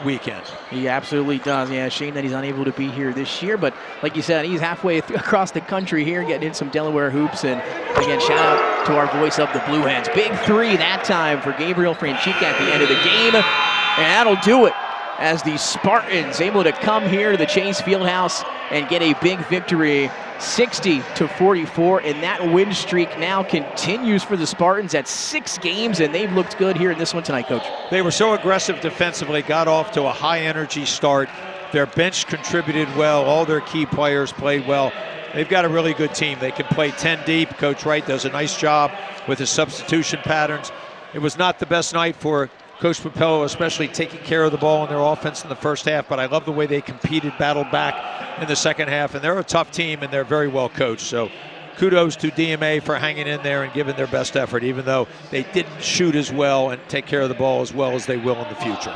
weekend. He absolutely does. Yeah, shame that he's unable to be here this year, but like you said, he's halfway across the country here, getting in some Delaware hoops. And again, shout out to our voice of the Blue Hens. Big three that time for Gabriel Franchica at the end of the game, and that'll do it as the Spartans able to come here to the Chase Fieldhouse and get a big victory, 60-44, and that win streak now continues for the Spartans at 6 games, and they've looked good here in this one tonight, Coach. They were so aggressive defensively, got off to a high-energy start. Their bench contributed well. All their key players played well. They've got a really good team. They can play 10 deep. Coach Wright does a nice job with his substitution patterns. It was not the best night for Coach Papello, especially taking care of the ball in their offense in the first half, but I love the way they competed, battled back in the second half, and they're a tough team, and they're very well coached. So kudos to DMA for hanging in there and giving their best effort, even though they didn't shoot as well and take care of the ball as well as they will in the future.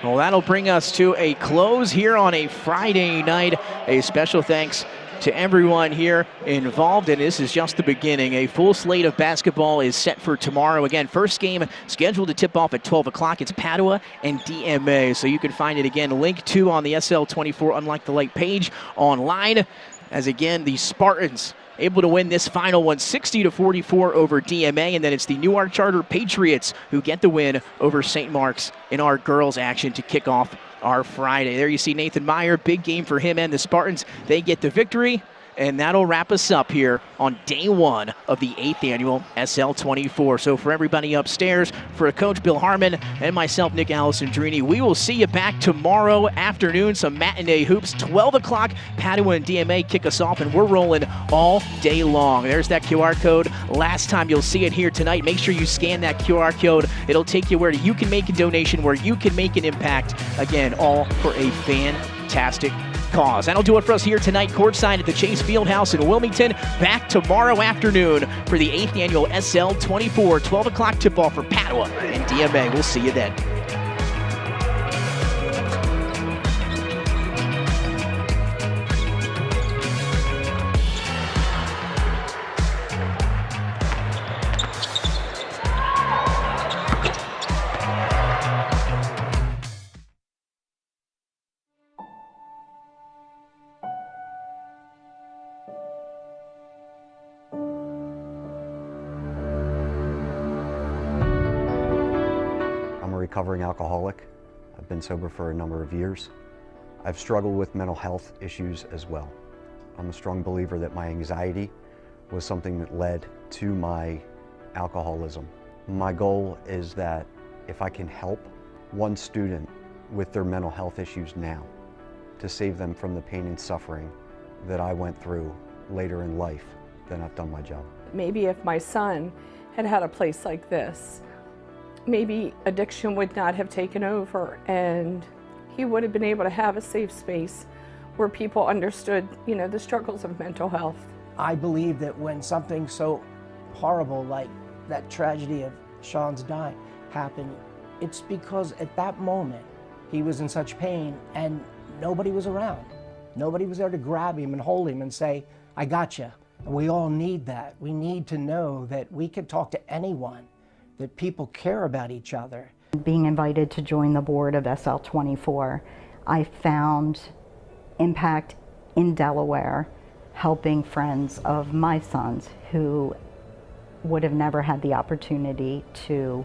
Well, that'll bring us to a close here on a Friday night. A special thanks to everyone here involved, and this is just the beginning. A full slate of basketball is set for tomorrow. Again, first game scheduled to tip off at 12 o'clock. It's Padua and DMA, so you can find it again, link to on the SL24 UnLocke the Light page online. As again, the Spartans able to win this final one, 60-44 over DMA, and then it's the Newark Charter Patriots who get the win over St. Mark's in our girls action to kick off our Friday. There you see Nathan Meyer, big game for him and the Spartans. They get the victory, and that'll wrap us up here on day 1 of the 8th annual SL24. So for everybody upstairs, for Coach Bill Harmon and myself, Nick Alessandrini, we will see you back tomorrow afternoon, some matinee hoops, 12 o'clock, Padua and DMA kick us off, and we're rolling all day long. There's that QR code. Last time you'll see it here tonight. Make sure you scan that QR code. It'll take you where you can make a donation, where you can make an impact. Again, all for a fantastic cause. That'll do it for us here tonight, courtside at the Chase Fieldhouse in Wilmington. Back tomorrow afternoon for the 8th annual SL24, 12 o'clock tip-off for Padua and DMA. We'll see you then. Recovering alcoholic. I've been sober for a number of years. I've struggled with mental health issues as well. I'm a strong believer that my anxiety was something that led to my alcoholism. My goal is that if I can help one student with their mental health issues now, to save them from the pain and suffering that I went through later in life, then I've done my job. Maybe if my son had had a place like this, maybe addiction would not have taken over, and he would have been able to have a safe space where people understood, you know, the struggles of mental health. I believe that when something so horrible like that tragedy of Sean's dying happened, it's because at that moment he was in such pain and nobody was around. Nobody was there to grab him and hold him and say, I got you. And we all need that. We need to know that we can talk to anyone, that people care about each other. Being invited to join the board of SL24, I found impact in Delaware, helping friends of my sons who would have never had the opportunity to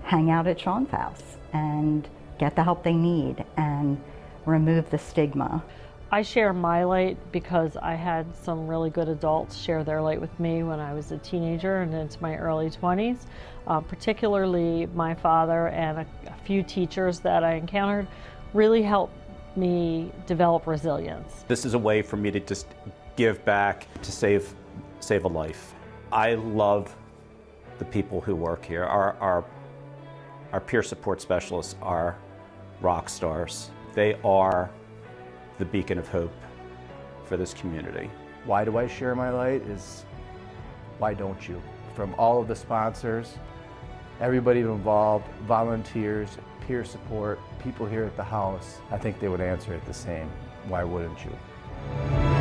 hang out at Sean's house and get the help they need and remove the stigma. I share my light because I had some really good adults share their light with me when I was a teenager and into my early 20s. Particularly my father and a few teachers that I encountered really helped me develop resilience. This is a way for me to just give back to save a life. I love the people who work here. Our peer support specialists are rock stars. They are the beacon of hope for this community. Why do I share my light is, why don't you? From all of the sponsors, everybody involved, volunteers, peer support, people here at the house, I think they would answer it the same. Why wouldn't you?